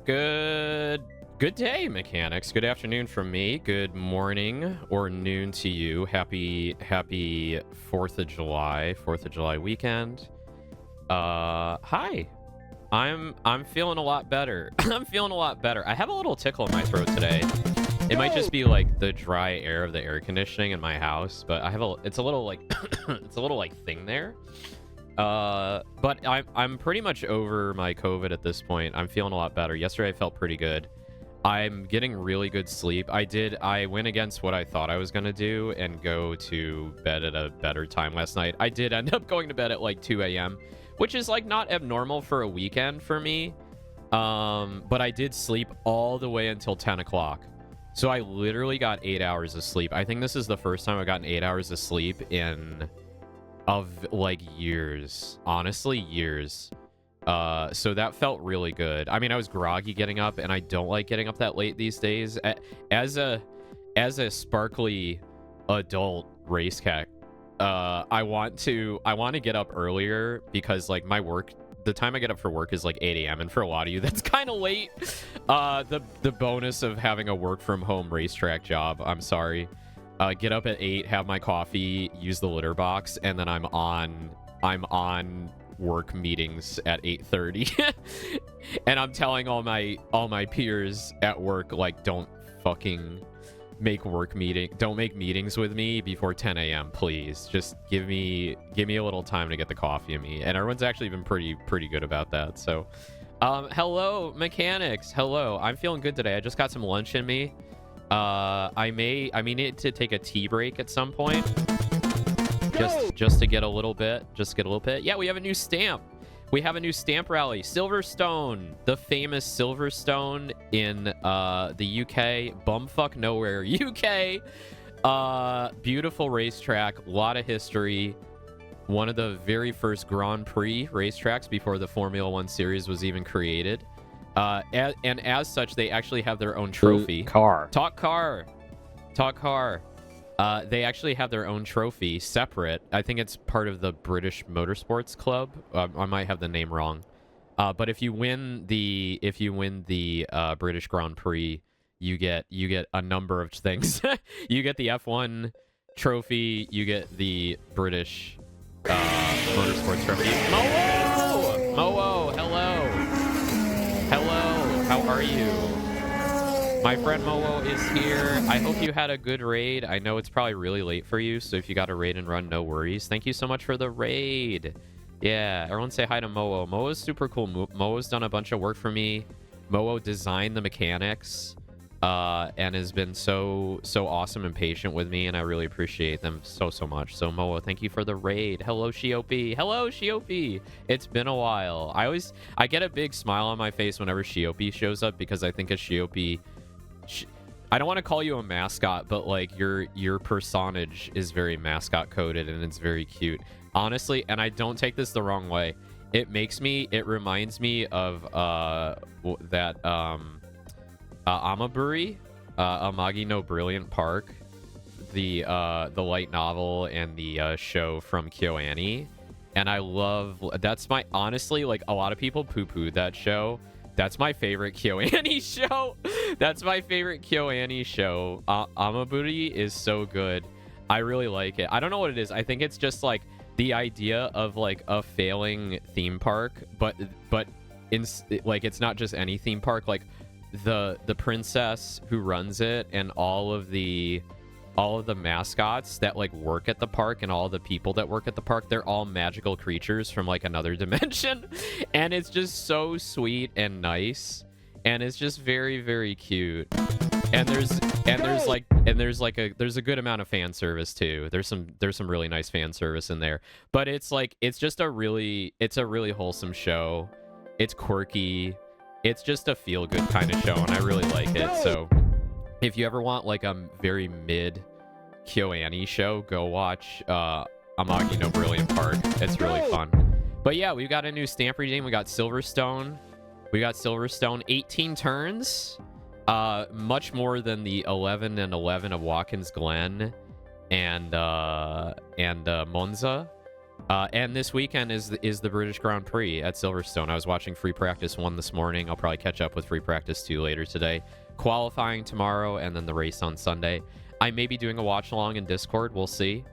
Good day, mechanics. Good afternoon from me. Good morning or noon to you. Happy 4th of July weekend. Hi. I'm feeling a lot better. I'm feeling a lot better. I have a little tickle in my throat today. It might just be like the dry air of the air conditioning in my house, but it's a little like it's a little like thing there. But I'm pretty much over my COVID at this point. I'm feeling a lot better. Yesterday I felt pretty good. I'm getting really good sleep. I went against what I thought I was going to do and go to bed at a better time last night. I did end up going to bed at like 2 a.m., which is like not abnormal for a weekend for me. But I did sleep all the way until 10 o'clock. So I literally got 8 hours of sleep. I think this is the first time I've gotten 8 hours of sleep of like years. Honestly, years. So that felt really good. I mean, I was groggy getting up, and I don't like getting up that late these days. As a sparkly adult race cat, I want to get up earlier because like the time I get up for work is like 8 a.m. and for a lot of you that's kind of late. The bonus of having a work from home racetrack job. I'm sorry. Get up at 8, have my coffee, use the litter box, and then I'm on work meetings at 8:30. And I'm telling all my peers at work, like, don't fucking don't make meetings with me before 10 a.m. please. Just give me a little time to get the coffee in me. And everyone's actually been pretty good about that. So hello mechanics. Hello. I'm feeling good today. I just got some lunch in me. I may need to take a tea break at some point. Just to get a little bit. Yeah, we have a new stamp. We have a new stamp rally. Silverstone. The famous Silverstone in the UK. Bumfuck nowhere. UK. Beautiful racetrack. A lot of history. One of the very first Grand Prix racetracks before the Formula 1 series was even created. And as such, they actually have their own trophy. Talk car. They actually have their own trophy separate. I think it's part of the British Motorsports Club. I might have the name wrong. But if you win the British Grand Prix, you get a number of things. You get the F1 trophy. You get the British Motorsports trophy. Mowo, hello. How are you? My friend Mowo is here. I hope you had a good raid. I know it's probably really late for you, so if you got a raid and run, no worries. Thank you so much for the raid. Yeah, everyone say hi to Mowo. Mowo's super cool. Mowo's done a bunch of work for me. Mowo designed the mechanics and has been so awesome and patient with me, and I really appreciate them so much. So Mowo, thank you for the raid. Hello, Shiopi. It's been a while. I get a big smile on my face whenever Shiopi shows up because I think of Shiopi. I don't want to call you a mascot, but like your personage is very mascot coded and it's very cute, honestly. And I don't take this the wrong way. It reminds me of that Amaburi, Amagi no Brilliant Park, the light novel and the show from KyoAni. And that's my, honestly, like a lot of people poo-poo that show. That's my favorite KyoAni show. Amaburi is so good. I really like it. I don't know what it is. I think it's just like the idea of like a failing theme park, but like it's not just any theme park. Like the princess who runs it and all of the mascots that like work at the park and all the people that work at the park, they're all magical creatures from like another dimension. And it's just so sweet and nice, and it's just very, very cute. And there's a good amount of fan service too. There's some really nice fan service in there. But it's a really wholesome show. It's quirky. It's just a feel good kind of show, and I really like it. So if you ever want like a very mid KyoAni show, go watch Amagi no Brilliant Park. It's really fun. But yeah, we've got a new stamp redeem. We got Silverstone. 18 turns. Much more than the 11 and 11 of Watkins Glen and Monza. And this weekend is the British Grand Prix at Silverstone. I was watching Free Practice 1 this morning. I'll probably catch up with Free Practice 2 later today. Qualifying tomorrow, and then the race on Sunday. I may be doing a watch-along in Discord. We'll see.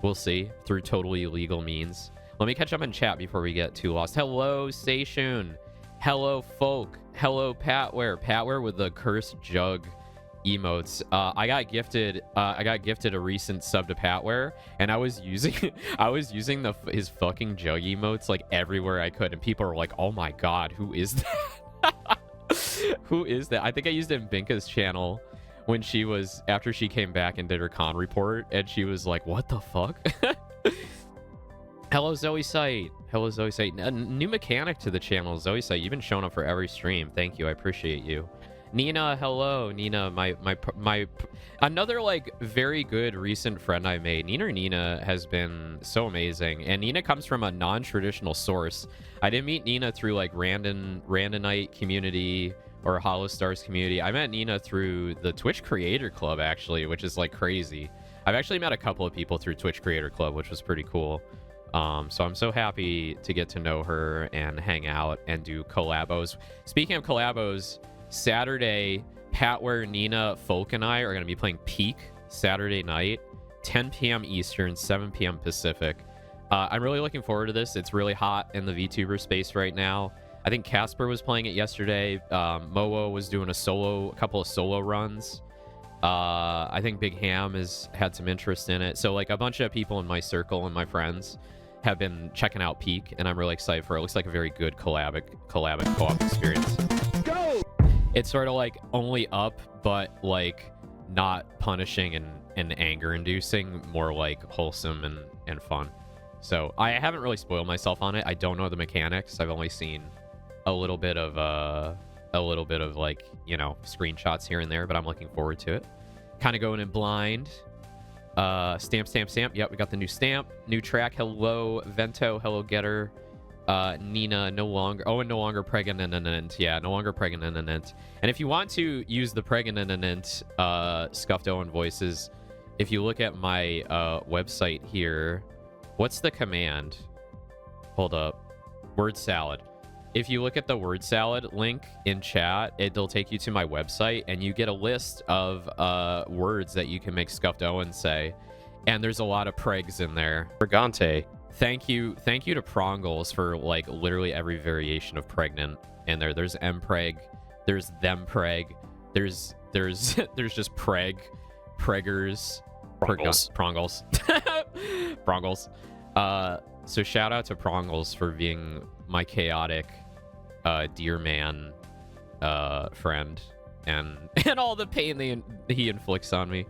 We'll see. Through totally illegal means. Let me catch up in chat before we get too lost. Hello, Station. Hello, Folk. Hello, Patware. Patware with the cursed jug emotes. I got gifted a recent sub to Patware, and I was using his fucking jug emotes like everywhere I could, and people are like, "Oh my god, who is that?" Who is that? I think I used it in Binka's channel when after she came back and did her con report, and she was like, "What the fuck?" Hello, Zoe Sight. Hello, Zoe Sight. New mechanic to the channel, Zoe Sight. You've been showing up for every stream. Thank you. I appreciate you. Nina, hello. Nina, my another like very good recent friend I made. Nina has been so amazing, and Nina comes from a non-traditional source. I didn't meet Nina through like Randonite community or Hollow Stars community. I met Nina through the Twitch Creator Club, actually, which is like crazy. I've actually met a couple of people through Twitch Creator Club, which was pretty cool. So I'm so happy to get to know her and hang out and do collabos. Speaking of collabos, Saturday, Patware, Nina, Folk, and I are going to be playing Peak Saturday night, 10 p.m. Eastern, 7 p.m. Pacific. I'm really looking forward to this. It's really hot in the VTuber space right now. I think Casper was playing it yesterday. Moa was doing a couple of solo runs. I think Big Ham has had some interest in it. So like a bunch of people in my circle and my friends have been checking out Peak, and I'm really excited for it. It looks like a very good collab co-op experience. Go! It's sort of like only up, but like not punishing and anger inducing, more like wholesome and fun. So I haven't really spoiled myself on it. I don't know the mechanics. I've only seen a little bit of like, you know, screenshots here and there, but I'm looking forward to it. Kind of going in blind. Stamp. Yep, we got the new stamp. New track. Hello, Vento. Hello, Getter. Nina, Owen, no longer pregnant. Yeah, no longer pregnant. And if you want to use the pregnant scuffed Owen voices, if you look at my website here, what's the command? Hold up. Word salad. If you look at the word salad link in chat, it'll take you to my website, and you get a list of words that you can make Scuffed Owen say. And there's a lot of pregs in there. Pregante. Thank you to Prongles for like literally every variation of pregnant in there. There's mpreg, there's thempreg, there's just preg, preggers, Prongles. Prongles. So shout out to Prongles for being my chaotic deer man friend and all the pain he inflicts on me.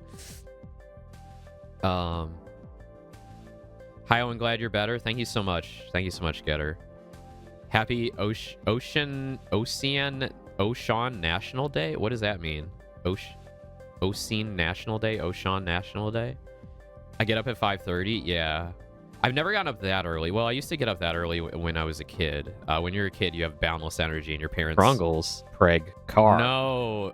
Hi, Owen, glad you're better. Thank you so much. Thank you so much, Getter. Happy Ocean National Day? What does that mean? Ocean National Day? Ocean National Day? I get up at 5:30? Yeah. I've never gotten up that early. Well, I used to get up that early when I was a kid. When you're a kid, you have boundless energy, and your parents... Prongles. Preg car. No.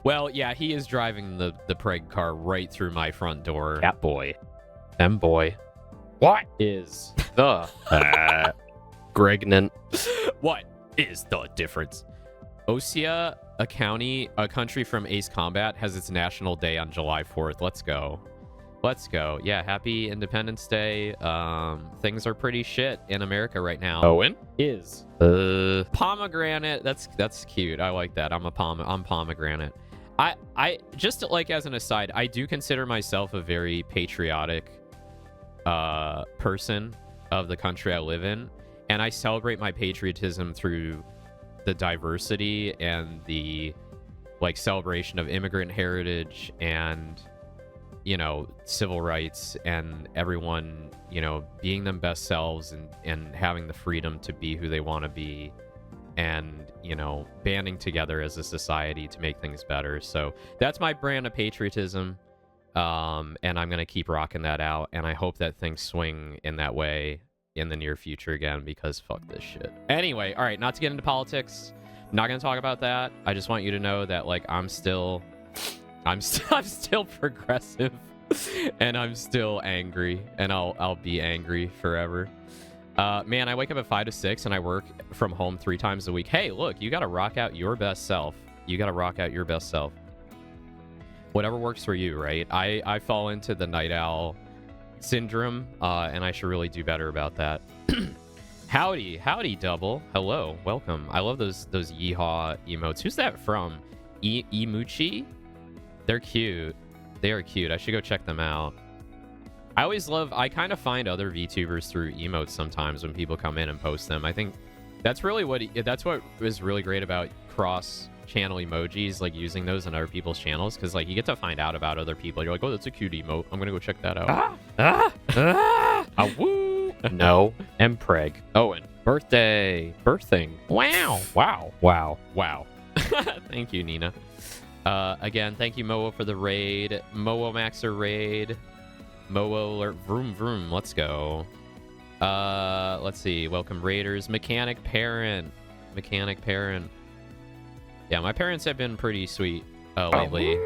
Well, yeah, he is driving the Preg car right through my front door. Cat boy. M boy. What is the... Gregnant. What is the difference? Osea, a country from Ace Combat, has its National Day on July 4th. Let's go. Let's go. Yeah, happy Independence Day. Things are pretty shit in America right now. Owen is pomegranate. That's cute. I like that. I'm pomegranate. I just like as an aside, I do consider myself a very patriotic person of the country I live in, and I celebrate my patriotism through the diversity and the like celebration of immigrant heritage and, you know, civil rights and everyone, you know, being them best selves and having the freedom to be who they want to be and, you know, banding together as a society to make things better. So that's my brand of patriotism. And I'm going to keep rocking that out. And I hope that things swing in that way in the near future again, because fuck this shit. Anyway, all right, not to get into politics. I'm not going to talk about that. I just want you to know that, like, I'm still progressive. And I'm still angry, and I'll be angry forever. Man, I wake up at 5 to 6 and I work from home 3 times a week. Hey, look, you got to rock out your best self. You got to rock out your best self. Whatever works for you, right? I fall into the night owl syndrome, and I should really do better about that. Howdy, double. Hello, welcome. I love those yeehaw emotes. Who's that from? Imuchi? They're cute. They are cute. I should go check them out. I kind of find other VTubers through emotes sometimes when people come in and post them. I think that's really what is really great about cross-channel emojis, like using those in other people's channels, because like you get to find out about other people. You're like, oh, that's a cute emote. I'm gonna go check that out. Woo! No, Mpreg. Owen, Birthing. Wow. Thank you, Nina. Again, thank you, Moa, for the raid. Moa Maxer raid. Moa alert. Vroom vroom. Let's go. Let's see. Welcome raiders. Mechanic parent. Yeah, my parents have been pretty sweet lately.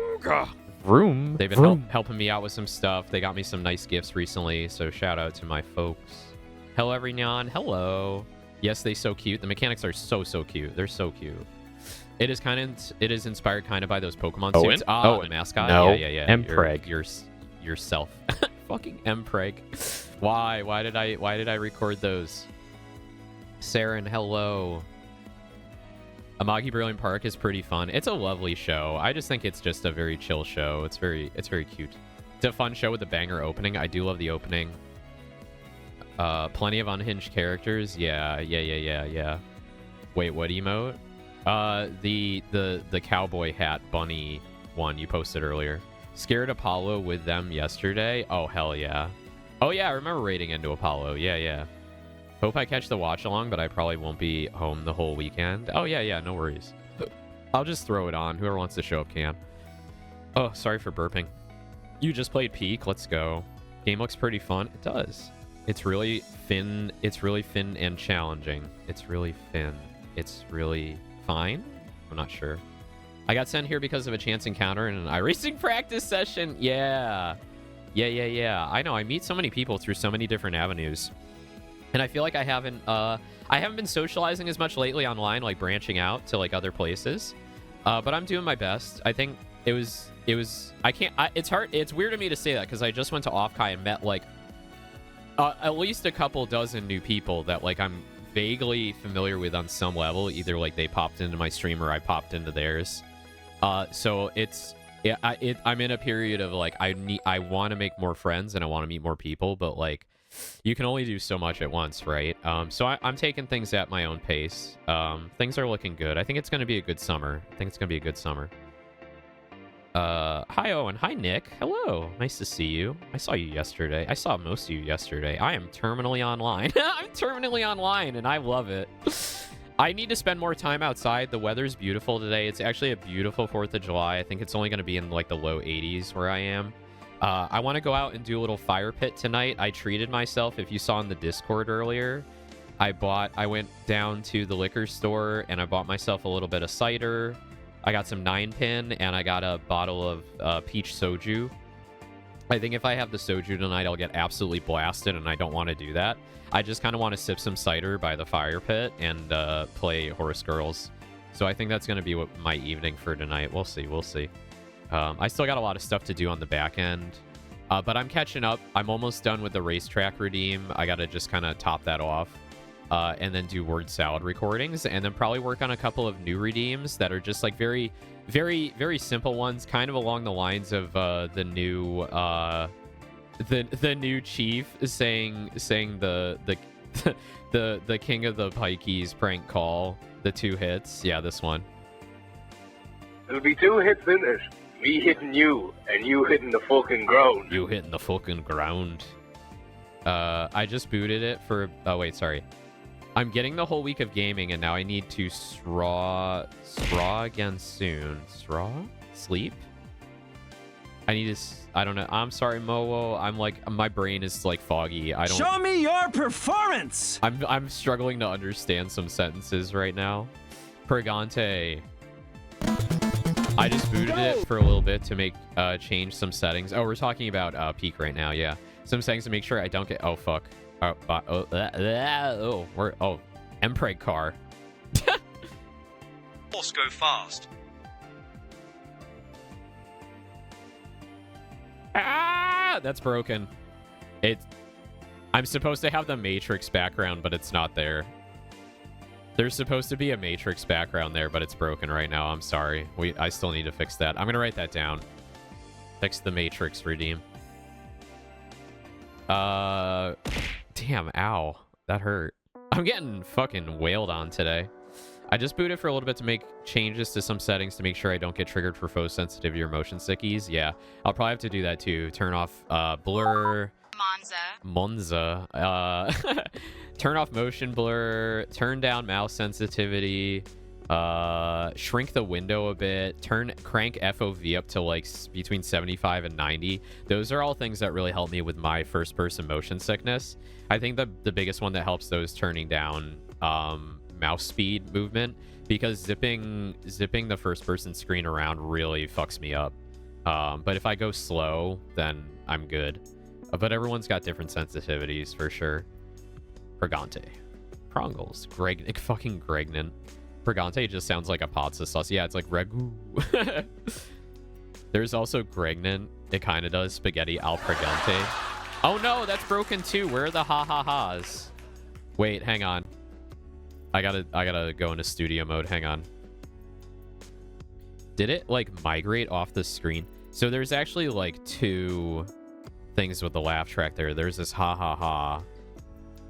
Vroom. They've been helping me out with some stuff. They got me some nice gifts recently, so shout out to my folks. Hello, Everignon. Hello. Yes, they so cute. The mechanics are so cute. They're so cute. It is inspired kind of by those Pokemon Owen? suits. Owen. The mascot. No. Yeah. Mpreg. Yourself. Fucking Mpreg. Why did I record those? Saren, hello. Amagi Brilliant Park is pretty fun. It's a lovely show. I just think it's just a very chill show. It's very cute. It's a fun show with a banger opening. I do love the opening. Plenty of unhinged characters. Yeah. Wait, what emote? The cowboy hat bunny one you posted earlier. Scared Apollo with them yesterday. Oh, hell yeah. Oh, yeah, I remember raiding into Apollo. Yeah. Hope I catch the watch along, but I probably won't be home the whole weekend. Oh, yeah, no worries. I'll just throw it on. Whoever wants to show up can. Oh, sorry for burping. You just played Peak. Let's go. Game looks pretty fun. It does. It's really thin. It's really thin and challenging. It's really thin. It's really fine. I'm not sure. I got sent here because of a chance encounter in an iRacing practice session. Yeah. I know. I meet so many people through so many different avenues. And I feel like I haven't been socializing as much lately online, like branching out to like other places. But I'm doing my best. I think it's hard. It's weird to me to say that because I just went to Offkai and met like at least a couple dozen new people that like I'm vaguely familiar with on some level. Either like they popped into my stream or I popped into theirs. So I'm in a period of like I want to make more friends and I want to meet more people, but like you can only do so much at once, right? So I'm taking things at my own pace. Things are looking good. I think it's going to be a good summer. Hi Owen, hi Nick. Hello, nice to see you. I saw you yesterday. I saw most of you yesterday. I am terminally online. I'm terminally online and I love it. I need to spend more time outside. The weather's beautiful today. It's actually a beautiful 4th of July. I think it's only going to be in like the low 80s where I am. I want to go out and do a little fire pit tonight. I treated myself. If you saw in the Discord earlier, I went down to the liquor store and I bought myself a little bit of cider. I got some 9-pin and I got a bottle of peach soju. I think if I have the soju tonight, I'll get absolutely blasted, and I don't want to do that. I just kind of want to sip some cider by the fire pit and play Horse Girls. So I think that's going to be my evening for tonight. We'll see. I still got a lot of stuff to do on the back end, but I'm catching up. I'm almost done with the racetrack redeem. I got to just kind of top that off and then do word salad recordings, and then probably work on a couple of new redeems that are just like very, very, very simple ones, kind of along the lines of the new chief saying the king of the pikeys prank call, the 2 hits. Yeah, this one. There'll be 2 hits in it. Me hitting you, and you hitting the fucking ground. You hitting the fucking ground. I just booted it for... Oh, wait, sorry. I'm getting the whole week of gaming, and now I need to straw again soon. Straw? Sleep? I need to... I don't know. I'm sorry, Mowo. I'm like... My brain is, like, foggy. I don't... Show me your performance! I'm struggling to understand some sentences right now. Pregante. I just booted it for a little bit to make change some settings. Oh, we're talking about peak right now. Yeah, some settings to make sure I don't get. Oh fuck. Mpreg car. Horse go fast. Ah, that's broken. I'm supposed to have the Matrix background, but it's not there. There's supposed to be a Matrix background there, but it's broken right now. I'm sorry. I still need to fix that. I'm gonna write that down. Fix the Matrix redeem. Damn, ow. That hurt. I'm getting fucking wailed on today. I just booted for a little bit to make changes to some settings to make sure I don't get triggered for faux sensitivity or motion sickies. Yeah, I'll probably have to do that too. Turn off blur. Monza. Turn off motion blur. Turn down mouse sensitivity. Shrink the window a bit. Crank FOV up to like between 75 and 90. Those are all things that really help me with my first person motion sickness. I think the biggest one that helps those turning down mouse speed movement, because zipping the first person screen around really fucks me up. But if I go slow, then I'm good. But everyone's got different sensitivities for sure. Pregante. Prongles. Fucking Gregnan. Pregante just sounds like a pizza sauce. Yeah, it's like ragu. There's also Gregnan. It kind of does spaghetti al pregante. Oh no, that's broken too. Where are the ha-ha-has? Wait, hang on. I gotta go into studio mode. Hang on. Did it like migrate off the screen? So there's actually like two things with the laugh track there. There's this ha-ha-ha.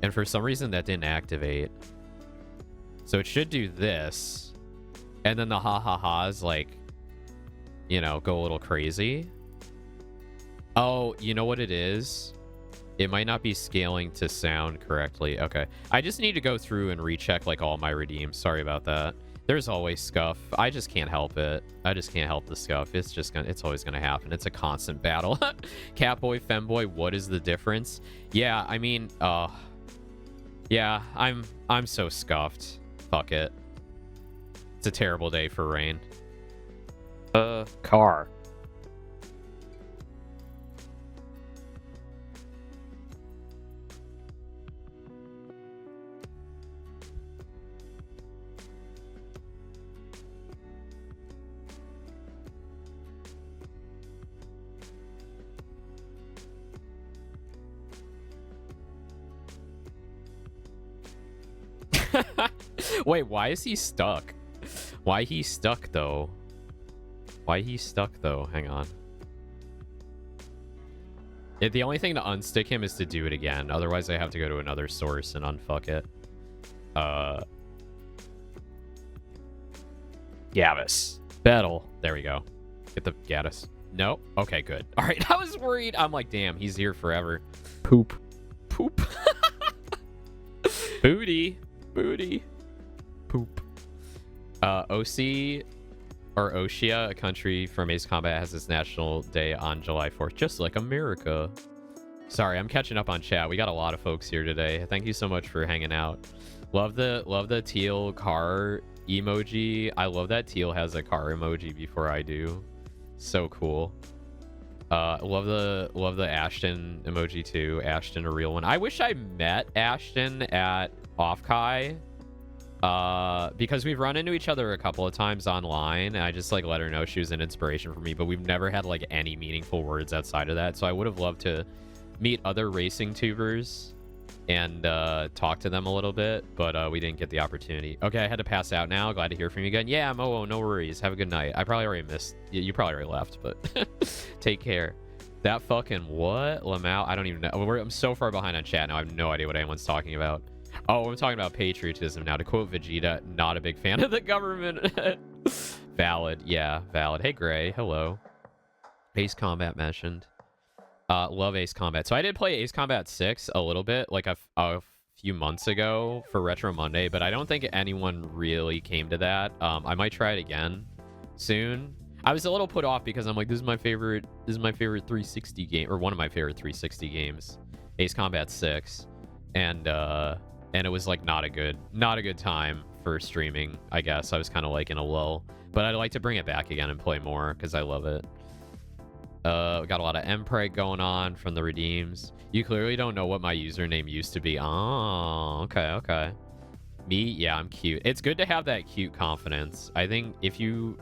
And for some reason that didn't activate. So it should do this. And then the ha-ha-has like, you know, go a little crazy. Oh, you know what it is? It might not be scaling to sound correctly. Okay. I just need to go through and recheck like all my redeems. Sorry about that. There's always scuff. I just can't help it. I just can't help the scuff. It's always gonna happen. It's a constant battle. Catboy, femboy, what is the difference? Yeah, I mean, yeah, I'm so scuffed. Fuck it. It's a terrible day for rain. Car. Wait, why is he stuck? Why he stuck though? Hang on. The only thing to unstick him is to do it again. Otherwise, I have to go to another source and unfuck it. Gavis. Battle. There we go. Get the Gaddis. No? Okay, good. All right, I was worried. I'm like, damn, he's here forever. Poop. Booty. Poop. OC or Oshia, a country from Ace Combat, has its national day on July 4th, just like America. Sorry, I'm catching up on chat. We got a lot of folks here today. Thank you so much for hanging out. Love the teal car emoji. I love that teal has a car emoji before I do. So cool. Love the Ashton emoji too. Ashton, a real one. I wish I met Ashton at Offkai. Because we've run into each other a couple of times online, and I just like let her know she was an inspiration for me, but we've never had like any meaningful words outside of that. So I would have loved to meet other racing tubers and talk to them a little bit, but we didn't get the opportunity. Okay, I had to pass out now. Glad to hear from you again. Yeah, I'm Owen. No worries. Have a good night. I probably already missed you. Probably already left, but take care. That fucking what? Lamau? I don't even know. I'm so far behind on chat now. I have no idea what anyone's talking about. Oh, I'm talking about patriotism now. To quote Vegeta, not a big fan of the government. Valid. Yeah, valid. Hey, Gray. Hello. Ace Combat mentioned. Love Ace Combat. So I did play Ace Combat 6 a little bit, like a few months ago for Retro Monday, but I don't think anyone really came to that. I might try it again soon. I was a little put off because I'm like, this is my favorite 360 game, or one of my favorite 360 games, Ace Combat 6. And it was like not a good time for streaming, I guess. I was kind of like in a lull. But I'd like to bring it back again and play more because I love it. We got a lot of mpreg going on from the redeems. You clearly don't know what my username used to be. Oh, okay. Me, yeah, I'm cute. It's good to have that cute confidence. I think if you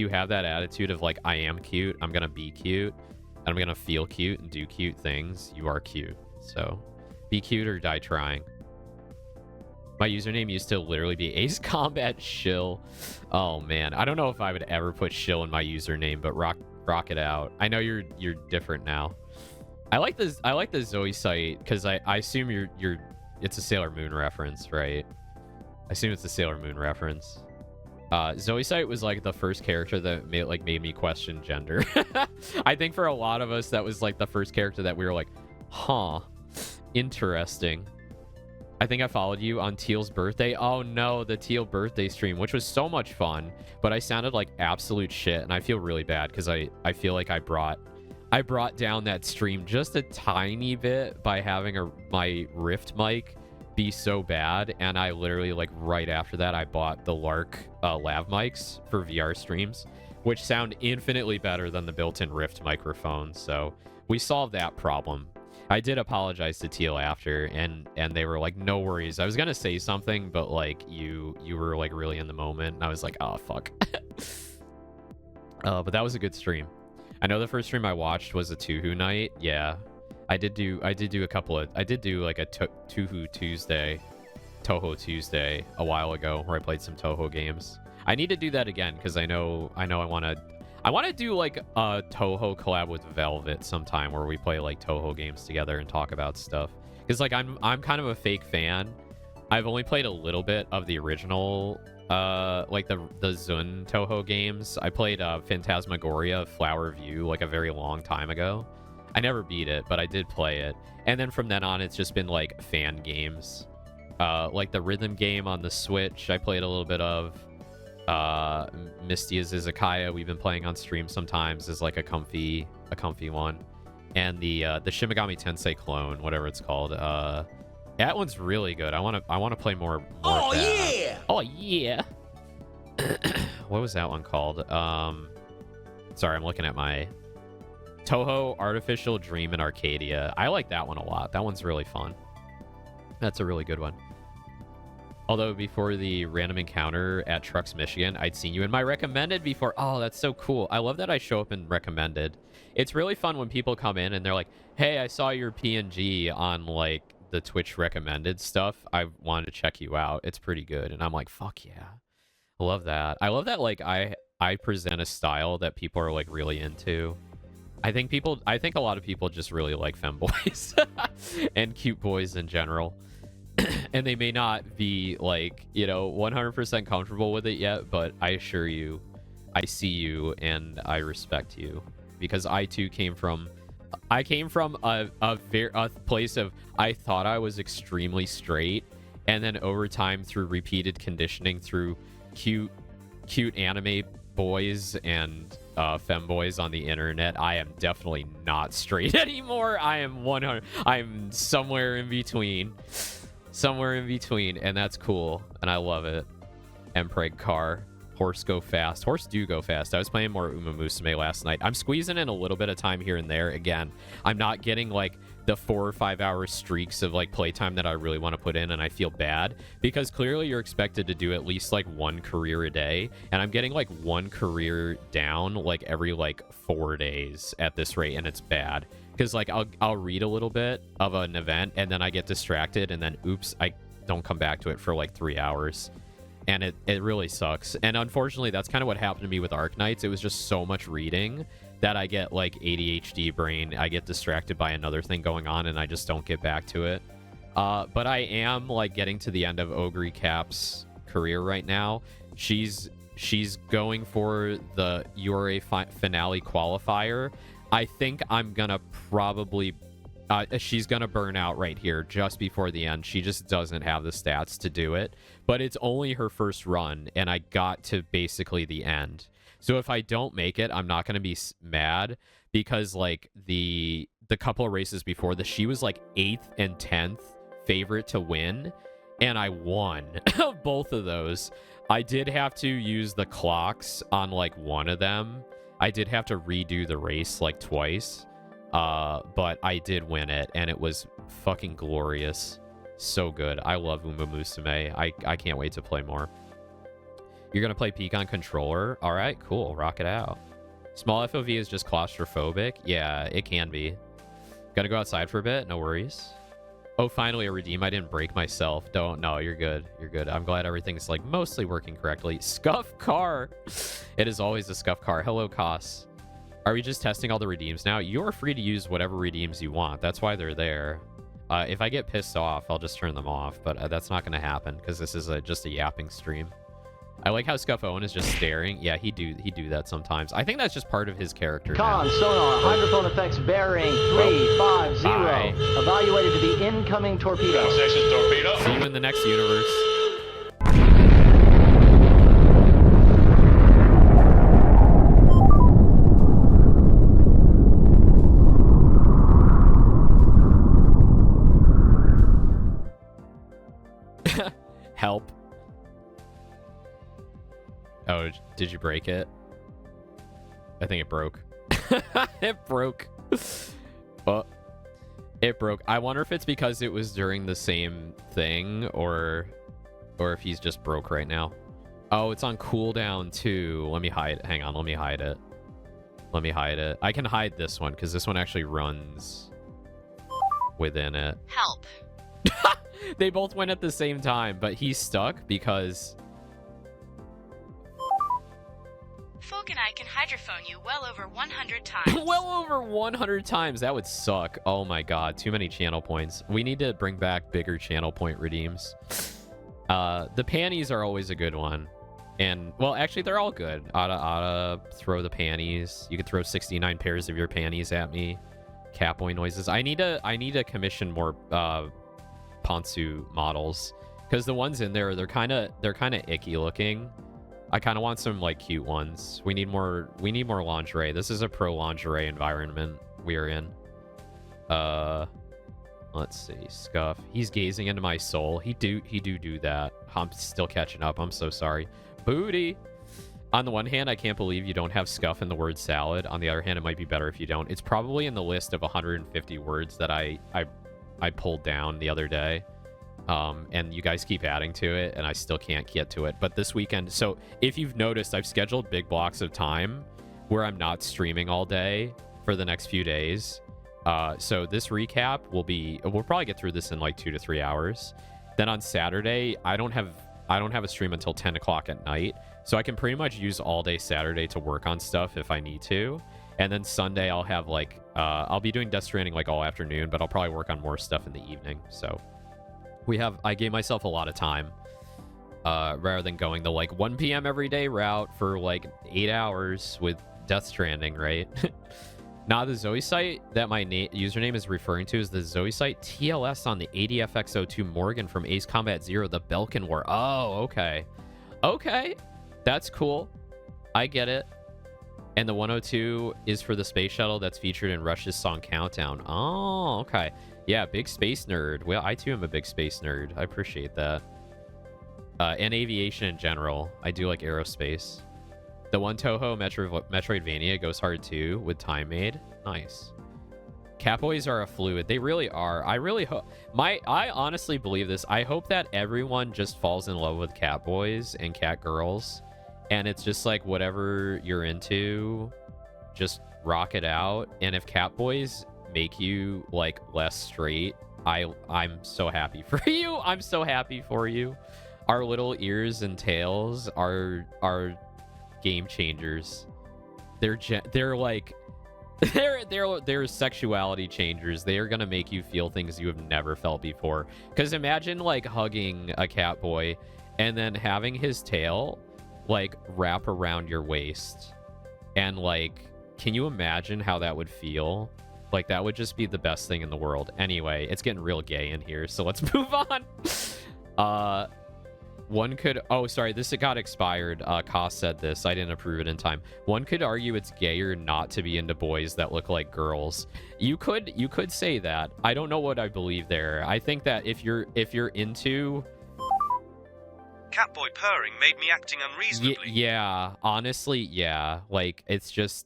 have that attitude of like, I am cute, I'm gonna be cute, and I'm gonna feel cute and do cute things, you are cute. So be cute or die trying. My username used to literally be Ace Combat Shill. Oh man, I don't know if I would ever put Shill in my username, but rock it out. I know you're different now. I like the Zoe site because I assume you're it's a Sailor Moon reference, right? I assume it's a Sailor Moon reference. Zoe site was like the first character that made me question gender. I think for a lot of us that was like the first character that we were like, huh, interesting. I think I followed you on Teal's birthday. Oh no, the Teal birthday stream, which was so much fun, but I sounded like absolute shit, and I feel really bad because I feel like I brought down that stream just a tiny bit by having my Rift mic be so bad, and I literally like right after that I bought the Lark lav mics for VR streams, which sound infinitely better than the built-in Rift microphone. So we solved that problem. I did apologize to Teal after, and they were like, no worries. I was gonna say something, but like you were like really in the moment, and I was like, oh fuck. But that was a good stream. I know the first stream I watched was a Tuhu night. Yeah, I did do like a Tuhu Tuesday, Toho Tuesday a while ago where I played some Toho games. I need to do that again because I know I want to do like a Toho collab with Velvet sometime where we play like Toho games together and talk about stuff. Because like I'm kind of a fake fan. I've only played a little bit of the original like the Zun Toho games. I played Phantasmagoria Flower View like a very long time ago. I never beat it, but I did play it. And then from then on it's just been like fan games. Like the rhythm game on the Switch I played a little bit of. Misty's Izakaya we've been playing on stream sometimes is like a comfy one, and the Shimigami Tensei clone, whatever it's called, that one's really good. I want to play more Oh of that. yeah! Oh yeah. What was that one called? Sorry, I'm looking at my Toho Artificial Dream in Arcadia. I like that one a lot. That one's really fun. That's a really good one. Although before the random encounter at Trucks, Michigan, I'd seen you in my recommended before. Oh, that's so cool. I love that I show up in recommended. It's really fun when people come in and they're like, hey, I saw your PNG on like the Twitch recommended stuff. I wanted to check you out. It's pretty good. And I'm like, fuck yeah. I love that. I love that like I present a style that people are like really into. I think a lot of people just really like femboys and cute boys in general. And they may not be like, 100% comfortable with it yet, but I assure you, I see you and I respect you, because I too came from a place of I thought I was extremely straight, and then over time through repeated conditioning through cute anime boys and femboys on the internet, I am definitely not straight anymore. I am somewhere in between. And that's cool, and I love it. Mpreg car. Horse go fast. Horse do go fast. I was playing more Uma Musume last night. I'm squeezing in a little bit of time here and there. Again, I'm not getting like the 4 or 5 hour streaks of like playtime that I really want to put in, and I feel bad because clearly you're expected to do at least like 1 career a day, and I'm getting like 1 career down like every like 4 days at this rate, and it's bad. Because like I'll read a little bit of an event and then I get distracted, and then oops, I don't come back to it for like 3 hours, and it really sucks. And unfortunately that's kind of what happened to me with Arknights. It was just so much reading that I get like ADHD brain. I get distracted by another thing going on and I just don't get back to it. But I am like getting to the end of Ogre Cap's career right now. She's going for the URA finale qualifier. I think I'm gonna probably she's gonna burn out right here just before the end. She just doesn't have the stats to do it, but it's only her first run and I got to basically the end. So if I don't make it, I'm not gonna be mad, because like the couple of races before this, she was like 8th and 10th favorite to win, and I won both of those. I did have to use the clocks on like one of them. I did have to redo the race like twice, but I did win it, and it was fucking glorious. So good. I love Uma Musume. I can't wait to play more. You're gonna play Peak on controller? All right, cool. Rock it out. Small FOV is just claustrophobic. Yeah, it can be. Gotta go outside for a bit. No worries. Oh, finally a redeem. I didn't break myself. No, you're good. You're good. I'm glad everything's like mostly working correctly. Scuff car. It is always a scuff car. Hello, Koss. Are we just testing all the redeems now? You're free to use whatever redeems you want. That's why they're there. If I get pissed off, I'll just turn them off. But that's not going to happen because this is just a yapping stream. I like how Scuff Owen is just staring. Yeah, he do that sometimes. I think that's just part of his character. Con, sonar, hydrophone effects bearing 350. Bye. Evaluated to be incoming torpedo. Station torpedo. See you in the next universe. Help. Oh, did you break it? I think it broke. It broke. Oh, it broke. I wonder if it's because it was during the same thing or if he's just broke right now. Oh, it's on cooldown too. Let me hide. Hang on. Let me hide it. Let me hide it. I can hide this one because this one actually runs within it. Help. They both went at the same time, but he's stuck because... Folk and I can hydrophone you well over 100 times. Well over 100 times. That would suck. Oh my god. Too many channel points. We need to bring back bigger channel point redeems. The panties are always a good one. And, well, actually, they're all good. Throw the panties. You could throw 69 pairs of your panties at me. Catboy noises. I need to commission more Pantsu models. Because the ones in there, they're kind of icky looking. I kind of want some like cute ones. We need more lingerie. This is a pro lingerie environment we are in. Let's see. Scuff. He's gazing into my soul. He do that. I'm still catching up. I'm so sorry. Booty. On the one hand, I can't believe you don't have scuff in the word salad. On the other hand, it might be better if you don't. It's probably in the list of 150 words that I pulled down the other day. And you guys keep adding to it, and I still can't get to it. But this weekend, so if you've noticed, I've scheduled big blocks of time where I'm not streaming all day for the next few days. So this recap we'll probably get through this in like 2 to 3 hours. Then on Saturday, I don't have a stream until 10 o'clock at night. So I can pretty much use all day Saturday to work on stuff if I need to. And then Sunday, I'll have like, I'll be doing Death Stranding like all afternoon, but I'll probably work on more stuff in the evening. So I gave myself a lot of time rather than going the like 1 p.m. every day route for like 8 hours with Death Stranding, right? Now the Zoe site that my username is referring to is the Zoe site TLS on the ADFX02 Morgan from Ace Combat Zero, the Belkin War. Oh, okay. Okay. That's cool. I get it. And the 102 is for the space shuttle that's featured in Rush's song Countdown. Oh, okay. Yeah, big space nerd. Well, I too am a big space nerd. I appreciate that. And aviation in general. I do like aerospace. The one Toho Metroidvania goes hard too with Time Made. Nice. Catboys are a fluid. They really are. I really hope... I honestly believe this. I hope that everyone just falls in love with catboys and catgirls. And it's just like whatever you're into, just rock it out. And if catboys make you like less straight, I'm so happy for you. I'm so happy for you. Our little ears and tails are game changers. They're like they're sexuality changers. They are gonna make you feel things you have never felt before. Because imagine like hugging a catboy and then having his tail like wrap around your waist, and like, can you imagine how that would feel? Like, that would just be the best thing in the world. Anyway, it's getting real gay in here, so let's move on. One could... Oh, sorry, this got expired. Koss said this. I didn't approve it in time. One could argue it's gayer not to be into boys that look like girls. You could say that. I don't know what I believe there. I think that if you're into catboy purring made me acting unreasonably. Yeah, honestly, yeah. Like, it's just,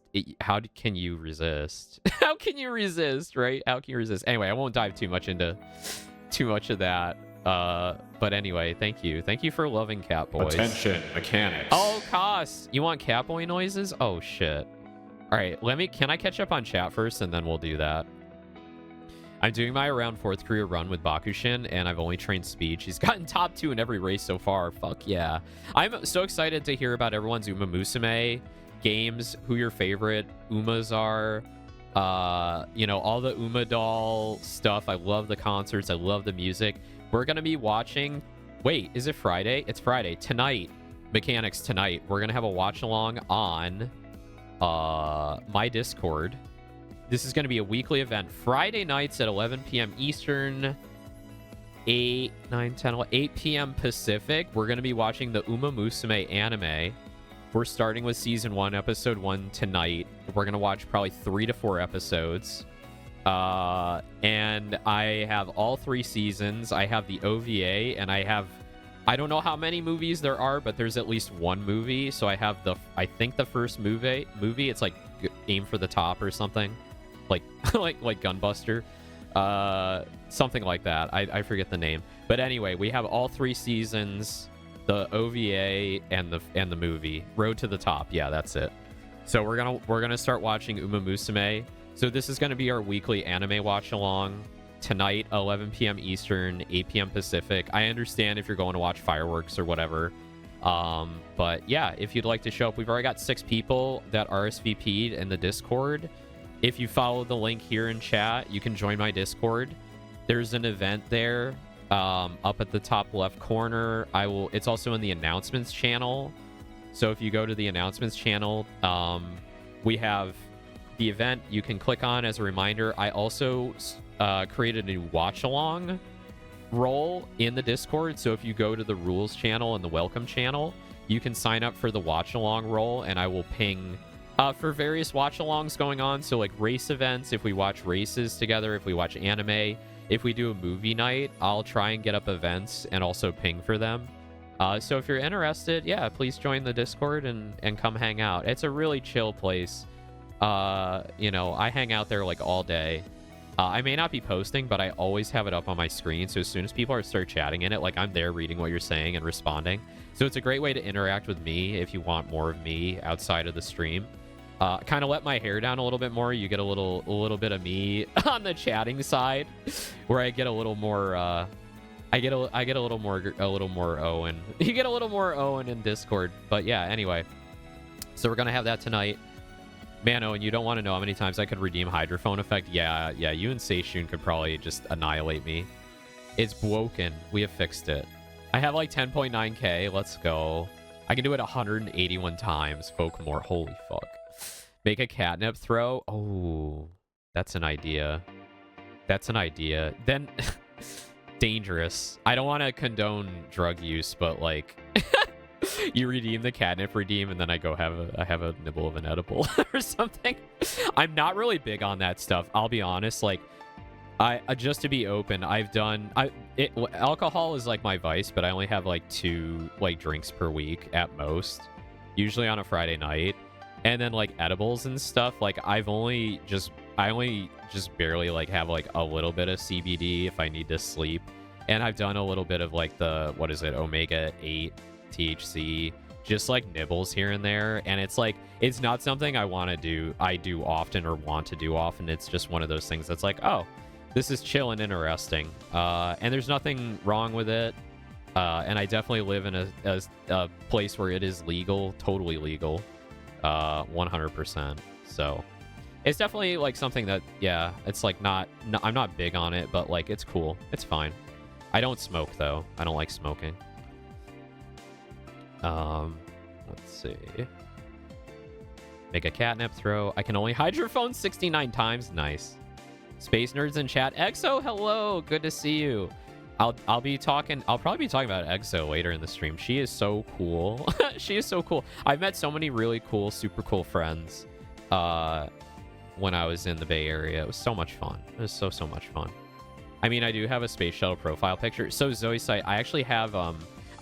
can you resist? How can you resist, right? How can you resist? Anyway, I won't dive too much into too much of that. But anyway, thank you. Thank you for loving Catboys. Attention, mechanics. Oh, Koss, you want Catboy noises? Oh, shit. All right, can I catch up on chat first, and then we'll do that. I'm doing my around 4th career run with Bakushin, and I've only trained speed. She's gotten top 2 in every race so far. Fuck yeah. I'm so excited to hear about everyone's Uma Musume games, who your favorite Umas are. You know, all the Uma doll stuff. I love the concerts. I love the music. We're going to be watching... Wait, is it Friday? It's Friday. Tonight. Mechanics tonight. We're going to have a watch-along on my Discord. This is going to be a weekly event. Friday nights at 11 p.m. Eastern, 8 p.m. Pacific. We're going to be watching the Uma Musume anime. We're starting with Season 1, Episode 1 tonight. We're going to watch probably 3 to 4 episodes. And I have all 3 seasons. I have the OVA, and I don't know how many movies there are, but there's at least 1 movie. So I have I think the first movie. It's like Aim for the Top or something. like Gunbuster, something like that. I forget the name, but anyway, we have all 3 seasons, the OVA and the movie. Road to the Top, yeah, that's it. So we're gonna start watching Uma Musume. So this is gonna be our weekly anime watch along tonight, 11 p.m. Eastern, 8 p.m. Pacific. I understand if you're going to watch fireworks or whatever, but yeah, if you'd like to show up, we've already got 6 people that RSVP'd in the Discord. If you follow the link here in chat, you can join my Discord. There's an event there up at the top left corner. It's also in the announcements channel. So if you go to the announcements channel, we have the event you can click on as a reminder. I also created a new watch-along role in the Discord. So if you go to the rules channel and the welcome channel, you can sign up for the watch-along role, and I will ping... for various watch-alongs going on, so like race events, if we watch races together, if we watch anime, if we do a movie night, I'll try and get up events and also ping for them. So if you're interested, yeah, please join the Discord and come hang out. It's a really chill place. You know, I hang out there like all day. I may not be posting, but I always have it up on my screen, so as soon as people start chatting in it, like I'm there reading what you're saying and responding. So it's a great way to interact with me if you want more of me outside of the stream. Kind of let my hair down a little bit more. You get a little bit of me on the chatting side, where I get a little more. I get a little more Owen. You get a little more Owen in Discord. But yeah, anyway. So we're gonna have that tonight. Man, Owen, you don't want to know how many times I could redeem Hydrophone Effect. Yeah, you and Seishun could probably just annihilate me. It's broken. We have fixed it. I have like 10.9k. Let's go. I can do it 181 times. Folk more. Holy fuck. Make a catnip throw. Oh, that's an idea. That's an idea. Then dangerous. I don't want to condone drug use, but like you redeem the catnip redeem, and then I go have a nibble of an edible or something. I'm not really big on that stuff. I'll be honest. Like I just to be open, alcohol is like my vice, but I only have like 2 like drinks per week at most, usually on a Friday night. And then like edibles and stuff, like I only just barely like have like a little bit of CBD if I need to sleep. And I've done a little bit of like the, what is it, omega 8 THC, just like nibbles here and there. And it's like, it's not something I do often or want to do often. It's just one of those things that's like, oh, this is chill and interesting. And there's nothing wrong with it. And I definitely live in a place where it is legal, totally legal. 100%. So it's definitely like something that, yeah, it's like not I'm not big on it, but like it's cool. It's fine. I don't smoke though. I don't like smoking. Let's see. Make a catnip throw. I can only hydrophone 69 times. Nice. Space nerds in chat. Exo, hello. Good to see you. I'll probably be talking about Exo later in the stream. She is so cool. She is so cool. I've met so many really cool, super cool friends when I was in the Bay Area. It was so much fun. It was so much fun. I mean, I do have a space shuttle profile picture. So Zoe site, I actually have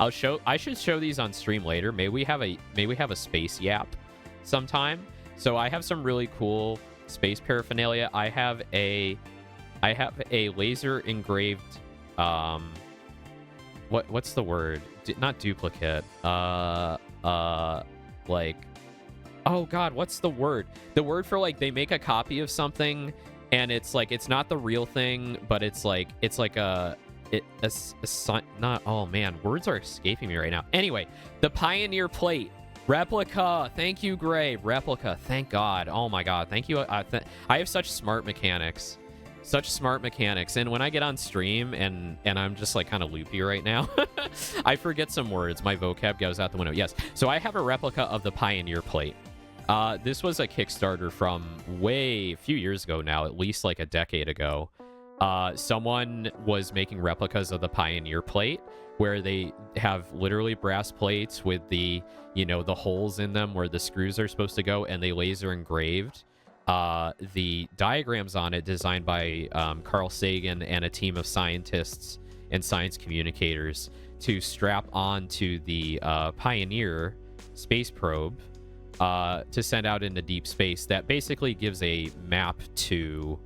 I should show these on stream later. Maybe we have a space yap sometime. So I have some really cool space paraphernalia. I have a laser engraved what's the word? Not duplicate. Like, oh god, what's the word? The word for, like, they make a copy of something and it's like it's not the real thing, but it's like not, oh man, words are escaping me right now. Anyway, the Pioneer plate replica. Thank you, Gray. Replica. Thank God. Oh my God. Thank you. I have such smart mechanics. And when I get on stream and I'm just like kind of loopy right now, I forget some words. My vocab goes out the window. Yes. So I have a replica of the Pioneer plate. This was a Kickstarter from a few years ago now, at least like a decade ago. Someone was making replicas of the Pioneer plate where they have literally brass plates with the, the holes in them where the screws are supposed to go, and they laser engraved the diagrams on it, designed by Carl Sagan and a team of scientists and science communicators, to strap onto the Pioneer space probe to send out into deep space. That basically gives a map to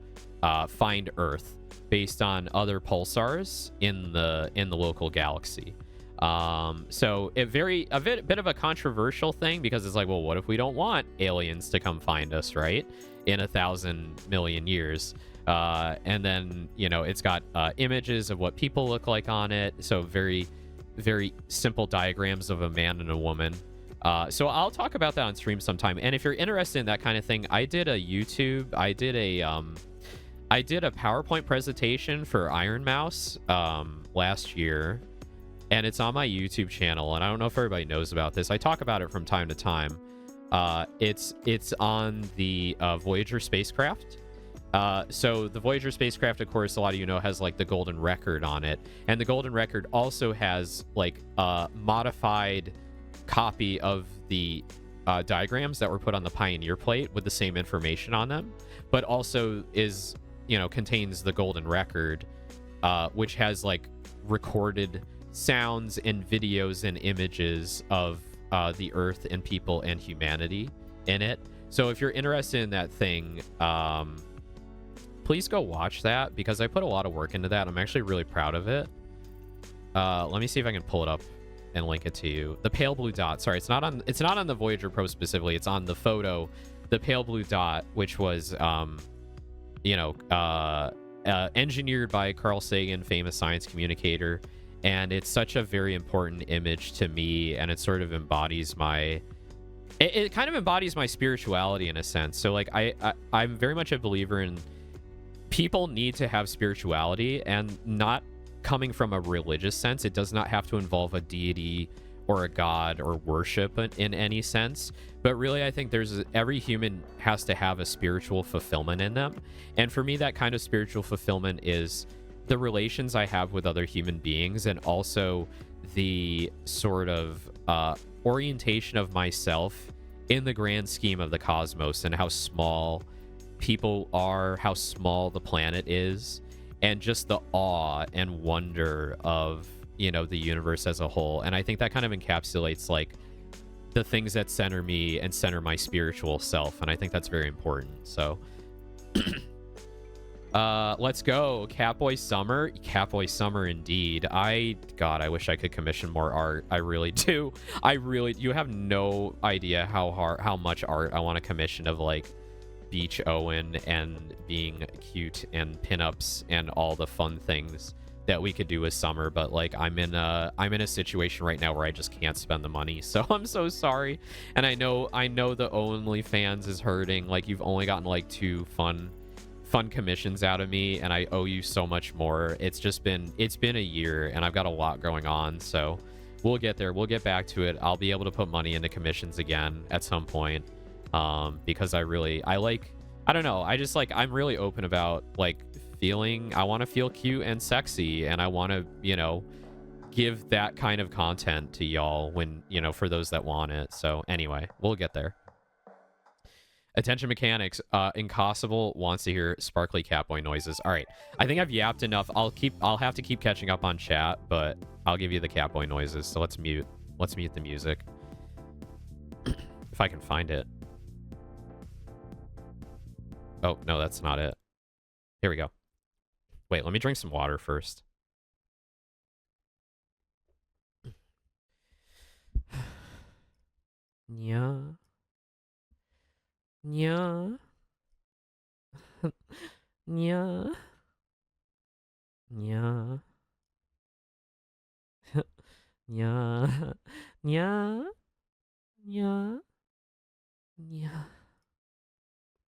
find Earth based on other pulsars in the local galaxy. So a bit of a controversial thing, because it's like, well, what if we don't want aliens to come find us, right, in 1,000 million years? And then, it's got images of what people look like on it. So very, very simple diagrams of a man and a woman. So I'll talk about that on stream sometime. And if you're interested in that kind of thing, I did a PowerPoint presentation for Iron Mouse last year, and it's on my YouTube channel, and I don't know if everybody knows about this. I talk about it from time to time. It's on the Voyager spacecraft. So the Voyager spacecraft, of course, a lot of you know, has like the golden record on it, and the golden record also has like a modified copy of the diagrams that were put on the Pioneer plate with the same information on them, but also is, contains the golden record, which has like recorded sounds and videos and images of the Earth and people and humanity in it. So if you're interested in that thing, please go watch that, because I put a lot of work into that. I'm actually really proud of it. Let me see if I can pull it up and link it to you. The pale blue dot. Sorry, it's not on the Voyager probe specifically. It's on the photo, the pale blue dot, which was engineered by Carl Sagan, famous science communicator. And it's such a very important image to me, and it sort of embodies it kind of embodies my spirituality in a sense. So like I'm very much a believer in people need to have spirituality, and not coming from a religious sense. It does not have to involve a deity or a god or worship in any sense, but really I think every human has to have a spiritual fulfillment in them. And for me, that kind of spiritual fulfillment is the relations I have with other human beings, and also the sort of orientation of myself in the grand scheme of the cosmos, and how small people are, how small the planet is, and just the awe and wonder of, the universe as a whole. And I think that kind of encapsulates like the things that center me and center my spiritual self, and I think that's very important. So let's go. Catboy Summer indeed. God, I wish I could commission more art. I really do. You have no idea how much art I want to commission of like Beach Owen and being cute and pinups and all the fun things that we could do with Summer. But like I'm in a situation right now where I just can't spend the money, so I'm so sorry. And I know the OnlyFans is hurting. Like, you've only gotten like 2 fun commissions out of me, and I owe you so much more. It's been a year, and I've got a lot going on, so we'll get there. We'll get back to it. I'll be able to put money into commissions again at some point, because I don't know, I'm really open about like I want to feel cute and sexy, and I want to give that kind of content to y'all when for those that want it. So anyway, we'll get there. Attention mechanics. Incossable wants to hear sparkly catboy noises. All right. I think I've yapped enough. I'll have to keep catching up on chat, but I'll give you the catboy noises. So let's mute the music. If I can find it. Oh, no, that's not it. Here we go. Wait, let me drink some water first. Yeah. Yeah. Yeah. Yeah. Yeah. Yeah. Yeah. Yeah.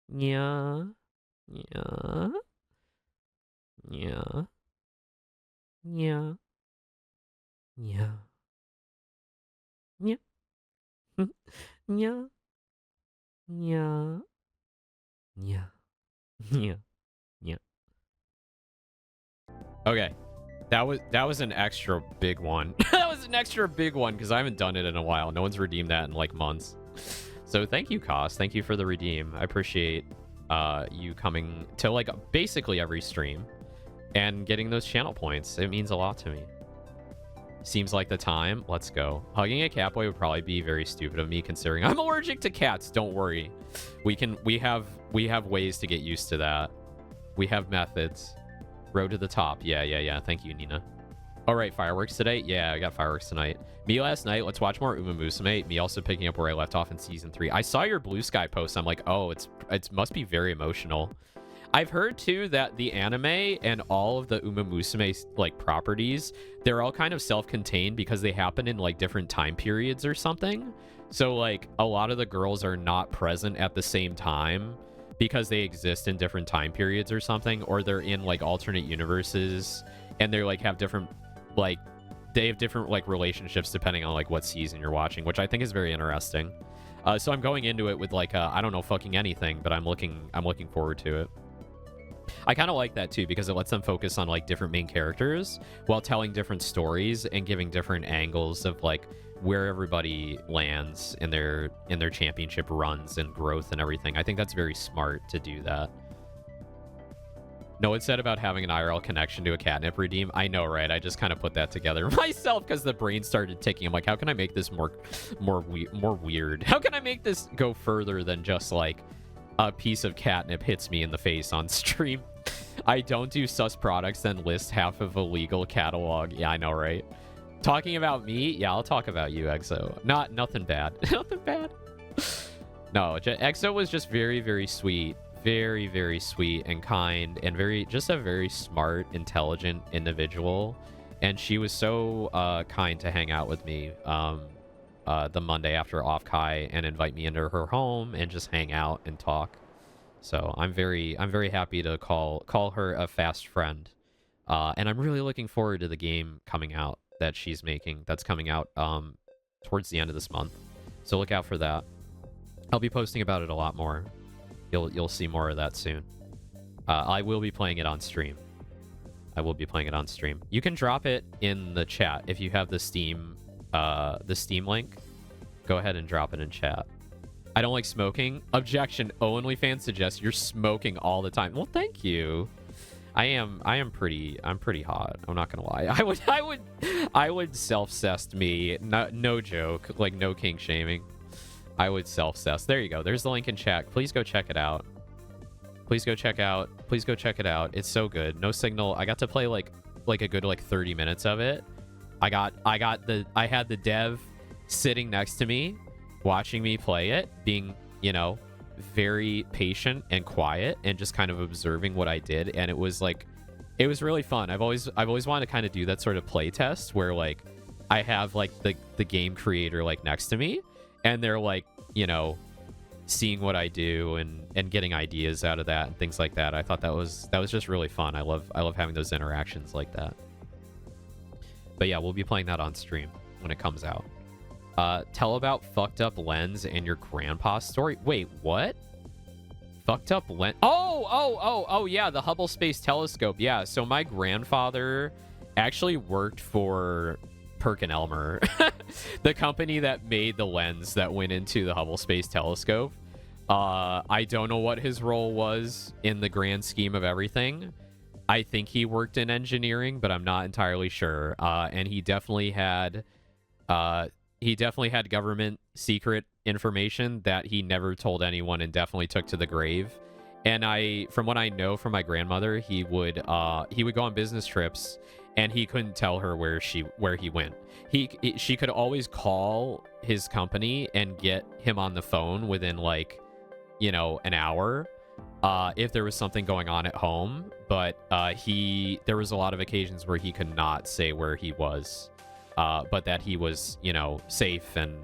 Yeah. Yeah. Yeah. Yeah. Yeah. Yeah. Yeah. Yeah. Yeah. Yeah. Yeah. Okay. That was an extra big one. That was an extra big one because I haven't done it in a while. No one's redeemed that in like months. So thank you, Koss. Thank you for the redeem. I appreciate you coming to like basically every stream and getting those channel points. It means a lot to me. Seems like the time. Let's go. Hugging a catboy would probably be very stupid of me considering I'm allergic to cats. Don't worry. We have ways to get used to that. We have methods. Road to the top. Yeah. Thank you, Nina. All right, fireworks today? Yeah, I got fireworks tonight. Me last night. Let's watch more Uma Musume. Me also picking up where I left off in season 3. I saw your Blue Sky post. I'm like, oh, it must be very emotional. I've heard too that the anime and all of the Uma Musume like properties, they're all kind of self-contained because they happen in like different time periods or something. So like a lot of the girls are not present at the same time because they exist in different time periods or something, or they're in like alternate universes and they're like have different like they have different like relationships depending on like what season you're watching, which I think is very interesting. So I'm going into it with like I don't know fucking anything, but I'm looking forward to it. I kind of like that too because it lets them focus on like different main characters while telling different stories and giving different angles of like where everybody lands in their championship runs and growth and everything. I think that's very smart to do that. No, it said about having an IRL connection to a catnip redeem. I know, right? I just kind of put that together myself because the brain started ticking. I'm like, how can I make this more weird? How can I make this go further than just like a piece of catnip hits me in the face on stream? I don't do sus products, then list half of a legal catalog. Yeah, I know, right? Talking about me? Yeah, I'll talk about you, Exo. Nothing bad. Nothing bad. No, Exo was just very, very sweet. Very, very sweet and kind and just a very smart, intelligent individual. And she was so kind to hang out with me the Monday after off Kai and invite me into her home and just hang out and talk. So I'm very happy to call her a fast friend. And I'm really looking forward to the game coming out that she's making. That's coming out towards the end of this month. So look out for that. I'll be posting about it a lot more. You'll see more of that soon. I will be playing it on stream. You can drop it in the chat if you have the Steam link. Go ahead and drop it in chat. I don't like smoking. Objection. OnlyFans suggests you're smoking all the time. Well, thank you. I'm pretty hot. I'm not gonna lie. I would self-cest me. No joke. Like no kink shaming. I would self-cess. There you go. There's the link in chat. Please go check it out. Please go check it out. It's so good. No signal. I got to play like a good like 30 minutes of it. I had the dev sitting next to me, watching me play it, being, you know, very patient and quiet and just kind of observing what I did. And it was really fun. I've always wanted to kind of do that sort of play test where like I have like the game creator like next to me and they're like, you know, seeing what I do and getting ideas out of that and things like that. I thought that was just really fun. I love having those interactions like that. But yeah, we'll be playing that on stream when it comes out. Tell about fucked up lens and your grandpa's story. Wait, what? Fucked up lens? Oh, yeah, the Hubble Space Telescope. Yeah, so my grandfather actually worked for Perkin-Elmer, the company that made the lens that went into the Hubble Space Telescope. I don't know what his role was in the grand scheme of everything. I think he worked in engineering, but I'm not entirely sure. And he definitely had government secret information that he never told anyone and definitely took to the grave. And from what I know from my grandmother, he would go on business trips and he couldn't tell her where he went. She could always call his company and get him on the phone within like, an hour, if there was something going on at home. But there was a lot of occasions where he could not say where he was, but that he was, safe and,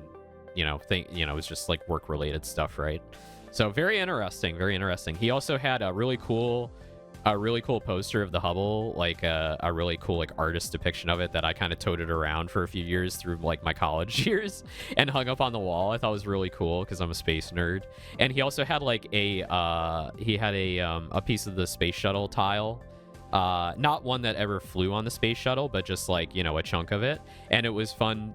it was just like work related stuff, right? So very interesting, very interesting. He also had a really cool poster of the Hubble, like a really cool like artist depiction of it that I kind of toted around for a few years through like my college years and hung up on the wall. I thought it was really cool because I'm a space nerd. And he also had like a piece of the space shuttle tile. Not one that ever flew on the space shuttle, but just like, a chunk of it. And it was fun.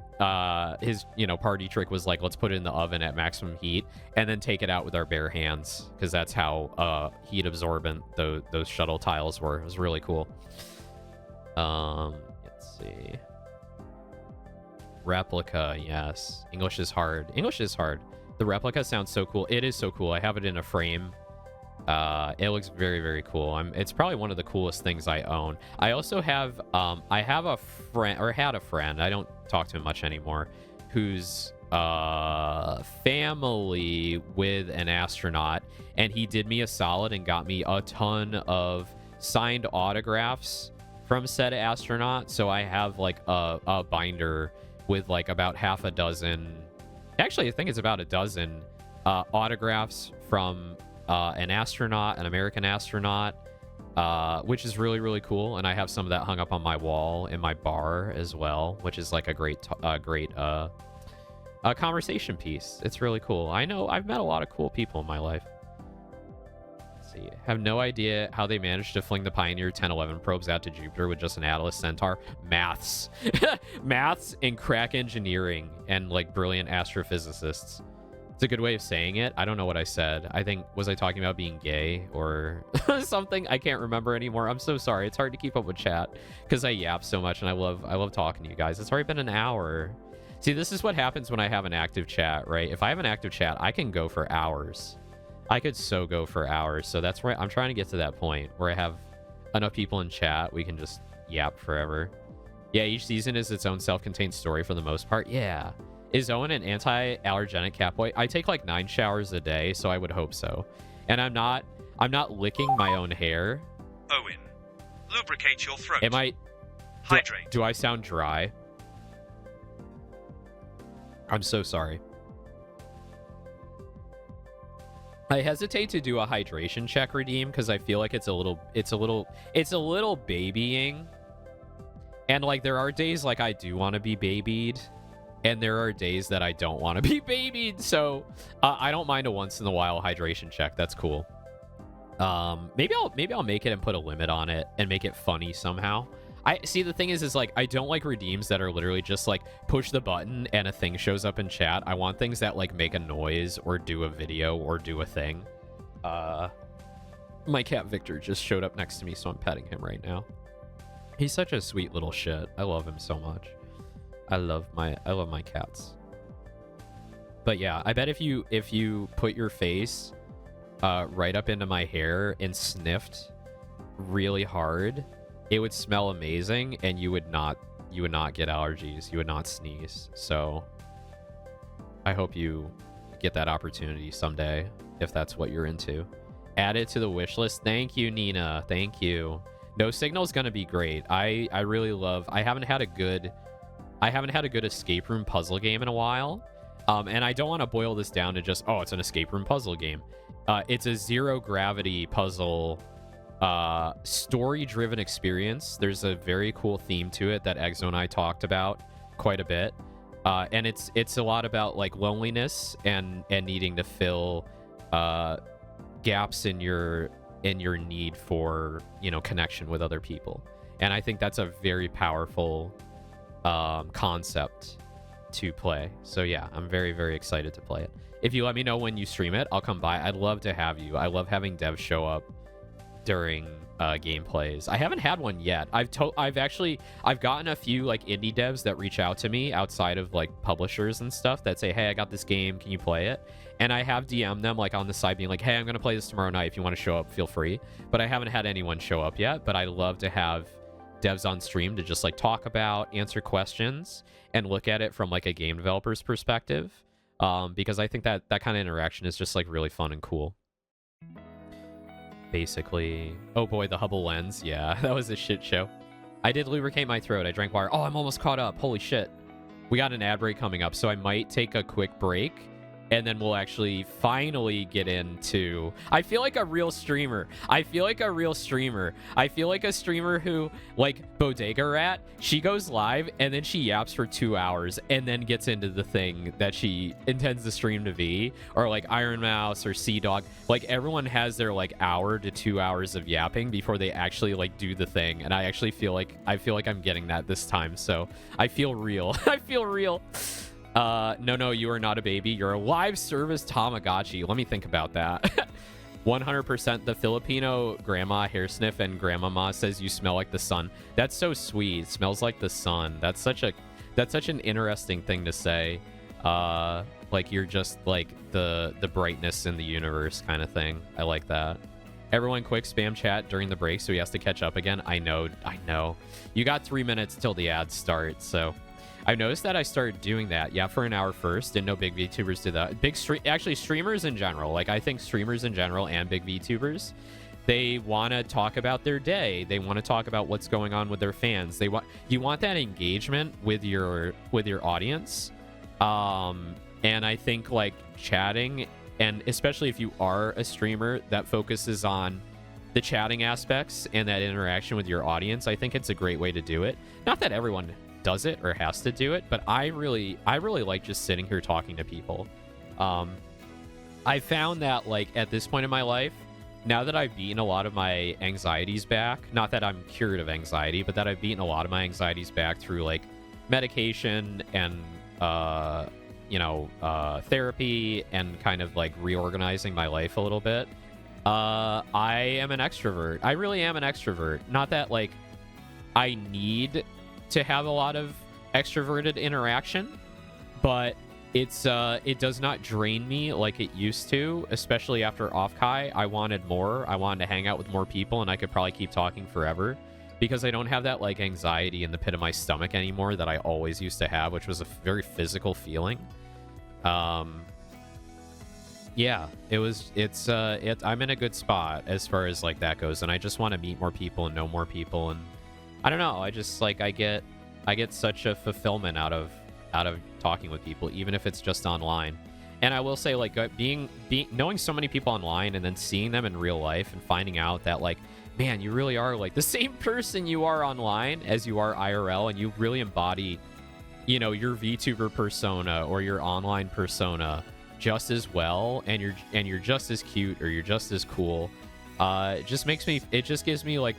His, party trick was like, let's put it in the oven at maximum heat and then take it out with our bare hands, because that's how heat absorbent those shuttle tiles were. It was really cool. Let's see. Replica, yes. English is hard. The replica sounds so cool. It is so cool. I have it in a frame. It looks very, very cool. It's probably one of the coolest things I own. I also have I have a friend, or had a friend, I don't talk to him much anymore, who's family with an astronaut, and he did me a solid and got me a ton of signed autographs from said astronaut. So I have like a binder with like about half a dozen, actually I think it's about a dozen autographs from an American astronaut, which is really, really cool. And I have some of that hung up on my wall in my bar as well, which is like a great conversation piece. It's really cool. I know I've met a lot of cool people in my life. Let's see. Have no idea how they managed to fling the Pioneer 1011 probes out to Jupiter with just an Atlas Centaur. Maths. Maths and crack engineering and like brilliant astrophysicists. It's a good way of saying it. I don't know what I said. Was I talking about being gay or something? I can't remember anymore. I'm so sorry. It's hard to keep up with chat because I yap so much and I love talking to you guys. It's already been an hour. See, this is what happens when I have an active chat, right? If I have an active chat, I can go for hours. I could so go for hours. So that's where I'm trying to get to that point where I have enough people in chat. We can just yap forever. Yeah, each season is its own self-contained story for the most part. Yeah. Is Owen an anti-allergenic cat boy? I take like 9 showers a day, so I would hope so. And I'm not licking my own hair. Owen, lubricate your throat. Hydrate. Do I sound dry? I'm so sorry. I hesitate to do a hydration check redeem because I feel like it's a little babying. And like there are days like I do want to be babied. And there are days that I don't want to be babied, so I don't mind a once in a while hydration check. That's cool. Maybe I'll make it and put a limit on it and make it funny somehow. I see, the thing is like I don't like redeems that are literally just like push the button and a thing shows up in chat. I want things that like make a noise or do a video or do a thing. My cat Victor just showed up next to me, so I'm petting him right now. He's such a sweet little shit. I love him so much. I love my cats. But yeah, I bet if you put your face right up into my hair and sniffed really hard, it would smell amazing and you would not get allergies. You would not sneeze. So I hope you get that opportunity someday if that's what you're into. Add it to the wish list. Thank you, Nina. Thank you. No Signal's gonna be great. I really love. I haven't had a good escape room puzzle game in a while. And I don't want to boil this down to just, oh, it's an escape room puzzle game. It's a zero gravity puzzle, story-driven experience. There's a very cool theme to it that Exo and I talked about quite a bit. And it's a lot about like loneliness and needing to fill gaps in your need for, connection with other people. And I think that's a very powerful concept to play. So yeah, I'm very, very excited to play it. If you let me know when you stream it, I'll come by. I'd love to have you. I love having devs show up during gameplays. I haven't had one yet. I've gotten a few like indie devs that reach out to me outside of like publishers and stuff that say, hey, I got this game, can you play it? And I have DM'd them like on the side being like, hey, I'm gonna play this tomorrow night, if you want to show up, feel free. But I haven't had anyone show up yet. But I love to have devs on stream to just like talk about, answer questions, and look at it from like a game developer's perspective, because I think that kind of interaction is just like really fun and cool. Basically, oh boy, the Hubble lens. Yeah, that was a shit show. I did lubricate my throat. I drank water. Oh, I'm almost caught up. Holy shit. We got an ad break coming up, so I might take a quick break, and then we'll actually finally get into... I feel like a real streamer. I feel like a streamer who, like Bodega Rat, she goes live, and then she yaps for 2 hours, and then gets into the thing that she intends to stream to be. Or like Iron Mouse or Sea Dog. Like, everyone has their, like, hour to 2 hours of yapping before they actually, like, do the thing. And I actually feel like I'm getting that this time. So I feel real. I feel real. No, you are not a baby. You're a live service Tamagotchi. Let me think about that. 100% the Filipino grandma hair sniff and grandmama says you smell like the sun. That's so sweet. Smells like the sun. That's such an interesting thing to say. Like you're just like the brightness in the universe kind of thing. I like that. Everyone quick spam chat during the break so he has to catch up again. I know. You got 3 minutes till the ads start, so... I noticed that I started doing that, yeah, for an hour first. Didn't know big VTubers did that. Actually, streamers in general. Like, I think streamers in general and big VTubers, they want to talk about their day. They want to talk about what's going on with their fans. You want that engagement with your audience. And I think, like, chatting, and especially if you are a streamer that focuses on the chatting aspects and that interaction with your audience, I think it's a great way to do it. Not that everyone does it or has to do it, but I really like just sitting here talking to people. I found that, like, at this point in my life, now that I've beaten a lot of my anxieties back, not that I'm cured of anxiety, but that I've beaten a lot of my anxieties back through, like, medication and therapy and kind of like reorganizing my life a little bit. I am an extrovert. I really am an extrovert. Not that, like, I need to have a lot of extroverted interaction, but it does not drain me like it used to, especially after Off-Kai. I wanted more. I wanted to hang out with more people, and I could probably keep talking forever because I don't have that, like, anxiety in the pit of my stomach anymore that I always used to have, which was a very physical feeling. Yeah, I'm in a good spot as far as, like, that goes, and I just want to meet more people and know more people, and I don't know, I just, like, I get such a fulfillment out of talking with people, even if it's just online. And I will say, like, knowing so many people online and then seeing them in real life and finding out that, like, man, you really are, like, the same person you are online as you are IRL, and you really embody, you know, your VTuber persona or your online persona just as well, and you're just as cute or you're just as cool. It just gives me like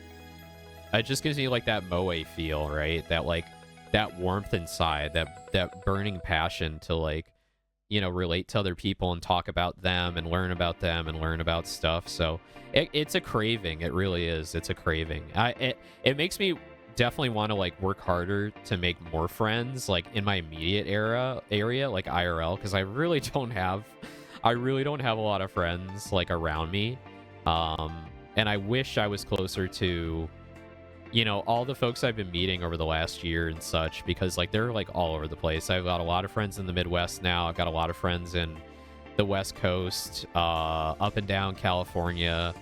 that moe feel, right? That, like, that warmth inside, that burning passion to, like, you know, relate to other people and talk about them and learn about them and learn about stuff. So it's a craving. It really is. It's a craving. It makes me definitely want to, like, work harder to make more friends, like, in my immediate area, like IRL, because I really don't have a lot of friends, like, around me. And I wish I was closer to, you know, all the folks I've been meeting over the last year and such, because, like, they're, like, all over the place. I've got a lot of friends in the Midwest now. I've got a lot of friends in the West Coast, up and down California.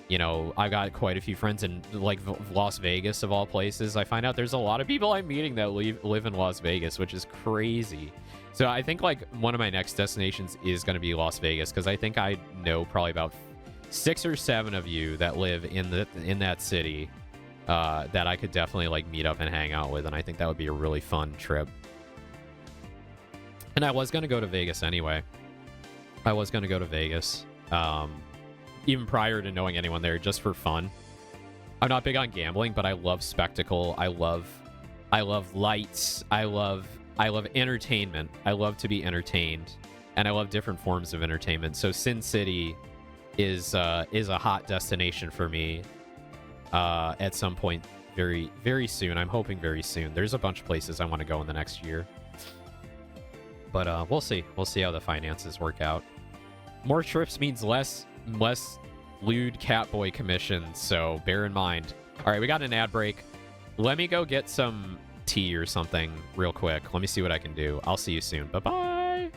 You know, I got quite a few friends in, like, Las Vegas, of all places. I find out there's a lot of people I'm meeting that live in Las Vegas, which is crazy. So I think, like, one of my next destinations is going to be Las Vegas, because I think I know probably about 6 or 7 of you that live in that city. That I could definitely, like, meet up and hang out with, and I think that would be a really fun trip. And I was going to go to Vegas anyway. Even prior to knowing anyone there, just for fun. I'm not big on gambling, but I love spectacle. I love lights. I love I love entertainment. I love to be entertained, and I love different forms of entertainment. So Sin City is a hot destination for me at some point very, very soon. I'm hoping very soon. There's a bunch of places I want to go in the next year. But we'll see. We'll see how the finances work out. More trips means less lewd catboy commissions, so bear in mind. All right, we got an ad break. Let me go get some tea or something real quick. Let me see what I can do. I'll see you soon. Bye-bye.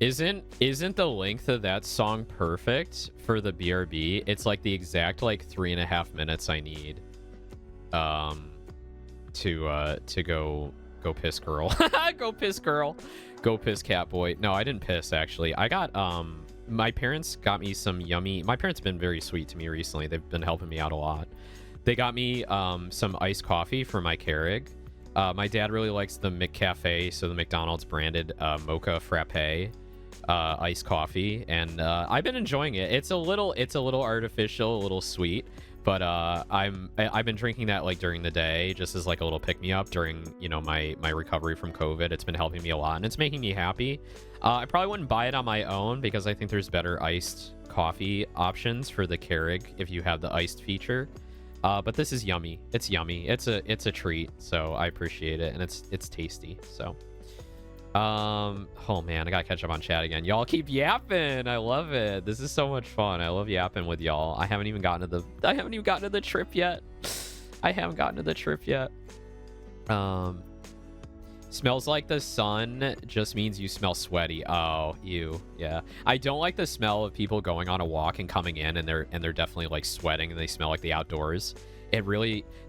Isn't the length of that song perfect for the BRB? It's like the exact like 3.5 minutes I need to go piss girl. Go piss girl. Go piss cat boy. No, I didn't piss actually. I got my parents got me some yummy. My parents have been very sweet to me recently. They've been helping me out a lot. They got me some iced coffee for my Keurig. My dad really likes the McCafe, so the McDonald's branded mocha frappe iced coffee, and I've been enjoying it. It's a little artificial, a little sweet, but I've been drinking that like during the day, just as like a little pick me up during my recovery from COVID. It's been helping me a lot, and it's making me happy. I probably wouldn't buy it on my own because I think there's better iced coffee options for the Keurig if you have the iced feature. But this is yummy. It's yummy. It's a treat. So I appreciate it, and it's tasty. So, oh man, I gotta catch up on chat again. Y'all keep yapping. I love it. This is so much fun. I love yapping with y'all. I haven't even gotten to the trip yet. Smells like the sun just means you smell sweaty. Oh, ew. Yeah. I don't like the smell of people going on a walk and coming in and they're definitely like sweating and they smell like the outdoors.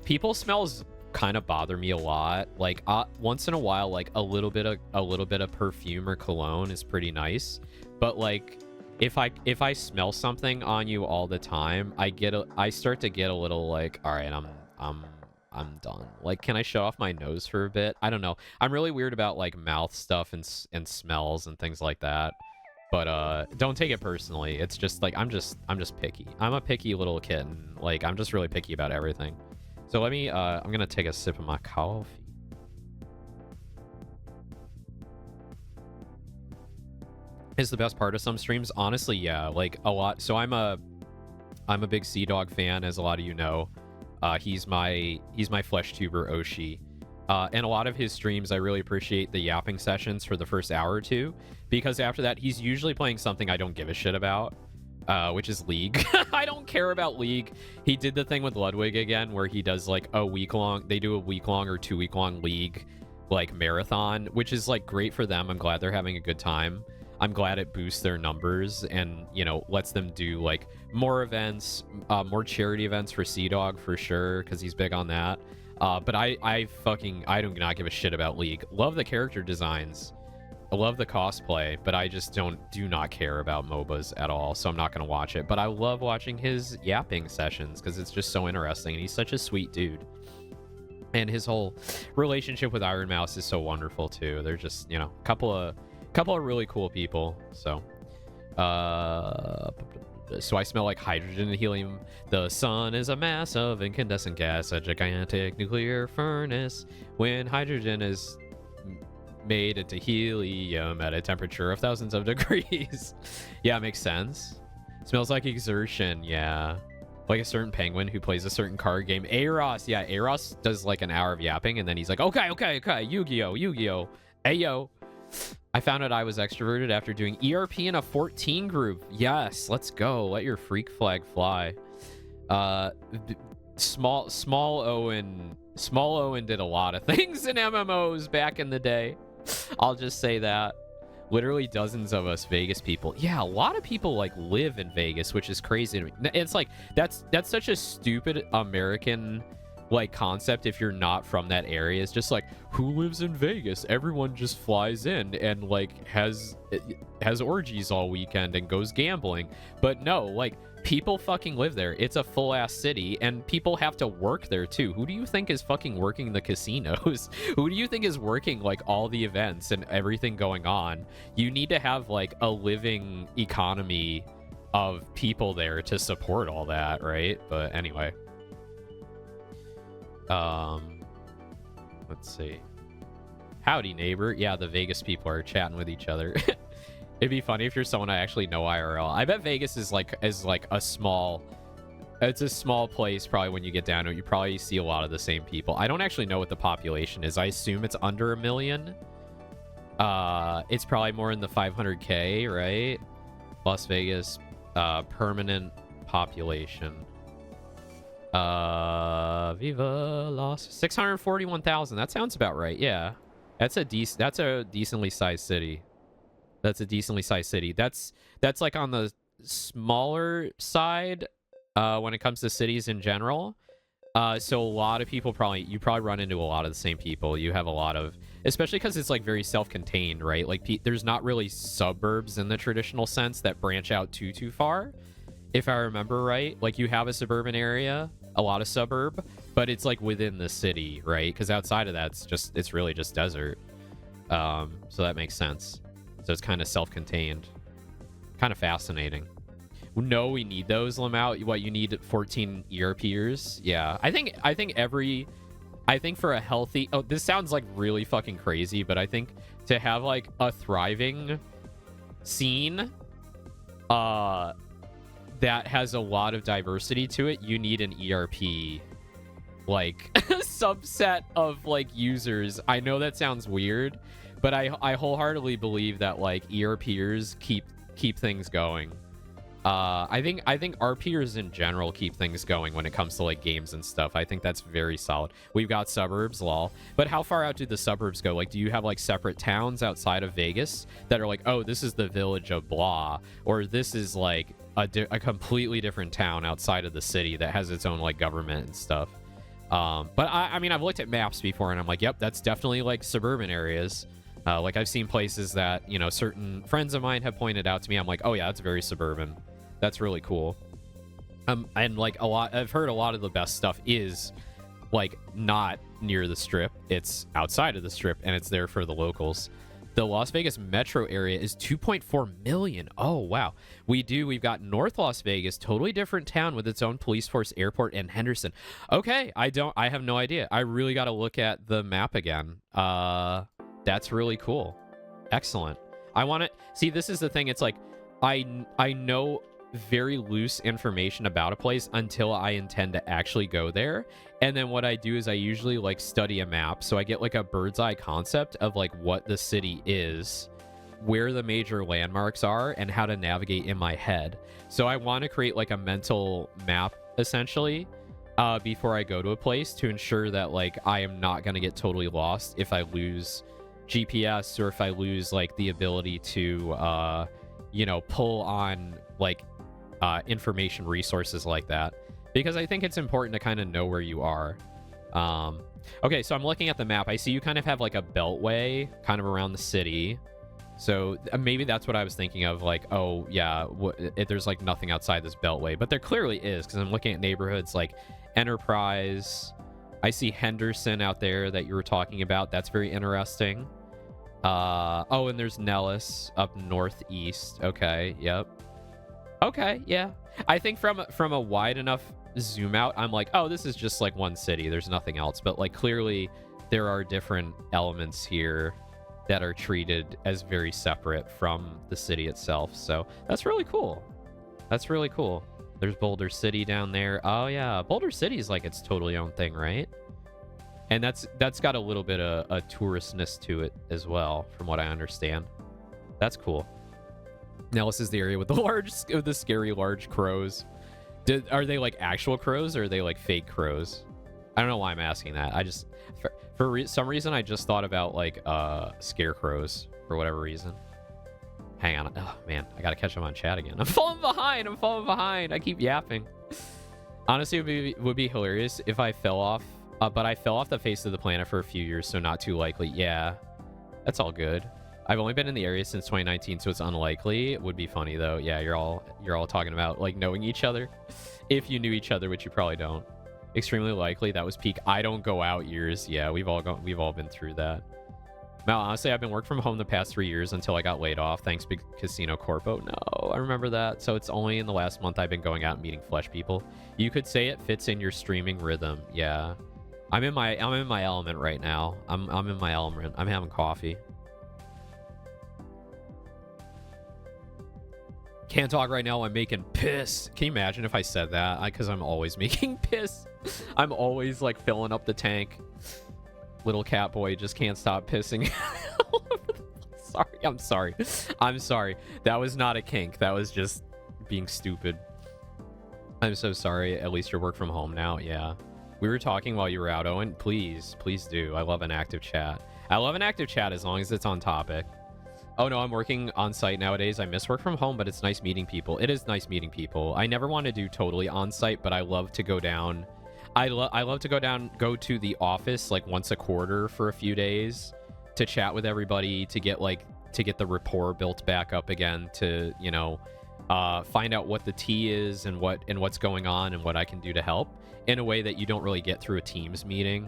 People smells kind of bother me a lot. Like once in a while, like a little bit of perfume or cologne is pretty nice, but like if I smell something on you all the time, I start to get a little like, all right, I'm done. Like, can I show off my nose for a bit? I don't know. I'm really weird about like mouth stuff and smells and things like that. But don't take it personally. It's just like I'm just picky. I'm a picky little kitten. Like, I'm just really picky about everything. So let me I'm gonna take a sip of my coffee. Is the best part of some streams? Honestly, yeah. Like a lot. So I'm a big Sea Dog fan, as a lot of you know. He's my flesh tuber Oshi. And a lot of his streams, I really appreciate the yapping sessions for the first hour or two, because after that, he's usually playing something I don't give a shit about, which is League. I don't care about League. He did the thing with Ludwig again, where he does like they do a week-long or 2-week-long League, like, marathon, which is like great for them. I'm glad they're having a good time. I'm glad it boosts their numbers and, you know, lets them do like more events, more charity events for Sea Dog for sure, because he's big on that. But I do not give a shit about League. Love the character designs. I love the cosplay, but I just do not care about MOBAs at all, so I'm not going to watch it. But I love watching his yapping sessions because it's just so interesting, and he's such a sweet dude. And his whole relationship with Iron Mouse is so wonderful too. They're just, you know, a couple of really cool people. So so I smell like hydrogen and helium. The sun is a mass of incandescent gas, a gigantic nuclear furnace. When hydrogen is made into helium at a temperature of thousands of degrees. Yeah, it makes sense. Smells like exertion, yeah. Like a certain penguin who plays a certain card game. Aeros, yeah, Aeros does like an hour of yapping, and then he's like, okay, Yu-Gi-Oh, Ayo. I found out I was extroverted after doing ERP in a 14 group. Yes, let's go. Let your freak flag fly. Small Owen did a lot of things in MMOs back in the day. I'll just say that. Literally dozens of us Vegas people. Yeah, a lot of people like live in Vegas, which is crazy to me. It's like that's such a stupid American like concept if you're not from that area. It's just like, who lives in Vegas? Everyone just flies in and like has orgies all weekend and goes gambling. But no, like, people fucking live there. It's a full ass city, and people have to work there too. Who do you think is fucking working the casinos? Who do you think is working like all the events and everything going on? You need to have like a living economy of people there to support all that, right? But anyway. Let's see. Howdy, neighbor. Yeah, the Vegas people are chatting with each other. It'd be funny if you're someone I actually know IRL. I bet Vegas is like a small... It's a small place probably when you get down to it. You probably see a lot of the same people. I don't actually know what the population is. I assume it's under 1 million. It's probably more in the 500K, right? Las Vegas permanent population. Viva Las 641,000. That sounds about right. Yeah, that's a decently sized city. That's like on the smaller side when it comes to cities in general. So a lot of people you probably run into a lot of the same people. You have a lot of, especially because it's like very self-contained, right? Like there's not really suburbs in the traditional sense that branch out too far. If I remember right, like you have a suburban area, a lot of suburb, but it's like within the city, right? Because outside of that, it's really just desert. So that makes sense. So it's kind of self-contained, kind of fascinating. No, we need those, Lamau. What, you need 14 ERPers? Yeah, I think for a healthy, oh, this sounds like really fucking crazy, but I think to have like a thriving scene, that has a lot of diversity to it, you need an ERP like subset of like users. I know that sounds weird, but I wholeheartedly believe that like ERPers keep things going. I think RPers in general keep things going when it comes to like games and stuff. I think that's very solid. We've got suburbs, lol. But how far out do the suburbs go? Like, do you have like separate towns outside of Vegas that are like, oh, this is the village of blah, or this is like a completely different town outside of the city that has its own like government and stuff? But I mean, I've looked at maps before, and I'm like, yep, that's definitely like suburban areas. Like I've seen places that, you know, certain friends of mine have pointed out to me. I'm like, oh yeah, that's very suburban. That's really cool. And like I've heard a lot of the best stuff is like not near the strip. It's outside of the strip, and it's there for the locals. The Las Vegas metro area is 2.4 million. Oh, wow. We've got North Las Vegas, totally different town with its own police force, airport, and Henderson. Okay, I have no idea. I really got to look at the map again. That's really cool. Excellent. I want to see, this is the thing. It's like, I know very loose information about a place until I intend to actually go there. And then what I do is I usually like study a map, so I get like a bird's eye concept of like what the city is, where the major landmarks are, and how to navigate in my head. So I want to create like a mental map essentially before I go to a place, to ensure that like I am not going to get totally lost if I lose GPS, or if I lose like the ability to you know, pull on like information resources like that, because I think it's important to kind of know where you are. Okay, so I'm looking at the map. I see you kind of have like a beltway kind of around the city, so maybe that's what I was thinking of, like, oh yeah, there's like nothing outside this beltway, but there clearly is, because I'm looking at neighborhoods like Enterprise. I see Henderson out there that you were talking about. That's very interesting. Oh, and there's Nellis up northeast. Okay, yep. Okay, yeah. I think from a wide enough zoom out, I'm like, oh, this is just like one city. There's nothing else. But like clearly there are different elements here that are treated as very separate from the city itself. So that's really cool. That's really cool. There's Boulder City down there. Oh yeah, Boulder City is like its totally own thing, right? And that's got a little bit of a touristness to it as well, from what I understand. That's cool. Now this is the area with the scary large crows. Are they like actual crows, or are they like fake crows? I don't know why I'm asking that. I just for some reason I just thought about like scarecrows for whatever reason. Hang on. Oh man, I gotta catch up on chat again. I'm falling behind. I keep yapping. Honestly, it would be hilarious if I fell off. But I fell off the face of the planet for a few years, so not too likely. Yeah, that's all good. I've only been in the area since 2019, so it's unlikely. It would be funny though. Yeah, you're all talking about like knowing each other, if you knew each other, which you probably don't. Extremely likely. That was peak I don't go out years. Yeah, we've all been through that. Now, honestly, I've been working from home the past 3 years until I got laid off. Thanks, Big Casino Corpo. No, I remember that. So it's only in the last month I've been going out and meeting flesh people. You could say it fits in your streaming rhythm. Yeah. I'm in my element right now. I'm in my element. I'm having coffee. Can't talk right now. I'm making piss. Can you imagine if I said that? Because I'm always making piss. I'm always like filling up the tank. Little cat boy just can't stop pissing. I'm sorry. That was not a kink. That was just being stupid. I'm so sorry. At least you're work from home now. Yeah. We were talking while you were out, Owen. Please do. I love an active chat. I love an active chat as long as it's on topic. Oh no, I'm working on site nowadays. I miss work from home, but it's nice meeting people. It is nice meeting people. I never want to do totally on site, but I love to go down. I love to go to the office like once a quarter for a few days to chat with everybody, to get the rapport built back up again, to, you know, find out what the tea is and what's going on and what I can do to help in a way that you don't really get through a Teams meeting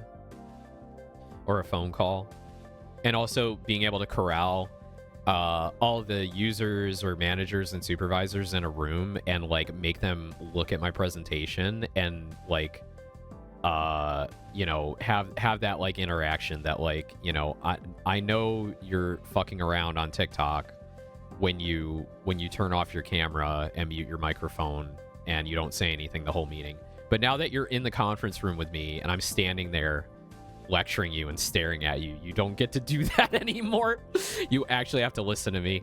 or a phone call. And also being able to corral all the users or managers and supervisors in a room and like make them look at my presentation and like you know, have that like interaction that like, you know, I know you're fucking around on TikTok when you turn off your camera and mute your microphone and you don't say anything the whole meeting. But now that you're in the conference room with me and I'm standing there lecturing you and staring at you, you don't get to do that anymore. You actually have to listen to me.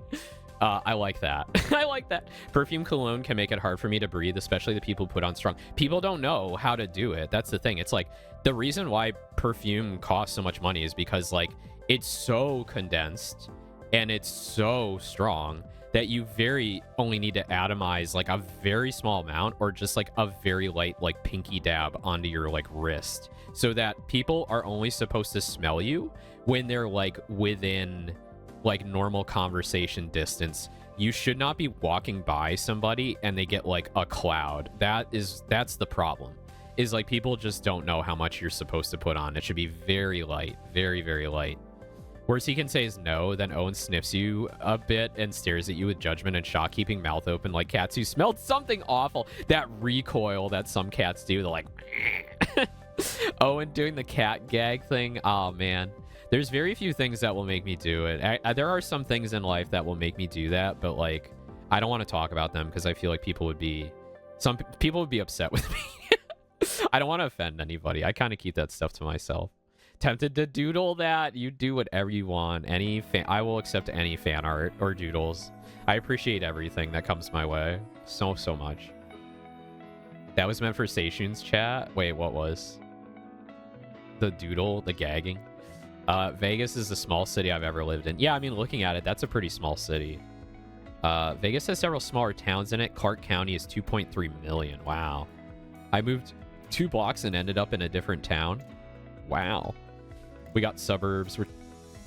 I like that. I like that. Perfume cologne can make it hard for me to breathe, especially the people who put on strong. People don't know how to do it. That's the thing. It's like the reason why perfume costs so much money is because like it's so condensed and it's so strong that you very only need to atomize like a very small amount, or just like a very light like pinky dab onto your like wrist, so that people are only supposed to smell you when they're like within like normal conversation distance. You should not be walking by somebody and they get like a cloud. That's the problem, is like people just don't know how much you're supposed to put on. It should be very light, very, very light. Worst he can say is no, then Owen sniffs you a bit and stares at you with judgment and shock, keeping mouth open like cats who smelled something awful. That recoil that some cats do, they're like... Owen doing the cat gag thing, oh man. There's very few things that will make me do it. There are some things in life that will make me do that, but like, I don't want to talk about them because I feel like some people would be upset with me. I don't want to offend anybody. I kind of keep that stuff to myself. Tempted to doodle that? You do whatever you want. I will accept any fan art or doodles. I appreciate everything that comes my way so much. That was meant for Seishun's chat. Wait, what was the doodle? The gagging? Vegas is the smallest city I've ever lived in. Yeah, I mean, looking at it, that's a pretty small city. Vegas has several smaller towns in it. Clark County is 2.3 million. Wow. I moved 2 blocks and ended up in a different town. Wow. We got suburbs.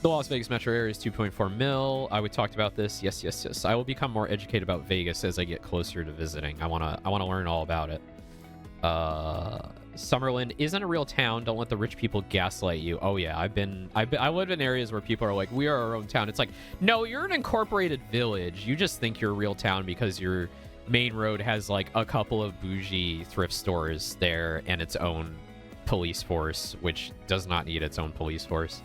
The Las Vegas metro area is 2.4 mil. We talked about this. Yes. I will become more educated about Vegas as I get closer to visiting. I wanna learn all about it. Summerlin isn't a real town. Don't let the rich people gaslight you. Oh yeah, I live in areas where people are like, we are our own town. It's like, no, you're an incorporated village. You just think you're a real town because your main road has like a couple of bougie thrift stores there and its own police force, which does not need its own police force.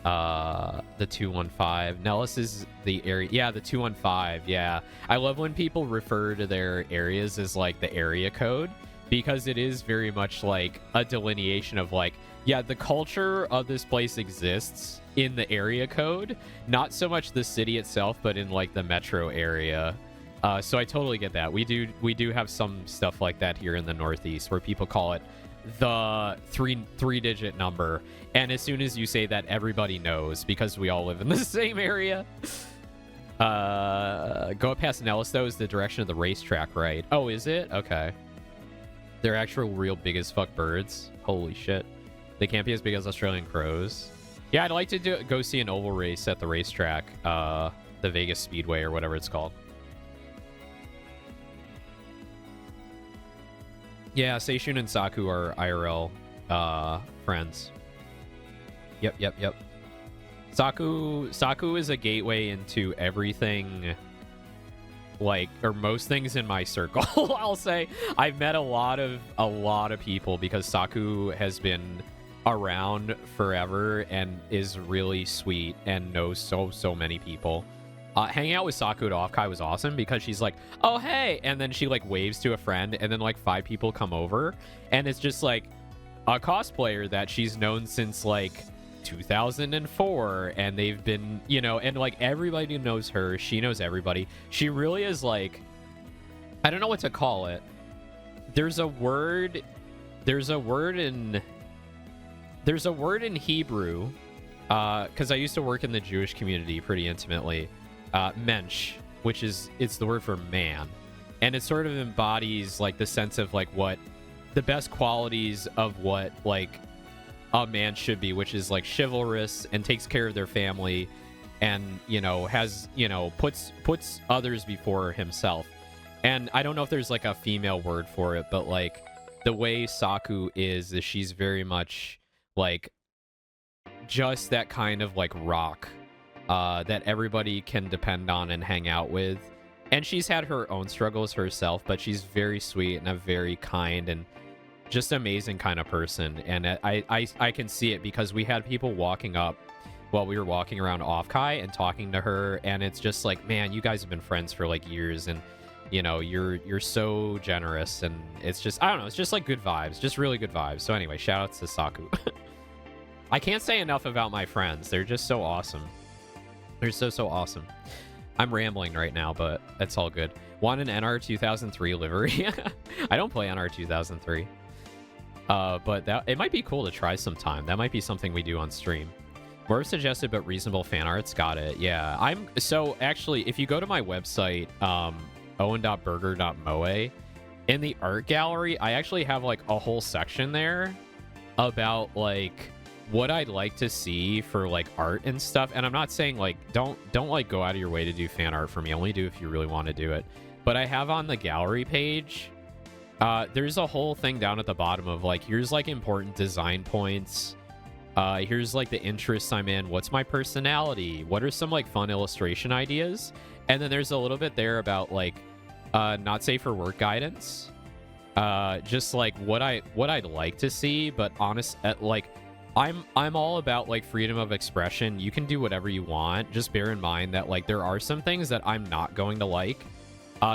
The 215 Nellis is the area. Yeah, the 215. Yeah, I love when people refer to their areas as like the area code, because it is very much like a delineation of like, yeah, the culture of this place exists in the area code, not so much the city itself, but in like the metro area. So I totally get that. We do have some stuff like that here in the Northeast where people call it the three-digit number, and as soon as you say that, everybody knows because we all live in the same area. Go up past Nellis though is the direction of the racetrack, right? Oh, is it? Okay. They're actual real big as fuck birds. Holy shit. They can't be as big as Australian crows. Yeah, I'd like to go see an oval race at the racetrack, the Vegas Speedway or whatever it's called. Yeah, Seishun and Saku are IRL friends. Yep. Saku is a gateway into everything, like, or most things in my circle. I'll say I've met a lot of people because Saku has been around forever and is really sweet and knows so many people. Hanging out with Saku at Offkai was awesome because she's like, oh, hey. And then she like waves to a friend and then like 5 people come over. And it's just like a cosplayer that she's known since like 2004. And they've been, and like everybody knows her. She knows everybody. She really is like, I don't know what to call it. There's a word in Hebrew, because I used to work in the Jewish community pretty intimately. Mensch, it's the word for man, and it sort of embodies like the sense of like what the best qualities of what like a man should be, which is like chivalrous and takes care of their family and has puts others before himself. And I don't know if there's like a female word for it, but like the way Saku is she's very much like just that kind of like rock that everybody can depend on and hang out with. And she's had her own struggles herself, but she's very sweet and a very kind and just amazing kind of person. And I can see it because we had people walking up while we were walking around Offkai and talking to her, and it's just like, man, you guys have been friends for like years, and you're so generous, and it's just, I don't know, it's just like good vibes, just really good vibes. So anyway, shout outs to Saku. I can't say enough about my friends. They're just so awesome. They're so awesome. I'm rambling right now, but that's all good. Want an NR 2003 livery? I don't play NR 2003. But it might be cool to try sometime. That might be something we do on stream. More suggested but reasonable fan arts. Got it. Yeah. So actually, if you go to my website, owen.burger.moe, in the art gallery, I actually have like a whole section there about like what I'd like to see for like art and stuff. And I'm not saying like don't like go out of your way to do fan art for me. Only do if you really want to do it. But I have on the gallery page, there's a whole thing down at the bottom of like, here's like important design points. Here's like the interests I'm in. What's my personality? What are some like fun illustration ideas? And then there's a little bit there about like not safe for work guidance. Just like what I'd like to see, but like I'm all about like freedom of expression. You can do whatever you want. Just bear in mind that like there are some things that I'm not going to like.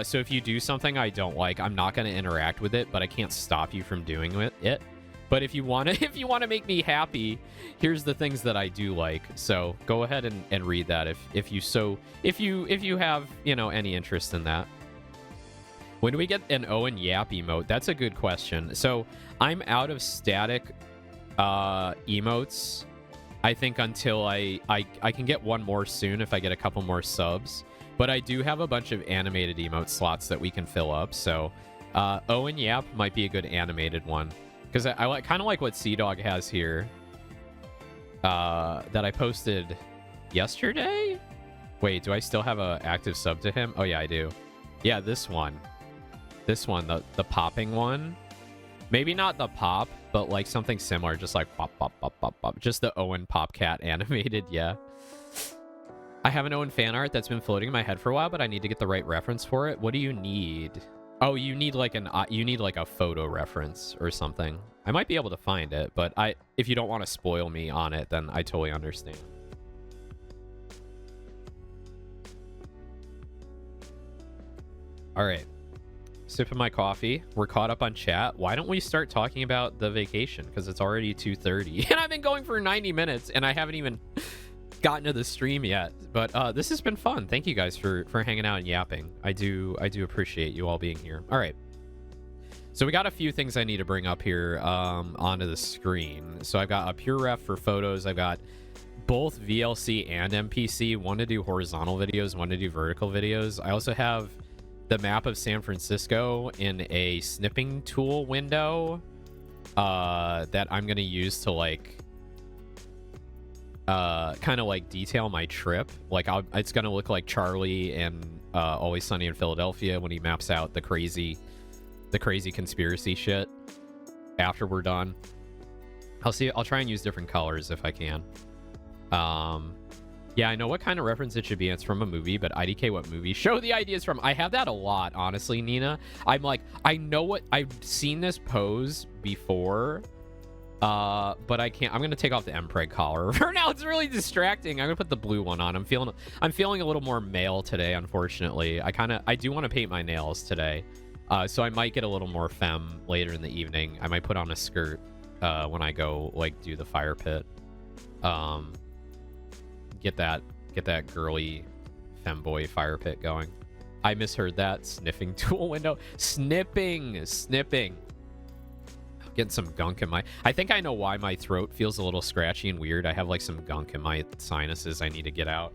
So if you do something I don't like, I'm not going to interact with it, but I can't stop you from doing it. But if you want to make me happy, here's the things that I do like. So go ahead and read that if you have, any interest in that. When do we get an Owen Yap emote? That's a good question. So I'm out of static emotes, I think, until I can get one more soon if I get a couple more subs. But I do have a bunch of animated emote slots that we can fill up. So Owen Yap might be a good animated one. Because I kind of like what Sea Dog has here that I posted yesterday. Wait, do I still have an active sub to him? Oh, yeah, I do. Yeah, this one. This one, the popping one. Maybe not the pop, but like something similar. Just like pop, pop, pop, pop, pop. Just the Owen Popcat animated, yeah. I have an Owen fan art that's been floating in my head for a while, but I need to get the right reference for it. What do you need? Oh, you need like a photo reference or something. I might be able to find it, but if you don't want to spoil me on it, then I totally understand. All right. Sipping my coffee. We're caught up on chat. Why don't we start talking about the vacation? Because it's already 2:30 and I've been going for 90 minutes and I haven't even gotten to the stream yet. But this has been fun. Thank you guys for hanging out and yapping. I do appreciate you all being here. All right. So we got a few things I need to bring up here onto the screen. So I've got a pure ref for photos. I've got both VLC and MPC, one to do horizontal videos, one to do vertical videos. I also have the map of San Francisco in a snipping tool window that I'm going to use to like kind of like detail my trip. Like it's going to look like Charlie and Always Sunny in Philadelphia when he maps out the crazy conspiracy shit after we're done. I'll try and use different colors if I can. Yeah, I know what kind of reference it should be. It's from a movie, but IDK, what movie? Show the ideas from. I have that a lot, honestly, Nina. I'm like, I know what I've seen this pose before, but I can't. I'm gonna take off the Mpreg collar for now. It's really distracting. I'm gonna put the blue one on. I'm feeling a little more male today, unfortunately. I do want to paint my nails today, so I might get a little more femme later in the evening. I might put on a skirt when I go like do the fire pit. Get that girly femboy fire pit going. I misheard that. Sniffing tool window. Snipping. I'm getting some gunk in my... I think I know why my throat feels a little scratchy and weird. I have like some gunk in my sinuses I need to get out.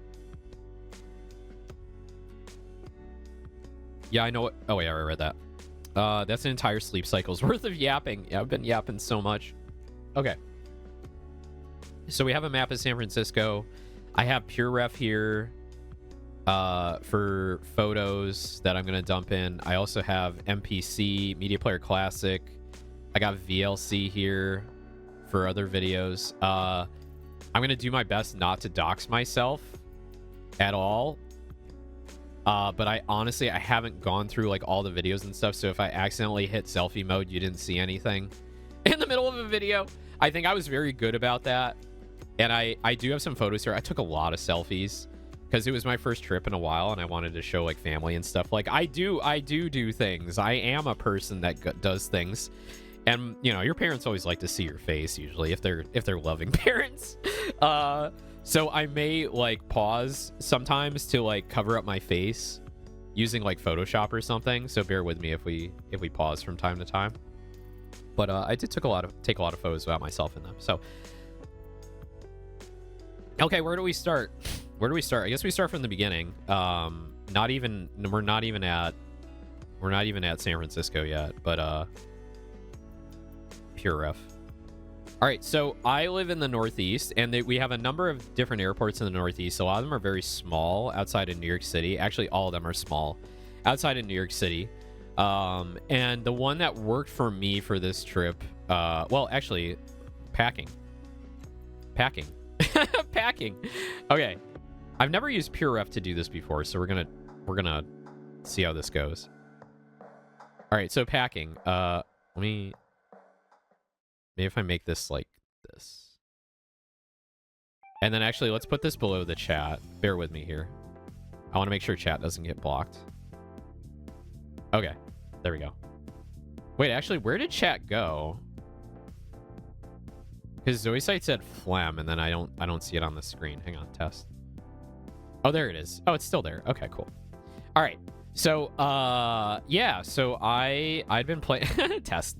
Yeah, I know what... Oh, wait, I read that. That's an entire sleep cycle's worth of yapping. Yeah, I've been yapping so much. Okay. So we have a map of San Francisco. I have pure ref here for photos that I'm going to dump in. I also have MPC, Media Player Classic. I got VLC here for other videos. I'm going to do my best not to dox myself at all. But I haven't gone through like all the videos and stuff. So if I accidentally hit selfie mode, you didn't see anything in the middle of a video. I think I was very good about that. And I do have some photos here. I took a lot of selfies because it was my first trip in a while and I wanted to show like family and stuff. Like I do things. I am a person that does things. And your parents always like to see your face usually if they're loving parents. So I may like pause sometimes to like cover up my face using like Photoshop or something. So bear with me if we pause from time to time. But I did take a lot of photos about myself in them. So Okay, where do we start? Where do we start? I guess we start from the beginning. Not even we're not even at San Francisco yet, but pure ref. All right, so I live in the Northeast, and we have a number of different airports in the Northeast. A lot of them are very small outside of New York City. Actually, all of them are small outside of New York City. And the one that worked for me for this trip, well, actually, packing. Packing. Okay, I've never used pure ref to do this before, so we're gonna see how this goes. All right, so packing. Maybe if I make this like this. And then actually, let's put this below the chat. Bear with me here. I want to make sure chat doesn't get blocked. Okay, there we go. Wait, actually, where did chat go? Because Zoesite said phlegm, and then I don't see it on the screen. Hang on, test. Oh, there it is. Oh, it's still there. Okay, cool. All right. So, yeah. So I'd been playing test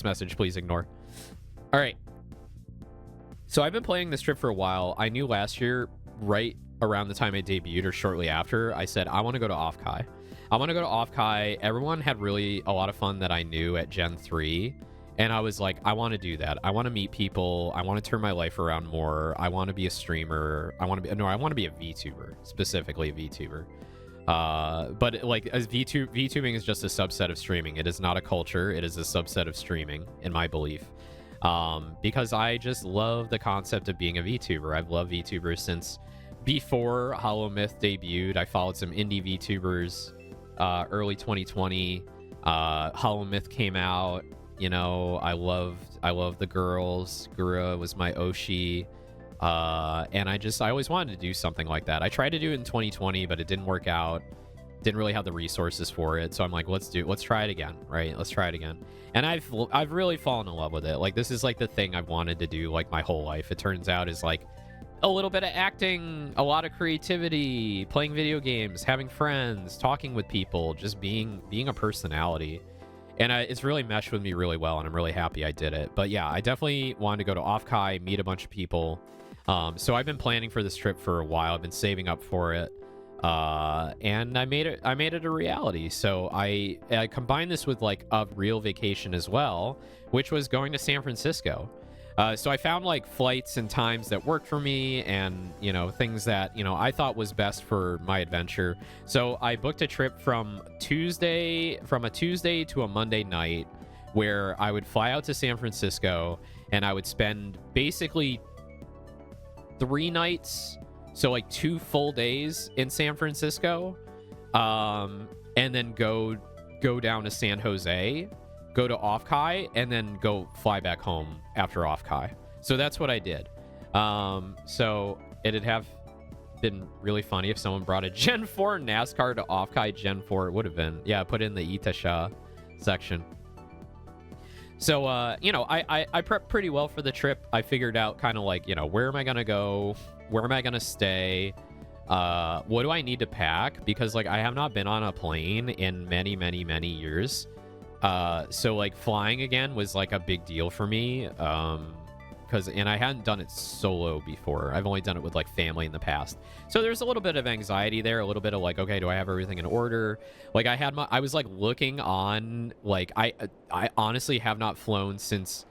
message. Please ignore. All right. So I've been playing this trip for a while. I knew last year, right around the time I debuted or shortly after, I said I want to go to Offkai. I want to go to Offkai. Everyone had really a lot of fun that I knew at Gen 3. And I was like, I want to do that. I want to meet people. I want to turn my life around more. I want to be a streamer. I want to be a VTuber, specifically a VTuber. But like, as VTubing is just a subset of streaming. It is not a culture. It is a subset of streaming, in my belief. Because I just love the concept of being a VTuber. I've loved VTubers since before Hollow Myth debuted. I followed some indie VTubers early 2020. Hollow Myth came out. You know, I loved the girls. Gura was my Oshi. And I always wanted to do something like that. I tried to do it in 2020, but it didn't work out. Didn't really have the resources for it. So I'm like, let's try it again, right? Let's try it again. And I've really fallen in love with it. Like, this is like the thing I've wanted to do like my whole life. It turns out is like a little bit of acting, a lot of creativity, playing video games, having friends, talking with people, just being a personality. And it's really meshed with me really well, and I'm really happy I did it. But yeah, I definitely wanted to go to Offkai, meet a bunch of people. So I've been planning for this trip for a while. I've been saving up for it, and I made it a reality. So I combined this with like a real vacation as well, which was going to San Francisco. So I found like flights and times that worked for me, and things that I thought was best for my adventure. So I booked a trip from a Tuesday to a Monday night, where I would fly out to San Francisco, and I would spend basically 3 nights, so like 2 full days in San Francisco, and then go down to San Jose, go to Offkai, and then go fly back home after Offkai. So that's what I did. So it'd have been really funny if someone brought a Gen 4 NASCAR to Offkai. Gen 4 it would have been. Yeah, put in the Itasha section. So, I prepped pretty well for the trip. I figured out kind of like, where am I going to go? Where am I going to stay? What do I need to pack? Because like I have not been on a plane in many, many, many years. So like flying again was like a big deal for me. And I hadn't done it solo before. I've only done it with like family in the past. So there's a little bit of anxiety there, a little bit of like, okay, do I have everything in order? Like I was like looking on, like I honestly have not flown since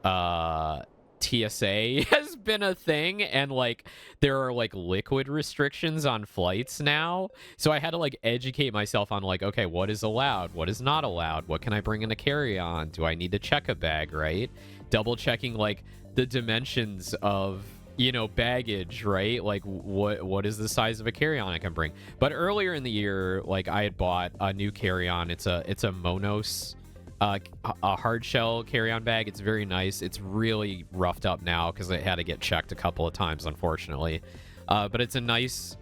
TSA has been a thing, and like there are like liquid restrictions on flights now. So I had to like educate myself on like, okay, what is allowed, what is not allowed, what can I bring in a carry-on, do I need to check a bag, right? Double checking like the dimensions of baggage, right? Like what is the size of a carry-on I can bring. But earlier in the year, like I had bought a new carry-on. It's a Monos a hard shell carry-on bag. It's very nice. It's really roughed up now because it had to get checked a couple of times, unfortunately. But it's a nice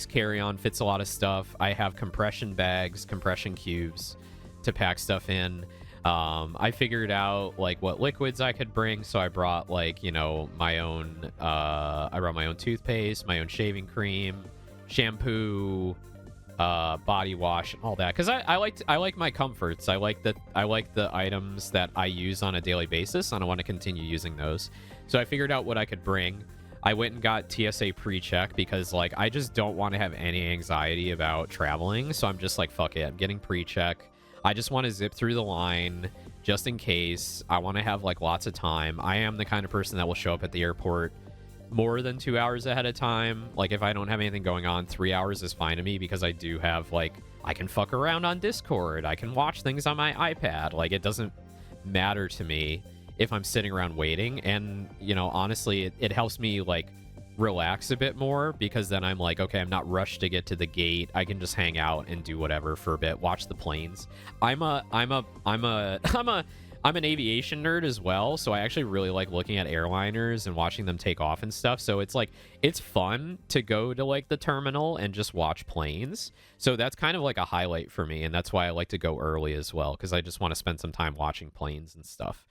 carry-on, fits a lot of stuff. I have compression bags, compression cubes to pack stuff in. I figured out like what liquids I could bring, so I brought like my own I brought my own toothpaste, my own shaving cream, shampoo, body wash, and all that, because I like my comforts. I like the items that I use on a daily basis, and I want to continue using those. So I figured out what I could bring. I went and got TSA pre-check because like I just don't want to have any anxiety about traveling. So I'm just like, fuck it, I'm getting pre-check. I just want to zip through the line just in case. I want to have like lots of time. I am the kind of person that will show up at the airport more than 2 hours ahead of time. Like if I don't have anything going on, 3 hours is fine to me because I do have like, I can fuck around on Discord. I can watch things on my iPad. Like it doesn't matter to me if I'm sitting around waiting. And, you know, honestly, it helps me like relax a bit more because then I'm like, okay, I'm not rushed to get to the gate. I can just hang out and do whatever for a bit, watch the planes. I'm an aviation nerd as well, so I actually really like looking at airliners and watching them take off and stuff. So it's like, it's fun to go to like the terminal and just watch planes. So that's kind of like a highlight for me, and that's why I like to go early as well, because I just want to spend some time watching planes and stuff.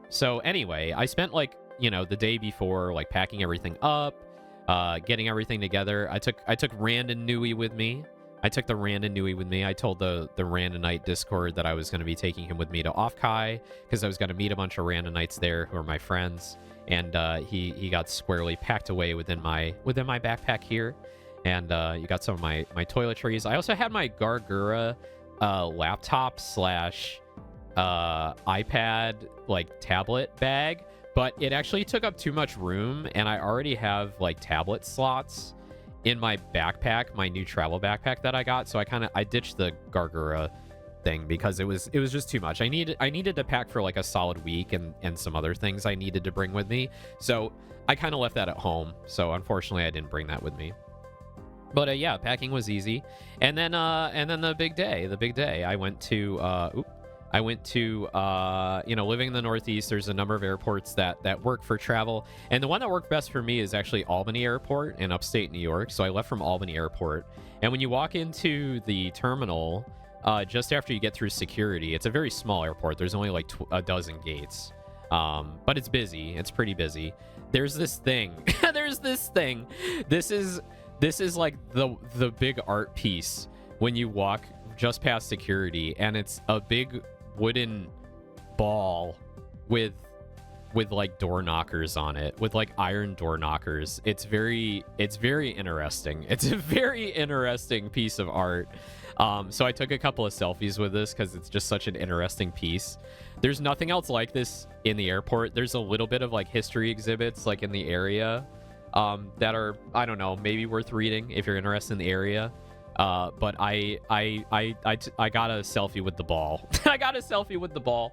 So anyway, I spent like, you know, the day before like packing everything up, getting everything together. I took Rand and Nui with me. I took the Rand and Nui with me. I told the Randonite Discord that I was going to be taking him with me to Offkai because I was going to meet a bunch of Randonites there who are my friends. And he got squarely packed away within my backpack here. And you got some of my toiletries. I also had my Gargura laptop slash iPad like tablet bag, but it actually took up too much room, and I already have like tablet slots in my backpack, my new travel backpack that I got. So I ditched the Gargura thing because it was just too much. I needed to pack for like a solid week and some other things I needed to bring with me. So I kind of left that at home. So unfortunately I didn't bring that with me. But yeah, packing was easy. And then the big day, I went to you know, living in the Northeast, there's a number of airports that work for travel. And the one that worked best for me is actually Albany Airport in upstate New York. So I left from Albany Airport. And when you walk into the terminal, just after you get through security, it's a very small airport. There's only like a dozen gates. But it's busy. It's pretty busy. There's this thing. This is like the big art piece when you walk just past security, and it's a big wooden ball with like door knockers on it, with like iron door knockers. It's very interesting. It's a very interesting piece of art. So I took a couple of selfies with this because it's just such an interesting piece. There's nothing else like this in the airport. There's a little bit of like history exhibits like in the area that are, I don't know, maybe worth reading if you're interested in the area. But I got a selfie with the ball. I got a selfie with the ball.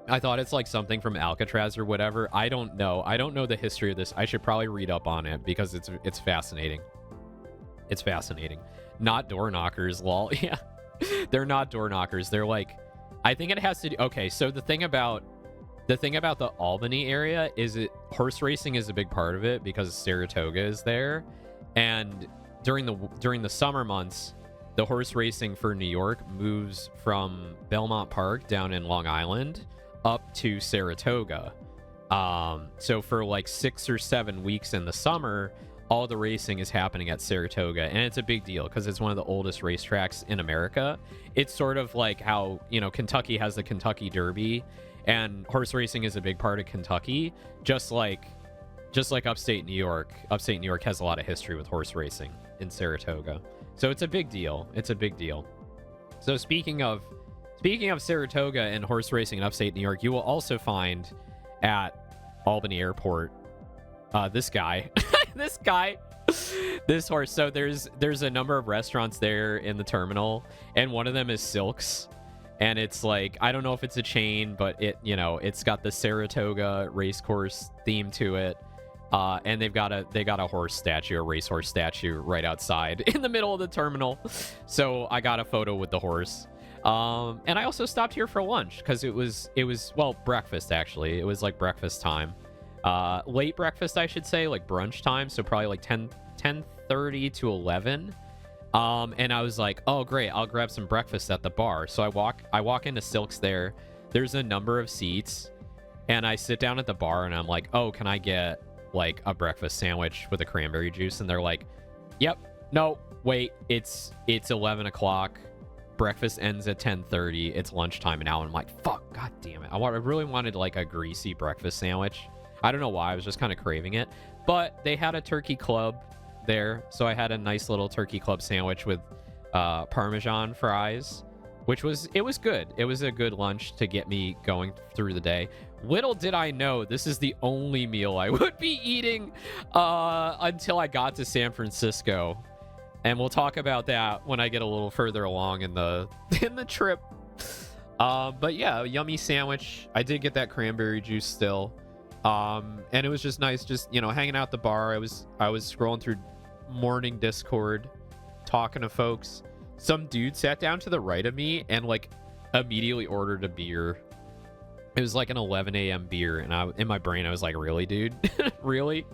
I thought it's like something from Alcatraz or whatever. I don't know the history of this. I should probably read up on it because it's fascinating. It's fascinating. Not door knockers, lol. Yeah, they're not door knockers. They're like, I think it has to do. Okay, so the thing about the Albany area is horse racing is a big part of it because Saratoga is there, and during the summer months, the horse racing for New York moves from Belmont Park down in Long Island up to Saratoga. So for like 6 or 7 weeks in the summer, all the racing is happening at Saratoga, and it's a big deal because it's one of the oldest racetracks in America. It's sort of like how, you know, Kentucky has the Kentucky Derby, and horse racing is a big part of Kentucky, just like upstate New York. Upstate New York has a lot of history with horse racing in Saratoga. So it's a big deal. It's a big deal. So speaking of Saratoga and horse racing in upstate New York, you will also find at Albany Airport this guy. This horse. So there's a number of restaurants there in the terminal, and one of them is Silks. And it's like, I don't know if it's a chain, but it's got the Saratoga racecourse theme to it. And they got a horse statue, a racehorse statue right outside in the middle of the terminal. So I got a photo with the horse. And I also stopped here for lunch because it was breakfast actually. It was like breakfast time. Late breakfast, I should say, like brunch time. So probably like 10:30 to 11. And I was like, oh great, I'll grab some breakfast at the bar. So I walk into Silks there. There's a number of seats, and I sit down at the bar and I'm like, oh, can I get like a breakfast sandwich with a cranberry juice? And they're like, yep, no, wait, it's 11 o'clock. Breakfast ends at 10:30. It's lunchtime now. And I'm like, fuck, god damn it. I really wanted like a greasy breakfast sandwich. I don't know why. I was just kind of craving it. But they had a turkey club there, so I had a nice little turkey club sandwich with Parmesan fries, which was good. It was a good lunch to get me going through the day. Little did I know this is the only meal I would be eating until I got to San Francisco. And we'll talk about that when I get a little further along in the trip. But yeah, yummy sandwich. I did get that cranberry juice still. And it was just nice, just, you know, hanging out at the bar. I was scrolling through morning Discord, talking to folks. Some dude sat down to the right of me and like immediately ordered a beer. It was like an 11 a.m. beer, and in my brain I was like, really, dude? Really?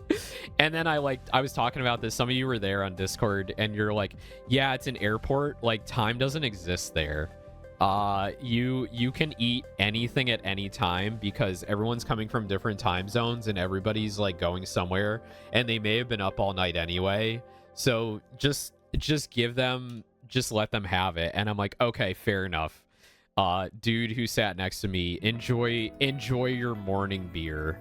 And then I was talking about this. Some of you were there on Discord, and you're like, yeah, it's an airport. Like, time doesn't exist there. You can eat anything at any time because everyone's coming from different time zones, and everybody's like going somewhere, and they may have been up all night anyway. So just let them have it. And I'm like, okay, fair enough. Dude who sat next to me, enjoy your morning beer.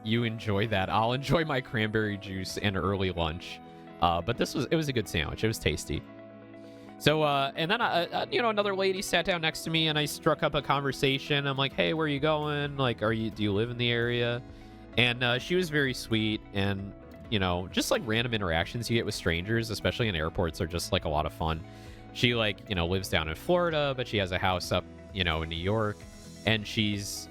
You enjoy that. I'll enjoy my cranberry juice and early lunch. But it was a good sandwich. It was tasty. So, and then another lady sat down next to me, and I struck up a conversation. I'm like, hey, where are you going? Like, do you live in the area? And she was very sweet, and you know, just like random interactions you get with strangers, especially in airports, are just like a lot of fun. She lives down in Florida, but she has a house up, in New York, and she's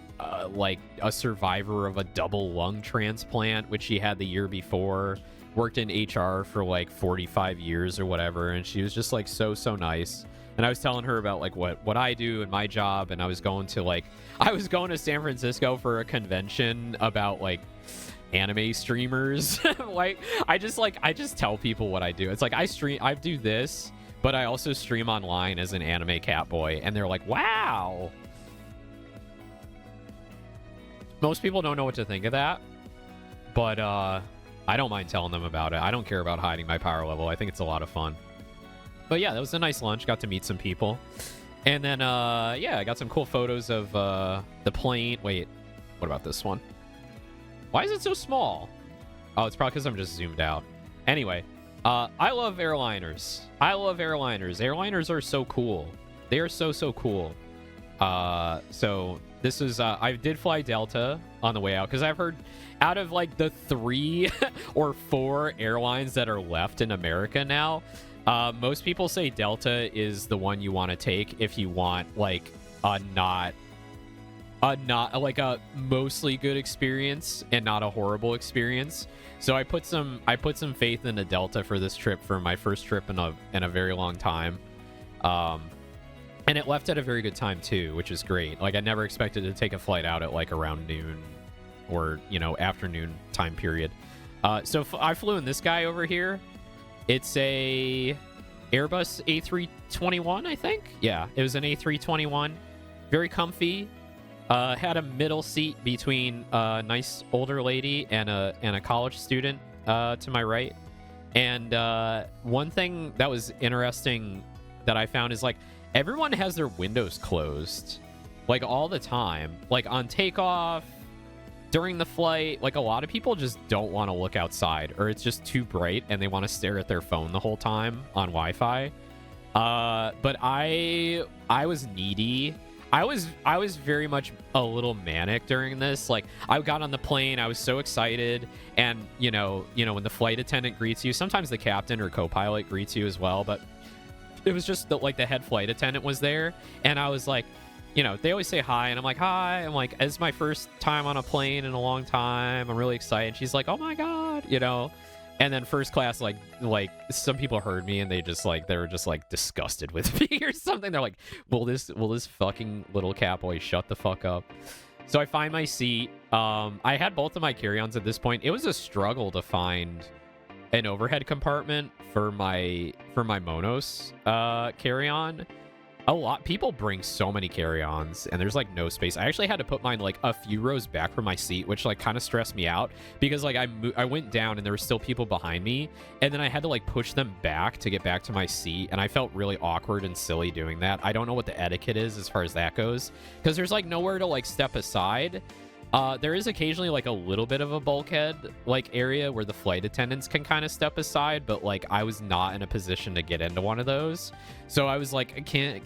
like a survivor of a double lung transplant, which she had the year before, worked in HR for like 45 years or whatever. And she was just like, so nice. And I was telling her about like what I do and my job. And I was going to San Francisco for a convention about like anime streamers. Like, I just tell people what I do. It's like, I do this, but I also stream online as an anime catboy, and they're like, wow. Most people don't know what to think of that, but I don't mind telling them about it. I don't care about hiding my power level. I think it's a lot of fun. But yeah, that was a nice lunch. Got to meet some people. And then, yeah, I got some cool photos of the plane. Wait, what about this one? Why is it so small? Oh, it's probably because I'm just zoomed out. Anyway. I love airliners. Airliners are so cool. They are so cool. So this is, I did fly Delta on the way out, because I've heard out of like the 3 or 4 airlines that are left in America now, most people say Delta is the one you want to take if you want like a mostly good experience and not a horrible experience. So I put some faith in a Delta for this trip, for my first trip in a very long time. And it left at a very good time too, which is great. Like, I never expected to take a flight out at like around noon or, afternoon time period. So I flew in this guy over here. It's a Airbus A321, I think. Yeah, it was an A321. Very comfy. Had a middle seat between a nice older lady and a college student to my right. And one thing that was interesting that I found is like everyone has their windows closed like all the time, like on takeoff, during the flight. Like, a lot of people just don't want to look outside, or it's just too bright and they want to stare at their phone the whole time on Wi-Fi. But I was needy. I was very much a little manic during this. Like, I got on the plane, I was so excited, and when the flight attendant greets you, sometimes the captain or co-pilot greets you as well, but it was just that like the head flight attendant was there, and I was like, they always say hi, and I'm like, hi. I'm like, it's my first time on a plane in a long time. I'm really excited. She's like, oh my god, And then first class, like some people heard me and they were just like disgusted with me or something. They're like, will this fucking little catboy shut the fuck up? So I find my seat. I had both of my carry-ons at this point. It was a struggle to find an overhead compartment for my Monos carry-on. People bring so many carry-ons and there's like no space. I actually had to put mine like a few rows back from my seat, which like kind of stressed me out, because like I went down and there were still people behind me, and then I had to like push them back to get back to my seat, and I felt really awkward and silly doing that. I don't know what the etiquette is as far as that goes, because there's like nowhere to like step aside. There is occasionally like a little bit of a bulkhead like area where the flight attendants can kind of step aside, but like I was not in a position to get into one of those. So I was like, can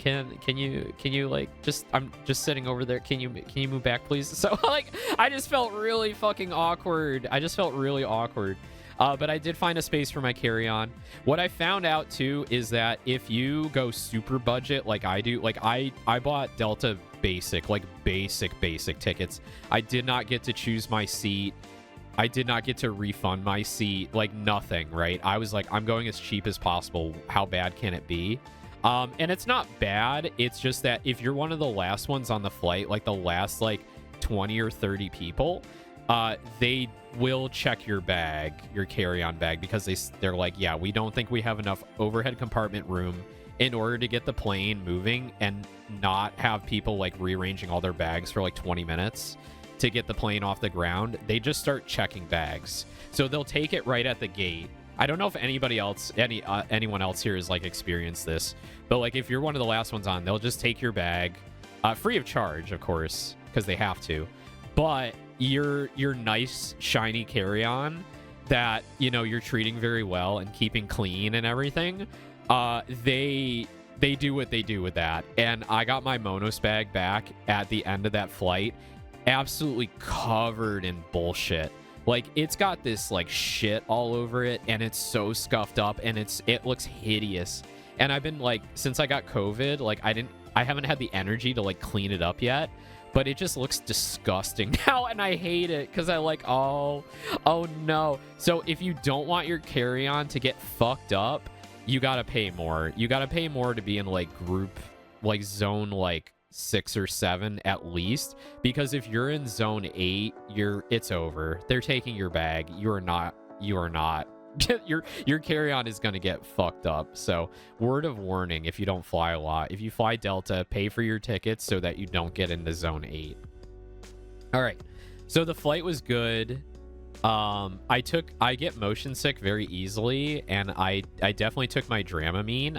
you like I'm just sitting over there. Can you move back, please? So like I just felt really fucking awkward. I just felt really awkward. But I did find a space for my carry-on. What I found out too is that if you go super budget like I do, like I bought Delta basic, like basic tickets. I did not get to choose my seat. I did not get to refund my seat, like nothing, right? I was like, I'm going as cheap as possible. How bad can it be? And it's not bad. It's just that if you're one of the last ones on the flight, like the last like 20 or 30 people, they will check your bag, your carry-on bag, because they're like, yeah, we don't think we have enough overhead compartment room in order to get the plane moving and not have people like rearranging all their bags for like 20 minutes to get the plane off the ground. They just start checking bags. So they'll take it right at the gate. I don't know if anybody else, anyone else here has like experienced this, but like if you're one of the last ones on, they'll just take your bag, free of charge, of course, because they have to. But your nice shiny carry-on that, you know, you're treating very well and keeping clean and everything, they do what they do with that. And I got my Monos bag back at the end of that flight, absolutely covered in bullshit. Like, it's got this like shit all over it, and it's so scuffed up, and it looks hideous. And I've been like, since I got COVID, like I haven't had the energy to like clean it up yet, but it just looks disgusting now, and I hate it because I like, oh no. So if you don't want your carry-on to get fucked up, you gotta pay more. You gotta pay more to be in like group, like zone like 6 or 7 at least, because if you're in zone 8, it's over. They're taking your bag. You are not your carry-on is going to get fucked up. So word of warning, if you don't fly a lot, if you fly Delta, pay for your tickets so that you don't get into zone 8. All right, so the flight was good. I get motion sick very easily, and I definitely took my Dramamine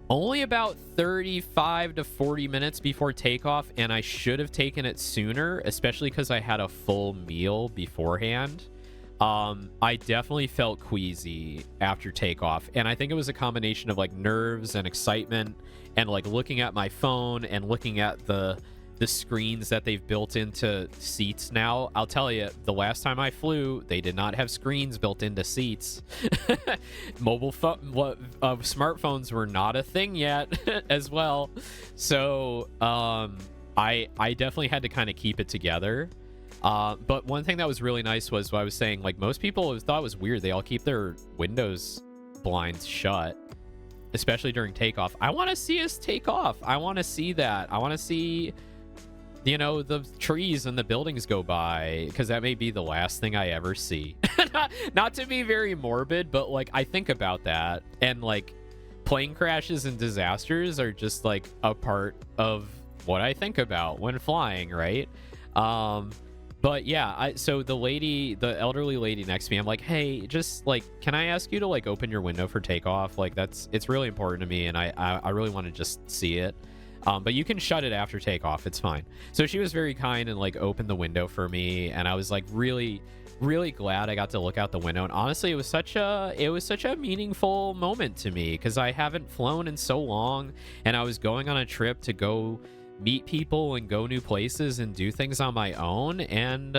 only about 35 to 40 minutes before takeoff, and I should have taken it sooner, especially because I had a full meal beforehand. I definitely felt queasy after takeoff, and I think it was a combination of like nerves and excitement and like looking at my phone and looking at the screens that they've built into seats now. I'll tell you, the last time I flew, they did not have screens built into seats. Smartphones were not a thing yet as well. So I definitely had to kind of keep it together. But one thing that was really nice was what I was saying, like most people thought it was weird. They all keep their windows blinds shut, especially during takeoff. I want to see us take off. I want to see that. I want to see, you know, the trees and the buildings go by, because that may be the last thing I ever see. Not to be very morbid, but like I think about that, and like plane crashes and disasters are just like a part of what I think about when flying, right? But yeah, so the elderly lady next to me, I'm like, hey, just like, can I ask you to like open your window for takeoff? Like it's really important to me, and I really want to just see it. But you can shut it after takeoff. It's fine. So she was very kind and like opened the window for me, and I was like really, really glad I got to look out the window. And honestly, it was such a meaningful moment to me, because I haven't flown in so long, and I was going on a trip to go meet people and go new places and do things on my own, and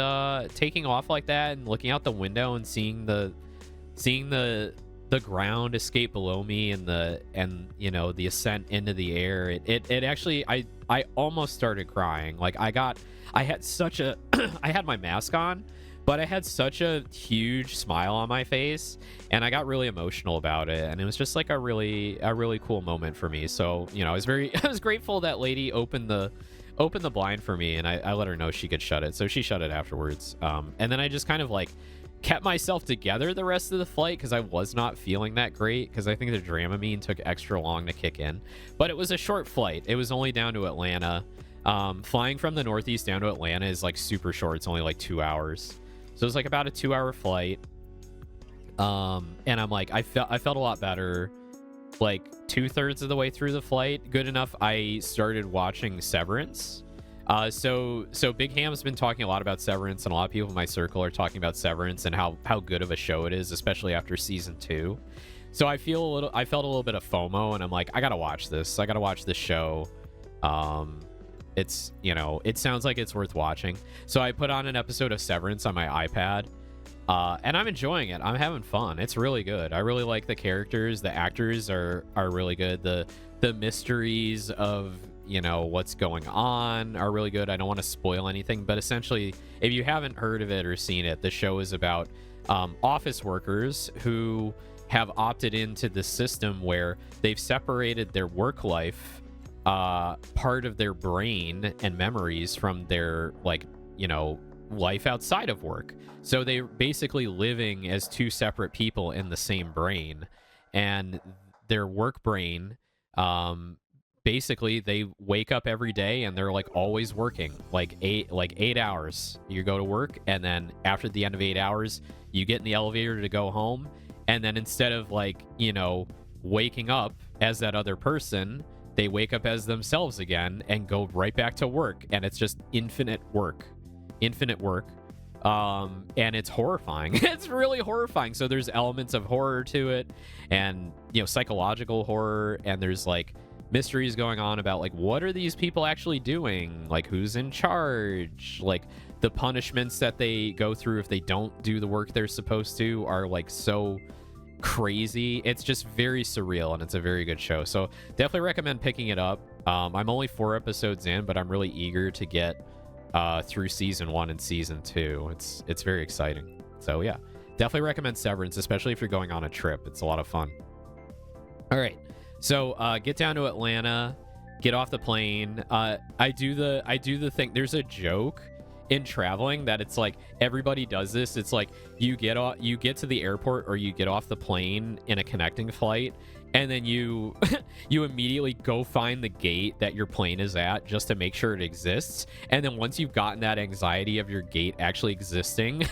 taking off like that and looking out the window and seeing the ground escape below me and you know, the ascent into the air, it actually, I almost started crying. Like I had such a I had my mask on, but I had such a huge smile on my face, and I got really emotional about it, and it was just like a really cool moment for me. So, you know, I was grateful that lady opened the blind for me, and I let her know she could shut it. So she shut it afterwards. And then I just kind of like kept myself together the rest of the flight, because I was not feeling that great, because I think the Dramamine took extra long to kick in. But it was a short flight. It was only down to Atlanta. Flying from the Northeast down to Atlanta is like super short. It's only like 2 hours. So it was like about a 2-hour flight. And I'm like, I felt a lot better like 2/3 of the way through the flight. Good enough, I started watching Severance. So Big Ham's been talking a lot about Severance, and a lot of people in my circle are talking about Severance and how good of a show it is, especially after season 2. So I felt a little bit of FOMO, and I'm like, I gotta watch this. I gotta watch this show. It's, you know, it sounds like it's worth watching. So I put on an episode of Severance on my iPad, and I'm enjoying it. I'm having fun. It's really good. I really like the characters. The actors are really good. The mysteries of, you know, what's going on are really good. I don't want to spoil anything, but essentially, if you haven't heard of it or seen it, the show is about office workers who have opted into the system where they've separated their work life, part of their brain and memories from their, like, you know, life outside of work. So they're basically living as two separate people in the same brain, and their work brain, basically they wake up every day and they're like always working, like 8 hours. You go to work, and then after the end of 8 hours, you get in the elevator to go home. And then instead of, like, you know, waking up as that other person, they wake up as themselves again and go right back to work. And it's just infinite work. And it's horrifying. It's really horrifying. So there's elements of horror to it, and, you know, psychological horror. And there's, like, mysteries going on about, like, what are these people actually doing? Like, who's in charge? Like, the punishments that they go through if they don't do the work they're supposed to are, like, so crazy. It's just very surreal, and it's a very good show. So definitely recommend picking it up. I'm only 4 episodes in, but I'm really eager to get through season 1 and season 2. It's very exciting. So yeah, definitely recommend Severance, especially if you're going on a trip. It's a lot of fun. All right, so get down to Atlanta, get off the plane. I do the thing. There's a joke in traveling that it's like everybody does this. It's like you get to the airport or you get off the plane in a connecting flight, and then you immediately go find the gate that your plane is at just to make sure it exists. And then once you've gotten that anxiety of your gate actually existing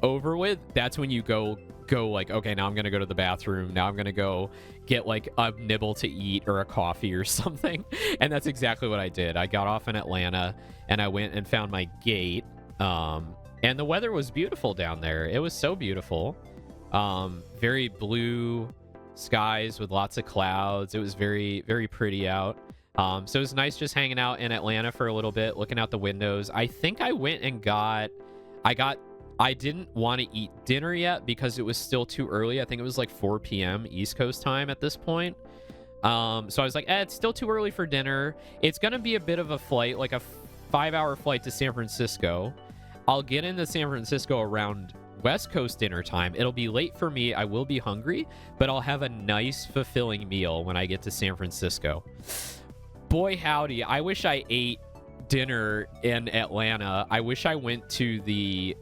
over with, that's when you go like, okay, now I'm gonna go to the bathroom, now I'm gonna go get like a nibble to eat or a coffee or something. And that's exactly what I did. I got off in Atlanta and I went and found my gate, and the weather was beautiful down there. It was so beautiful. Very blue skies with lots of clouds. It was very, very pretty out. So it was nice just hanging out in Atlanta for a little bit, looking out the windows. I think I went and I didn't want to eat dinner yet because it was still too early. I think it was like 4 p.m. East Coast time at this point. So I was like, it's still too early for dinner. It's going to be a bit of a flight, like a 5-hour flight to San Francisco. I'll get into San Francisco around West Coast dinner time. It'll be late for me. I will be hungry, but I'll have a nice, fulfilling meal when I get to San Francisco. Boy, howdy. I wish I ate dinner in Atlanta. I wish I went to the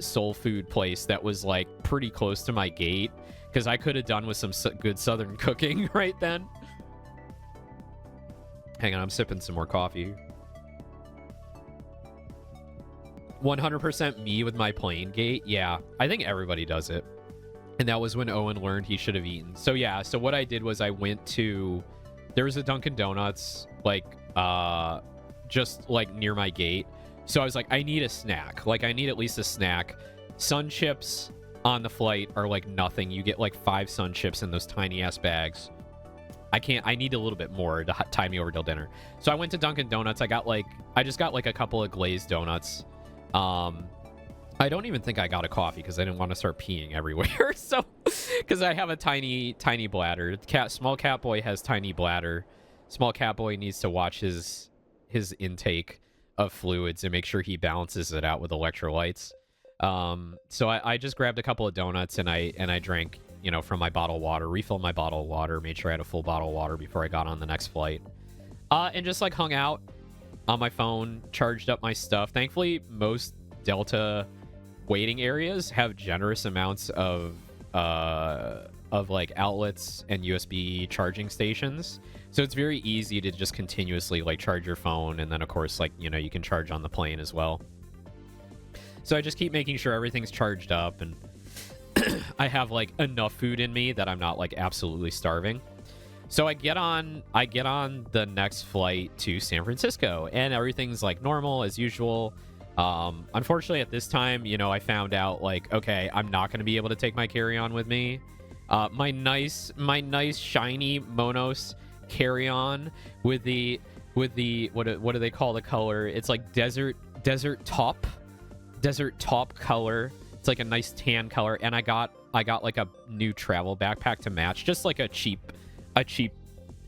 soul food place that was like pretty close to my gate, because I could have done with some good Southern cooking right then. Hang on, I'm sipping some more coffee. 100% me with my plane gate. Yeah, I think everybody does it. And that was when Owen learned he should have eaten. So yeah, so what I did was I went to, there was a Dunkin' Donuts like just like near my gate. So I was like, I need a snack. Like, I need at least a snack. Sun chips on the flight are like nothing. You get like 5 sun chips in those tiny ass bags. I need a little bit more to tide me over till dinner. So I went to Dunkin' Donuts. I just got like a couple of glazed donuts. I don't even think I got a coffee because I didn't want to start peeing everywhere. So, because I have a tiny bladder. Small Cat Boy has tiny bladder. Small Cat Boy needs to watch his intake of fluids and make sure he balances it out with electrolytes. So I just grabbed a couple of donuts and I drank, you know, from my bottle of water, refilled my bottle of water, made sure I had a full bottle of water before I got on the next flight. And just like hung out on my phone, charged up my stuff. Thankfully, most Delta waiting areas have generous amounts of like outlets and USB charging stations. So it's very easy to just continuously like charge your phone. And then of course, like, you know, you can charge on the plane as well. So I just keep making sure everything's charged up and I have like enough food in me that I'm not like absolutely starving. So I get on the next flight to San Francisco, and everything's like normal as usual. Unfortunately, at this time, you know, I found out like, okay, I'm not going to be able to take my carry-on with me. My nice shiny Monos carry-on with the what do they call the color? It's like desert top color. It's like a nice tan color, and I got like a new travel backpack to match, just like a cheap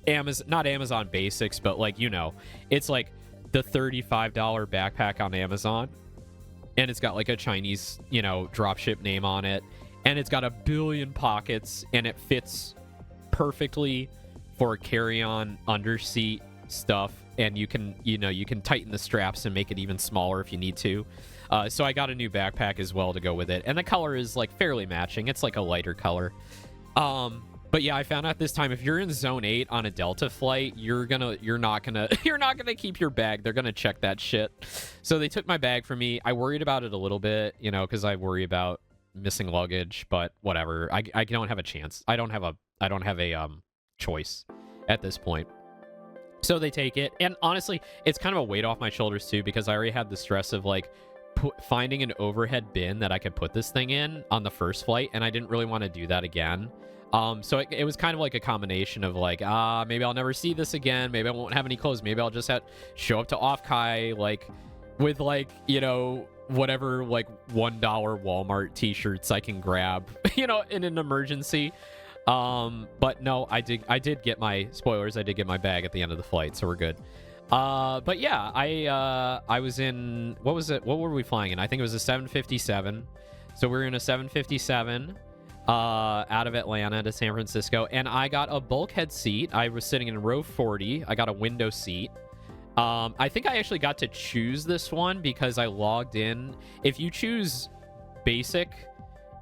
Amazon, not Amazon Basics, but like, you know, it's like the $35 backpack on Amazon, and it's got like a Chinese, you know, dropship name on it, and it's got a billion pockets, and it fits perfectly for carry-on underseat stuff, and you can tighten the straps and make it even smaller if you need to. So I got a new backpack as well to go with it, and the color is like fairly matching. It's like a lighter color. But yeah, I found out this time if you're in Zone 8 on a Delta flight, you're not gonna keep your bag. They're gonna check that shit. So they took my bag from me. I worried about it a little bit, you know, because I worry about missing luggage. But whatever. I don't have a chance. I don't have a choice at this point. So they take it, and honestly, it's kind of a weight off my shoulders too, because I already had the stress of like finding an overhead bin that I could put this thing in on the first flight, and I didn't really want to do that again. So it was kind of like a combination of like, maybe I'll never see this again. Maybe I won't have any clothes. Maybe I'll just show up to Off-Kai, like, with, like, you know, whatever, like, $1 Walmart t-shirts I can grab, you know, in an emergency. But no, I did get my spoilers. I did get my bag at the end of the flight, so we're good. But yeah, I was in, what was it? What were we flying in? I think it was a 757. So we were in a 757. Out of Atlanta to San Francisco, and I got a bulkhead seat. I was sitting in row 40. I got a window seat. I think I actually got to choose this one because I logged in. If you choose basic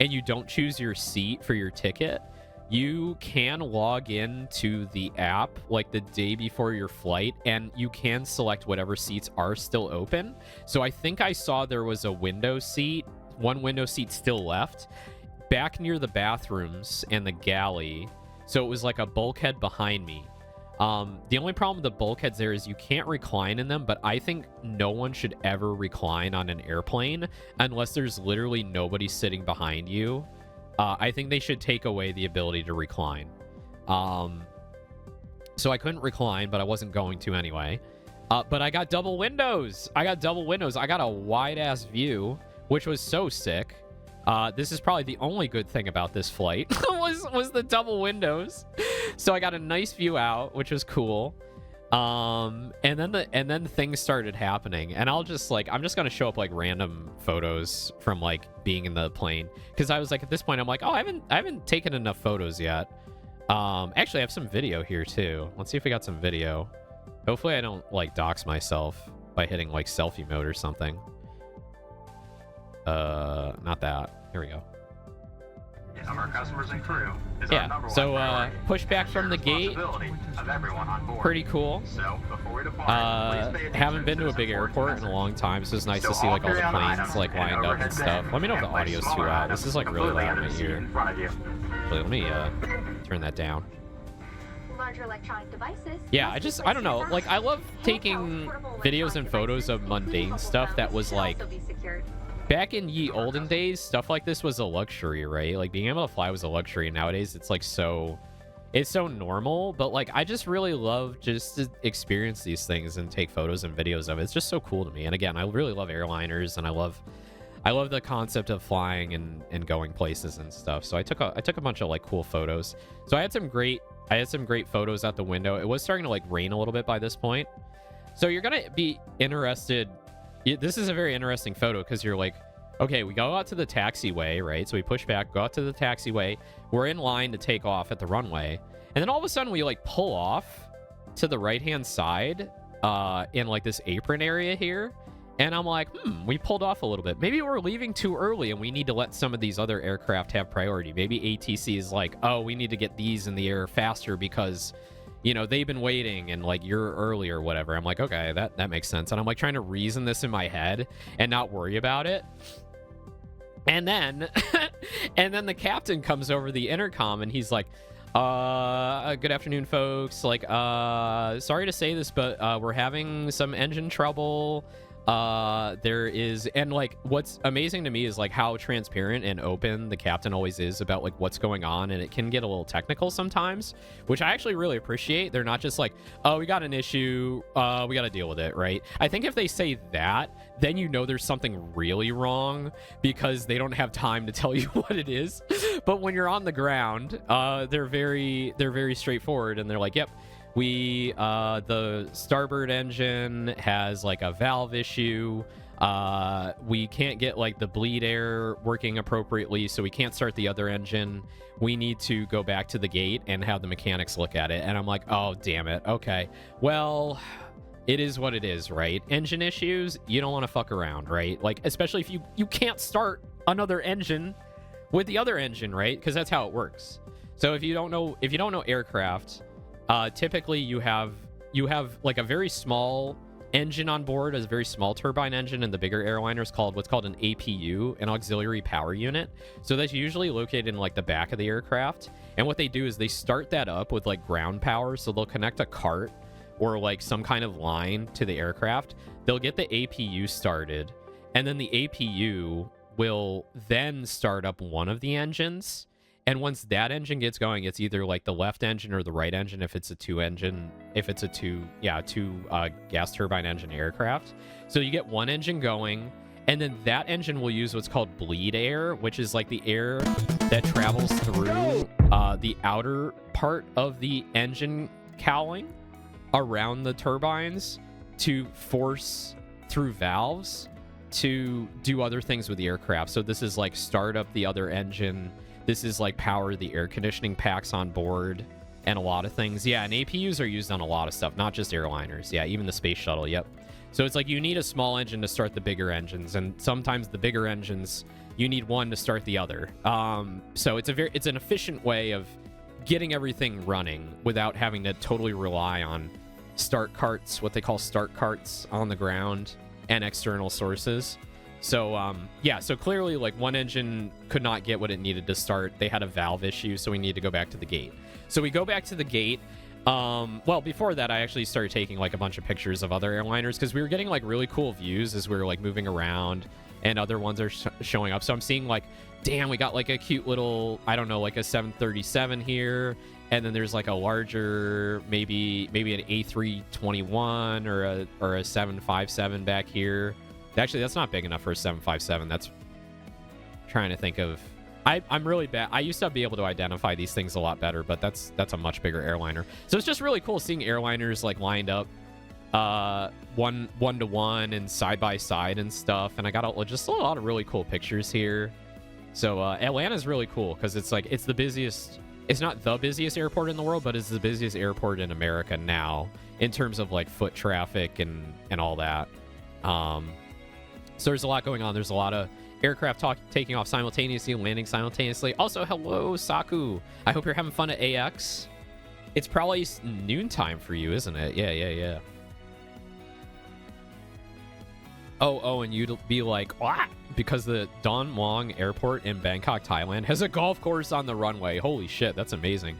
and you don't choose your seat for your ticket, you can log in to the app like the day before your flight, and you can select whatever seats are still open. So I think I saw there was a window seat, one window seat still left, back near the bathrooms and the galley. So it was like a bulkhead behind me. The only problem with the bulkheads there is you can't recline in them, but I think no one should ever recline on an airplane unless there's literally nobody sitting behind you. I think they should take away the ability to recline. So I couldn't recline, but I wasn't going to anyway. But I got double windows. I got a wide-ass view, which was so sick. This is probably the only good thing about this flight was the double windows. So I got a nice view out, which was cool. And then things started happening, and I'm just gonna show up like random photos from like being in the plane, because I was like, at this point I'm like, oh, I haven't taken enough photos yet. Actually I have some video here too. Let's see if we got some video. Hopefully I don't like dox myself by hitting like selfie mode or something. Not that. Here we go. Of our customers and crew is our Yeah, number so one priority, push back from the gate. of everyone on board. Pretty cool. So before we depart, please pay Haven't been to a attention big the airport in a message. long time, so it's nice So to see like all the carry-on planes items like and lined up overhead and stuff. bins Let me know if the and place audio's too smaller loud. This items is like really completely loud in under my the seat ear. in front of you. Actually, let me turn that down. Larger electronic devices. Yeah, I don't know. Like, I love taking videos and photos of mundane stuff that was like, back in ye olden days, stuff like this was a luxury, right? Like, being able to fly was a luxury. Nowadays, it's like it's so normal. But like, I just really love just to experience these things and take photos and videos of it. It's just so cool to me. And again, I really love airliners, and I love the concept of flying and going places and stuff. So I took a bunch of like cool photos. So I had some great photos out the window. It was starting to like rain a little bit by this point. So you're gonna be interested. This is a very interesting photo, because you're like, okay, we go out to the taxiway, right? So we push back, go out to the taxiway. We're in line to take off at the runway. And then all of a sudden we like pull off to the right-hand side in like this apron area here. And I'm like, we pulled off a little bit. Maybe we're leaving too early and we need to let some of these other aircraft have priority. Maybe ATC is like, oh, we need to get these in the air faster because, you know, they've been waiting and like you're early or whatever. I'm like, okay, that makes sense. And I'm like trying to reason this in my head and not worry about it. And then the captain comes over the intercom and he's like, Good afternoon, folks. Like, sorry to say this, but we're having some engine trouble. There is, and like, what's amazing to me is like how transparent and open the captain always is about like what's going on, and it can get a little technical sometimes, which I actually really appreciate. They're not just like, oh, we got an issue, we got to deal with it, right? I think if they say that, then you know there's something really wrong because they don't have time to tell you what it is. But when you're on the ground, they're very straightforward, and they're like, yep. The starboard engine has like a valve issue. We can't get like the bleed air working appropriately, so we can't start the other engine. We need to go back to the gate and have the mechanics look at it. And I'm like, oh, damn it. Okay. Well, it is what it is, right? Engine issues, you don't want to fuck around, right? Like, especially if you can't start another engine with the other engine, right? Because that's how it works. So if you don't know aircraft, typically you have like a very small engine on board, a very small turbine engine, and the bigger airliners called what's called an APU, an auxiliary power unit. So that's usually located in like the back of the aircraft. And what they do is they start that up with like ground power. So they'll connect a cart or like some kind of line to the aircraft. They'll get the APU started, and then the APU will then start up one of the engines. And once that engine gets going, it's either like the left engine or the right engine if it's a two gas turbine engine aircraft. So you get one engine going, and then that engine will use what's called bleed air, which is like the air that travels through the outer part of the engine cowling around the turbines to force through valves to do other things with the aircraft. So this is like start up the other engine. This is like power the air conditioning packs on board and a lot of things. Yeah, and APUs are used on a lot of stuff, not just airliners. Yeah, even the space shuttle. Yep. So it's like you need a small engine to start the bigger engines, and sometimes the bigger engines you need one to start the other. So it's an efficient way of getting everything running without having to totally rely on start carts, what they call start carts on the ground, and external sources. So so clearly like one engine could not get what it needed to start. They had a valve issue, so we need to go back to the gate. So we go back to the gate. Well, before that, I actually started taking like a bunch of pictures of other airliners because we were getting like really cool views as we were like moving around, and other ones are showing up. So I'm seeing like, damn, we got like a cute little, I don't know, like a 737 here, and then there's like a larger, maybe an A321 or a 757 back here. Actually, that's not big enough for a 757. That's trying to think of. I'm really bad. I used to be able to identify these things a lot better, but that's a much bigger airliner. So it's just really cool seeing airliners like lined up, one to one and side by side and stuff. And I got just a lot of really cool pictures here. So Atlanta's really cool because it's like it's the busiest. It's not the busiest airport in the world, but it's the busiest airport in America now in terms of like foot traffic and all that. So there's a lot going on. There's a lot of aircraft taking off simultaneously, landing simultaneously. Also, hello, Saku. I hope you're having fun at AX. It's probably noontime for you, isn't it? Yeah. Oh, and you'd be like, what? Because the Don Muang Airport in Bangkok, Thailand has a golf course on the runway. Holy shit, that's amazing.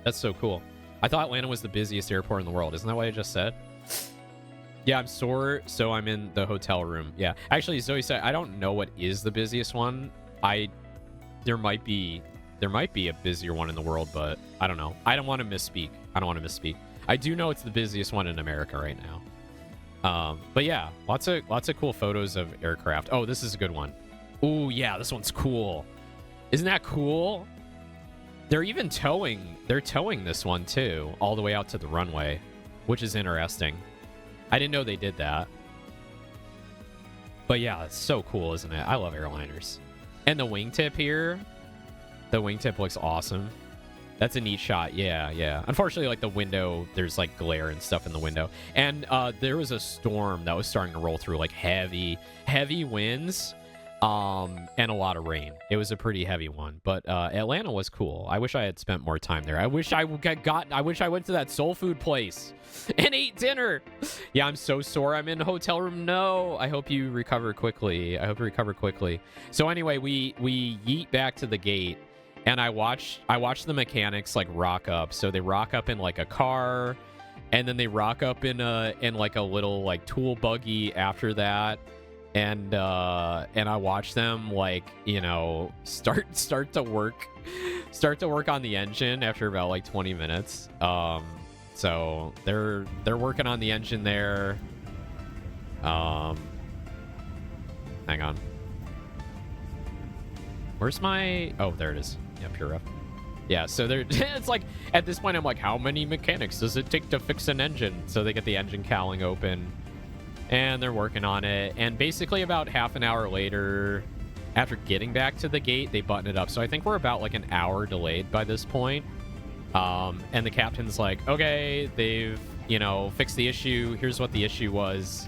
That's so cool. I thought Atlanta was the busiest airport in the world. Isn't that what I just said? Yeah, I'm sore, so I'm in the hotel room. Yeah, actually, Zoe said I don't know what is the busiest one. There might be a busier one in the world, but I don't know. I don't want to misspeak. I do know it's the busiest one in America right now. But yeah, lots of cool photos of aircraft. Oh, this is a good one. Oh yeah, this one's cool. Isn't that cool? They're towing this one too, all the way out to the runway, which is interesting. I didn't know they did that. But yeah, it's so cool, isn't it? I love airliners. And the wingtip here. The wingtip looks awesome. That's a neat shot. Yeah. Unfortunately, like the window, there's like glare and stuff in the window. And there was a storm that was starting to roll through, like heavy winds. And a lot of rain. It was a pretty heavy one, but Atlanta was cool. I wish I had spent more time there. I wish I went to that soul food place and ate dinner. Yeah, I'm so sore. I'm in a hotel room. No, I hope you recover quickly. So anyway, we yeet back to the gate, and I watch the mechanics like rock up. So they rock up in like a car, and then they rock up in like a little like tool buggy after that. And I watch them like, you know, start to work on the engine after about like 20 minutes. So they're working on the engine there. Hang on. Where's my? Oh, there it is. Yeah, pure ref. Yeah, so they're it's like at this point I'm like, how many mechanics does it take to fix an engine? So they get the engine cowling open. And they're working on it. And basically about half an hour later, after getting back to the gate, they button it up. So I think we're about like an hour delayed by this point. And the captain's like, okay, they've, you know, fixed the issue. Here's what the issue was.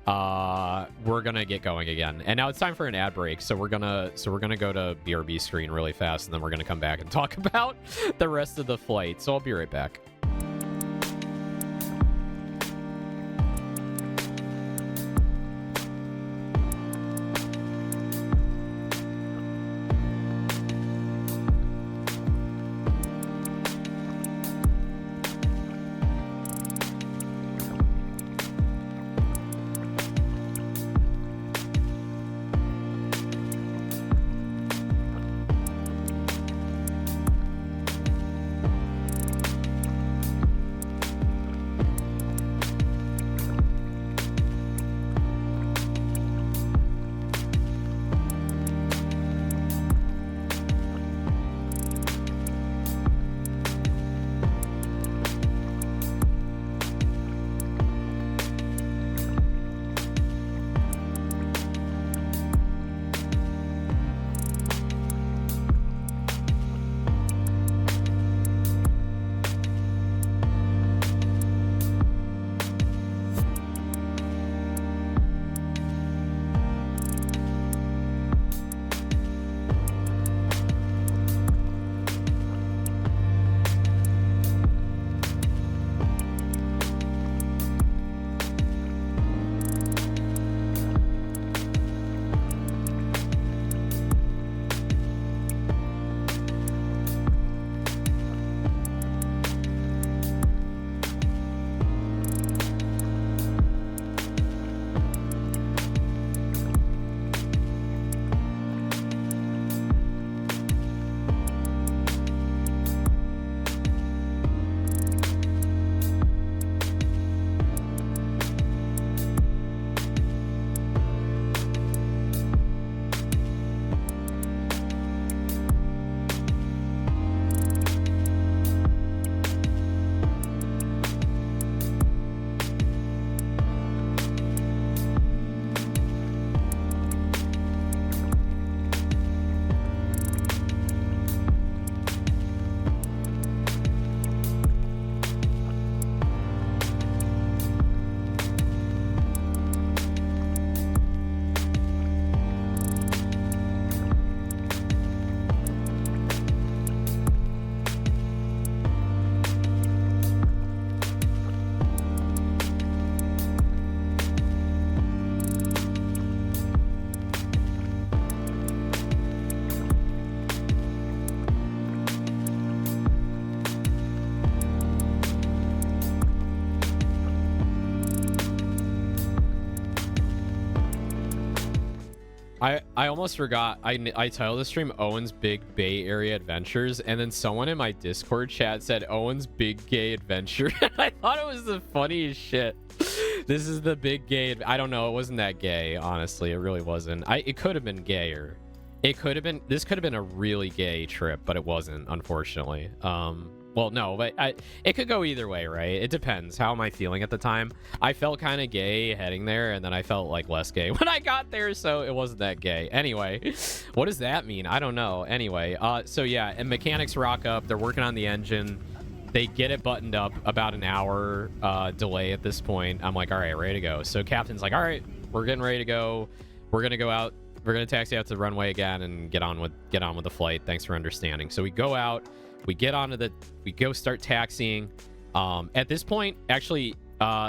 We're gonna get going again. And now it's time for an ad break. So we're gonna go to BRB screen really fast, and then we're gonna come back and talk about the rest of the flight. So I'll be right back. I almost forgot. I titled the stream Owen's Big Bay Area Adventures, and then someone in my Discord chat said Owen's Big Gay Adventure. I thought it was the funniest shit. This is the big gay. I don't know. It wasn't that gay, honestly. It really wasn't. It could have been gayer. It could have been. This could have been a really gay trip, but it wasn't, unfortunately. Well, no, but it could go either way, right? It depends. How am I feeling at the time? I felt kind of gay heading there, and then I felt like less gay when I got there, so it wasn't that gay. Anyway, what does that mean? I don't know. Anyway, so yeah, and mechanics rock up. They're working on the engine. They get it buttoned up. About an hour delay at this point. I'm like, all right, ready to go. So captain's like, all right, we're getting ready to go. We're gonna go out. We're gonna taxi out to the runway again and get on with the flight. Thanks for understanding. So we go out. We get onto we go start taxiing. At this point, actually,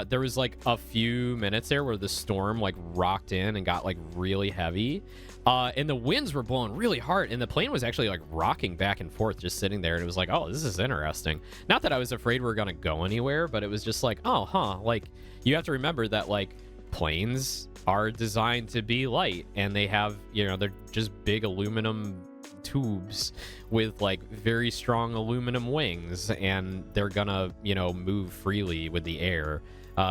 there was like a few minutes there where the storm like rocked in and got like really heavy, and the winds were blowing really hard, and the plane was actually like rocking back and forth just sitting there, and it was like, oh, this is interesting. Not that I was afraid we were gonna go anywhere, but it was just like, oh, huh. Like, you have to remember that like planes are designed to be light, and they have, you know, they're just big aluminum tubes with like very strong aluminum wings, and they're gonna, you know, move freely with the air.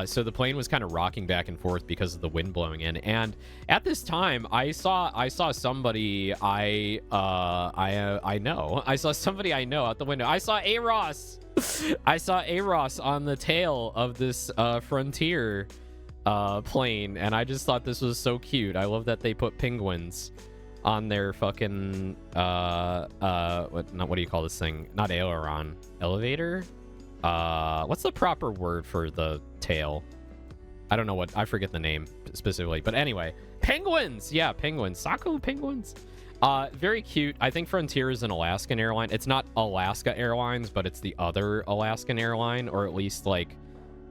So the plane was kind of rocking back and forth because of the wind blowing in. And at this time, I saw somebody I know. I saw somebody I know out the window. I saw Aros. I saw Aros on the tail of this Frontier plane, and I just thought this was so cute. I love that they put penguins on their fucking what do you call this thing? Not aileron, elevator. What's the proper word for the tail? I don't know what, I forget the name specifically, but anyway, penguins. Yeah, penguins. Saku penguins. Very cute. I think Frontier is an Alaskan airline. It's not Alaska Airlines, but it's the other Alaskan airline, or at least like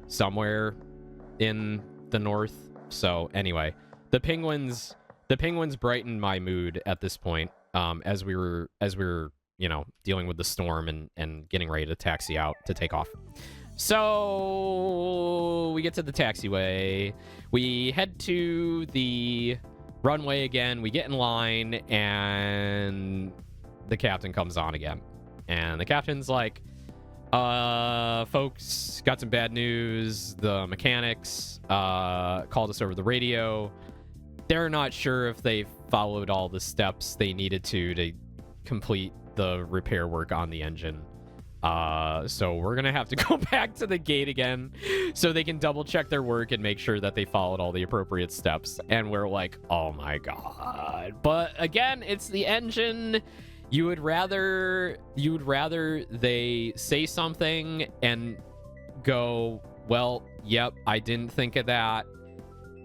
somewhere in the north. So anyway, the penguins brightened my mood at this point, as we were, you know, dealing with the storm and getting ready to taxi out to take off. So we get to the taxiway, we head to the runway again, we get in line, and the captain comes on again, and the captain's like, folks, got some bad news. The mechanics called us over the radio. They're not sure if they followed all the steps they needed to complete the repair work on the engine. So we're gonna have to go back to the gate again so they can double check their work and make sure that they followed all the appropriate steps. And we're like, oh my god. But again, it's the engine. You would rather they say something and go, well, yep, I didn't think of that.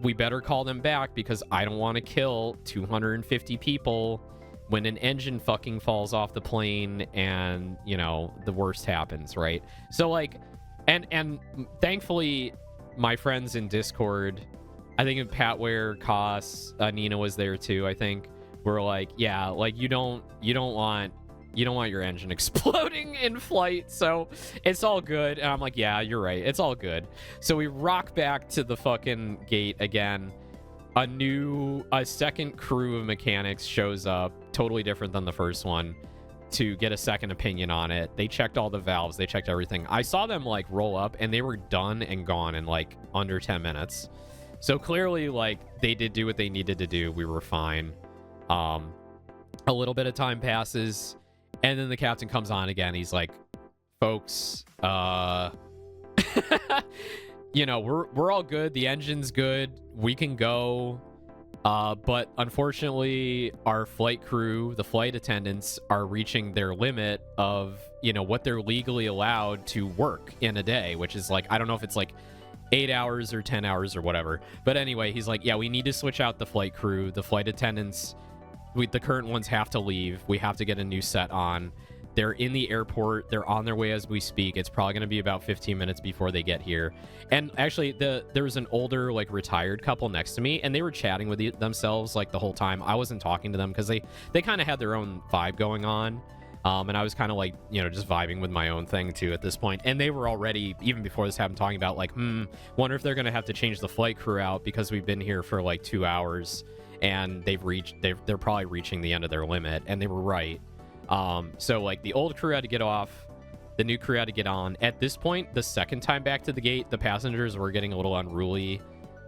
We better call them back because I don't want to kill 250 people when an engine fucking falls off the plane and, you know, the worst happens, right? So like, and thankfully my friends in Discord, I think Patware, Koss, Nina was there too, I think, were like, yeah, like you don't want your engine exploding in flight, so it's all good. And I'm like, yeah, you're right, it's all good. So we rock back to the fucking gate again. A second crew of mechanics shows up, totally different than the first one, to get a second opinion on it. They checked all the valves, they checked everything. I saw them like roll up and they were done and gone in like under 10 minutes. So clearly like they did do what they needed to do. We were fine. A little bit of time passes, and then the captain comes on again. He's like, folks, you know, we're all good. The engine's good. We can go. But unfortunately, our flight crew, the flight attendants, are reaching their limit of, you know, what they're legally allowed to work in a day, which is like, I don't know if it's like 8 hours or 10 hours or whatever. But anyway, he's like, yeah, we need to switch out the flight crew. The flight attendants, the current ones have to leave. We have to get a new set on. They're in the airport. They're on their way as we speak. It's probably going to be about 15 minutes before they get here. And actually, there was an older, like, retired couple next to me, and they were chatting with themselves, like, the whole time. I wasn't talking to them because they kind of had their own vibe going on. And I was kind of, like, you know, just vibing with my own thing, too, at this point. And they were already, even before this happened, talking about, like, wonder if they're going to have to change the flight crew out because we've been here for, like, 2 hours, and they're probably reaching the end of their limit. And they were right. So like the old crew had to get off, the new crew had to get on. At this point, the second time back to the gate, the passengers were getting a little unruly.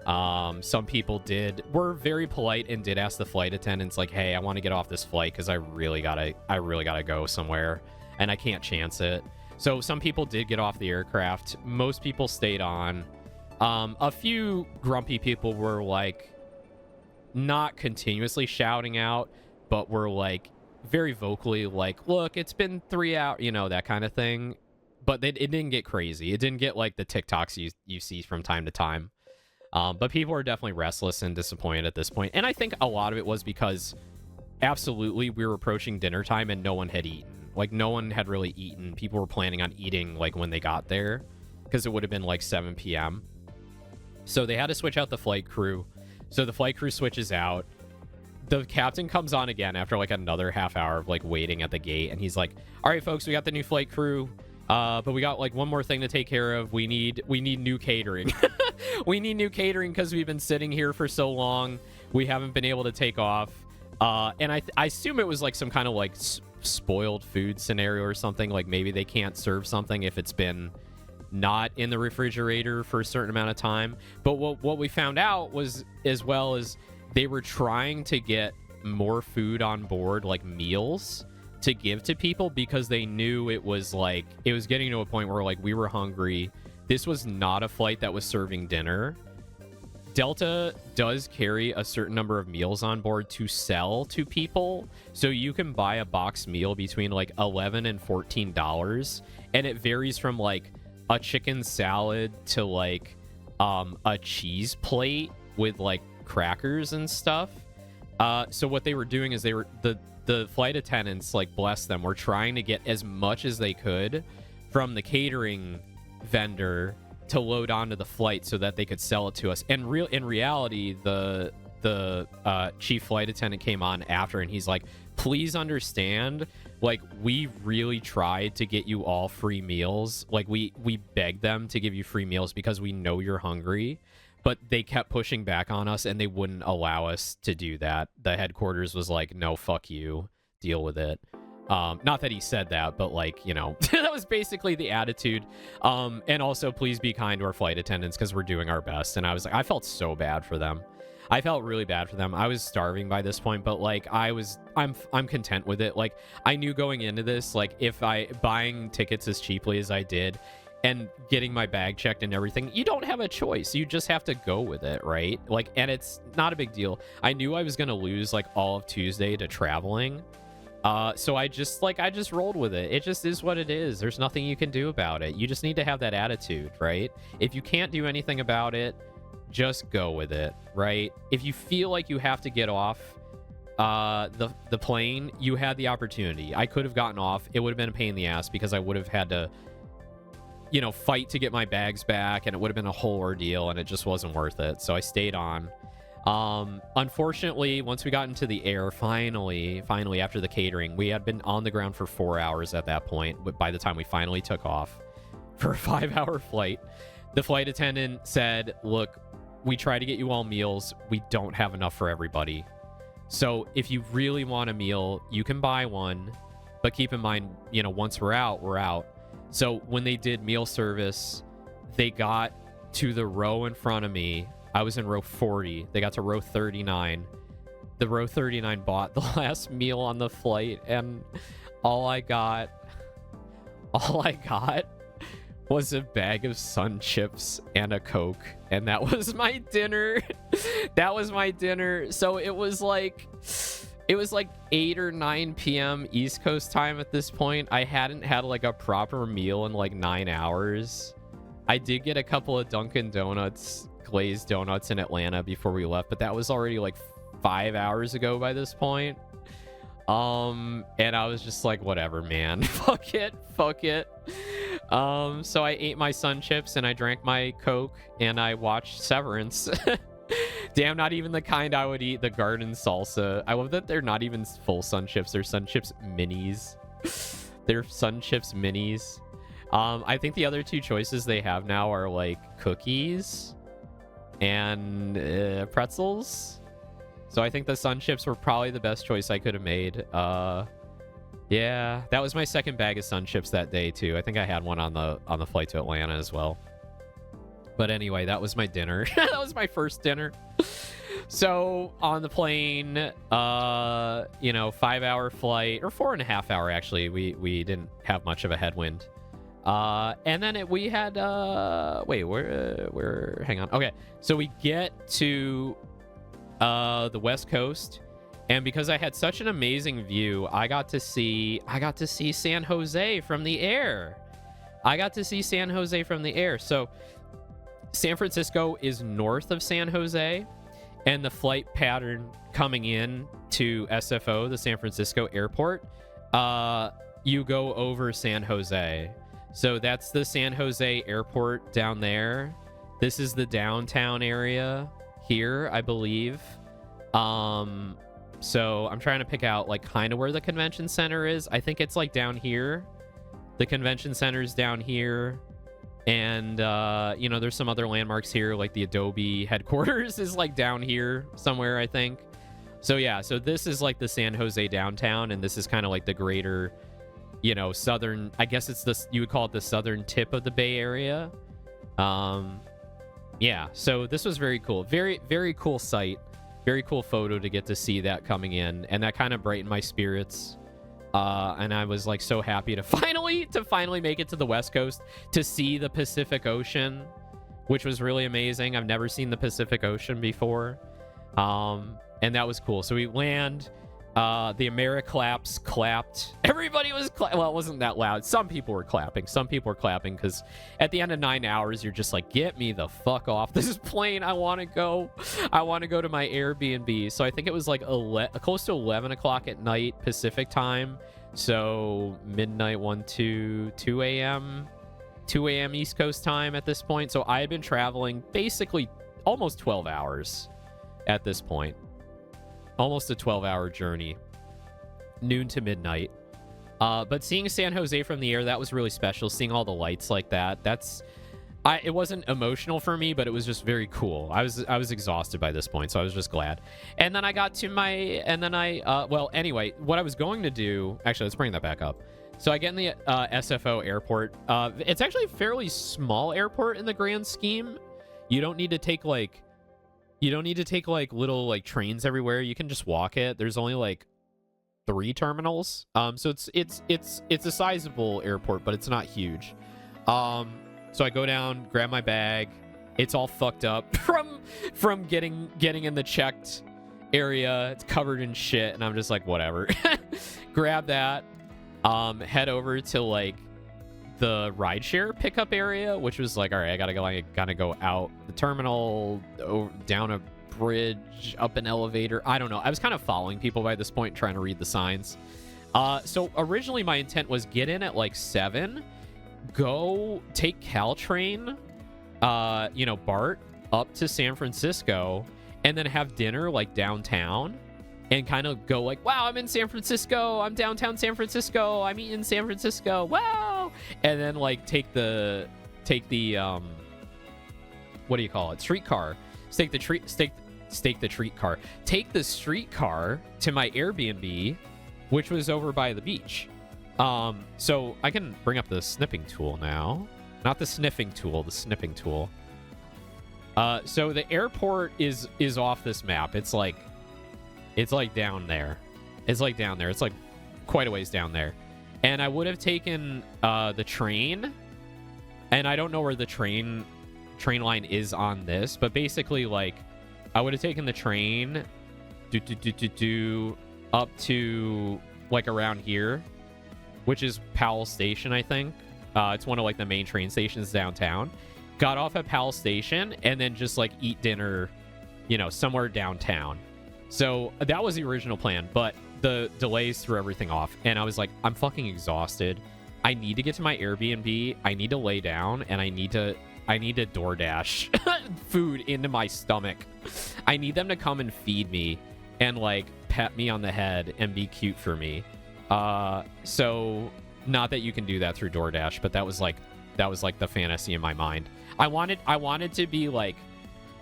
Some people were very polite and did ask the flight attendants, like, hey, I want to get off this flight because I really gotta go somewhere and I can't chance it. So some people did get off the aircraft. Most people stayed on. A few grumpy people were like not continuously shouting out, but were like very vocally like, look, it's been 3 hours, you know, that kind of thing. But it didn't get crazy. It didn't get like the TikToks you see from time to time. But people are definitely restless and disappointed at this point. And I think a lot of it was because absolutely we were approaching dinner time and no one had eaten. Like no one had really eaten. People were planning on eating like when they got there. because it would have been like 7 p.m. So they had to switch out the flight crew. So the flight crew switches out. The captain comes on again after like another half hour of like waiting at the gate, and he's like, all right, folks, we got the new flight crew, but we got like one more thing to take care of. We need new catering. We need new catering because we've been sitting here for so long. We haven't been able to take off. And I assume it was like some kind of like spoiled food scenario or something. Like maybe they can't serve something if it's been not in the refrigerator for a certain amount of time. But what we found out was, as well as, they were trying to get more food on board, like meals, to give to people because they knew it was getting to a point where like we were hungry. This was not a flight that was serving dinner. Delta does carry a certain number of meals on board to sell to people. So you can buy a box meal between like $11 and $14. And it varies from like a chicken salad to like a cheese plate with like crackers and stuff. So what they were doing is the flight attendants, like bless them, were trying to get as much as they could from the catering vendor to load onto the flight so that they could sell it to us. And in reality, the chief flight attendant came on after, and he's like, please understand, like, we really tried to get you all free meals. Like, we begged them to give you free meals because we know you're hungry, but they kept pushing back on us and they wouldn't allow us to do that. The headquarters was like, no, fuck you, deal with it. Not that he said that, but like, you know, that was basically the attitude. And also, please be kind to our flight attendants because we're doing our best. And I was like, I felt so bad for them. I felt really bad for them. I was starving by this point, but like I'm content with it. Like, I knew going into this, like, if buying tickets as cheaply as I did and getting my bag checked and everything, you don't have a choice. You just have to go with it, right? Like, and it's not a big deal. I knew I was going to lose like all of Tuesday to traveling. So I just rolled with it. It just is what it is. There's nothing you can do about it. You just need to have that attitude, right? If you can't do anything about it, just go with it, right? If you feel like you have to get off the plane, you had the opportunity. I could have gotten off. It would have been a pain in the ass because I would have had to, you know, fight to get my bags back, and it would have been a whole ordeal, and it just wasn't worth it. So I stayed on. Unfortunately, once we got into the air, finally after the catering, we had been on the ground for 4 hours at that point. But by the time we finally took off for a 5-hour flight, the flight attendant said, look, we try to get you all meals. We don't have enough for everybody. So if you really want a meal, you can buy one, but keep in mind, you know, once we're out, we're out. So when they did meal service, they got to the row in front of me. I was in row 40. They got to row 39. The row 39 bought the last meal on the flight, and all I got was a bag of Sun Chips and a Coke, and that was my dinner. That was my dinner. So it was like 8 or 9 p.m. East Coast time at this point. I hadn't had like a proper meal in like 9 hours. I did get a couple of Dunkin' Donuts, glazed donuts in Atlanta before we left, but that was already like 5 hours ago by this point. And I was just like, whatever, man. fuck it. So I ate my Sun Chips and I drank my Coke and I watched Severance. Damn, not even the kind I would eat, the garden salsa. I love that they're not even full Sun Chips. They're Sun Chips minis. They're Sun Chips minis. I think the other two choices they have now are like cookies and pretzels. So I think the Sun Chips were probably the best choice I could have made. Yeah, that was my second bag of Sun Chips that day too. I think I had one on the flight to Atlanta as well. But anyway, that was my dinner. That was my first dinner. So on the plane, 5-hour flight, or 4.5 hour actually. We didn't have much of a headwind. And then we had hang on. Okay, so we get to the West Coast, and because I had such an amazing view, I got to see San Jose from the air. So San Francisco is north of San Jose, and the flight pattern coming in to SFO, the San Francisco airport, you go over San Jose. So that's the San Jose airport down there. This is the downtown area here, I believe. So I'm trying to pick out like kind of where the convention center is. I think it's like down here. The convention center's down here. And, you know, there's some other landmarks here, like the Adobe headquarters is like down here somewhere, I think. So yeah, so this is like the San Jose downtown, and this is kind of like the greater, you know, southern, I guess it's this, you would call it the southern tip of the Bay Area. Yeah, so this was very cool. Very, very cool sight. Very cool photo to get to see that coming in, and that kind of brightened my spirits. And I was like so happy to finally make it to the West Coast to see the Pacific Ocean, which was really amazing. I've never seen the Pacific Ocean before. And that was cool. So we land, the Americlaps clapped. Everybody was well, it wasn't that loud. Some people were clapping because at the end of 9 hours, you're just like, get me the fuck off this plane. I want to go to my Airbnb. So I think it was like close to 11 o'clock at night Pacific time. So midnight, 2 a.m. East Coast time at this point. So I had been traveling basically almost 12 hours at this point. Almost a 12-hour journey, noon to midnight. But seeing San Jose from the air, that was really special. Seeing all the lights like that, it wasn't emotional for me, but it was just very cool. I was exhausted by this point, so I was just glad. And then I got to well, anyway, what I was going to do, actually, let's bring that back up. So I get in the SFO airport. It's actually a fairly small airport in the grand scheme. You don't need to take like little like trains everywhere. You can just walk it. There's only like 3 terminals. So it's a sizable airport, but it's not huge. So I go down, grab my bag. It's all fucked up from getting in the checked area. It's covered in shit, and I'm just like, whatever. Grab that. Head over to like the rideshare pickup area, which was like, all right, I gotta go out the terminal, down a bridge, up an elevator. I don't know. I was kind of following people by this point, trying to read the signs. So originally my intent was get in at like 7, go take Caltrain, BART up to San Francisco, and then have dinner like downtown. And kind of go like, wow, I'm in San Francisco. I'm downtown San Francisco. I'm eating San Francisco. Wow. And then like take the what do you call it? Streetcar. Take the streetcar to my Airbnb, which was over by the beach. So I can bring up the snipping tool now. Not the sniffing tool, the snipping tool. So the airport is off this map. It's like down there. It's like quite a ways down there. And I would have taken the train. And I don't know where the train line is on this, but basically like I would have taken the train up to like around here, which is Powell Station, I think. It's one of like the main train stations downtown. Got off at Powell Station and then just like eat dinner, somewhere downtown. So that was the original plan, but the delays threw everything off. And I was like, I'm fucking exhausted. I need to get to my Airbnb. I need to lay down, and I need to DoorDash food into my stomach. I need them to come and feed me and like pat me on the head and be cute for me. So not that you can do that through DoorDash, but that was like the fantasy in my mind. I wanted to be like,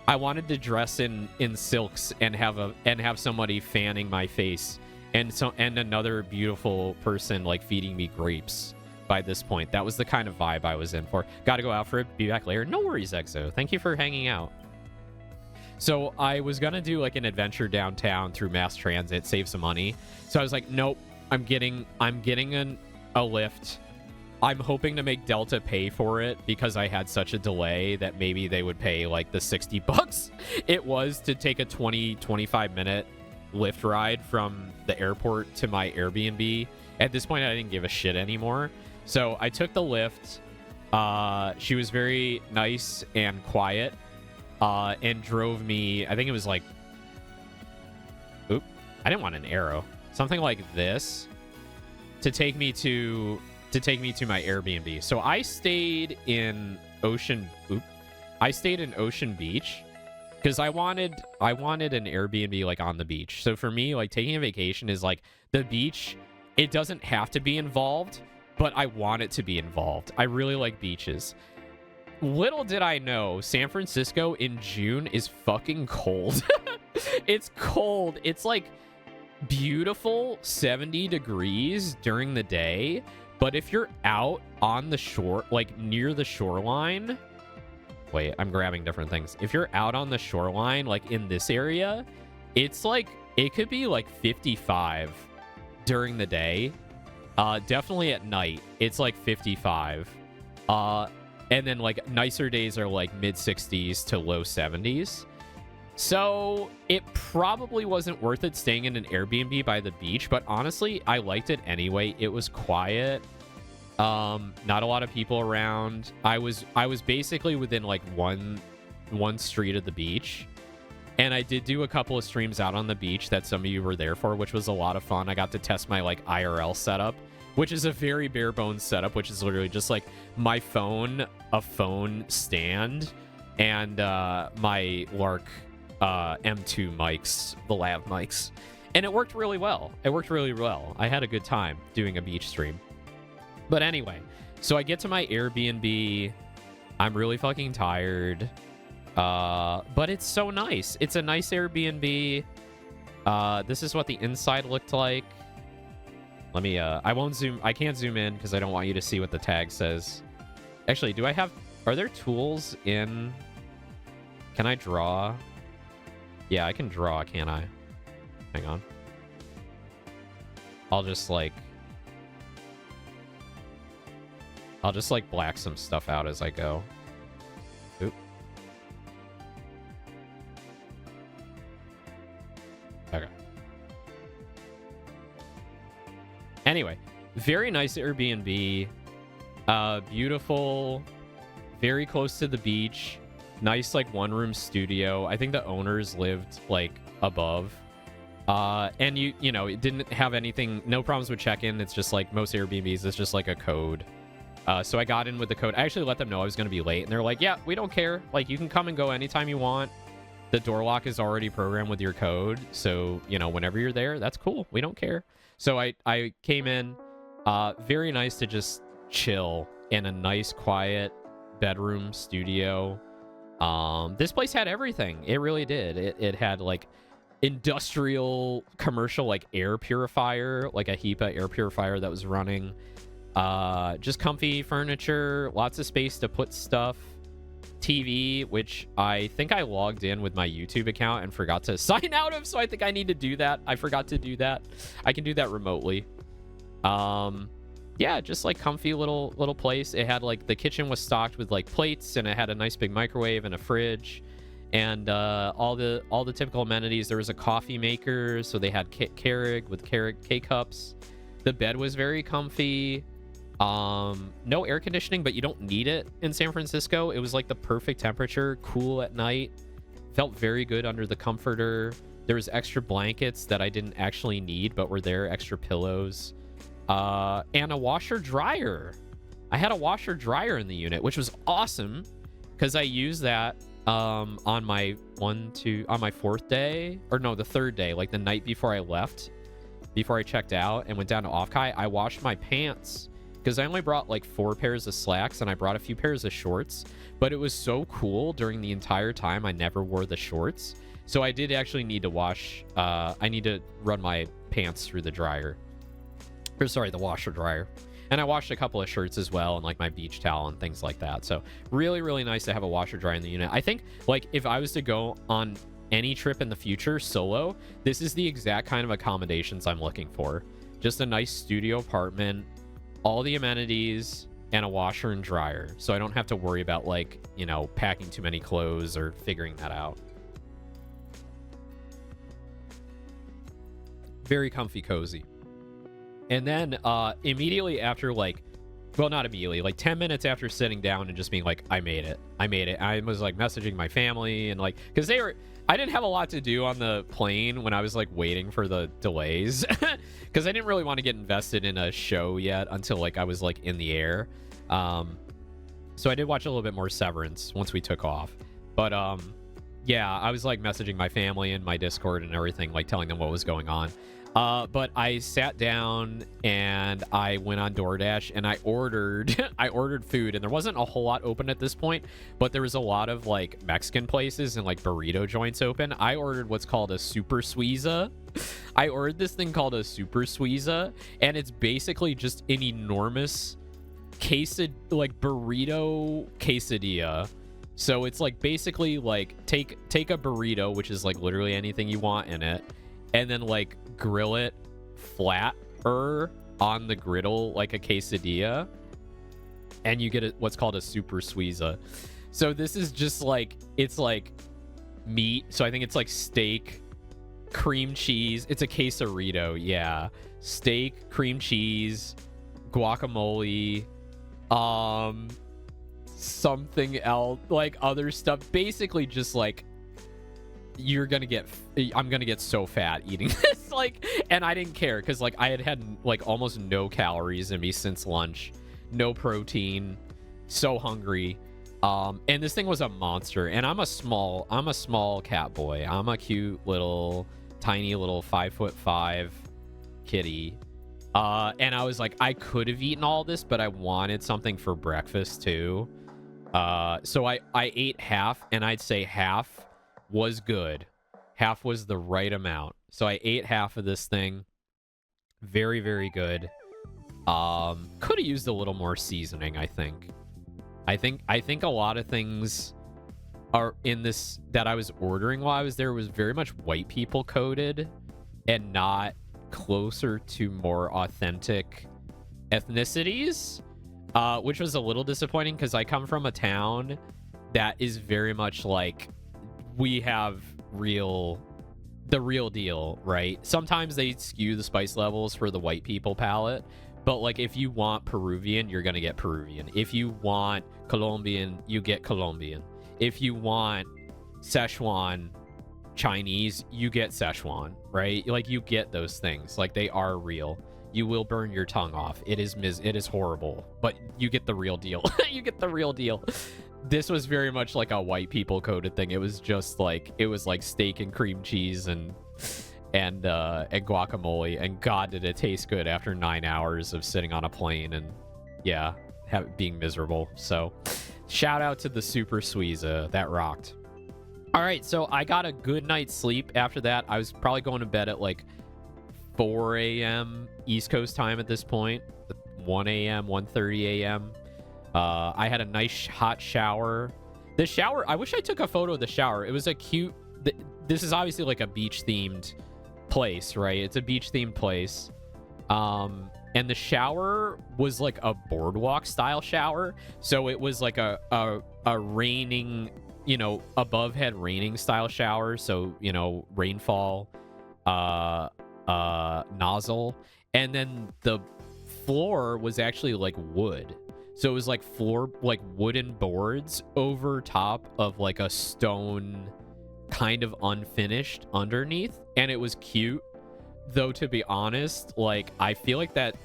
I wanted to dress in silks and have somebody fanning my face and another beautiful person like feeding me grapes by this point. That was the kind of vibe I was in for. Gotta go out for it. Be back later. No worries, Exo. Thank you for hanging out. So I was gonna do like an adventure downtown through mass transit, save some money. So I was like, nope, I'm getting a Lyft. I'm hoping to make Delta pay for it because I had such a delay that maybe they would pay like the $60 it was to take a 25 minute Lyft ride from the airport to my Airbnb. At this point, I didn't give a shit anymore. So I took the Lyft. She was very nice and quiet and drove me, I think it was like, I didn't want an arrow. Something like this to take me to to take me to my Airbnb. So I stayed in Ocean Beach because I wanted an Airbnb like on the beach. So for me, like taking a vacation is like the beach. It doesn't have to be involved, but I want it to be involved. I really like beaches. Little did I know, San Francisco in June is fucking cold. It's cold. It's like beautiful 70 degrees during the day, but if you're out on the shore, like near the shoreline, wait, I'm grabbing different things. If you're out on the shoreline, like in this area, it's like, it could be like 55 during the day. Definitely at night, it's like 55. And then like nicer days are like mid 60s to low 70s. So it probably wasn't worth it staying in an Airbnb by the beach, but honestly, I liked it anyway. It was quiet. Not a lot of people around. I was basically within like one street of the beach. And I did do a couple of streams out on the beach that some of you were there for, which was a lot of fun. I got to test my like IRL setup, which is a very bare bones setup, which is literally just like my phone, a phone stand, and my Lark M2 mics, the lav mics. And it worked really well. I had a good time doing a beach stream. But anyway, so I get to my Airbnb. I'm really fucking tired. But it's so nice. It's a nice Airbnb. This is what the inside looked like. Let me, I can't zoom in because I don't want you to see what the tag says. Actually, are there tools in, can I draw? Yeah, I can draw, can't I? Hang on. I'll just like black some stuff out as I go. Oop. Okay. Anyway, very nice Airbnb. Beautiful, very close to the beach. Nice, like, one-room studio. I think the owners lived, like, above. And you know, it didn't have anything, no problems with check-in. It's just like most Airbnbs, it's just like a code. So I got in with the code. I actually let them know I was going to be late, and they're like, yeah, we don't care. Like, you can come and go anytime you want. The door lock is already programmed with your code. So, you know, whenever you're there, that's cool. We don't care. So I came in, very nice to just chill in a nice, quiet bedroom studio. This place had everything. It really did. It had like industrial commercial like air purifier, like a HEPA air purifier that was running. Just comfy furniture, lots of space to put stuff. TV, which I think I logged in with my YouTube account and forgot to sign out of, so I think I need to do that. I forgot to do that. I can do that remotely. Yeah, just like comfy little place. It had like, the kitchen was stocked with like plates, and it had a nice big microwave and a fridge, and all the typical amenities. There was a coffee maker, so they had Keurig with Keurig K-cups. The bed was very comfy. No air conditioning, but you don't need it in San Francisco. It was like the perfect temperature, cool at night. Felt very good under the comforter. There was extra blankets that I didn't actually need, but were there, extra pillows. And a washer dryer. I had a washer dryer in the unit, which was awesome because I used that on my fourth day, or no, the third day, like the night before I left, before I checked out and went down to Offkai. I washed my pants because I only brought like 4 pairs of slacks, and I brought a few pairs of shorts, but it was so cool during the entire time I never wore the shorts. So I did actually need to wash, I need to run my pants through the dryer. Or sorry, the washer dryer. And I washed a couple of shirts as well, and like my beach towel and things like that. So really, really nice to have a washer dryer in the unit. I think like if I was to go on any trip in the future solo, this is the exact kind of accommodations I'm looking for. Just a nice studio apartment, all the amenities, and a washer and dryer. So I don't have to worry about like, you know, packing too many clothes or figuring that out. Very comfy, cozy. And then immediately after, like, well, not immediately, like 10 minutes after sitting down and just being like, I made it. I was like messaging my family, and like, because I didn't have a lot to do on the plane when I was like waiting for the delays because I didn't really want to get invested in a show yet until like I was like in the air. So I did watch a little bit more Severance once we took off. But yeah, I was like messaging my family and my Discord and everything, like telling them what was going on. But I sat down and I went on DoorDash and I ordered food, and there wasn't a whole lot open at this point, but there was a lot of like Mexican places and like burrito joints open. I ordered what's called a Super Suiza. I ordered this thing called a Super Suiza, and it's basically just an enormous burrito quesadilla. So it's like basically like take a burrito, which is like literally anything you want in it, and then like grill it flatter on the griddle like a quesadilla, and you get what's called a Super Suiza. So this is just like, it's like meat. So I think it's like steak, cream cheese. It's a quesarito, yeah. Steak, cream cheese, guacamole, something else, like other stuff. Basically just like, I'm gonna get so fat eating this, like, and I didn't care because like I had like almost no calories in me since lunch, no protein, so hungry. And this thing was a monster, and I'm a small cat boy. I'm a cute little tiny little 5'5" kitty. And I was like, I could have eaten all this, but I wanted something for breakfast too. So I ate half, and I'd say half was good. Half was the right amount. So I ate half of this thing. Very, very good. Could have used a little more seasoning, I think. I think a lot of things are in this that I was ordering while I was there was very much white people coded and not closer to more authentic ethnicities, which was a little disappointing because I come from a town that is very much like, we have the real deal, right? Sometimes they skew the spice levels for the white people palate, but like if you want Peruvian, you're gonna get Peruvian. If you want Colombian, you get Colombian. If you want Szechuan Chinese, you get Szechuan, right? Like you get those things, like they are real. You will burn your tongue off. It is horrible, but you get the real deal. You get the real deal. This was very much like a white people coded thing. It was just like, it was like steak and cream cheese and guacamole, and God, did it taste good after 9 hours of sitting on a plane and yeah, being miserable. So shout out to the Super Suiza. That rocked. All right, so I got a good night's sleep after that. I was probably going to bed at like 4 a.m. East Coast time at this point, 1 a.m., 1:30 a.m. I had a nice hot shower. The shower, I wish I took a photo of the shower. It was a cute, this is obviously like a beach themed place, right? It's a beach themed place. And the shower was like a boardwalk style shower. So it was like a raining, you know, above head raining style shower. So, you know, rainfall, nozzle. And then the floor was actually like wood. So it was like like wooden boards over top of like a stone kind of unfinished underneath. And it was cute. Though, to be honest, like, I feel like that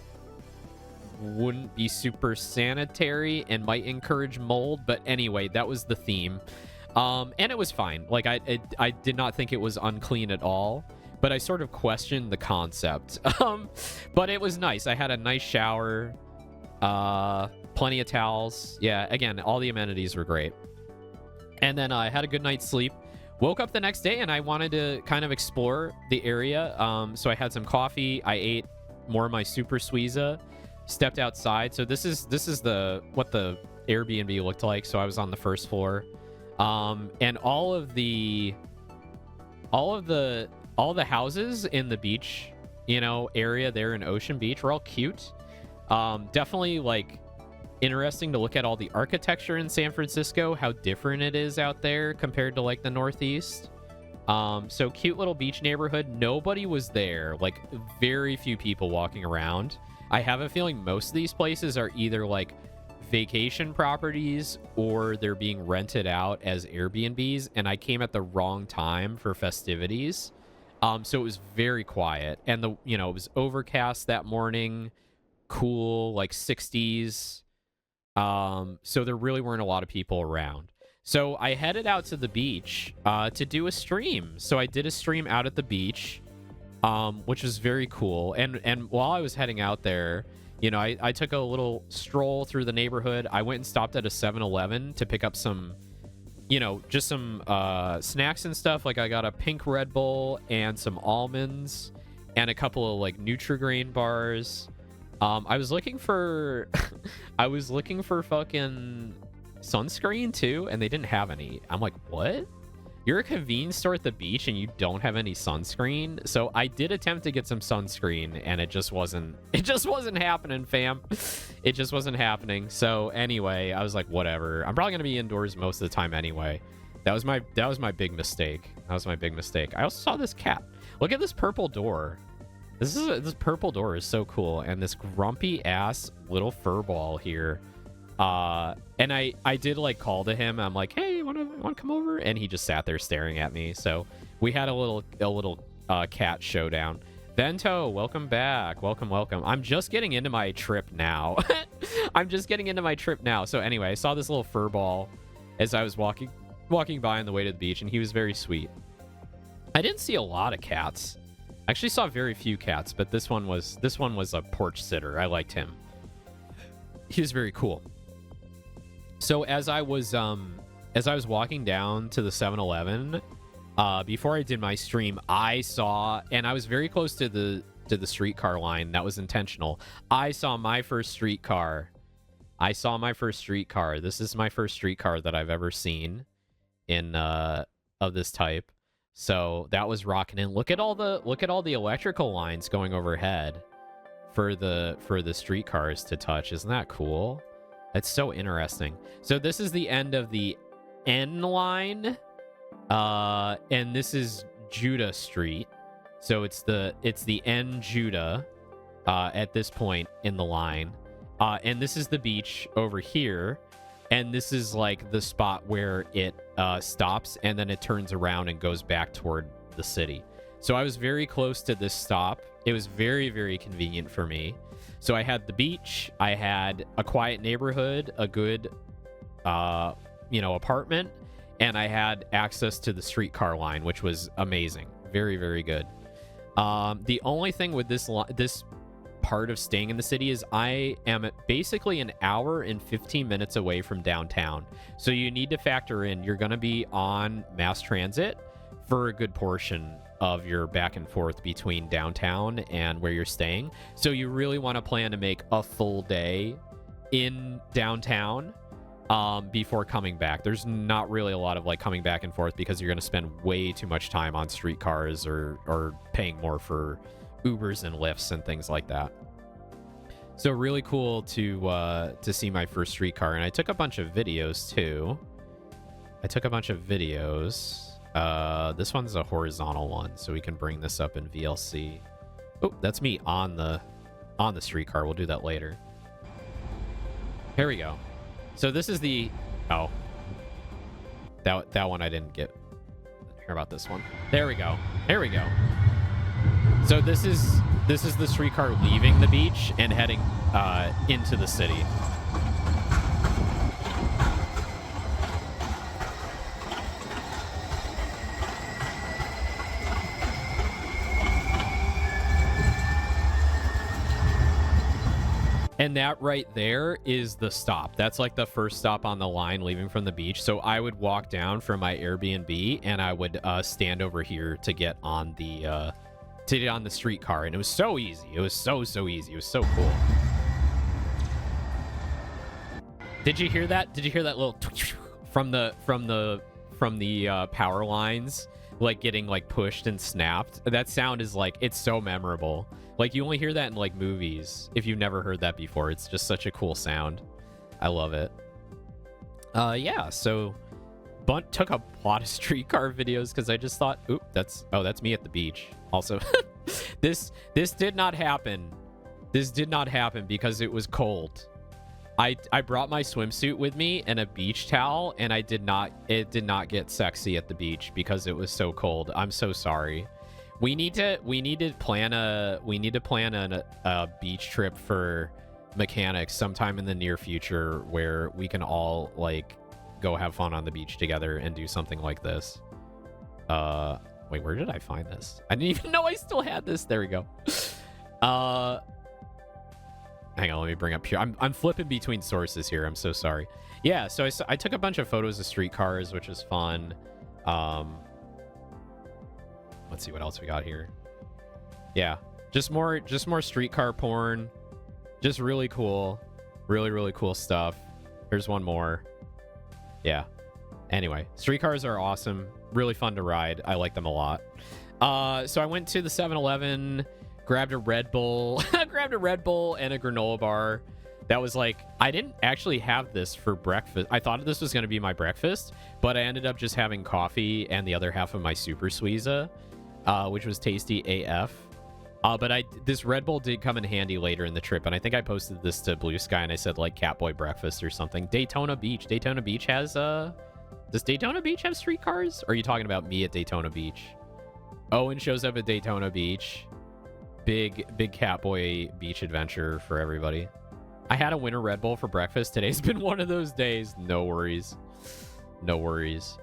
wouldn't be super sanitary and might encourage mold. But anyway, that was the theme. And it was fine. Like, I did not think it was unclean at all. But I sort of questioned the concept. But it was nice. I had a nice shower. Plenty of towels. Yeah, again, all the amenities were great. And then I had a good night's sleep. Woke up the next day and I wanted to kind of explore the area. So I had some coffee. I ate more of my Super Suiza. Stepped outside. So this is what the Airbnb looked like. So I was on the first floor. And all the houses in the beach, you know, area there in Ocean Beach were all cute. Definitely like interesting to look at all the architecture in San Francisco, how different it is out there compared to like the Northeast. So cute little beach neighborhood. Nobody was there, like very few people walking around. I have a feeling most of these places are either like vacation properties or they're being rented out as Airbnbs, and I came at the wrong time for festivities. So it was very quiet, and it was overcast that morning, cool, like 60s. So there really weren't a lot of people around. So I headed out to the beach to do a stream. So I did a stream out at the beach, which was very cool. And while I was heading out there, I took a little stroll through the neighborhood. I went and stopped at a 7-Eleven to pick up some, just some snacks and stuff. Like I got a pink Red Bull and some almonds and a couple of like Nutri-Grain bars. I was looking for fucking sunscreen too, and they didn't have any. I'm like, what? You're a convenience store at the beach and you don't have any sunscreen? So I did attempt to get some sunscreen, and it just wasn't happening, fam. It just wasn't happening. So anyway, I was like, whatever. I'm probably gonna be indoors most of the time anyway. That was my big mistake. I also saw this cat. Look at this purple door. This purple door is so cool, and this grumpy ass little fur ball here. And I did like call to him. I'm like, hey, want to come over? And he just sat there staring at me. So we had a little cat showdown. Vento, welcome back. Welcome. I'm just getting into my trip now. So anyway, I saw this little fur ball as I was walking by on the way to the beach, and he was very sweet. I didn't see a lot of cats. I actually saw very few cats, but this one was a porch sitter. I liked him. He was very cool. So as I was walking down to the 7-Eleven, before I did my stream, I saw, and I was very close to the streetcar line. That was intentional. I saw my first streetcar. This is my first streetcar that I've ever seen in of this type. So that was rocking in. Look at all the electrical lines going overhead for the streetcars to touch. Isn't that cool? That's so interesting. So this is the end of the N line, and this is Judah Street. So it's the N Judah at this point in the line, and this is the beach over here. And this is like the spot where it stops, and then it turns around and goes back toward the city. So I was very close to this stop. It was very, very convenient for me. So I had the beach, I had a quiet neighborhood, a good, apartment, and I had access to the streetcar line, which was amazing. Very, very good. The only thing with this part of staying in the city is I am basically an hour and 15 minutes away from downtown. So you need to factor in you're going to be on mass transit for a good portion of your back and forth between downtown and where you're staying. So you really want to plan to make a full day in downtown before coming back. There's not really a lot of like coming back and forth because you're going to spend way too much time on streetcars or paying more for Ubers and Lyfts and things like that. So really cool to see my first streetcar, and I took a bunch of videos too. This one's a horizontal one, so we can bring this up in VLC. Oh, that's me on the streetcar. We'll do that later. Here we go. So this is the that one I didn't get. Hear about this one. There we go. So this is the streetcar leaving the beach and heading into the city. And that right there is the stop. That's like the first stop on the line leaving from the beach. So I would walk down from my Airbnb and I would stand over here to get on the streetcar, and it was so easy. It was so easy. It was so cool. Did you hear that? Did you hear that little from the power lines like getting like pushed and snapped? That sound is like, it's so memorable. Like you only hear that in like movies. If you've never heard that before, it's just such a cool sound. I love it. Yeah, so Bunt took a lot of streetcar videos because I just thought, oop, that's me at the beach. Also, this did not happen. This did not happen because it was cold. I brought my swimsuit with me and a beach towel, and it did not get sexy at the beach because it was so cold. I'm so sorry. We need to plan a beach trip for mechanics sometime in the near future where we can all like go have fun on the beach together and do something like this. Wait, where did I find this? I didn't even know I still had this. There we go. Hang on, let me bring up here. I'm flipping between sources here. I'm so sorry. Yeah, so I took a bunch of photos of streetcars, which was fun. Let's see what else we got here. Yeah, just more streetcar porn. Just really cool. Really cool stuff. Here's one more. Yeah. Anyway, streetcars are awesome. Really fun to ride. I like them a lot. So I went to the 7-Eleven, grabbed a Red Bull, grabbed a Red Bull and a granola bar. That was like, I didn't actually have this for breakfast. I thought this was going to be my breakfast, but I ended up just having coffee and the other half of my Super Squeeza, which was tasty AF. But this Red Bull did come in handy later in the trip, and I think I posted this to Blue Sky, and I said, like, Catboy breakfast or something. Daytona Beach. Daytona Beach has, does Daytona Beach have streetcars? Or are you talking about me at Daytona Beach? Owen shows up at Daytona Beach. Big Catboy beach adventure for everybody. I had a winter Red Bull for breakfast. Today's been one of those days. No worries. No worries.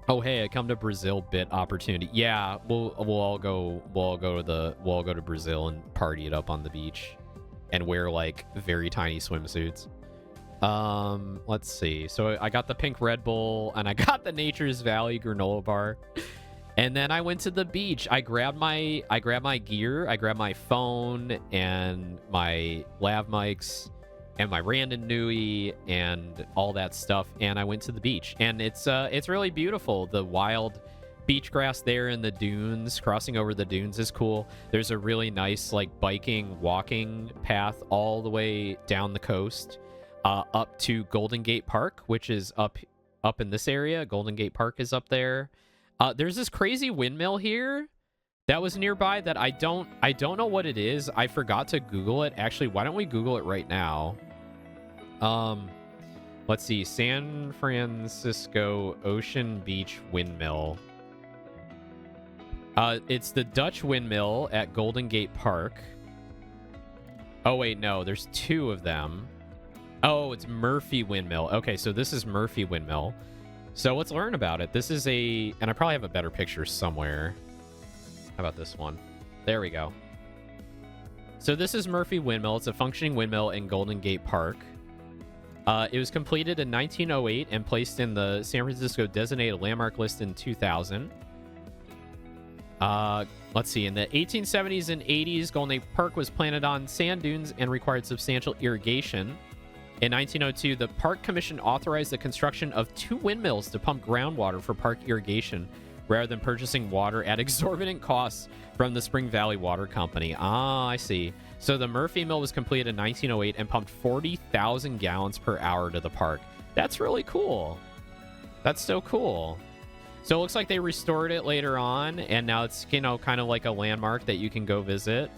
Oh, hey, I come to Brazil bit opportunity. Yeah, we'll all go to Brazil and party it up on the beach and wear like very tiny swimsuits. Let's see. So I got the pink Red Bull and I got the Nature's Valley granola bar. And then I went to the beach. I grabbed my gear. I grabbed my phone and my lav mics and my Randon Nui and all that stuff, and I went to the beach. And it's really beautiful. The wild beach grass there in the dunes, crossing over the dunes is cool. There's a really nice like biking, walking path all the way down the coast, up to Golden Gate Park, which is up in this area. Golden Gate Park is up there. There's this crazy windmill here that was nearby that I don't know what it is. I forgot to Google it. Actually, why don't we Google it right now? Let's see. San Francisco Ocean Beach Windmill. It's the Dutch Windmill at Golden Gate Park. Oh, wait, no. There's two of them. Oh, it's Murphy Windmill. Okay, so this is Murphy Windmill. So let's learn about it. This is and I probably have a better picture somewhere. How about this one? There we go. So this is Murphy Windmill. It's a functioning windmill in Golden Gate Park. It was completed in 1908 and placed in the San Francisco Designated Landmark List in 2000. Let's see. In the 1870s and 80s, Golden Gate Park was planted on sand dunes and required substantial irrigation. In 1902, the Park Commission authorized the construction of 2 windmills to pump groundwater for park irrigation, rather than purchasing water at exorbitant costs from the Spring Valley Water Company. Ah, I see. So the Murphy Mill was completed in 1908 and pumped 40,000 gallons per hour to the park. That's really cool. That's so cool. So it looks like they restored it later on, and now it's, you know, kind of like a landmark that you can go visit.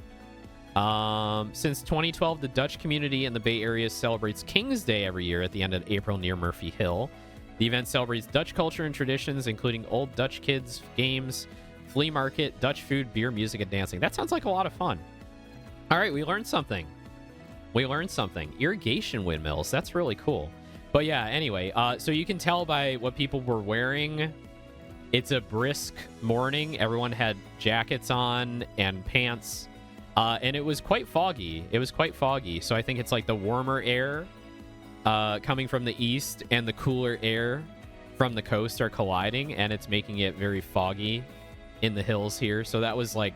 Since 2012, the Dutch community in the Bay Area celebrates King's Day every year at the end of April near Murphy Hill. The event celebrates Dutch culture and traditions, including old Dutch kids, games, flea market, Dutch food, beer, music, and dancing. That sounds like a lot of fun. All right, we learned something. Irrigation windmills. That's really cool. But yeah, anyway, so you can tell by what people were wearing. It's a brisk morning. Everyone had jackets on and pants. And it was quite foggy. So I think it's like the warmer air coming from the east and the cooler air from the coast are colliding, and it's making it very foggy in the hills here. So that was like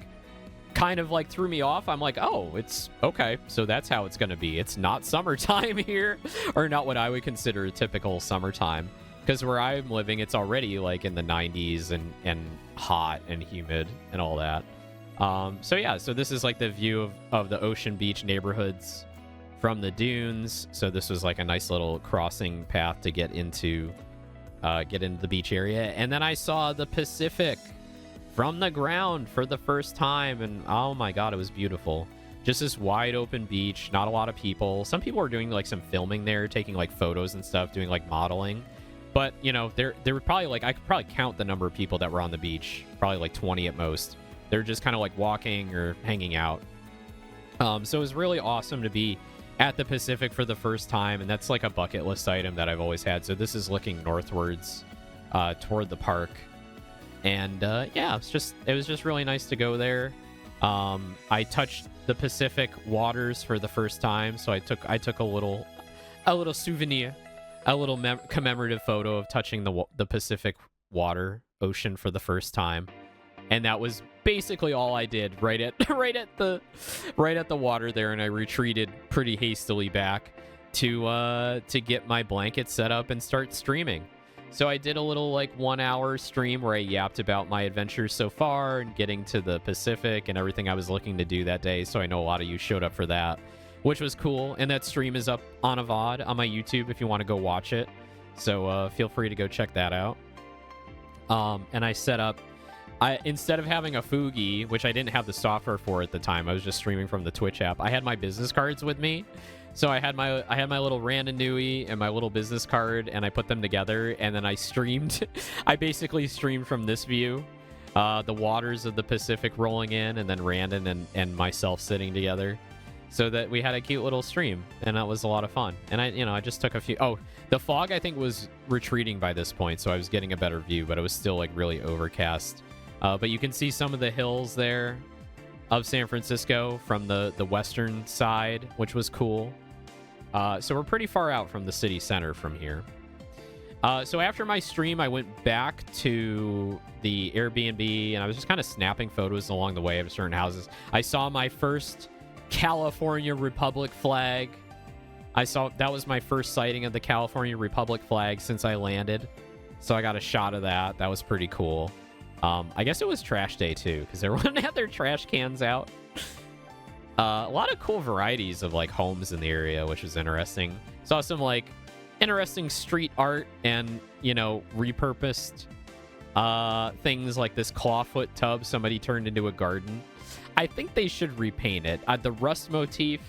kind of like threw me off. I'm like, oh, it's okay. So that's how it's going to be. It's not summertime here, or not what I would consider a typical summertime. Because where I'm living, it's already like in the 90s and hot and humid and all that. So yeah, so this is like the view of the Ocean Beach neighborhoods from the dunes. So this was like a nice little crossing path to get into the beach area. And then I saw the Pacific from the ground for the first time, and oh my god, it was beautiful. Just this wide open beach, not a lot of people. Some people are doing like some filming there, taking like photos and stuff, doing like modeling. But, you know, there were probably like, I could probably count the number of people that were on the beach, probably like 20 at most. They're just kind of like walking or hanging out. So it was really awesome to be at the Pacific for the first time, and that's like a bucket list item that I've always had. So this is looking northwards toward the park. And yeah, it was just really nice to go there. I touched the Pacific waters for the first time, so I took a little souvenir, a little commemorative photo of touching the Pacific ocean for the first time. And that was basically all I did right at the water there, and I retreated pretty hastily back to get my blanket set up and start streaming. So I did a little like 1 hour stream where I yapped about my adventures so far and getting to the Pacific and everything I was looking to do that day. So I know a lot of you showed up for that, which was cool. And that stream is up on a VOD on my YouTube if you want to go watch it. So feel free to go check that out. And I set up, instead of having a Fugi, which I didn't have the software for at the time, I was just streaming from the Twitch app. I had my business cards with me. So I had my little Randanui and my little business card, and I put them together, and then I streamed. I basically streamed from this view, the waters of the Pacific rolling in, and then Randon and myself sitting together, so that we had a cute little stream, and that was a lot of fun. And I just took a few. Oh, the fog I think was retreating by this point, so I was getting a better view, but it was still like really overcast. But you can see some of the hills there of San Francisco from the western side, which was cool. So we're pretty far out from the city center from here. So after my stream, I went back to the Airbnb, and I was just kind of snapping photos along the way of certain houses. I saw my first California Republic flag. That was my first sighting of the California Republic flag since I landed. So I got a shot of that. That was pretty cool. I guess it was trash day too, because everyone had their trash cans out. A lot of cool varieties of like homes in the area, which was interesting. Saw some like interesting street art and, you know, repurposed things like this clawfoot tub somebody turned into a garden. I think they should repaint it. The rust motif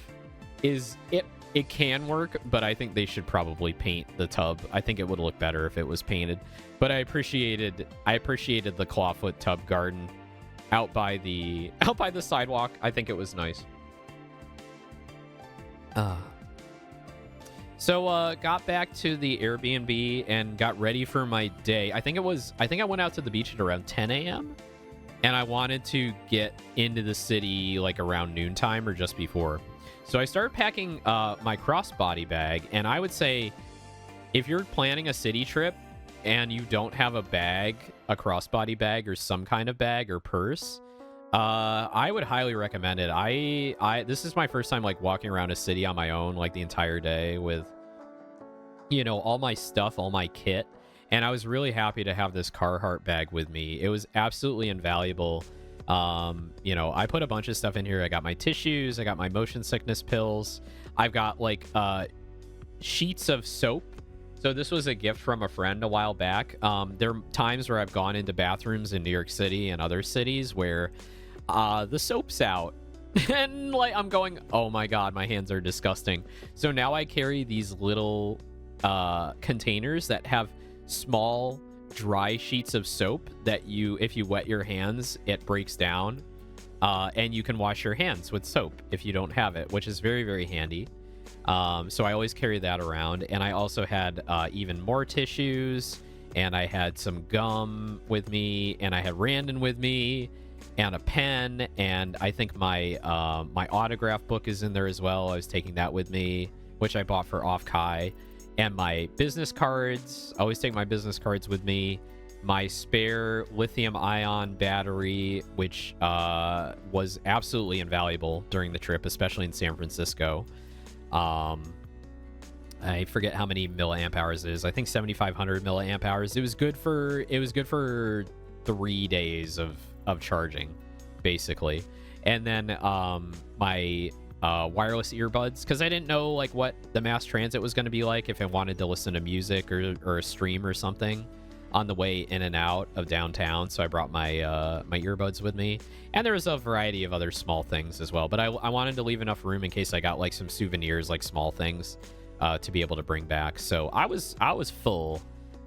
it can work, but I think they should probably paint the tub. I think it would look better if it was painted. But I appreciated the clawfoot tub garden out by the sidewalk. I think it was nice. So got back to the Airbnb and got ready for my day. I think I went out to the beach at around 10 a.m. and I wanted to get into the city like around noontime or just before. So I started packing my crossbody bag, and I would say if you're planning a city trip and you don't have a crossbody bag or some kind of bag or purse, I would highly recommend it. This is my first time like walking around a city on my own like the entire day with, you know, all my stuff, all my kit, and I was really happy to have this Carhartt bag with me. It was absolutely invaluable. You know, I put a bunch of stuff in here. I got my tissues, I got my motion sickness pills, I've got like sheets of soap. So this was a gift from a friend a while back. There are times where I've gone into bathrooms in New York City and other cities where the soap's out and like I'm going, oh my god, my hands are disgusting. So now I carry these little containers that have small dry sheets of soap that if you wet your hands, it breaks down, and you can wash your hands with soap if you don't have it, which is very, very handy. So I always carry that around, and I also had even more tissues, and I had some gum with me, and I had Randon with me, and a pen, and I think my my autograph book is in there as well. I was taking that with me, which I bought for Off Kai. And my business cards, I always take my business cards with me. My spare lithium-ion battery, which was absolutely invaluable during the trip, especially in San Francisco. I forget how many milliamp hours it is. I think 7,500 milliamp hours. It was good for 3 days of charging, basically. And then my wireless earbuds, because I didn't know like what the mass transit was going to be like if I wanted to listen to music or a stream or something. on the way in and out of downtown, so I brought my my earbuds with me. And there was a variety of other small things as well, but I wanted to leave enough room in case I got like some souvenirs, like small things, to be able to bring back. So I was full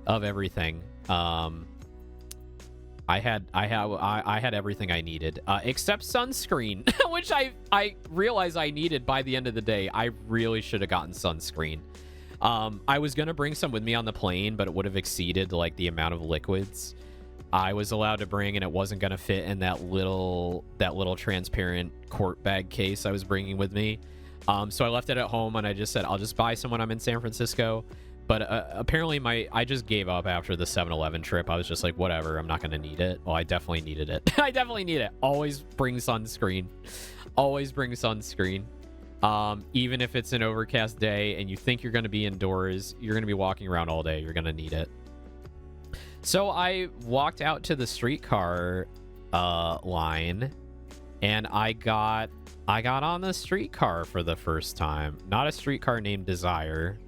of everything. I had everything I needed, except sunscreen, which I realized I needed by the end of the day. I really should have gotten sunscreen. I was gonna bring some with me on the plane, but it would have exceeded like the amount of liquids I was allowed to bring, and it wasn't gonna fit in that little transparent quart bag case I was bringing with me. So I left it at home, and I just said I'll just buy some when I'm in San Francisco. But apparently I just gave up after the 7-Eleven trip. I was just like, whatever, I'm not going to need it. Well, I definitely needed it. I definitely need it. Always bring sunscreen. Always bring sunscreen. Even if it's an overcast day and you think you're going to be indoors, you're going to be walking around all day, you're going to need it. So I walked out to the streetcar line, and I got on the streetcar for the first time. Not a streetcar named Desire,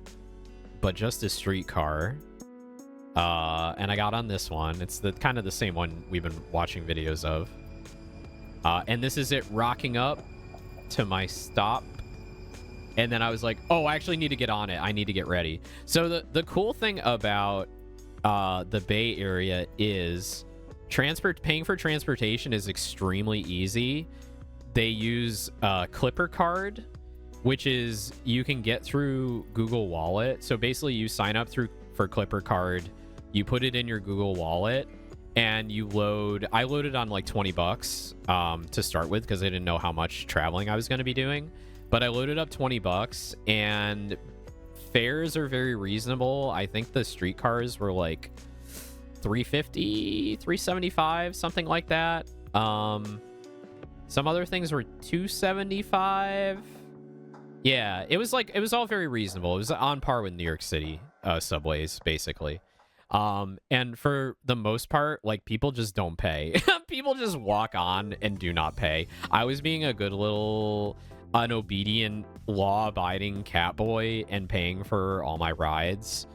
but just a streetcar. And I got on this one. It's the kind of the same one we've been watching videos of. And this is it rocking up to my stop. And then I was like, oh, I actually need to get on it. I need to get ready. So the cool thing about the Bay Area is paying for transportation is extremely easy. They use Clipper Card, which is you can get through Google Wallet. So basically you sign up for Clipper Card, you put it in your Google Wallet, and I loaded on like $20 to start with, because I didn't know how much traveling I was going to be doing. But I loaded up $20, and fares are very reasonable. I think the streetcars were like $350, $375, something like that. Some other things were $275. Yeah, it was all very reasonable. It was on par with New York City subways, basically. And for the most part, like, people just don't pay. People just walk on and do not pay. I was being a good little unobedient, law-abiding cat boy and paying for all my rides.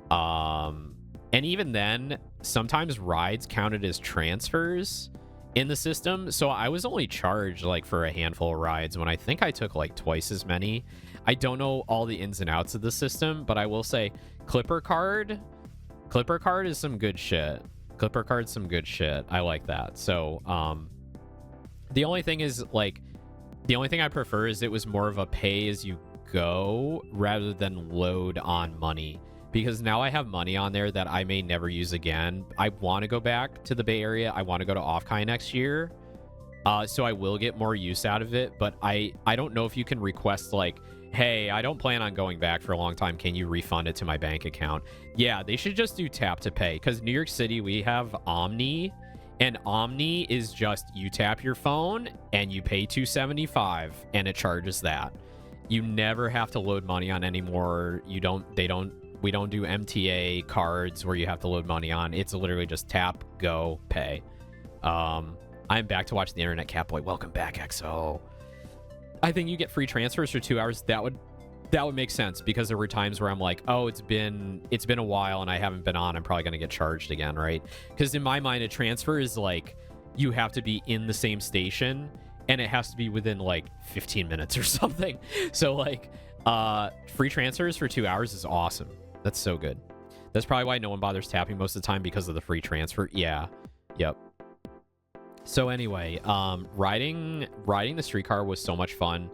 And even then, sometimes rides counted as transfers in the system, so I was only charged like for a handful of rides when I think I took like twice as many. I don't know all the ins and outs of the system, but I will say Clipper Card is some good shit. Clipper Card's some good shit. I like that. So the only thing I prefer is it was more of a pay as you go rather than load on money, because now I have money on there that I may never use again. I want to go back to the Bay Area. I want to go to Off-Kai next year. So I will get more use out of it, but I don't know if you can request like, hey, I don't plan on going back for a long time. Can you refund it to my bank account? Yeah, they should just do tap to pay, because New York City, we have Omni, and Omni is just you tap your phone and you pay $275 and it charges that. You never have to load money on anymore. We don't do MTA cards where you have to load money on. It's literally just tap, go, pay. I'm back to watch the internet, Catboy. Welcome back, XO. I think you get free transfers for 2 hours. That would make sense, because there were times where I'm like, oh, it's been a while and I haven't been on. I'm probably going to get charged again, right? Because in my mind, a transfer is like you have to be in the same station and it has to be within like 15 minutes or something. So like free transfers for 2 hours is awesome. That's so good. That's probably why no one bothers tapping most of the time, because of the free transfer. Yeah. Yep. So anyway, riding the streetcar was so much fun.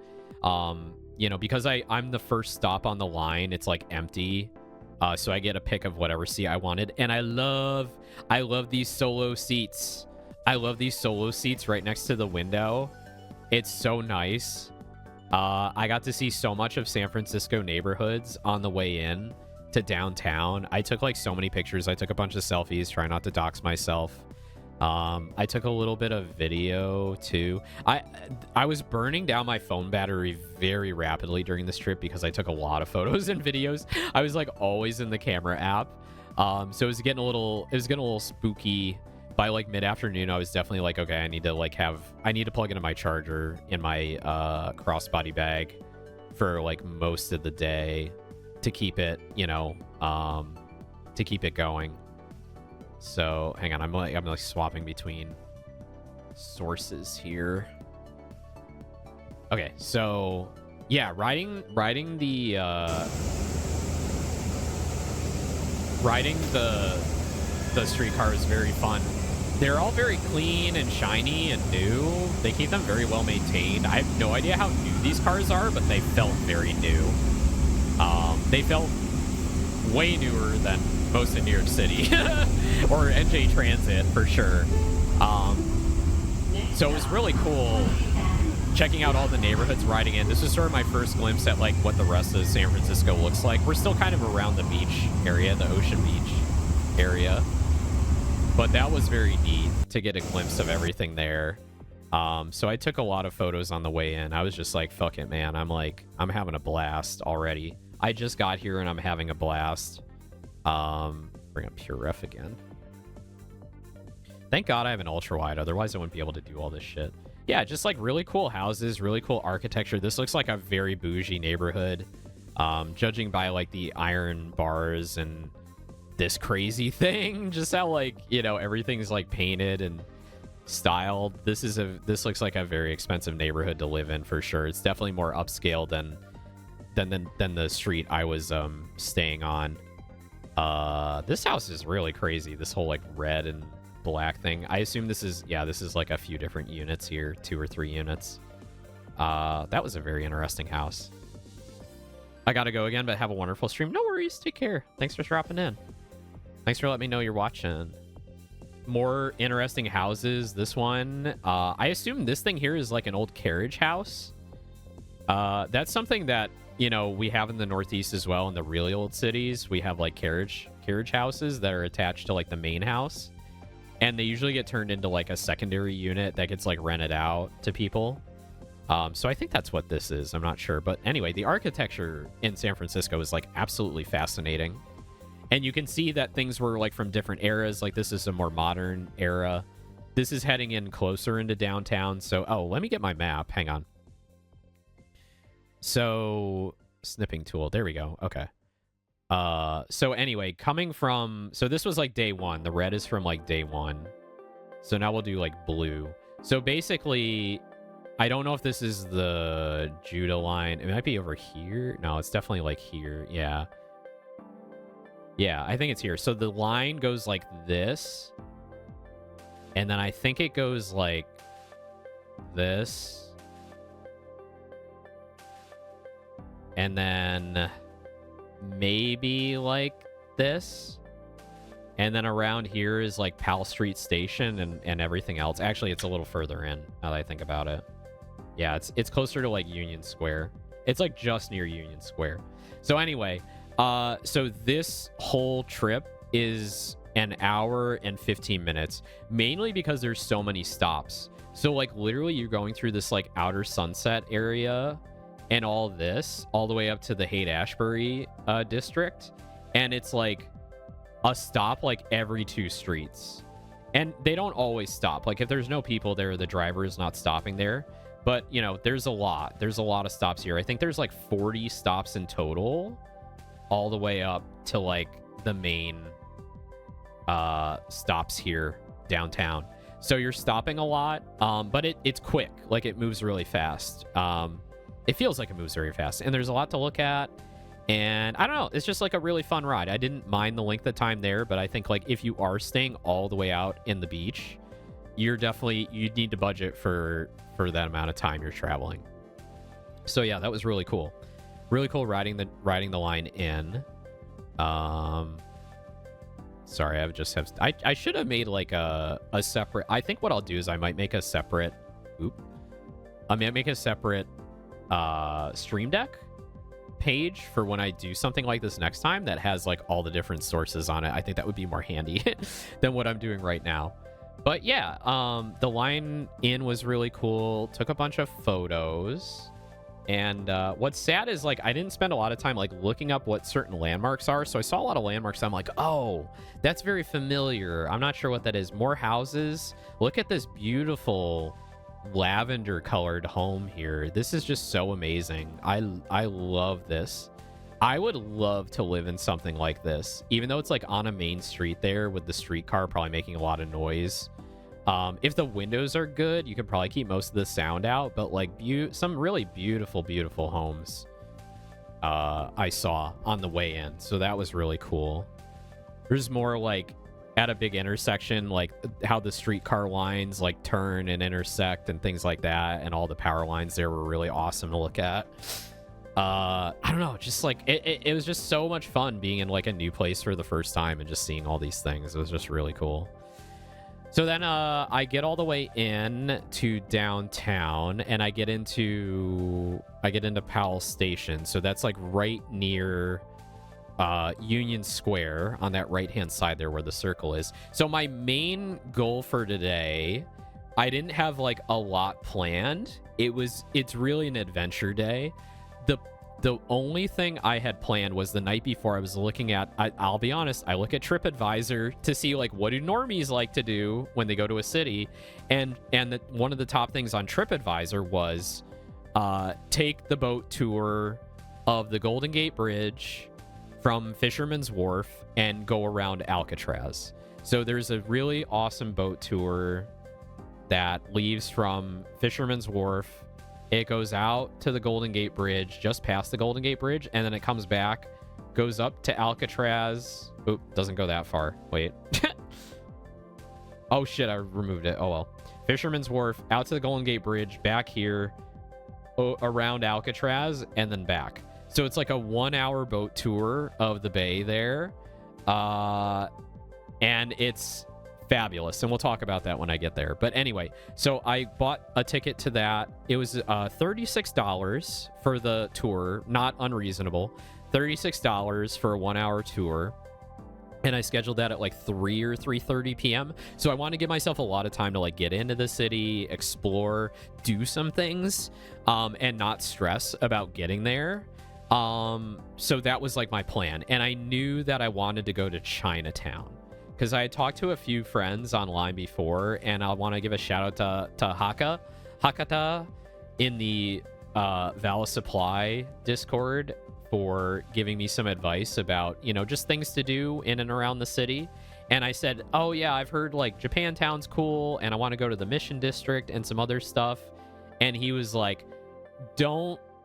You know, because I'm the first stop on the line, it's like empty. So I get a pick of whatever seat I wanted. And I love these solo seats. I love these solo seats right next to the window. It's so nice. I got to see so much of San Francisco neighborhoods on the way in to downtown. I took like so many pictures. I took a bunch of selfies, try not to dox myself. I took a little bit of video too. I was burning down my phone battery very rapidly during this trip because I took a lot of photos and videos. I was like always in the camera app. So it was getting a little spooky. By like mid-afternoon, I was definitely like, okay, I need to plug into my charger in my crossbody bag for like most of the day to keep it, to keep it going. So hang on, I'm like swapping between sources here. Okay, so yeah, riding the streetcar is very fun. They're all very clean and shiny and new. They keep them very well maintained. I have no idea how new these cars are, but they felt very new. They felt way newer than most in New York City or NJ Transit for sure. So it was really cool checking out all the neighborhoods riding in. This was sort of my first glimpse at like what the rest of San Francisco looks like. We're still kind of around the beach area, the Ocean Beach area. But that was very neat to get a glimpse of everything there. So I took a lot of photos on the way in. I was just like, fuck it, man. I'm having a blast already. I just got here and I'm having a blast. Bring up Pure Ref again. Thank God I have an ultra wide. Otherwise I wouldn't be able to do all this shit. Yeah, just like really cool houses, really cool architecture. This looks like a very bougie neighborhood. Judging by like the iron bars and this crazy thing, just how like, you know, everything's like painted and styled. This looks like a very expensive neighborhood to live in for sure. It's definitely more upscale than the street I was staying on. This house is really crazy. This whole like red and black thing. I assume this is like a few different units here, 2 or 3 units. That was a very interesting house. I gotta go again, but have a wonderful stream. No worries. Take care. Thanks for dropping in. Thanks for letting me know you're watching. More interesting houses. This one, I assume this thing here is like an old carriage house. That's something that, you know, we have in the Northeast as well. In the really old cities, we have like carriage houses that are attached to like the main house. And they usually get turned into like a secondary unit that gets like rented out to people. So I think that's what this is. I'm not sure. But anyway, the architecture in San Francisco is like absolutely fascinating. And you can see that things were like from different eras. Like this is a more modern era. This is heading in closer into downtown. So, oh, let me get my map. Hang on. So, snipping tool. There we go. Okay. So anyway, so this was like day 1. The red is from like day 1. So now we'll do like blue. So basically, I don't know if this is the Judah line. It might be over here. No, it's definitely like here. Yeah. Yeah, I think it's here. So the line goes like this. And then I think it goes like this. And then maybe like this. And then around here is like Powell Street Station and everything else. Actually, it's a little further in now that I think about it. Yeah, it's closer to like Union Square. It's like just near Union Square. So anyway, so this whole trip is an hour and 15 minutes, mainly because there's so many stops. So like literally you're going through this like outer Sunset area and all this all the way up to the Haight-Ashbury district. And it's like a stop like every 2 streets. And they don't always stop. Like if there's no people there, the driver is not stopping there. But, you know, there's a lot of stops here. I think there's like 40 stops in total all the way up to like the main stops here downtown. So you're stopping a lot, but it's quick. Like it moves really fast. It feels like it moves very fast. And there's a lot to look at. And I don't know. It's just like a really fun ride. I didn't mind the length of time there, but I think like if you are staying all the way out in the beach, you need to budget for that amount of time you're traveling. So yeah, that was really cool. Really cool riding the line in. Sorry, I should have made like a separate. I think what I'll do is I might make a separate. I might make a separate Stream Deck page for when I do something like this next time that has like all the different sources on it. I think that would be more handy than what I'm doing right now. But yeah, the line in was really cool. Took a bunch of photos. And what's sad is like I didn't spend a lot of time like looking up what certain landmarks are. So I saw a lot of landmarks. I'm like, oh, that's very familiar. I'm not sure what that is. More houses. Look at this beautiful lavender colored home here. This is just so amazing. I love this. I would love to live in something like this, even though it's like on a main street there with the streetcar probably making a lot of noise. If the windows are good, you can probably keep most of the sound out, but like some really beautiful homes I saw on the way in. So that was really cool. There's more like at a big intersection, like how the streetcar lines like turn and intersect and things like that. And all the power lines there were really awesome to look at. I don't know, just like it was just so much fun being in like a new place for the first time and just seeing all these things. It was just really cool. So then I get all the way in to downtown and I get into Powell Station. So that's like right near Union Square on that right hand side there where the circle is. So my main goal for today, I didn't have like a lot planned. It's really an adventure day. The only thing I had planned was the night before I was looking at, I'll be honest, I look at TripAdvisor to see like what do normies like to do when they go to a city. And one of the top things on TripAdvisor was take the boat tour of the Golden Gate Bridge from Fisherman's Wharf and go around Alcatraz. So there's a really awesome boat tour that leaves from Fisherman's Wharf. It goes out to the Golden Gate Bridge, just past the Golden Gate Bridge, and then it comes back, goes up to Alcatraz. Oop, doesn't go that far. Wait. Oh, shit, I removed it. Oh, well. Fisherman's Wharf, out to the Golden Gate Bridge, back here, around Alcatraz, and then back. So it's like a 1-hour boat tour of the bay there. And it's fabulous, and we'll talk about that when I get there. But anyway, so I bought a ticket to that. It was $36 for the tour, not unreasonable. $36 for a 1-hour tour, and I scheduled that at like 3 or 3:30 p.m. So I want to give myself a lot of time to like get into the city, explore, do some things, and not stress about getting there. So that was like my plan, and I knew that I wanted to go to Chinatown, because I had talked to a few friends online before, and I want to give a shout out to Hakata in the Valor Supply Discord for giving me some advice about, just things to do in and around the city. And I said, oh yeah, I've heard like Japantown's cool, and I want to go to the Mission District and some other stuff. And he was like,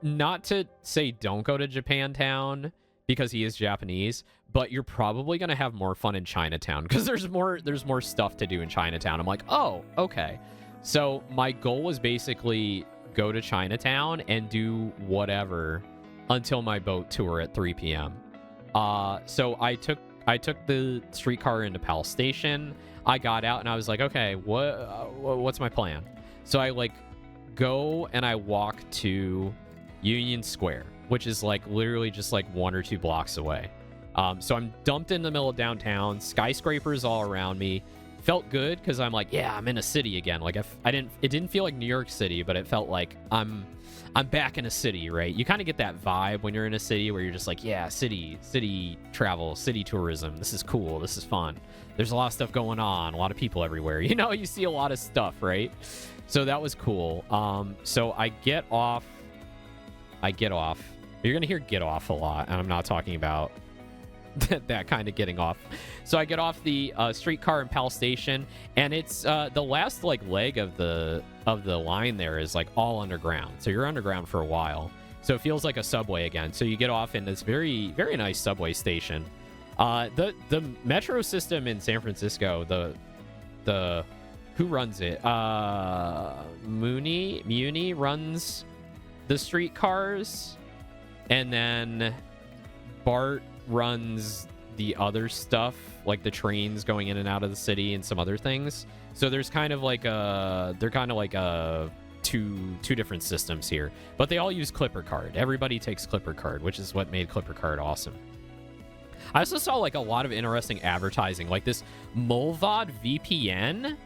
not to say don't go to Japantown, because he is Japanese, but you're probably going to have more fun in Chinatown, because there's more stuff to do in Chinatown. I'm like, oh, okay. So my goal was basically go to Chinatown and do whatever until my boat tour at 3 p.m. So I took the streetcar into Powell Station. I got out and I was like, okay, what's my plan? So I like go and I walk to Union Square, which is like literally just like 1 or 2 blocks away. So I'm dumped in the middle of downtown, skyscrapers all around me. Felt good because I'm like, yeah, I'm in a city again. Like it didn't feel like New York City, but it felt like I'm back in a city, right? You kind of get that vibe when you're in a city where you're just like, yeah, city travel, city tourism. This is cool. This is fun. There's a lot of stuff going on, a lot of people everywhere. You see a lot of stuff, right? So that was cool. So I get off. You're going to hear get off a lot, and I'm not talking about that kind of getting off. So I get off the streetcar in Powell Station, and it's the last like leg of the line there is like all underground. So you're underground for a while. So it feels like a subway again. So you get off in this very, very nice subway station. The metro system in San Francisco, the who runs it? Muni runs the streetcars, and then Bart runs the other stuff, like the trains going in and out of the city and some other things. So there's kind of like two different systems here, but they all use Clipper Card. Everybody takes Clipper Card, which is what made Clipper Card awesome. I also saw like a lot of interesting advertising, like this Mulvad VPN.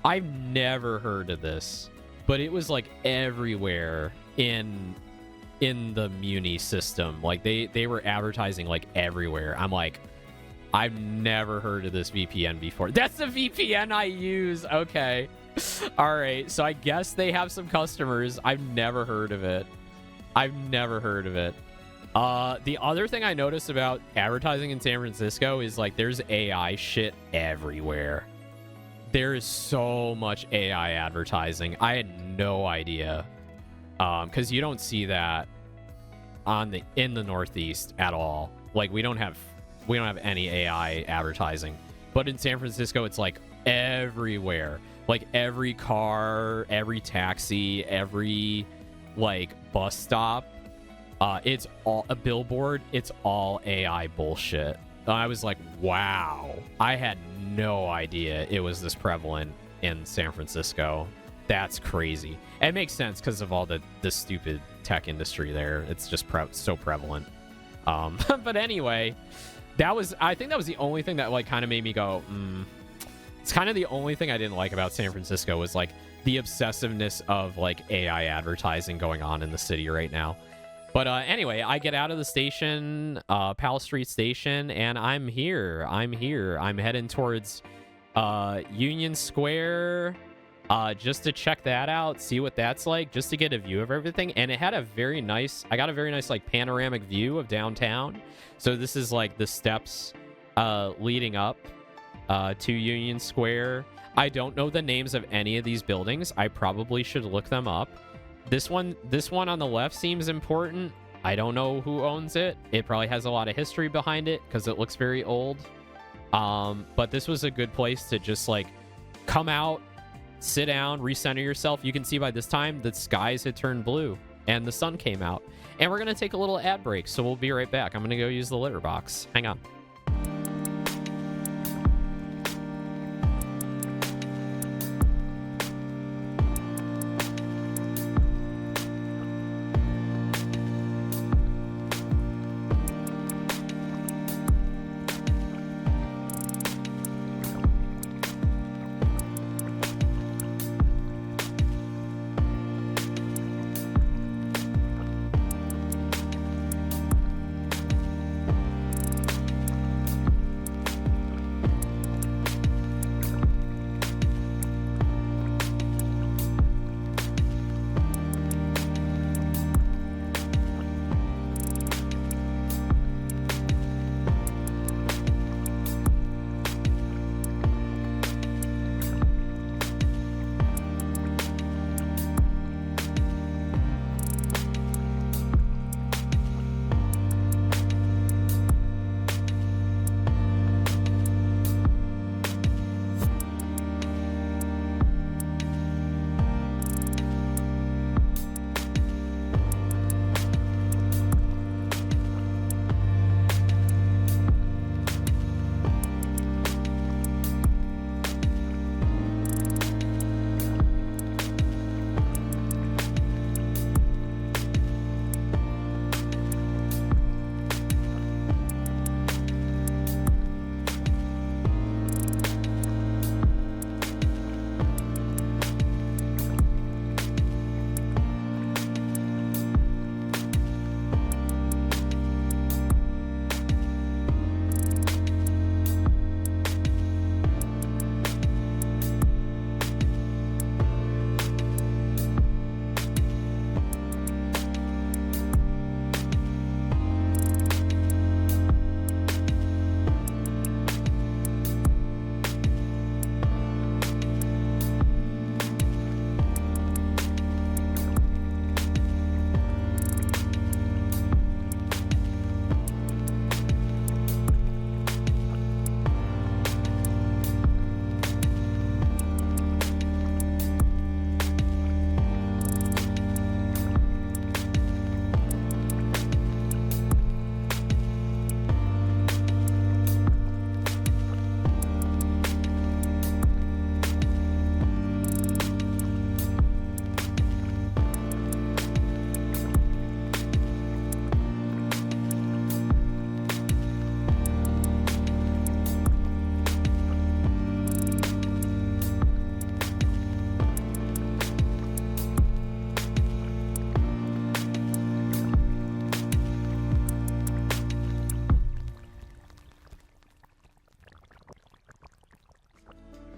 I've never heard of this, but it was like everywhere in the Muni system. Like they were advertising like everywhere. I'm like, I've never heard of this VPN before. That's the VPN I use. Okay. All right. So I guess they have some customers. I've never heard of it. The other thing I noticed about advertising in San Francisco is like there's AI shit everywhere. There is so much AI advertising. I had no idea. Because you don't see that in the Northeast at all. Like we don't have any AI advertising. But in San Francisco, it's like everywhere. Like every car, every taxi, every like bus stop, it's all a billboard. It's all AI bullshit. I was like, wow, I had no idea it was this prevalent in San Francisco. That's crazy. It makes sense because of all the stupid tech industry there. It's just so prevalent. But anyway, I think that was the only thing that like kind of made me go, It's kind of the only thing I didn't like about San Francisco was like the obsessiveness of like AI advertising going on in the city right now. But anyway, I get out of the station, Powell Street Station, and I'm here. I'm heading towards Union Square just to check that out, see what that's like, just to get a view of everything. And it had I got a very nice like panoramic view of downtown. So this is like the steps leading up to Union Square. I don't know the names of any of these buildings. I probably should look them up. This one on the left seems important. I don't know who owns it. It probably has a lot of history behind it because it looks very old. But this was a good place to just like come out, sit down, recenter yourself. You can see by this time the skies had turned blue and the sun came out. And we're going to take a little ad break, so we'll be right back. I'm going to go use the litter box. Hang on.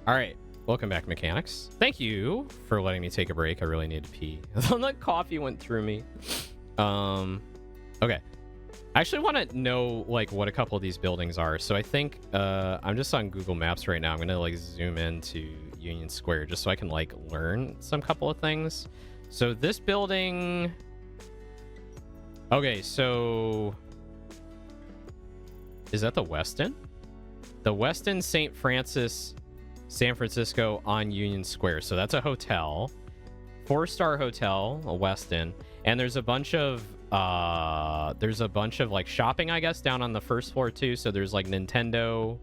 All right, welcome back, mechanics. Thank you for letting me take a break. I really need to pee. The coffee went through me. Okay. I actually want to know like what a couple of these buildings are. So I think I'm just on Google Maps right now. I'm gonna like zoom into Union Square just so I can like learn some couple of things. So this building. Okay, so is that the Westin? The Westin St. Francis, San Francisco on Union Square. So that's a hotel, 4-star hotel, a Westin, and there's a bunch of like shopping, I guess, down on the first floor too. So there's like Nintendo,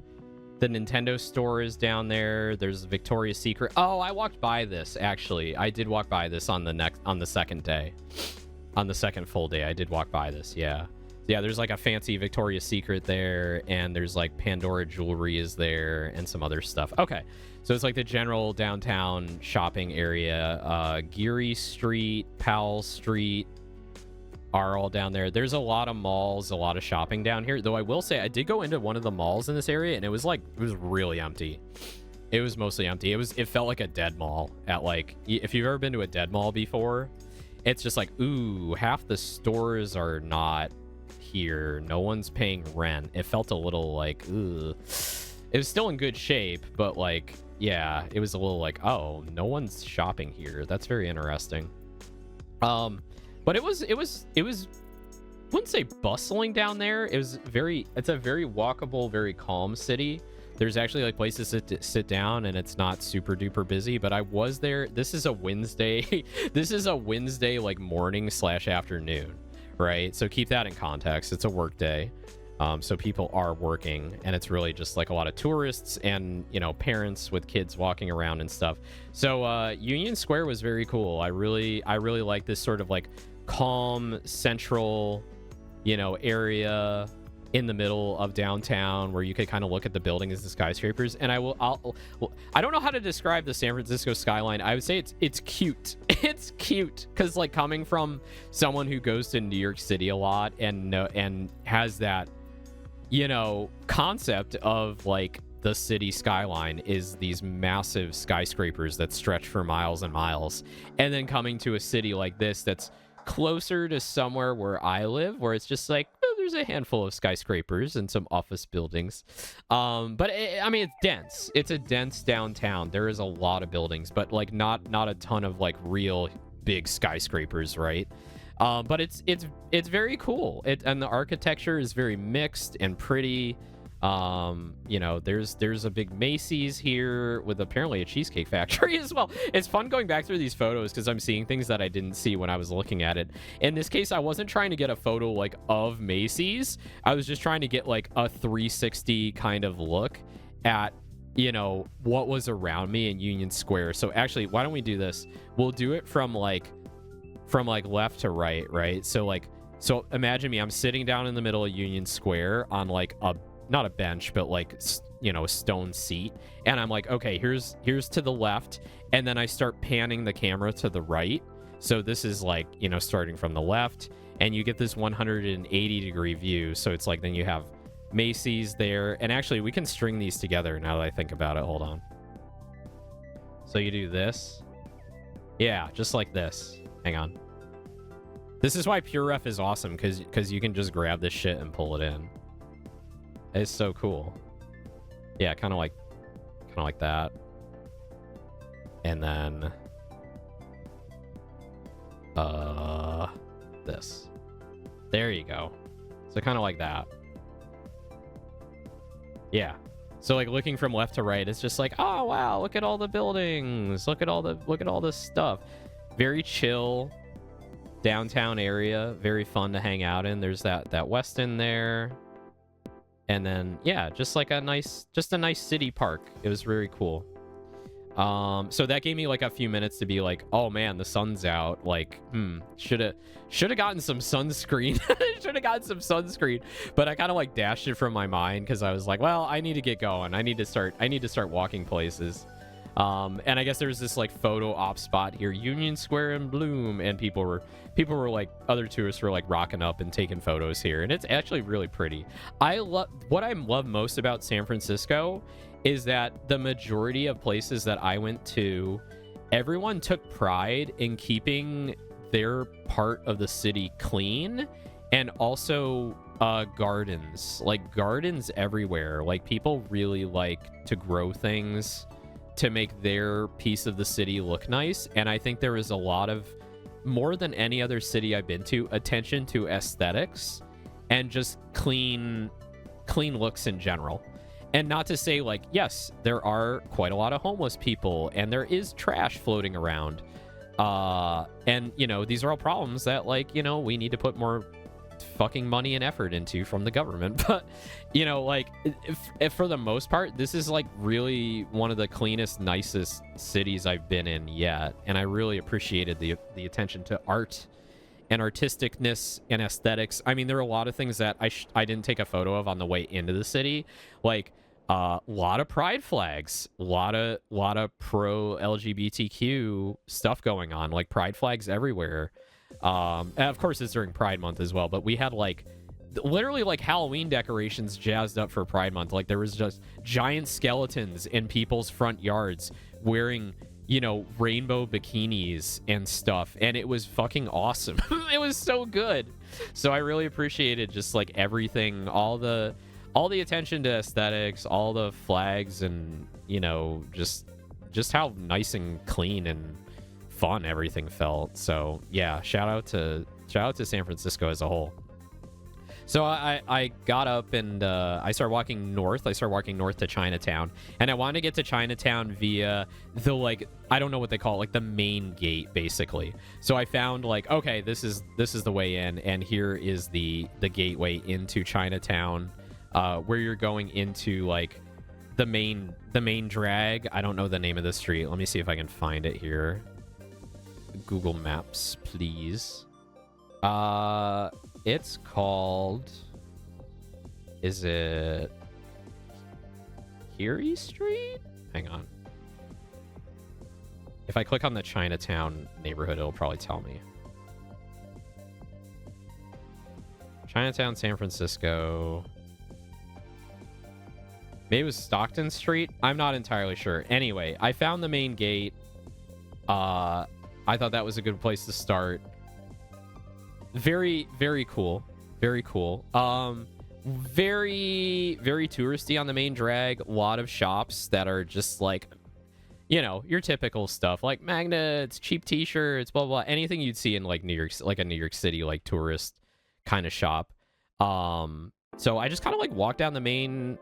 the Nintendo store is down there. There's Victoria's Secret. Oh, I walked by this actually. I did walk by this on the second day, on the second full day. I did walk by this. Yeah. There's like a fancy Victoria's Secret there, and there's like Pandora jewelry is there, and some other stuff. Okay, so it's like the general downtown shopping area. Geary Street, Powell Street are all down there. There's a lot of malls, a lot of shopping down here. Though I will say, I did go into one of the malls in this area, and it was really empty. It was mostly empty. It felt like a dead mall. At like, if you've ever been to a dead mall before, it's just like, ooh, half the stores are not here. No one's paying rent. It felt a little like, ugh. It was still in good shape, but like, yeah, it was a little like, oh, no one's shopping here. That's very interesting. But it was wouldn't say bustling down there. It's a very walkable, very calm city. There's actually like places to sit down, and it's not super duper busy. But I was there. This is a Wednesday. This is a Wednesday like morning / afternoon, right? So keep that in context. It's a work day. So people are working, and it's really just like a lot of tourists and, you know, parents with kids walking around and stuff. So Union Square was very cool. I really like this sort of like calm central, you know, area in the middle of downtown where you could kind of look at the buildings, the skyscrapers. And I don't know how to describe the San Francisco skyline. I would say it's cute. It's cute because like coming from someone who goes to New York City a lot and has that, you know, concept of like the city skyline is these massive skyscrapers that stretch for miles and miles, and then coming to a city like this that's closer to somewhere where I live, where it's just like, well, there's a handful of skyscrapers and some office buildings, but I mean, it's dense. It's a dense downtown. There is a lot of buildings, but like not a ton of like real big skyscrapers, right? But it's very cool. And the architecture is very mixed and pretty. You know, there's a big Macy's here with apparently a cheesecake factory as well. It's fun going back through these photos because I'm seeing things that I didn't see when I was looking at it. In this case, I wasn't trying to get a photo like of Macy's. I was just trying to get like a 360 kind of look at, you know, what was around me in Union Square. So actually, why don't we do this? We'll do it from like left to right? So imagine me, I'm sitting down in the middle of Union Square on like not a bench, but like, you know, a stone seat. And I'm like, okay, here's to the left. And then I start panning the camera to the right. So this is like, you know, starting from the left, and you get this 180-degree view. So it's like, then you have Macy's there. And actually, we can string these together now that I think about it. Hold on. So you do this. Yeah, just like this. Hang on. This is why PureRef is awesome, because you can just grab this shit and pull it in. It's so cool. Yeah, kind of like that. And then this. There you go. So kind of like that. Yeah. So like looking from left to right, it's just like, oh wow, look at all the buildings. Look at all this stuff. Very chill downtown area, very fun to hang out in. There's that Westin there. And then yeah, just like a nice city park. It was very cool. So that gave me like a few minutes to be like, oh man, the sun's out. Like, should have gotten some sunscreen. Should have gotten some sunscreen. But I kind of like dashed it from my mind because I was like, well, I need to get going. I need to start walking places. And I guess there's this like photo op spot here, Union Square in bloom, and people were like, other tourists were like rocking up and taking photos here, and it's actually really pretty. What I love most about San Francisco is that the majority of places that I went to, everyone took pride in keeping their part of the city clean, and also gardens. Like, gardens everywhere. Like, people really like to grow things to make their piece of the city look nice. And I think there is a lot of, more than any other city I've been to, attention to aesthetics and just clean looks in general. And not to say, like, yes, there are quite a lot of homeless people and there is trash floating around. And, you know, these are all problems that, like, you know, we need to put more fucking money and effort into from the government. But, you know, like, if for the most part, this is, like, really one of the cleanest, nicest cities I've been in yet. And I really appreciated the attention to art and artisticness and aesthetics. I mean, there are a lot of things that I didn't take a photo of on the way into the city. Like, a lot of pride flags, a lot of pro LGBTQ stuff going on, like pride flags everywhere. And of course it's during Pride Month as well, but we had like literally like Halloween decorations jazzed up for Pride Month. Like, there was just giant skeletons in people's front yards wearing, you know, rainbow bikinis and stuff, and it was fucking awesome. It was so good. So I really appreciated just like everything, all the attention to aesthetics, all the flags, and, you know, just how nice and clean and fun everything felt. So yeah, shout out to San Francisco as a whole. So I got up and I started walking north. I started walking north to Chinatown, and I wanted to get to Chinatown via the, like, I don't know what they call it, like the main gate, basically. So I found, like, okay, this is the way in, and here is the gateway into Chinatown, where you're going into, like, the main drag. I don't know the name of the street. Let me see if I can find it here. Google Maps, please. It's called, is it Curie Street? Hang on. If I click on the Chinatown neighborhood, it'll probably tell me. Chinatown, San Francisco. Maybe it was Stockton Street? I'm not entirely sure. Anyway, I found the main gate. I thought that was a good place to start. Very, very cool. Very cool. Very, very touristy on the main drag. A lot of shops that are just like, you know, your typical stuff, like magnets, cheap t-shirts, blah, blah, anything you'd see in like New York, like a New York City, like tourist kind of shop. So I just kind of like walked down the main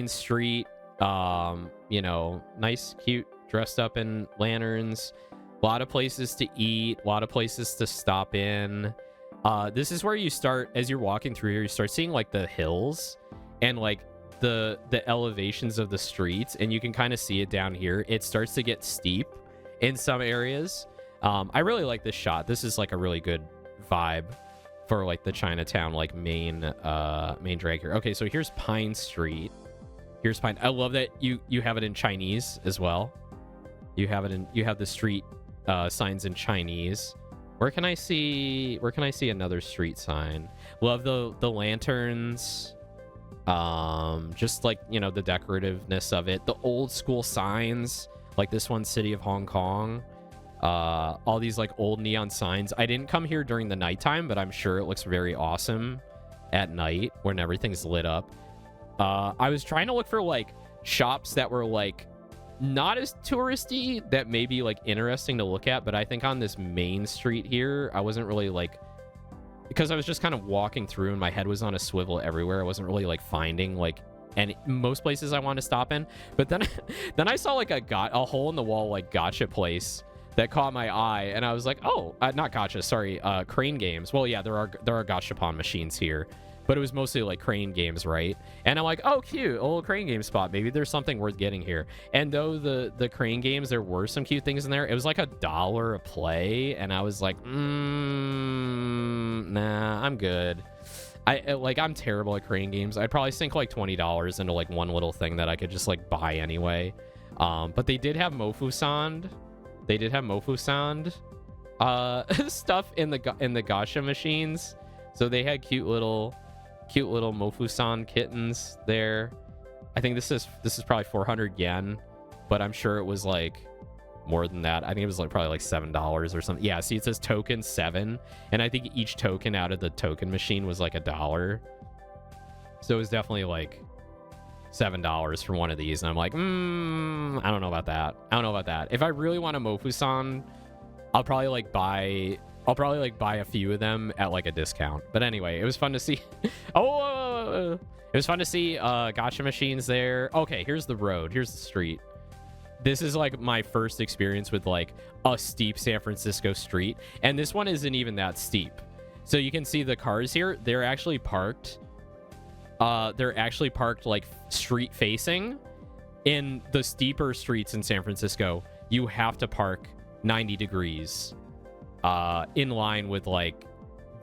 street, you know, nice, cute, dressed up in lanterns. A lot of places to eat, a lot of places to stop in. This is where you start, as you're walking through here, you start seeing like the hills and like the elevations of the streets, and you can kind of see it down here. It starts to get steep in some areas. I really like this shot. This is like a really good vibe for like the Chinatown like main drag here. Okay, so here's Pine Street. Here's Pine. I love that you have it in Chinese as well. You have the street signs in Chinese. Where can I see another street sign? Love the lanterns. Just like, you know, the decorativeness of it, the old school signs, like this one, City of Hong Kong. All these like old neon signs. I didn't come here during the nighttime, but I'm sure it looks very awesome at night when everything's lit up. I was trying to look for like shops that were like not as touristy, that may be like interesting to look at, but I think on this main street here, I wasn't really like, because I was just kind of walking through and my head was on a swivel everywhere. I wasn't really like finding like most places I want to stop in. But then I saw like a hole in the wall like gotcha place that caught my eye, and I was like, oh, not gotcha, sorry, crane games. Well, yeah, there are gachapon machines here, but it was mostly like crane games, right? And I'm like, oh, cute, a little crane game spot. Maybe there's something worth getting here. And though the crane games, there were some cute things in there. It was like $1 a play, and I was like, nah, I'm good. I'm terrible at crane games. I'd probably sink like $20 into like one little thing that I could just like buy anyway. But they did have Mofusand. Stuff in the gacha machines. So they had cute little Mofusand kittens there. I think this is probably 400 yen, but I'm sure it was like more than that. I think it was like probably like $7 or something. Yeah, see, it says token 7, and I think each token out of the token machine was like $1. So it was definitely like $7 for one of these, and I'm like, I don't know about that. I don't know about that. If I really want a Mofusan, I'll probably like buy a few of them at like a discount. But anyway, it was fun to see. It was fun to see gacha machines there. Okay, here's the road. Here's the street. This is like my first experience with like a steep San Francisco street, and this one isn't even that steep. So you can see the cars here. They're actually parked. They're actually parked like street facing. In the steeper streets in San Francisco, you have to park 90 degrees in line with like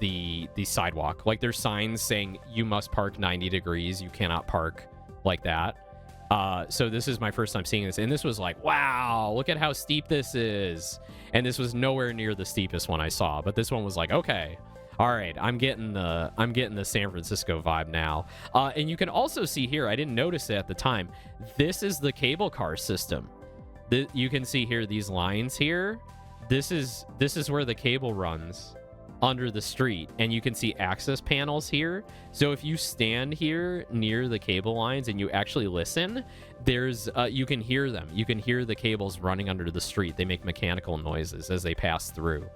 the sidewalk. Like there's signs saying you must park 90 degrees. You cannot park like that. So this is my first time seeing this, and this was like, wow, look at how steep this is. And this was nowhere near the steepest one I saw, but this one was like, okay, all right, I'm getting the San Francisco vibe now. And you can also see here, I didn't notice it at the time, this is the cable car system. You can see here these lines here. This is where the cable runs under the street, and you can see access panels here. So if you stand here near the cable lines and you actually listen, there's you can hear them. You can hear the cables running under the street. They make mechanical noises as they pass through.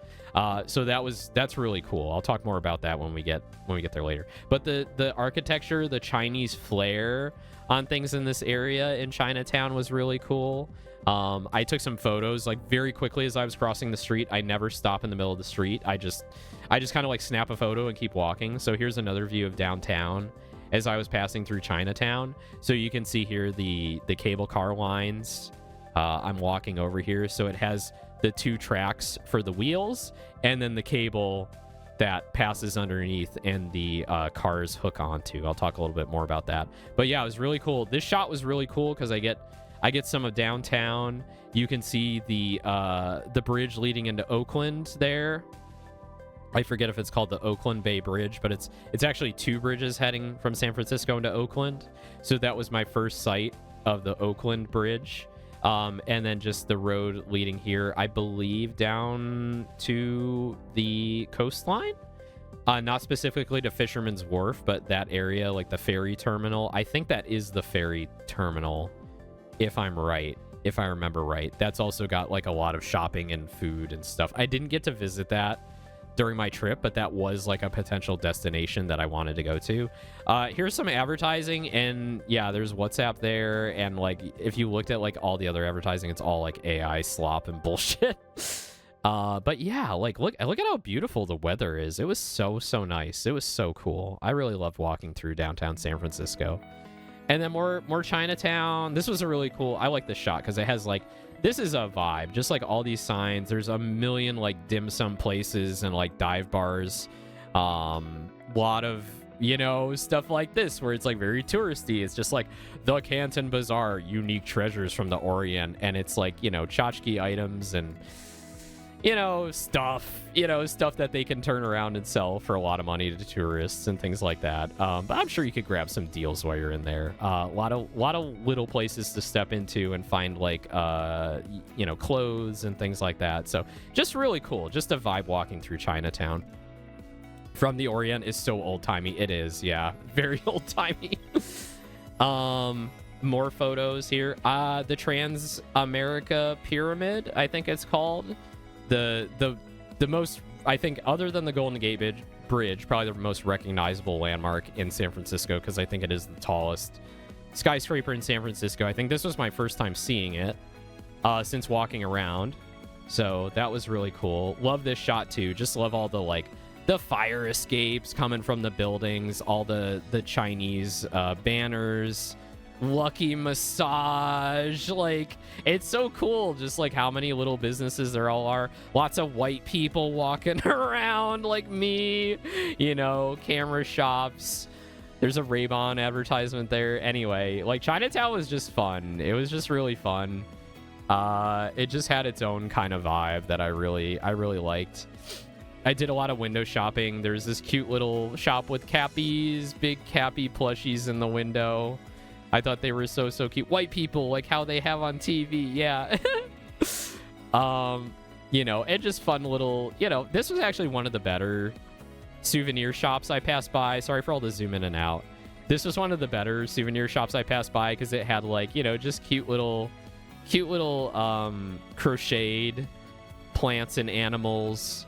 So that's really cool. I'll talk more about that when we get there later. But the architecture, the Chinese flair on things in this area in Chinatown was really cool. I took some photos like very quickly as I was crossing the street. I never stop in the middle of the street. I just kind of like snap a photo and keep walking. So here's another view of downtown as I was passing through Chinatown. So you can see here the cable car lines. I'm walking over here. So it has the 2 tracks for the wheels and then the cable that passes underneath and the cars hook onto. I'll talk a little bit more about that. But yeah, it was really cool. This shot was really cool because I get some of downtown. You can see the bridge leading into Oakland there. I forget if it's called the Oakland Bay Bridge, but it's actually 2 bridges heading from San Francisco into Oakland. So that was my first sight of the Oakland Bridge. And then just the road leading here, I believe, down to the coastline. Not specifically to Fisherman's Wharf, but that area, like the ferry terminal. I think that is the ferry terminal, if I'm right, if I remember right. That's also got like a lot of shopping and food and stuff. I didn't get to visit that during my trip, but that was like a potential destination that I wanted to go to. Here's some advertising, and yeah, there's WhatsApp there, and like if you looked at like all the other advertising, it's all like AI slop and bullshit. But yeah, like look at how beautiful the weather is. It was so nice. It was so cool. I really loved walking through downtown San Francisco. And then more Chinatown. This was a really cool, I like this shot because it has like, this is a vibe, just like all these signs. There's a million like dim sum places and like dive bars. Lot of, stuff like this where it's like very touristy. It's just like the Canton Bazaar, unique treasures from the Orient. And it's like, tchotchke items and, stuff that they can turn around and sell for a lot of money to tourists and things like that. But I'm sure you could grab some deals while you're in there. A lot of little places to step into and find like, clothes and things like that. So just really cool. Just a vibe walking through Chinatown. From the Orient is so old-timey. It is, yeah. Very old-timey. More photos here. The Trans-America Pyramid, I think it's called. The most, I think, other than the Golden Gate Bridge, probably the most recognizable landmark in San Francisco, because I think it is the tallest skyscraper in San Francisco. I think this was my first time seeing it since walking around. So that was really cool. Love this shot too. Just love all the fire escapes coming from the buildings, all the Chinese banners. Lucky Massage, like it's so cool just like how many little businesses there all are. Lots of white people walking around like me, camera shops. There's a Ray-Ban advertisement there. Anyway, like Chinatown was just fun. It was just really fun. It just had its own kind of vibe that I really liked. I did a lot of window shopping. There's this cute little shop with Cappies, big Cappy plushies in the window. I thought they were so cute. White people, like how they have on TV, yeah. You know, and just fun little, you know, this was actually one of the better souvenir shops I passed by. Sorry for all the zoom in and out. This was one of the better souvenir shops I passed by because it had like, you know, just cute little crocheted plants and animals.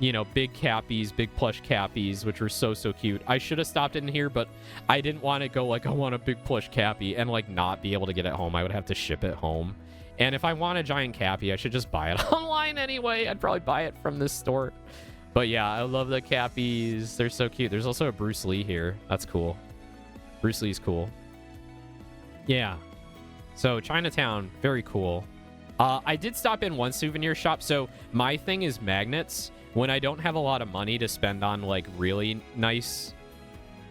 You know, big cappies, big plush cappies, which were so cute. I should have stopped in here, but I didn't want to go like, I want a big plush cappy and like not be able to get it home. I would have to ship it home. And if I want a giant cappy, I should just buy it online anyway. I'd probably buy it from this store. But yeah, I love the cappies. They're so cute. There's also a Bruce Lee here. That's cool. Bruce Lee's cool. Yeah. So Chinatown, very cool. I did stop in one souvenir shop. So my thing is magnets. When I don't have a lot of money to spend on like really nice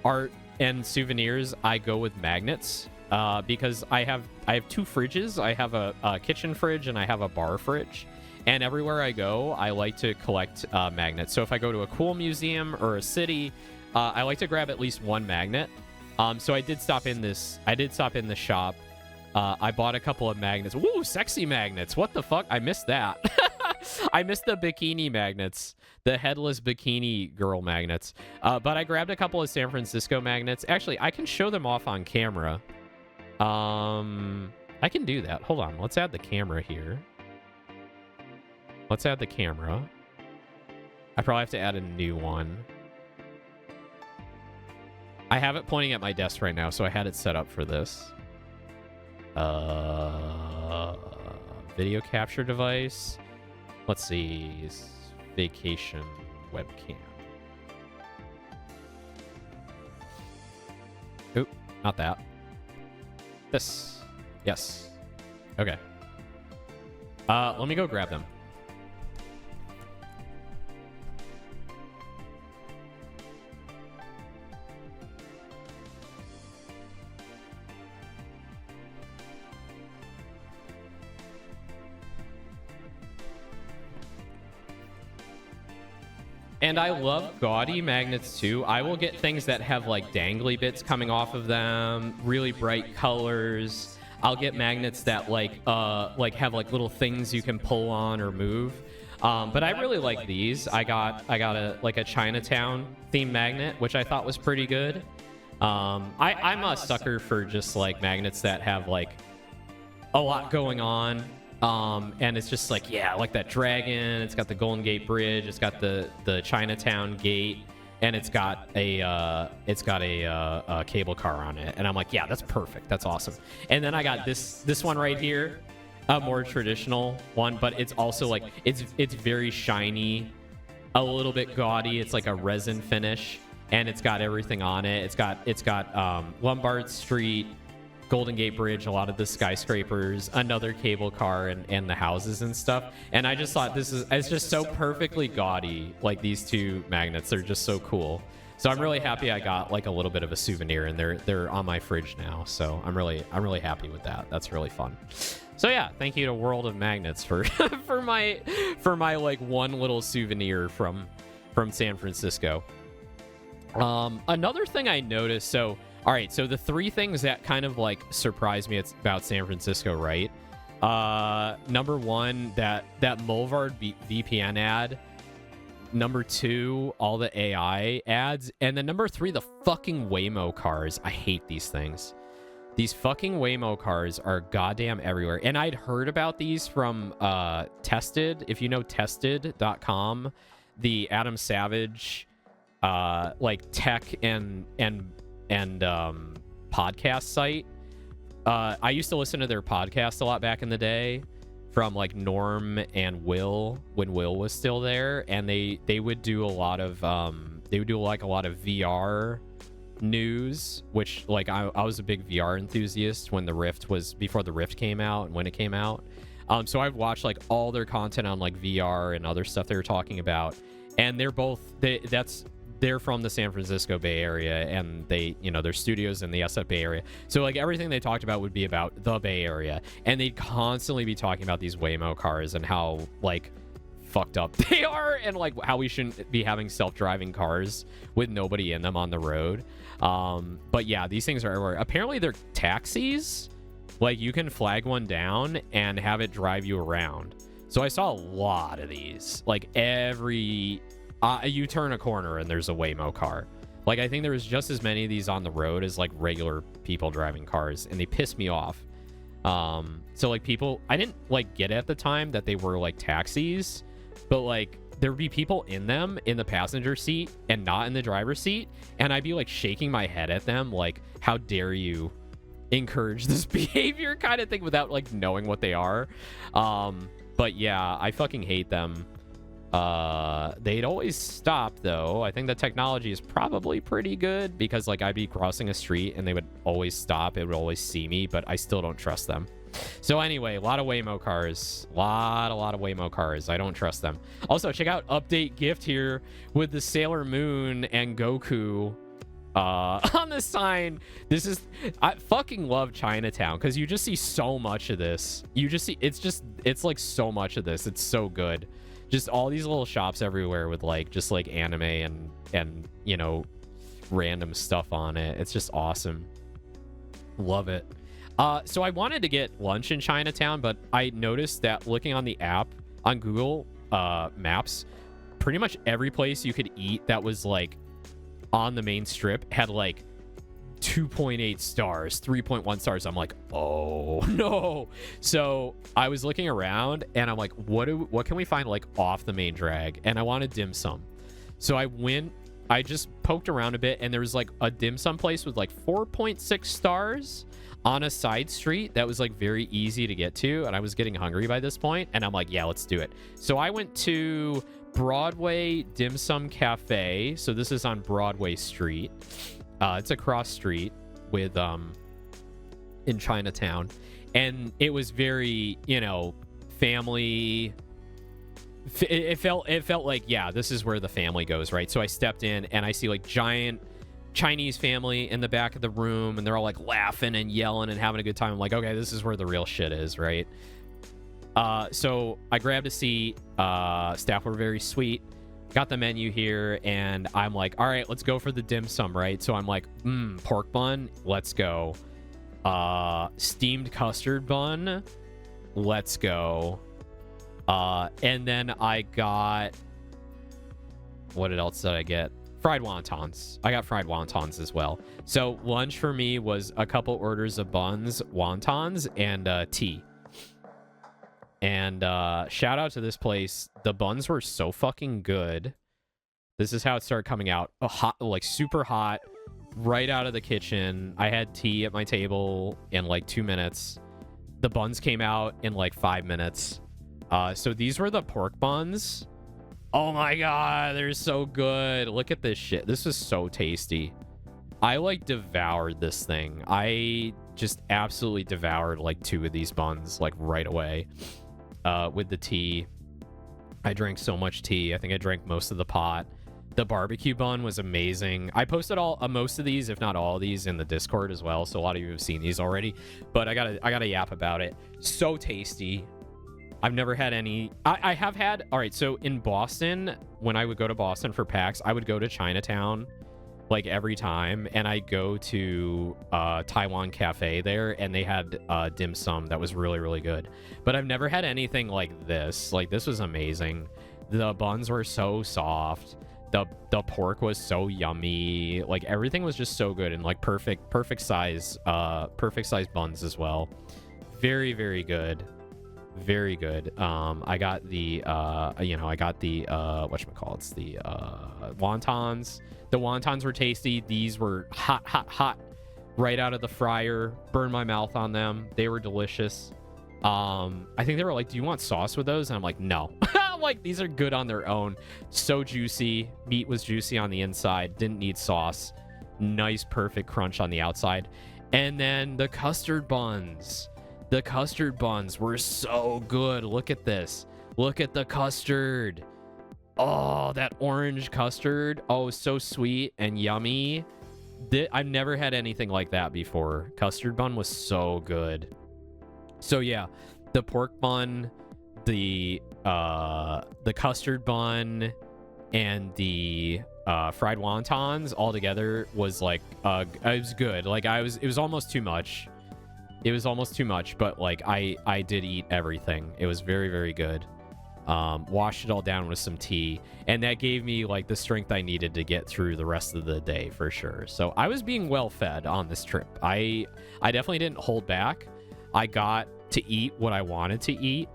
art and souvenirs, I go with magnets. Because I have 2 fridges. I have a kitchen fridge and I have a bar fridge. And everywhere I go, I like to collect magnets. So if I go to a cool museum or a city, I like to grab at least one magnet. So I did stop in this. I did stop in the shop. I bought a couple of magnets. Woo, sexy magnets. What the fuck? I missed that. I missed the bikini magnets, the headless bikini girl magnets. But I grabbed a couple of San Francisco magnets. Actually, I can show them off on camera. I can do that. Hold on. Let's add the camera here. Let's add the camera. I probably have to add a new one. I have it pointing at my desk right now, so I had it set up for this. Video capture device. Let's see. Vacation webcam. Oop, not that. This. Yes. Okay. Let me go grab them. And I love gaudy magnets too. I will get things that have like dangly bits coming off of them, really bright colors. I'll get magnets that like have like little things you can pull on or move. But I really like these. I got a Chinatown themed magnet, which I thought was pretty good. I'm a sucker for just like magnets that have like a lot going on. And it's just like, yeah, I like that dragon. It's got the Golden Gate Bridge. It's got the Chinatown Gate, and it's got a cable car on it. And I'm like, yeah, that's perfect. That's awesome. And then I got this one right here, a more traditional one, but it's also like it's very shiny, a little bit gaudy. It's like a resin finish, and it's got everything on it. It's got Lombard Street, Golden Gate Bridge, a lot of the skyscrapers, another cable car, and the houses and stuff. And I just thought it's just so perfectly gaudy. Like these 2 magnets, they're just so cool. So I'm really happy I got like a little bit of a souvenir, and they're on my fridge now. So I'm really happy with that. That's really fun. So yeah, thank you to World of Magnets for for my like one little souvenir from San Francisco. Another thing I noticed, so all right, so the 3 things that kind of like surprised me about San Francisco, right? Number 1, that Molvard VPN ad. Number 2, all the AI ads. And then number 3, the fucking Waymo cars. I hate these things. These fucking Waymo cars are goddamn everywhere. And I'd heard about these from Tested. If you know Tested.com, the Adam Savage like tech and podcast site. I used to listen to their podcast a lot back in the day, from like Norm and Will, when Will was still there, and they would do a lot of VR news, which like I was a big VR enthusiast when before the Rift came out and when it came out. So I've watched like all their content on like VR and other stuff they were talking about, and they're from the San Francisco Bay Area, and their studios in the SF Bay Area. So like everything they talked about would be about the Bay Area, and they'd constantly be talking about these Waymo cars and how like fucked up they are, and like how we shouldn't be having self-driving cars with nobody in them on the road. But yeah, these things are everywhere. Apparently they're taxis, Like, you can flag one down and have it drive you around. So I saw a lot of these. Like, every... you turn a corner and there's a Waymo car. Like, I think there was just as many of these on the road as, like, regular people driving cars. And they pissed me off. So, like, people... I didn't, like, get at the time that they were, like, taxis. But, like, there would be people in them in the passenger seat and not in the driver's seat. And I'd be, like, shaking my head at them. Like, how dare you encourage this behavior kind of thing without, like, knowing what they are. But yeah, I fucking hate them. They'd always stop, though. I think the technology is probably pretty good because, like, I'd be crossing a street and they would always stop. It would always see me, but I still don't trust them. So anyway, a lot of Waymo cars. A lot of Waymo cars. I don't trust them. Also, check out update gift here with the Sailor Moon and Goku on the sign. This is... I fucking love Chinatown because you just see so much of this. You just see... It's like so much of this. It's so good. Just all these little shops everywhere with like just like anime and you know, random stuff on it. It's just awesome. Love it. So I wanted to get lunch in Chinatown, but I noticed that looking on the app on Google Maps, pretty much every place you could eat that was like on the main strip had like 2.8 stars, 3.1 stars. I'm like, oh no. So I was looking around and I'm like, what can we find like off the main drag? And I wanted dim sum. So I just poked around a bit and there was like a dim sum place with like 4.6 stars on a side street that was like very easy to get to. And I was getting hungry by this point and I'm like, yeah, let's do it. So I went to Broadway Dim Sum Cafe. So this is on Broadway Street. It's a cross street with in Chinatown, and it was very, you know, family. It felt like, yeah, this is where the family goes, right? So I stepped in and I see like giant Chinese family in the back of the room, and they're all like laughing and yelling and having a good time. I'm like, okay, this is where the real shit is, right? So I grabbed a seat. Staff were very sweet. Got the menu here, and I'm like, all right, let's go for the dim sum, right? So I'm like, pork bun, let's go. Steamed custard bun, let's go. And then I got, what else did I get? Fried wontons. I got fried wontons as well. So lunch for me was a couple orders of buns, wontons, and tea. And shout out to this place. The buns were so fucking good. This is how it started coming out. Hot, like super hot, right out of the kitchen. I had tea at my table in like 2 minutes. The buns came out in like 5 minutes. So these were the pork buns. Oh my god, they're so good. Look at this shit. This is so tasty. I like devoured this thing. I just absolutely devoured like 2 of these buns like right away. With the tea. I drank so much tea. I think I drank most of the pot. The barbecue bun was amazing. I posted most of these, if not all of these, in the Discord as well, so a lot of you have seen these already, but I gotta yap about it. So tasty. I've never had any. I have had, all right, so in Boston, when I would go to Boston for PAX, I would go to Chinatown like every time, and I go to Taiwan Cafe there, and they had dim sum that was really, really good. But I've never had anything like this. Like, this was amazing. The buns were so soft. The pork was so yummy. Like, everything was just so good, and like perfect size buns as well. Very, very good. Very good. I got the whatchamacallits, the wontons. The wontons were tasty. These were hot right out of the fryer. Burned my mouth on them. They were delicious. I think they were like, do you want sauce with those? And I'm like, no. I'm like, these are good on their own. So juicy. Meat was juicy on the inside. Didn't need sauce. Nice, perfect crunch on the outside. And then the custard buns. The custard buns were so good. Look at this. Look at the custard. Oh, that orange custard. Oh, so sweet and yummy. I've never had anything like that before. Custard bun was so good. So yeah, the pork bun, the custard bun, and the fried wontons all together was like it was good. Like it was almost too much. It was almost too much, but like I did eat everything. It was very, very good. Washed it all down with some tea, and that gave me like the strength I needed to get through the rest of the day for sure. So I was being well fed on this trip. I definitely didn't hold back. I got to eat what I wanted to eat.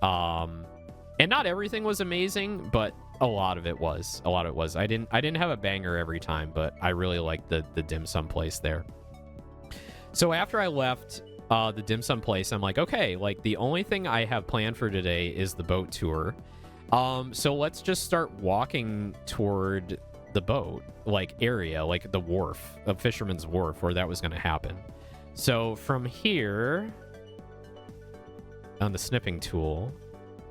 And not everything was amazing, but a lot of it was. I didn't have a banger every time, but I really liked the dim sum place there. So after I left the dim sum place, I'm like, okay, like the only thing I have planned for today is the boat tour. So let's just start walking toward the boat like area, like the wharf, the Fisherman's Wharf, where that was going to happen. So from here on the snipping tool,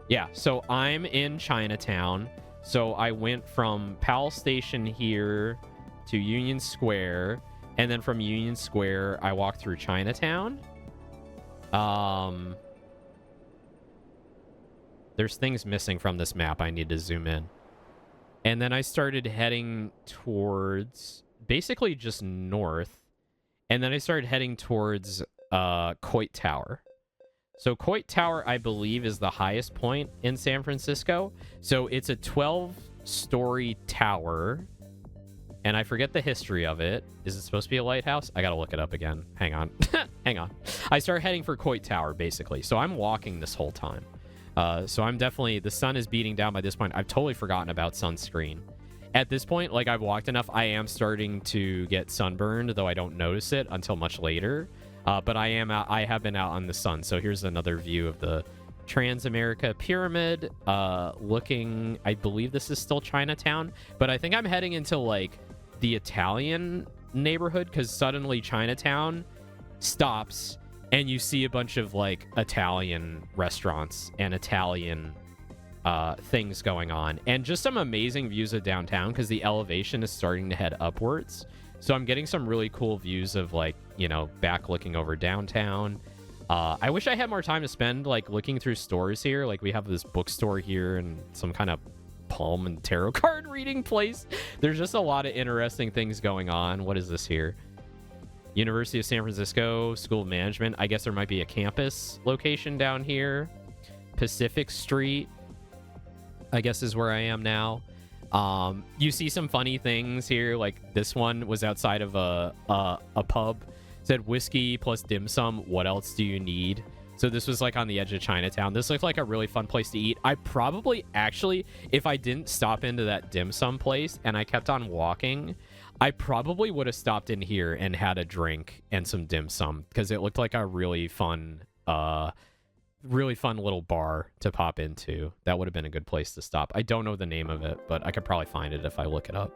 yeah, so I'm in Chinatown. So I went from Powell Station here to Union Square, and then from Union Square I walked through Chinatown. There's things missing from this map. I need to zoom in. And then I started heading towards basically just north. And then I started heading towards Coit Tower. So Coit Tower, I believe, is the highest point in San Francisco. So it's a 12-story tower. And I forget the history of it. Is it supposed to be a lighthouse? I gotta look it up again. Hang on. Hang on. I start heading for Coit Tower, basically. So I'm walking this whole time. So I'm definitely... The sun is beating down by this point. I've totally forgotten about sunscreen. At this point, like, I've walked enough, I am starting to get sunburned, though I don't notice it until much later. But I have been out on the sun. So here's another view of the Transamerica Pyramid. Looking... I believe this is still Chinatown. But I think I'm heading into, like, the Italian neighborhood, because suddenly Chinatown stops and you see a bunch of like Italian restaurants and Italian things going on, and just some amazing views of downtown because the elevation is starting to head upwards. So I'm getting some really cool views of, like, you know, back looking over downtown. I wish I had more time to spend like looking through stores here. Like, we have this bookstore here and some kind of palm and tarot card reading place. There's just a lot of interesting things going on. What is this here? University of San Francisco School of Management. I guess there might be a campus location down here. Pacific Street, I guess, is where I am now. You see some funny things here. Like, this one was outside of a pub. It said whiskey plus dim sum. What else do you need? So this was like on the edge of Chinatown. This looked like a really fun place to eat. I probably actually, if I didn't stop into that dim sum place and I kept on walking, I probably would have stopped in here and had a drink and some dim sum, because it looked like a really fun little bar to pop into. That would have been a good place to stop. I don't know the name of it, but I could probably find it if I look it up.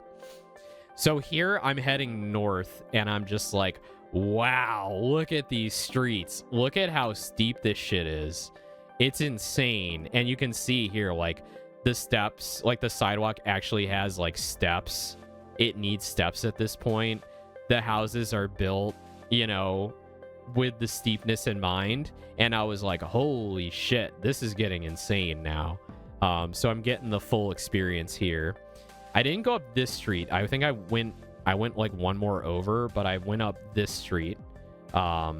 So here I'm heading north, and I'm just like, wow, look at these streets. Look at how steep this shit is. It's insane. And you can see here, like, the steps, like the sidewalk actually has like steps. It needs steps at this point. The houses are built, you know, with the steepness in mind. And I was like, holy shit, this is getting insane now. So I'm getting the full experience here. I didn't go up this street. I think I went like one more over, but I went up this street. I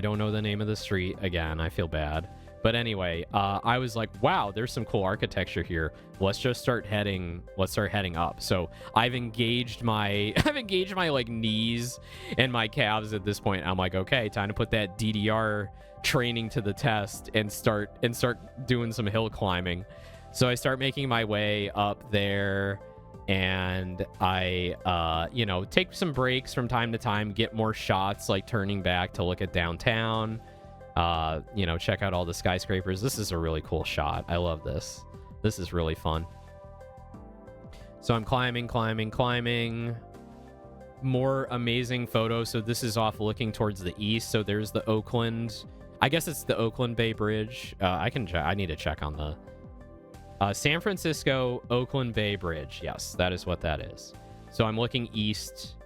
don't know the name of the street. Again, I feel bad. But anyway, I was like, wow, there's some cool architecture here. Let's start heading up. So I've engaged my like knees and my calves at this point. I'm like, okay, time to put that DDR training to the test and start doing some hill climbing. So I start making my way up there, and I you know, take some breaks from time to time, get more shots, like turning back to look at downtown. You know, check out all the skyscrapers. This is a really cool shot. I love this. This is really fun. So I'm climbing. More amazing photos. So this is off looking towards the east. So there's the Oakland. I guess it's the Oakland Bay Bridge. I need to check on the San Francisco Oakland Bay Bridge. Yes, that is what that is. So I'm looking east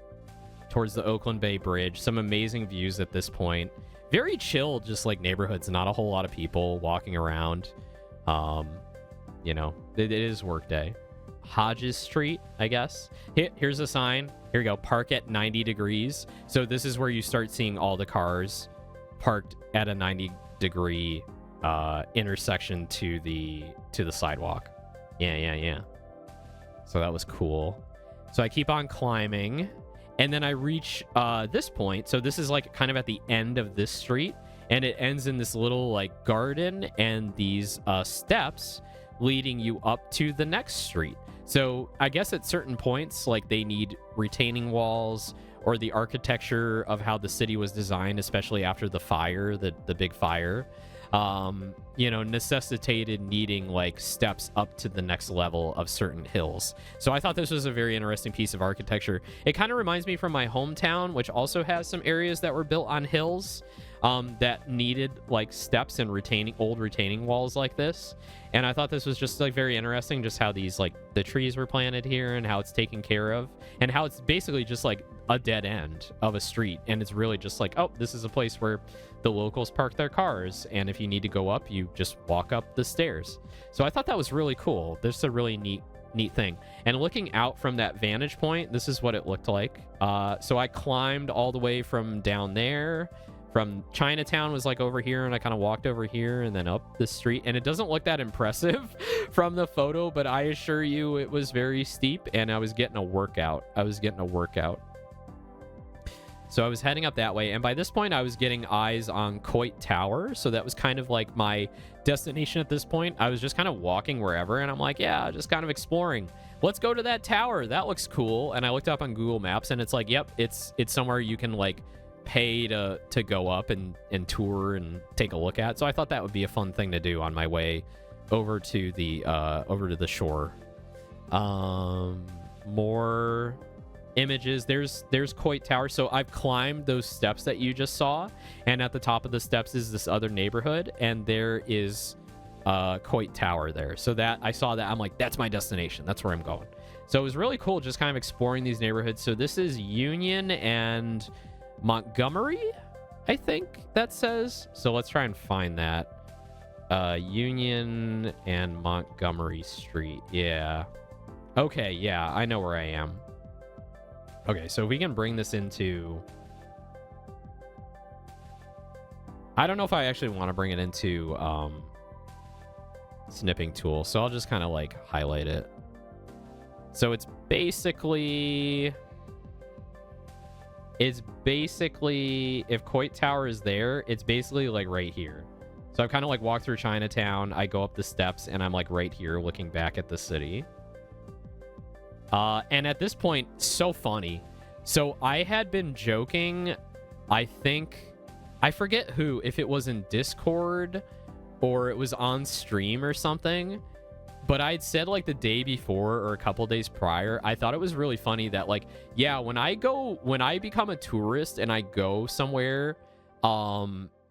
towards the Oakland Bay Bridge. Some amazing views at this point. Very chill, just like neighborhoods. Not a whole lot of people walking around. You know, it is work day. Hodges Street, I guess. Here's a sign. Here we go. Park at 90 degrees. So this is where you start seeing all the cars parked at a 90-degree intersection to the sidewalk. Yeah. So that was cool. So I keep on climbing, and then I reach this point. So this is like kind of at the end of this street, and it ends in this little like garden and these steps leading you up to the next street. So I guess at certain points, like they need retaining walls, or the architecture of how the city was designed, especially after the fire, the big fire, necessitated needing like steps up to the next level of certain hills. So I thought this was a very interesting piece of architecture. It kind of reminds me from my hometown, which also has some areas that were built on hills that needed like steps and old retaining walls like this. And I thought this was just like very interesting, just how these like the trees were planted here and how it's taken care of, and how it's basically just like a dead end of a street, and it's really just like, oh, this is a place where the locals park their cars, and if you need to go up, you just walk up the stairs. So I thought that was really cool. This is a really neat thing. And looking out from that vantage point, this is what it looked like. So I climbed all the way from down there. From Chinatown was like over here, and I kind of walked over here and then up the street, and it doesn't look that impressive from the photo, but I assure you it was very steep, and I was getting a workout. So I was heading up that way, and by this point I was getting eyes on Coit Tower, so that was kind of like my destination at this point. I was just kind of walking wherever, and I'm like, yeah, just kind of exploring. Let's go to that tower. That looks cool. And I looked up on Google Maps, and it's like, yep, it's somewhere you can like pay to go up and tour and take a look at. So I thought that would be a fun thing to do on my way over to the shore. More images. There's Coit Tower. So I've climbed those steps that you just saw, and at the top of the steps is this other neighborhood, and there is Coit Tower there. So that I saw that, I'm like, that's my destination, that's where I'm going. So it was really cool just kind of exploring these neighborhoods. So this is Union and Montgomery, I think that says. So let's try and find that. Union and Montgomery Street. Yeah. Okay, yeah, I know where I am. Okay, so we can bring this into... I don't know if I actually want to bring it into snipping tool, so I'll just kind of like highlight it. So it's basically, if Coit Tower is there, it's basically like right here. So I've kind of like walked through Chinatown, I go up the steps, and I'm like right here looking back at the city. And at this point, so funny. So I had been joking, I forget who, if it was in Discord or it was on stream or something, but I'd said like the day before or a couple days prior, I thought it was really funny that like, yeah, when I become a tourist and I go somewhere,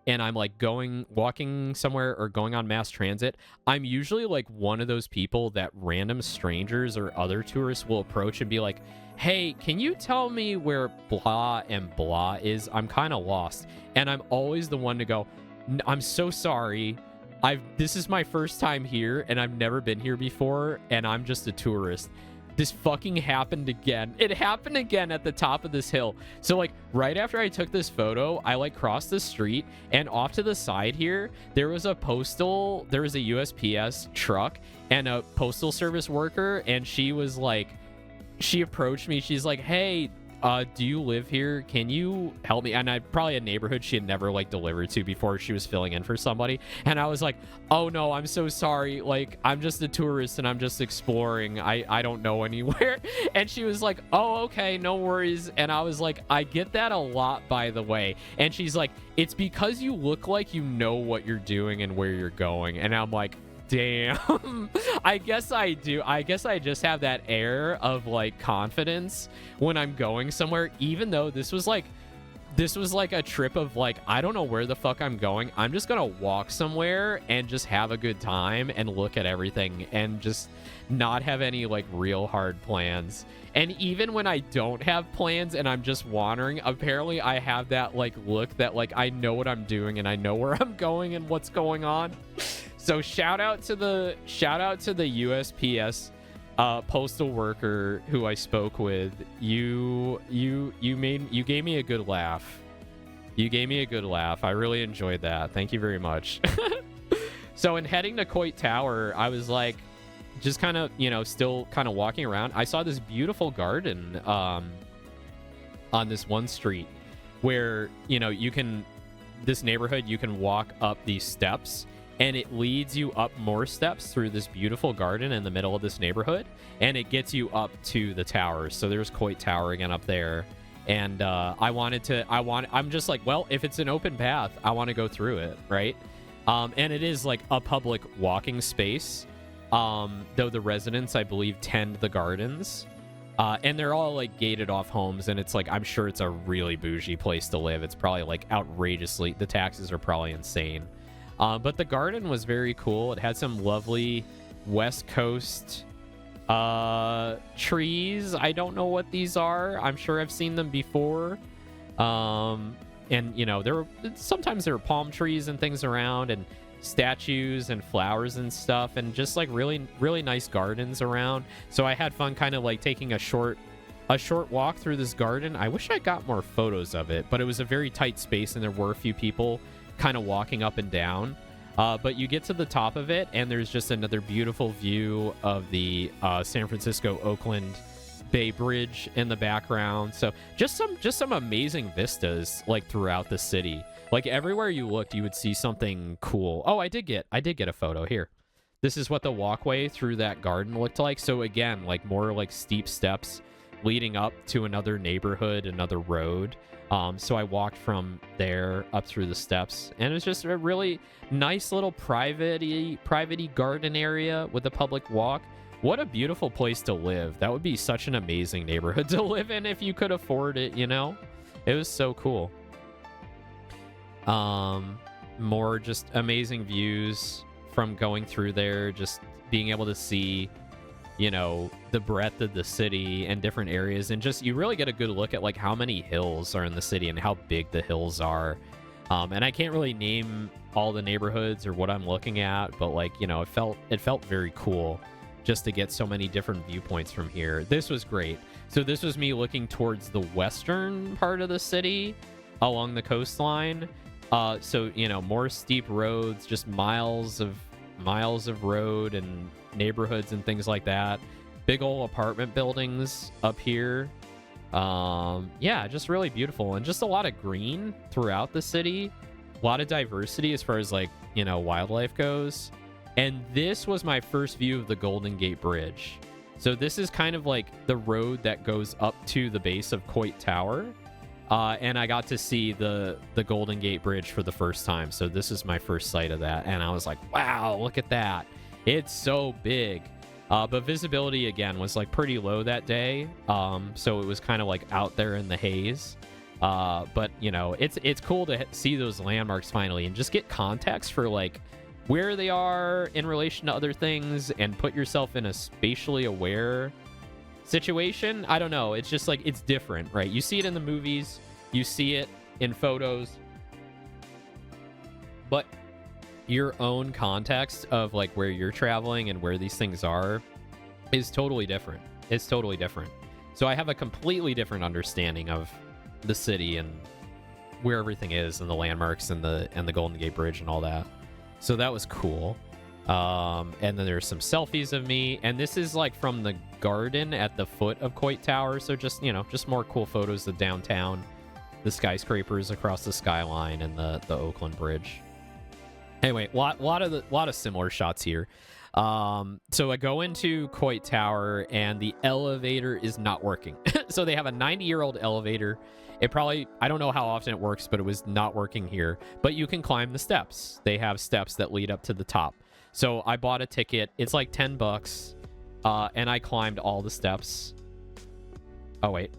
and I'm like walking somewhere or going on mass transit, I'm usually like one of those people that random strangers or other tourists will approach and be like, hey, can you tell me where blah and blah is? I'm kind of lost. And I'm always the one to go, I'm so sorry. This is my first time here, and I've never been here before, and I'm just a tourist. This fucking happened again. It happened again at the top of this hill. So like right after I took this photo, I like crossed the street, and off to the side here, there was a USPS truck and a postal service worker, and she approached me. She's like, hey, do you live here? Can you help me? And I probably a neighborhood she had never like delivered to before. She was filling in for somebody, and I was like, oh no, I'm so sorry, like I'm just a tourist and I'm just exploring, I don't know anywhere. And she was like, oh okay, no worries. And I was like, I get that a lot, by the way. And she's like, it's because you look like you know what you're doing and where you're going. And I'm like, damn. I guess I do. I guess I just have that air of like confidence when I'm going somewhere, even though this was like a trip of like, I don't know where the fuck I'm going. I'm just gonna walk somewhere and just have a good time and look at everything and just not have any like real hard plans. And even when I don't have plans and I'm just wandering, apparently I have that like look that like I know what I'm doing and I know where I'm going and what's going on. So shout out to the USPS postal worker who I spoke with, you gave me a good laugh. You gave me a good laugh. I really enjoyed that. Thank you very much. So in heading to Coit Tower, I was like, just kind of, still kind of walking around. I saw this beautiful garden on this one street where, this neighborhood, you can walk up these steps and it leads you up more steps through this beautiful garden in the middle of this neighborhood, and it gets you up to the towers. So there's Coit Tower again up there. And I'm just like, well, if it's an open path, I want to go through it, right? And it is like a public walking space, though the residents, I believe, tend the gardens. And they're all like gated off homes, and it's like, I'm sure it's a really bougie place to live. It's probably like outrageously, the taxes are probably insane. But the garden was very cool. It had some lovely West Coast trees. I don't know what these are. I'm sure I've seen them before. And sometimes there were palm trees and things around, and statues and flowers and stuff, and just like really, really nice gardens around. So I had fun kind of like taking a short walk through this garden. I wish I got more photos of it, but it was a very tight space and there were a few people kind of walking up and down. But you get to the top of it and there's just another beautiful view of the San Francisco Oakland Bay Bridge in the background. So just some amazing vistas like throughout the city. Like everywhere you looked, you would see something cool. Oh, I did get a photo here. This is what the walkway through that garden looked like. So again, like more like steep steps leading up to another neighborhood, another road. So I walked from there up through the steps, and it was just a really nice little private-y garden area with a public walk. What a beautiful place to live. That would be such an amazing neighborhood to live in if you could afford it, It was so cool. More just amazing views from going through there, just being able to see, the breadth of the city and different areas, and just you really get a good look at like how many hills are in the city and how big the hills are. And I can't really name all the neighborhoods or what I'm looking at, but like, it felt very cool just to get so many different viewpoints from here. This was great. So this was me looking towards the western part of the city along the coastline. So, more steep roads, just miles of road and neighborhoods and things like that. Big old apartment buildings up here. Yeah, just really beautiful, and just a lot of green throughout the city. A lot of diversity as far as like, wildlife goes. And this was my first view of the Golden Gate Bridge. So this is kind of like the road that goes up to the base of Coit Tower. And I got to see the Golden Gate Bridge for the first time. So this is my first sight of that. And I was like, wow, look at that. It's so big. But visibility, again, was like pretty low that day. So it was kind of like out there in the haze. But, it's cool to see those landmarks finally and just get context for like where they are in relation to other things and put yourself in a spatially aware situation. I don't know. It's just like, it's different, right? You see it in the movies, you see it in photos, but your own context of like where you're traveling and where these things are is totally different. It's totally different. So I have a completely different understanding of the city and where everything is and the landmarks and the Golden Gate Bridge and all that. So that was cool. And then there's some selfies of me, and this is like from the garden at the foot of Coit Tower. So just, just more cool photos of downtown, the skyscrapers across the skyline, and the Oakland Bridge. Anyway, lot of similar shots here. So I go into Coit Tower and the elevator is not working. So they have a 90-year-old elevator. I don't know how often it works, but it was not working here. But you can climb the steps. They have steps that lead up to the top. So I bought a ticket. It's like $10. And I climbed all the steps. Oh, wait.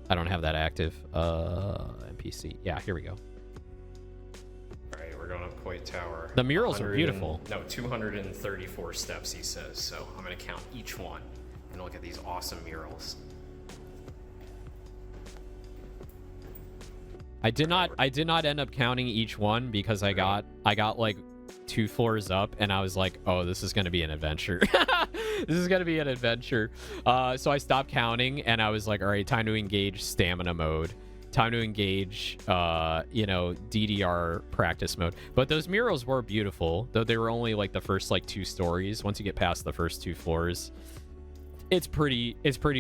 I don't have that active. NPC. Yeah, here we go. All right, we're going up Coit Tower. The murals are beautiful. 234 steps, he says. So I'm going to count each one and look at these awesome murals. I did not end up counting each one because I got like 2 floors up and I was like, oh, this is going to be an adventure. This is gonna be an adventure. So I stopped counting and I was like, all right, time to engage stamina mode. Time to engage, DDR practice mode. But those murals were beautiful, though they were only like the first like 2 stories. Once you get past the first 2 floors, it's pretty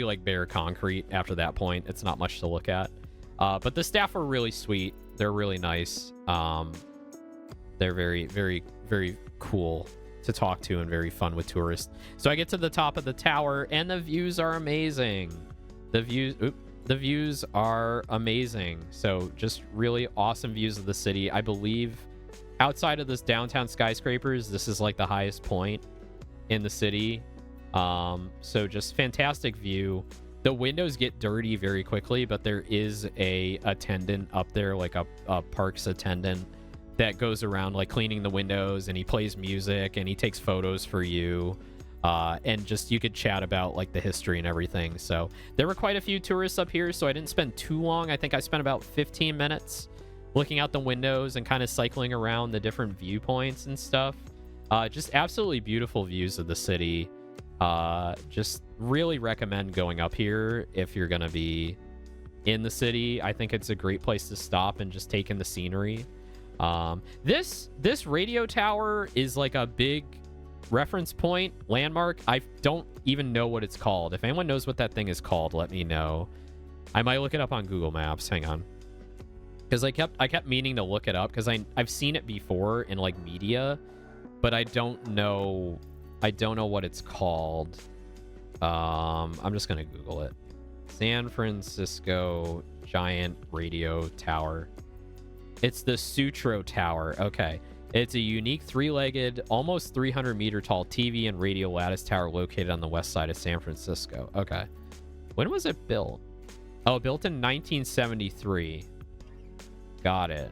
like bare concrete after that point. It's not much to look at. But the staff are really sweet. They're really nice. They're very, very, very cool to talk to and very fun with tourists. So I get to the top of the tower and the views are amazing. The views are amazing. So just really awesome views of the city. I believe outside of this downtown skyscrapers, this is like the highest point in the city. So just fantastic view. The windows get dirty very quickly, but there is a attendant up there, like a parks attendant that goes around like cleaning the windows, and he plays music and he takes photos for you. And just you could chat about like the history and everything. So there were quite a few tourists up here, so I didn't spend too long. I think I spent about 15 minutes looking out the windows and kind of cycling around the different viewpoints and stuff. Just absolutely beautiful views of the city. Just really recommend going up here if you're gonna be in the city. I think it's a great place to stop and just take in the scenery. This radio tower is like a big reference point landmark. I don't even know what it's called. If anyone knows what that thing is called, let me know. I might look it up on Google Maps. Hang on, because I kept meaning to look it up because I've seen it before in like media, but I don't know what it's called. I'm just gonna Google it. San Francisco giant radio tower. It's the Sutro Tower. Okay. It's a unique 3-legged, almost 300-meter tall TV and radio lattice tower located on the west side of San Francisco. Okay. When was it built? Oh, built in 1973. Got it.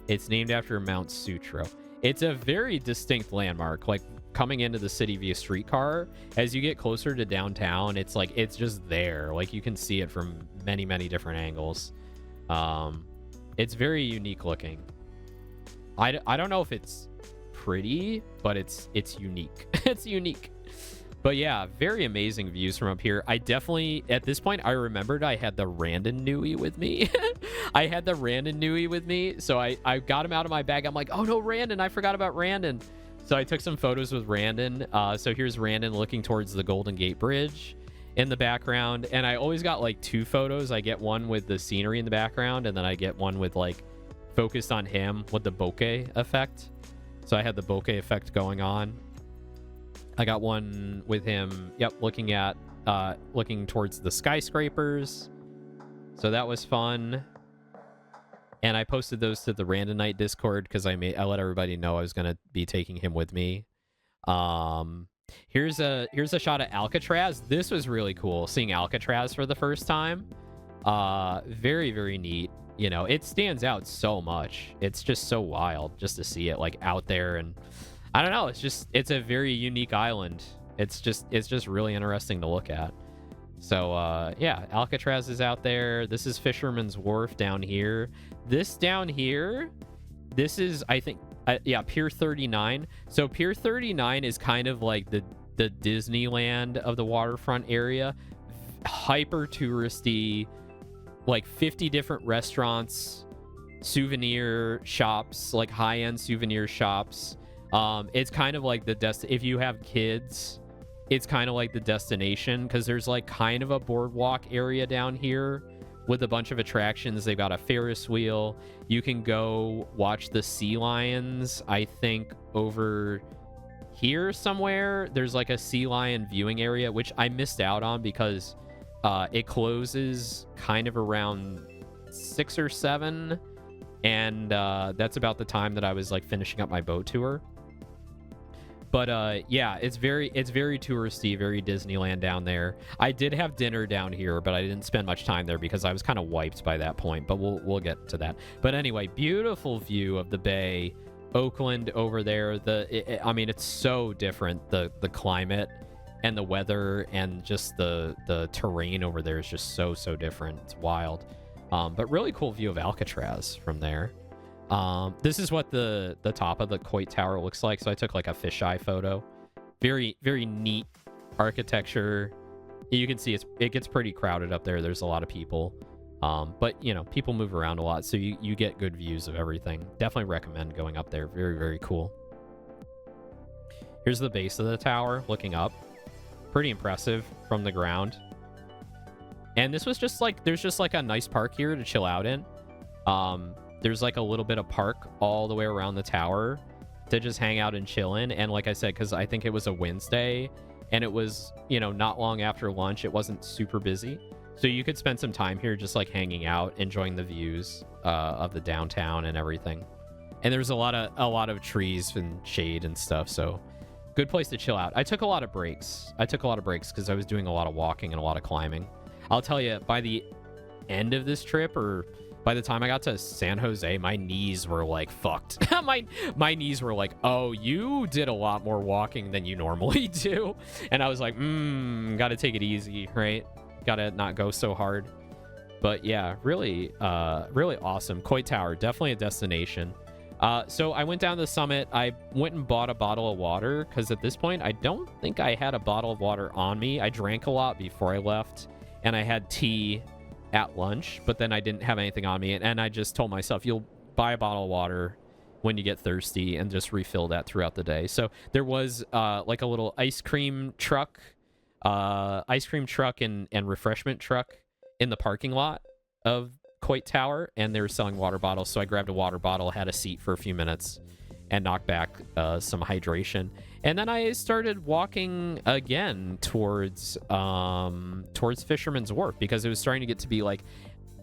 It's named after Mount Sutro. It's a very distinct landmark. Like, coming into the city via streetcar, as you get closer to downtown, it's like, it's just there. Like, you can see it from many, many different angles. It's very unique looking. I don't know if it's pretty, but it's unique. It's unique. But yeah, very amazing views from up here. I definitely, at this point, I remembered I had the Randon Nui with me. I had the Randon Nui with me. So I got him out of my bag. I'm like, oh no, Randon, I forgot about Randon. So I took some photos with Randon. So here's Randon looking towards the Golden Gate Bridge in the background. And I always got like 2 photos. I get one with the scenery in the background, and then I get one with like focused on him with the bokeh effect. So I had the bokeh effect going on. I got one with him, looking towards the skyscrapers. So that was fun. And I posted those to the Random Night Discord because I let everybody know I was gonna be taking him with me. Here's a shot of Alcatraz. This was really cool, seeing Alcatraz for the first time. Very, very neat. You know, it stands out so much. It's just so wild just to see it like out there, and I don't know, it's a very unique island. It's just really interesting to look at. So yeah, Alcatraz is out there. This is Fisherman's Wharf down here. This down here, this is, I think, Pier 39. So Pier 39 is kind of like the Disneyland of the waterfront area. Hyper touristy, like 50 different restaurants, souvenir shops, like high-end souvenir shops. It's kind of like if you have kids, it's kind of like the destination, because there's like kind of a boardwalk area down here with a bunch of attractions. They've got a Ferris wheel. You can go watch the sea lions, I think, over here somewhere. There's like a sea lion viewing area, which I missed out on because it closes kind of around 6 or 7, and that's about the time that I was like finishing up my boat tour. But yeah, it's very touristy, very Disneyland down there. I did have dinner down here, but I didn't spend much time there because I was kind of wiped by that point, but we'll get to that. But anyway, beautiful view of the bay, Oakland over there. I mean, it's so different, the climate and the weather, and just the terrain over there is just so different. It's wild. But really cool view of Alcatraz from there. This is what the top of the Coit Tower looks like. So I took like a fisheye photo. Very, very neat architecture. You can see it gets pretty crowded up there. There's a lot of people. But, you know, people move around a lot, so you get good views of everything. Definitely recommend going up there. Very, very cool. Here's the base of the tower, looking up. Pretty impressive from the ground. And this was just like, there's just like a nice park here to chill out in. There's like a little bit of park all the way around the tower to just hang out and chill in. And like I said, because I think it was a Wednesday, and it was, you know, not long after lunch, it wasn't super busy. So you could spend some time here just like hanging out, enjoying the views of the downtown and everything. And there's a lot of trees and shade and stuff, so good place to chill out. I took a lot of breaks. Because I was doing a lot of walking and a lot of climbing. I'll tell you, by the end of this trip, or by the time I got to San Jose, my knees were like fucked. my knees were like, oh, you did a lot more walking than you normally do. And I was like, gotta take it easy, right? Gotta not go so hard. But yeah, really awesome. Koi Tower, definitely a destination. So I went down to the summit. I went and bought a bottle of water, because at this point I don't think I had a bottle of water on me. I drank a lot before I left, and I had tea at lunch, but then I didn't have anything on me, and I just told myself, you'll buy a bottle of water when you get thirsty and just refill that throughout the day. So there was like a little ice cream truck and refreshment truck in the parking lot of Coit Tower, and they were selling water bottles. So I grabbed a water bottle, had a seat for a few minutes, and knocked back some hydration. And then I started walking again towards Fisherman's Wharf, because it was starting to get to be like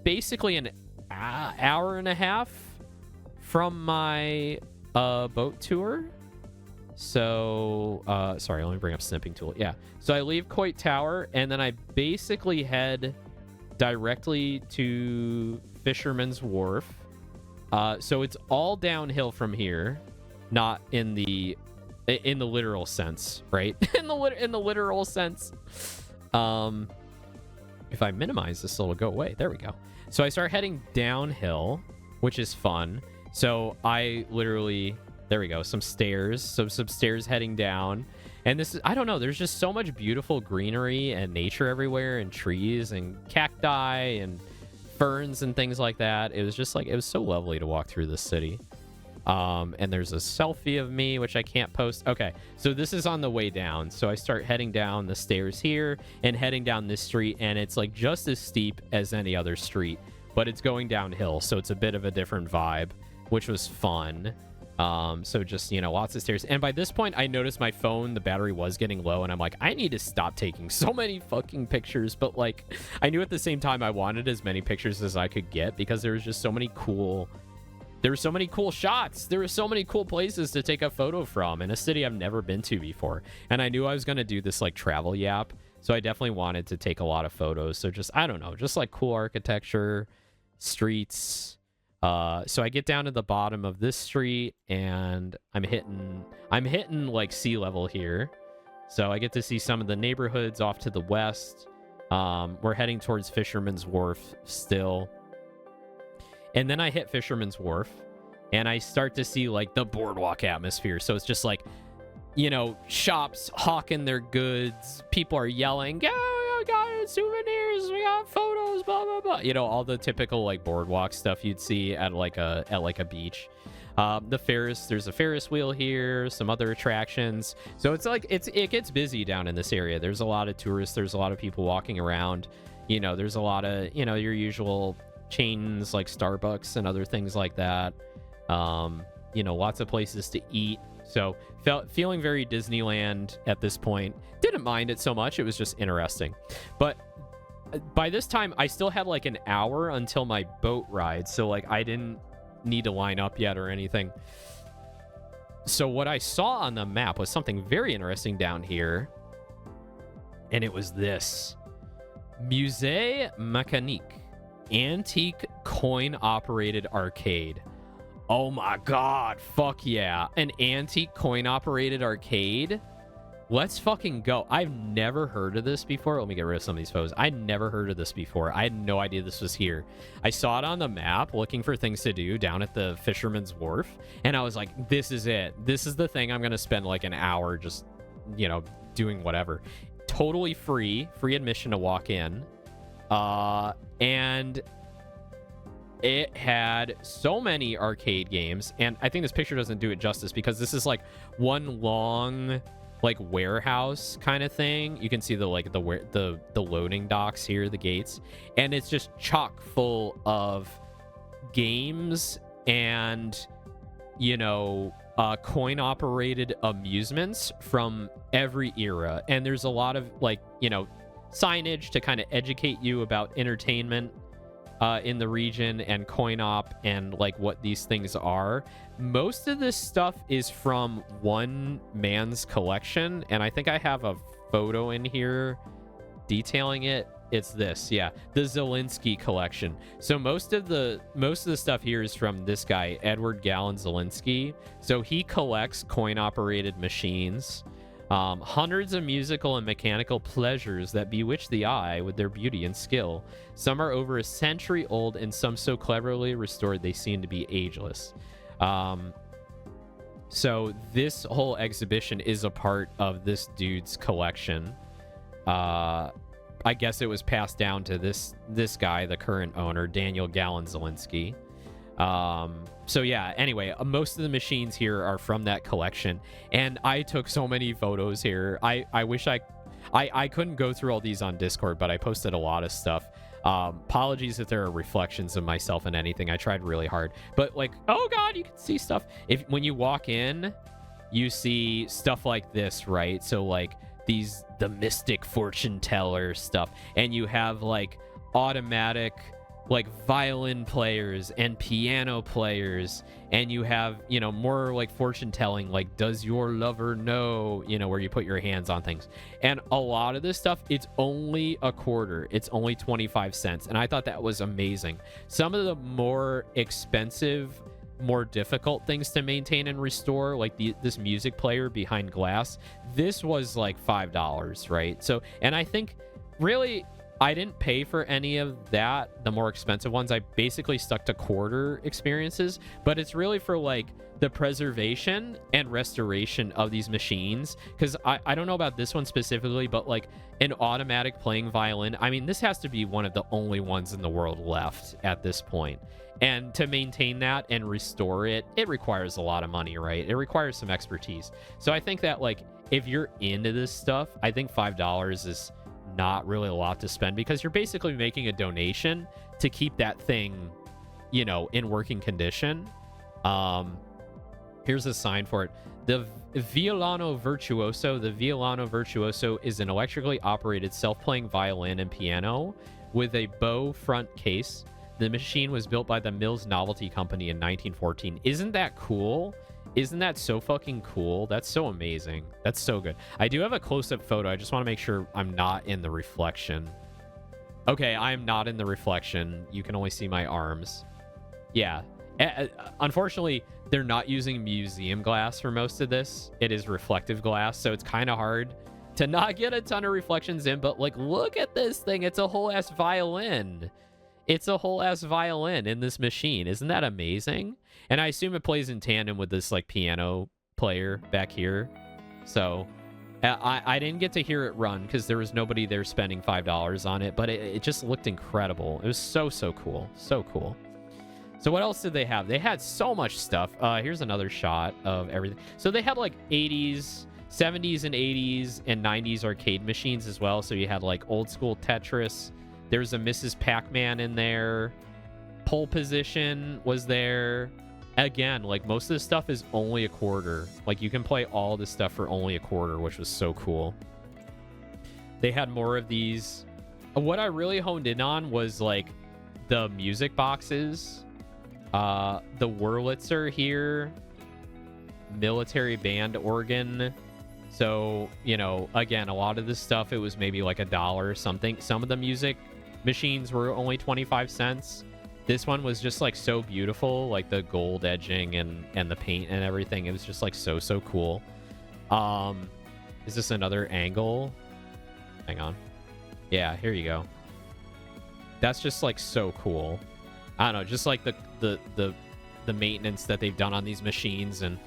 basically an hour and a half from my boat tour. So, sorry, let me bring up Snipping Tool. Yeah. So I leave Coit Tower, and then I basically head directly to Fisherman's Wharf. So it's all downhill from here, not in the literal sense, right? in the literal sense. If I minimize this, it'll go away. There we go. So I start heading downhill, which is fun. So I literally, there we go, some stairs. So some stairs heading down. And this is, I don't know, there's just so much beautiful greenery and nature everywhere, and trees and cacti and ferns and things like that. It was just like, it was so lovely to walk through this city. And there's a selfie of me, which I can't post. Okay, so this is on the way down. So I start heading down the stairs here and heading down this street, and it's like just as steep as any other street, but it's going downhill. So it's a bit of a different vibe, which was fun. So just, you know, lots of stairs. And by this point, I noticed my phone, the battery was getting low, and I'm like, I need to stop taking so many fucking pictures. But like, I knew at the same time I wanted as many pictures as I could get, because there was just so many cool, there were so many cool shots. There were so many cool places to take a photo from in a city I've never been to before. And I knew I was going to do this like travel yap. So I definitely wanted to take a lot of photos. So just, I don't know, just like cool architecture, streets. So I get down to the bottom of this street, and I'm hitting like sea level here. So I get to see some of the neighborhoods off to the west. We're heading towards Fisherman's Wharf still. And then I hit Fisherman's Wharf, and I start to see like the boardwalk atmosphere. So it's just like, you know, shops hawking their goods. People are yelling, "Oh, we got souvenirs, we got photos, blah, blah, blah." You know, all the typical like boardwalk stuff you'd see at like a beach. There's a Ferris wheel here, some other attractions. So it's like, it gets busy down in this area. There's a lot of tourists. There's a lot of people walking around. You know, there's a lot of, you know, your usual chains like Starbucks and other things like that. You know, lots of places to eat. So feeling very Disneyland at this point. Didn't mind it so much. It was just interesting. But by this time, I still had like an hour until my boat ride. So like, I didn't need to line up yet or anything. So what I saw on the map was something very interesting down here. And it was this. Musée Mécanique. Antique coin-operated arcade. Oh my god, fuck yeah. An antique coin-operated arcade? Let's fucking go. I've never heard of this before. Let me get rid of some of these photos. I'd never heard of this before. I had no idea this was here. I saw it on the map looking for things to do down at the Fisherman's Wharf, and I was like, this is it. This is the thing I'm going to spend like an hour just, you know, doing whatever. totally free admission to walk in. And it had so many arcade games, and I think this picture doesn't do it justice because this is like one long like warehouse kind of thing. You can see the loading docks here, the gates, and it's just chock full of games and coin operated amusements from every era. And there's a lot of signage to kind of educate you about entertainment in the region and coin op and like what these things are. Most of this stuff is from one man's collection, and I think I have a photo in here detailing it. It's this, yeah, the Zielinski collection. So most of the stuff here is from this guy, Edward Gallon Zielinski. So he collects coin operated machines, hundreds of musical and mechanical pleasures that bewitch the eye with their beauty and skill. Some are over a century old, and some so cleverly restored they seem to be ageless. So this whole exhibition is a part of this dude's collection. I guess it was passed down to this guy, the current owner, Daniel Gallon Zielinski. So yeah, anyway, most of the machines here are from that collection, and I took so many photos here. I wish I couldn't go through all these on Discord, but I posted a lot of stuff. Apologies if there are reflections of myself in anything. I tried really hard, but like, oh god, you can see stuff. When you walk in, you see stuff like this, right? So like the mystic fortune teller stuff, and you have like automatic like violin players and piano players, and you have more like fortune telling, like does your lover know, where you put your hands on things. And a lot of this stuff, it's only a quarter, it's only 25 cents, and I thought that was amazing. Some of the more expensive, more difficult things to maintain and restore, like this music player behind glass, this was like $5, right? So, and I think really I didn't pay for any of that, the more expensive ones. I basically stuck to quarter experiences, but it's really for like the preservation and restoration of these machines, because I don't know about this one specifically, but like an automatic playing violin, I mean, this has to be one of the only ones in the world left at this point. And to maintain that and restore it, it requires a lot of money, right? It requires some expertise. So I think that like if you're into this stuff, I think $5 is not really a lot to spend, because you're basically making a donation to keep that thing, in working condition. Here's a sign for it. The Violano Virtuoso. The Violano Virtuoso is an electrically operated self-playing violin and piano with a bow front case. The machine was built by the Mills Novelty Company in 1914. Isn't that cool? Isn't that so fucking cool? That's so amazing. That's so good. I do have a close-up photo. I just want to make sure I'm not in the reflection. Okay, I am not in the reflection. You can only see my arms. Yeah. Unfortunately, they're not using museum glass for most of this. It is reflective glass, so it's kind of hard to not get a ton of reflections in. But like, look at this thing. It's a whole ass violin. It's a whole ass violin in this machine. Isn't that amazing? And I assume it plays in tandem with this like piano player back here. So I didn't get to hear it run because there was nobody there spending $5 on it, but it just looked incredible. It was so cool. So cool. So what else did they have? They had so much stuff. Here's another shot of everything. So they had like 80s, 70s and 80s and 90s arcade machines as well. So you had like old school Tetris. There's a Mrs. Pac-Man in there. Pole Position was there. Again, like most of this stuff is only a quarter. Like you can play all this stuff for only a quarter, which was so cool. They had more of these. What I really honed in on was like the music boxes. The Wurlitzer here. Military band organ. So, again, a lot of this stuff, it was maybe like $1 or something. Some of the music machines were only 25 cents. This one was just like so beautiful, like the gold edging and the paint and everything. It was just like so cool. Is this another angle? Hang on. Yeah, here you go. That's just like so cool. I don't know, just like the maintenance that they've done on these machines. And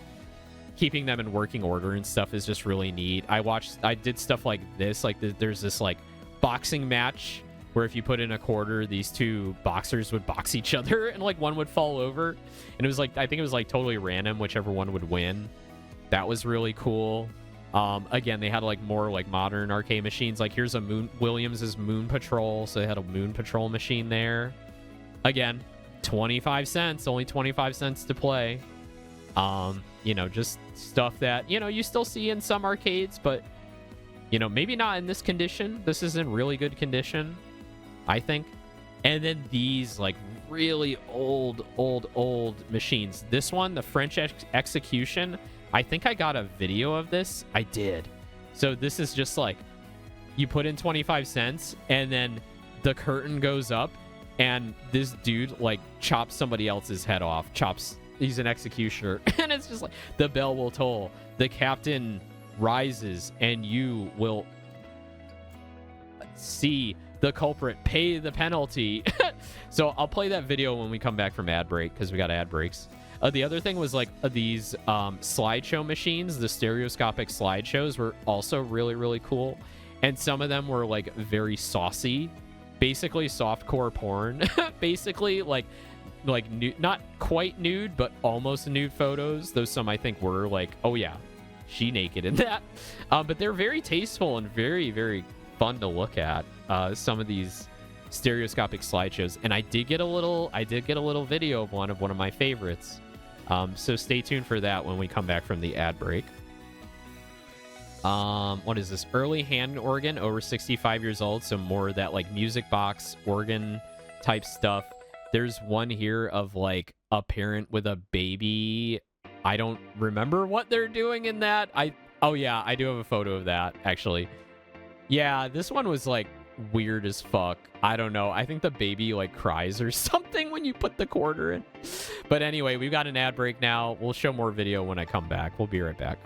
keeping them in working order and stuff is just really neat. I did stuff like this. Like there's this like boxing match where if you put in a quarter, these two boxers would box each other and like one would fall over. And it was like, I think it was like totally random, whichever one would win. That was really cool. Again, they had like more like modern arcade machines. Like here's a Williams's Moon Patrol. So they had a Moon Patrol machine there. Again, 25 cents, only 25 cents to play. You know, just stuff that, you know, you still see in some arcades, but you know, maybe not in this condition. This is in really good condition, I think. And then these like really old machines. This one, the French Execution, I think I got a video of this. I did. So this is just like, you put in 25 cents and then the curtain goes up and this dude like chops somebody else's head off. He's an executioner. And it's just like, the bell will toll. The captain rises and you will see the culprit pay the penalty. So I'll play that video when we come back from ad break, because we got ad breaks. The other thing was like these slideshow machines. The stereoscopic slideshows were also really, really cool. And some of them were like very saucy, basically softcore porn. Basically like not quite nude, but almost nude photos. Though some I think were like, oh yeah, she naked in that. But they're very tasteful and very, very fun to look at. Some of these stereoscopic slideshows, and I did get a little video of one of my favorites. So stay tuned for that when we come back from the ad break. What is this? Early hand organ, over 65 years old, so more of that like music box organ type stuff. There's one here of like a parent with a baby. I don't remember what they're doing in that. Oh yeah, I do have a photo of that actually. Yeah, this one was like weird as fuck. I don't know. I think the baby like cries or something when you put the quarter in. But anyway, we've got an ad break now. We'll show more video when I come back. We'll be right back.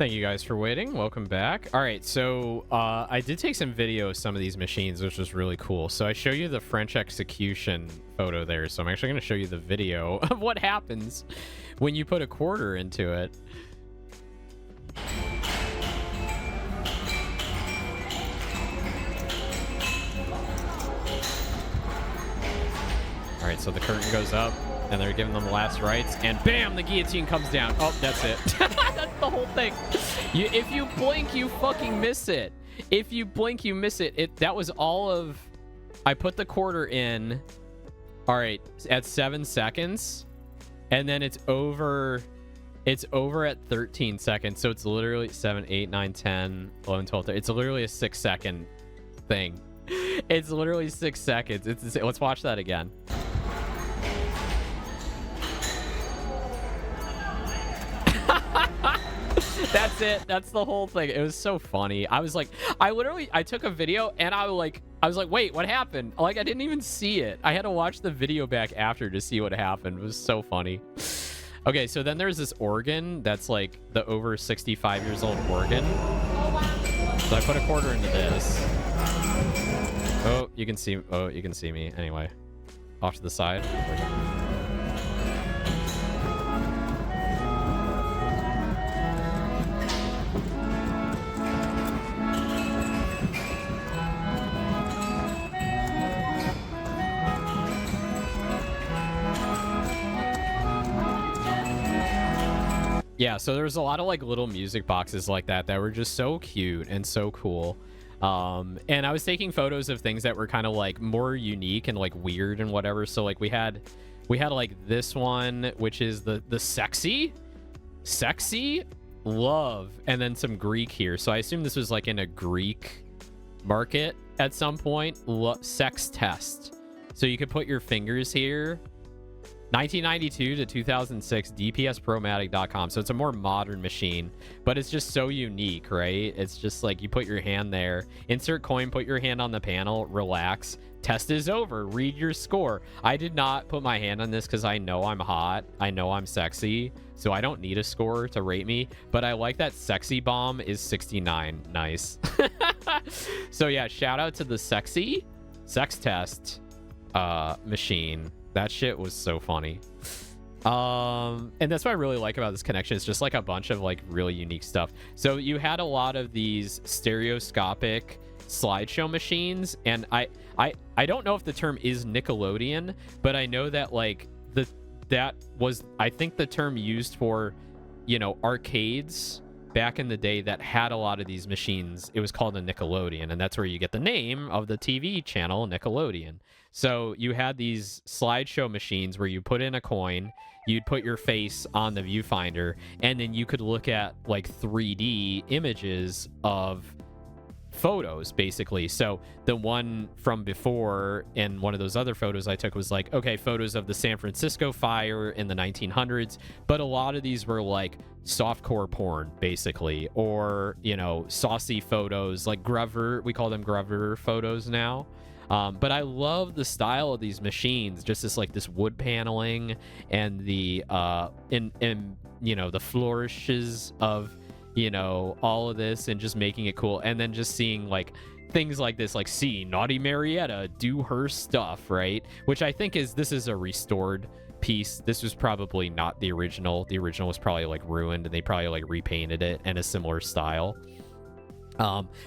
Thank you guys for waiting. Welcome back. All right, so I did take some video of some of these machines, which was really cool. So I show you the French execution photo there. So I'm actually going to show you the video of what happens when you put a quarter into it. All right, so the curtain goes up, and they're giving them the last rites, and bam, the guillotine comes down. Oh, that's it. That's the whole thing. If you blink, you fucking miss it. If you blink, you miss it. That was all of... I put the quarter in, all right, at 7 seconds, and then it's over at 13 seconds. So it's literally 7, 8, 9, 10, 11, 12, 13. It's literally a 6-second thing. It's literally 6 seconds. Let's watch that again. That's it. That's the whole thing. It was so funny. I was like, I took a video and I was like, wait, what happened? Like, I didn't even see it. I had to watch the video back after to see what happened. It was so funny. Okay, so then there's this organ that's like the over 65 years old organ. So I put a quarter into this. Oh, you can see me. Anyway, off to the side. Yeah, so there was a lot of like little music boxes like that were just so cute and so cool. And I was taking photos of things that were kind of like more unique and like weird and whatever. So like we had like this one, which is the sexy love, and then some Greek here. So I assume this was like in a Greek market at some point. Sex test. So you could put your fingers here. 1992 to 2006, dpspromatic.com. So it's a more modern machine, but it's just so unique, right? It's just like you put your hand there, insert coin, put your hand on the panel, relax, test is over, read your score. I did not put my hand on this because I know I'm hot, I know I'm sexy, so I don't need a score to rate me, but I like that sexy bomb is 69. Nice. So yeah, shout out to the sexy sex test machine. That shit was so funny. And that's what I really like about this connection. It's just like a bunch of like really unique stuff. So you had a lot of these stereoscopic slideshow machines, and I don't know if the term is Nickelodeon, but I know that like that was, I think, the term used for, you know, arcades back in the day that had a lot of these machines. It was called a Nickelodeon, and that's where you get the name of the TV channel, Nickelodeon. So you had these slideshow machines where you put in a coin, you'd put your face on the viewfinder, and then you could look at like 3D images of photos, basically. So the one from before in one of those other photos I took was like, okay, photos of the San Francisco fire in the 1900s, but a lot of these were like softcore porn, basically, or, you know, saucy photos, like Grover, we call them Grover photos now. But I love the style of these machines, just this wood paneling and the you know, the flourishes of, you know, all of this, and just making it cool, and then just seeing like things like this, like, see Naughty Marietta do her stuff, right? Which I think this is a restored piece. This was probably not the original. The original was probably like ruined, and they probably like repainted it in a similar style.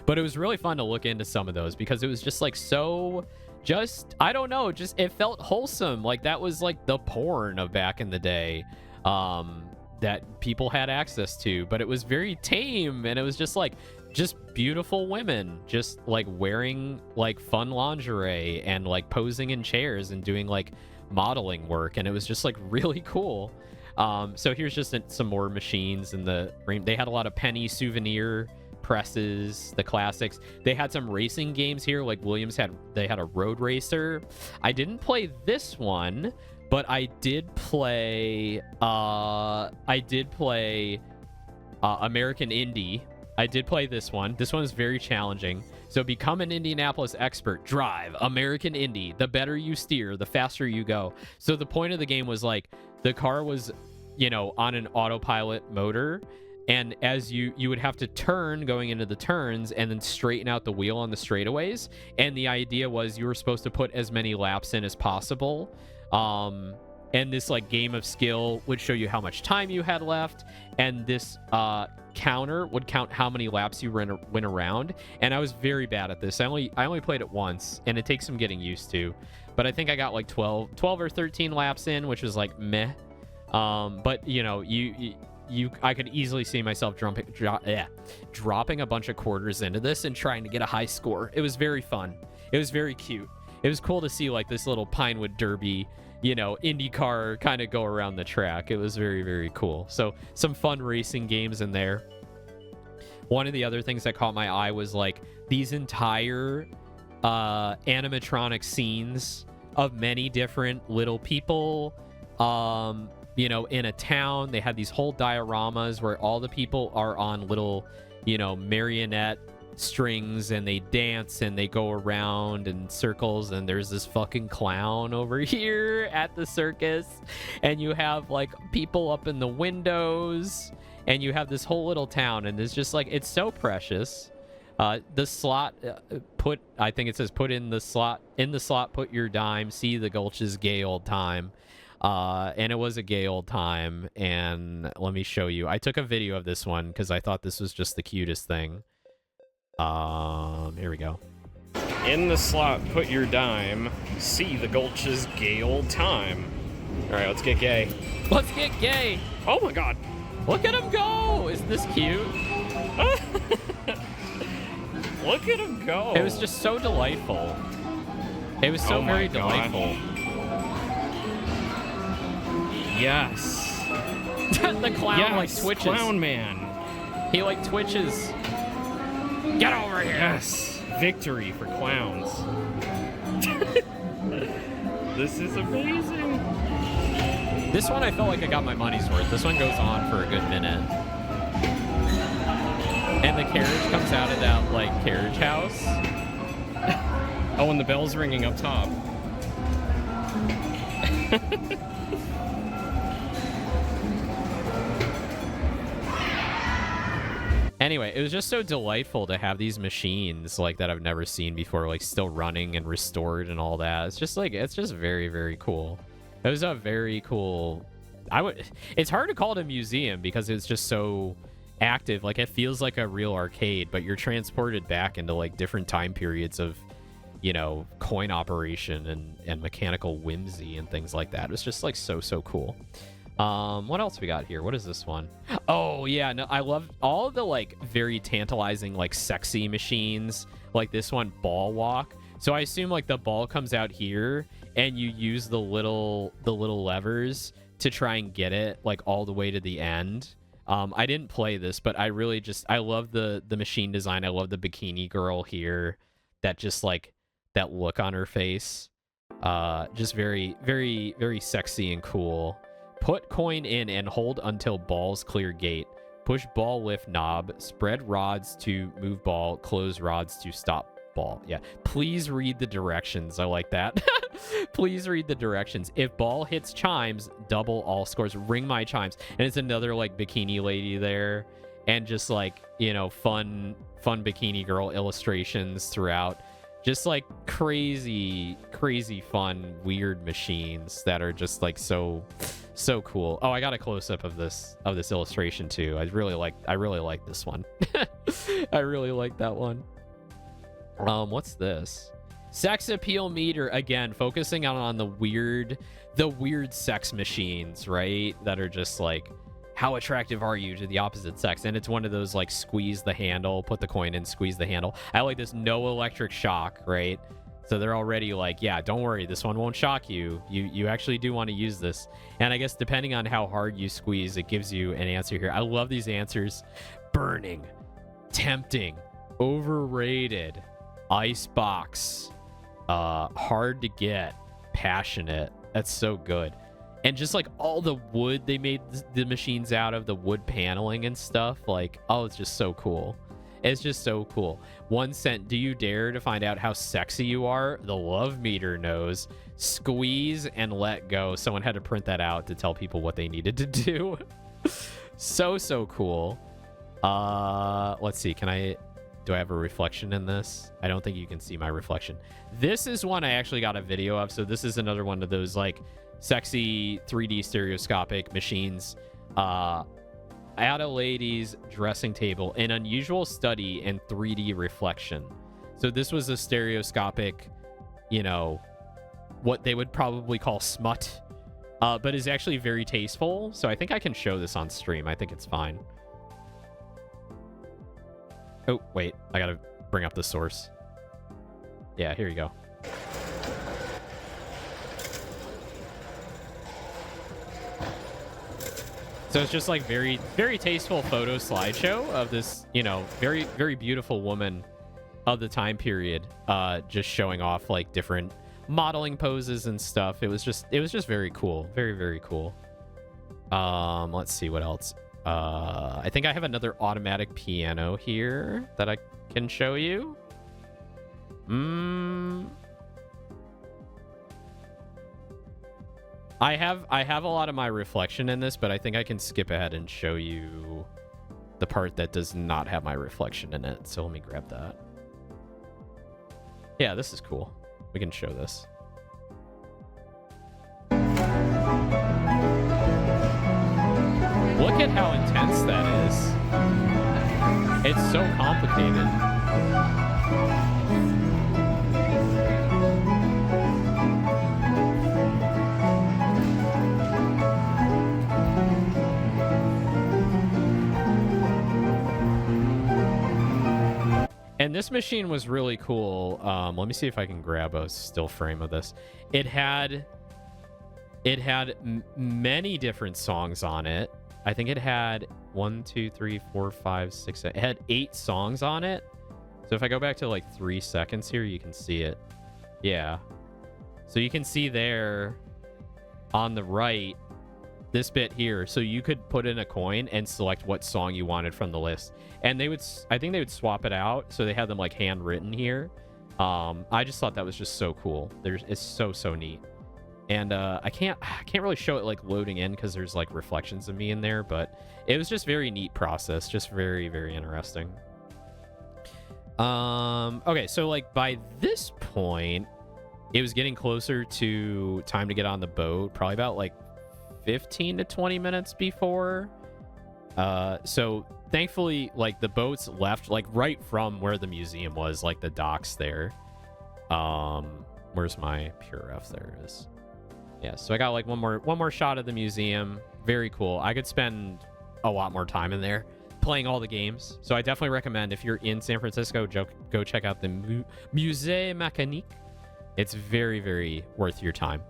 But it was really fun to look into some of those because it was just like so, just, I don't know, just it felt wholesome. Like that was like the porn of back in the day that people had access to, but it was very tame, and it was just like just beautiful women just like wearing like fun lingerie and like posing in chairs and doing like modeling work, and it was just like really cool. So here's just some more machines, and they had a lot of penny souvenir presses, the classics. They had some racing games here, like Williams had a road racer. I didn't play this one, but I did play American Indy. I did play this one. This one is very challenging. So become an Indianapolis expert. Drive American Indy. The better you steer, the faster you go. So the point of the game was like the car was, you know, on an autopilot motor, And as you would have to turn going into the turns and then straighten out the wheel on the straightaways. And the idea was you were supposed to put as many laps in as possible. And this like game of skill would show you how much time you had left. And this counter would count how many laps you went around. And I was very bad at this. I only played it once, and it takes some getting used to. But I think I got like 12 or 13 laps in, which was like meh. But you know, I could easily see myself dropping a bunch of quarters into this and trying to get a high score. It was very fun. It was very cute. It was cool to see like this little Pinewood Derby, you know, IndyCar kind of go around the track. It was very, very cool. So some fun racing games in there. One of the other things that caught my eye was like these entire animatronic scenes of many different little people, you know, in a town. They had these whole dioramas where all the people are on little, you know, marionette strings, and they dance and they go around in circles, and there's this fucking clown over here at the circus, and you have like people up in the windows, and you have this whole little town, and it's just like, it's so precious. The slot I think it says put in the slot, put your dime, see the Gulch's gay old time. And it was a gay old time. And let me show you. I took a video of this one because I thought this was just the cutest thing. Here we go. In the slot, put your dime. See the Gulch's gay old time. All right, let's get gay. Let's get gay. Oh my God. Look at him go. Isn't this cute? Look at him go. It was just so delightful. It was so very delightful. Yes. The clown like twitches. Clown man. He like twitches. Get over here. Yes. Victory for clowns. This is amazing. This one I felt like I got my money's worth. This one goes on for a good minute. And the carriage comes out of that like carriage house. Oh, and the bell's ringing up top. Anyway, it was just so delightful to have these machines like that I've never seen before, like still running and restored and all that. It's just like, it's just very, very cool. It was a very cool, it's hard to call it a museum because it's just so active. Like it feels like a real arcade, but you're transported back into like different time periods of, you know, coin operation and mechanical whimsy and things like that. It was just like so cool. What else we got here? What is this one? Oh yeah, no, I love all of the like very tantalizing like sexy machines, like this one, Ball Walk. So I assume like the ball comes out here and you use the little levers to try and get it like all the way to the end. I didn't play this, but I really I love the machine design. I love the bikini girl here, that just like that look on her face, just very, very, very sexy and cool. Put coin in and hold until balls clear gate. Push ball lift knob. Spread rods to move ball. Close rods to stop ball. Yeah. Please read the directions. I like that. Please read the directions. If ball hits chimes, double all scores. Ring my chimes. And it's another like bikini lady there. And just like, you know, fun bikini girl illustrations throughout. Just like crazy fun, weird machines that are just like so cool. Oh, I got a close up of this illustration too. I really like this one. I really like that one. What's this? Sex appeal meter, again, focusing on the weird sex machines, right? That are just like, how attractive are you to the opposite sex? And it's one of those like squeeze the handle, put the coin in, squeeze the handle. I like this no electric shock, right? So they're already like, yeah, don't worry, this one won't shock you. You actually do want to use this. And I guess depending on how hard you squeeze, it gives you an answer here. I love these answers. Burning, tempting, overrated, icebox, hard to get, passionate. That's so good. And just like all the wood they made the machines out of, the wood paneling and stuff, like, oh, it's just so cool. It's just so cool. 1 cent. Do you dare to find out how sexy you are? The love meter knows. Squeeze and let go. Someone had to print that out to tell people what they needed to do. So cool. Let's see. Do I have a reflection in this? I don't think you can see my reflection. This is one I actually got a video of. So this is another one of those like sexy 3D stereoscopic machines. At a lady's dressing table, an unusual study in 3D reflection. So this was a stereoscopic, you know, what they would probably call smut, but is actually very tasteful. So I think I can show this on stream. I think it's fine. Oh, wait. I gotta bring up the source. Yeah, here you go. So it's just like very, very tasteful photo slideshow of this, you know, very, very beautiful woman of the time period, just showing off like different modeling poses and stuff. It was just very cool. Very, very cool. Let's see what else. I think I have another automatic piano here that I can show you. I have a lot of my reflection in this, but I think I can skip ahead and show you the part that does not have my reflection in it. So let me grab that. Yeah, this is cool. We can show this. Look at how intense that is. It's so complicated. And this machine was really cool. Let me see if I can grab a still frame of this. It had many different songs on it. I think it had 1, 2, 3, 4, 5, 6. It had 8 songs on it. So if I go back to like 3 seconds here, you can see it. Yeah. So you can see there on the right, this bit here. So you could put in a coin and select what song you wanted from the list. And I think they would swap it out. So they had them like handwritten here. I just thought that was just so cool. It's so neat. And I can't really show it like loading in because there's like reflections of me in there, but it was just very neat process, just very, very interesting. Okay, so like by this point, it was getting closer to time to get on the boat, probably about like 15 to 20 minutes before. So thankfully, like the boats left like right from where the museum was, like the docks there. Where's my pure F? There it is. Yeah, so I got like one more shot of the museum. Very cool. I could spend a lot more time in there playing all the games. So I definitely recommend if you're in San Francisco, go check out the Musée Mécanique. It's very, very worth your time.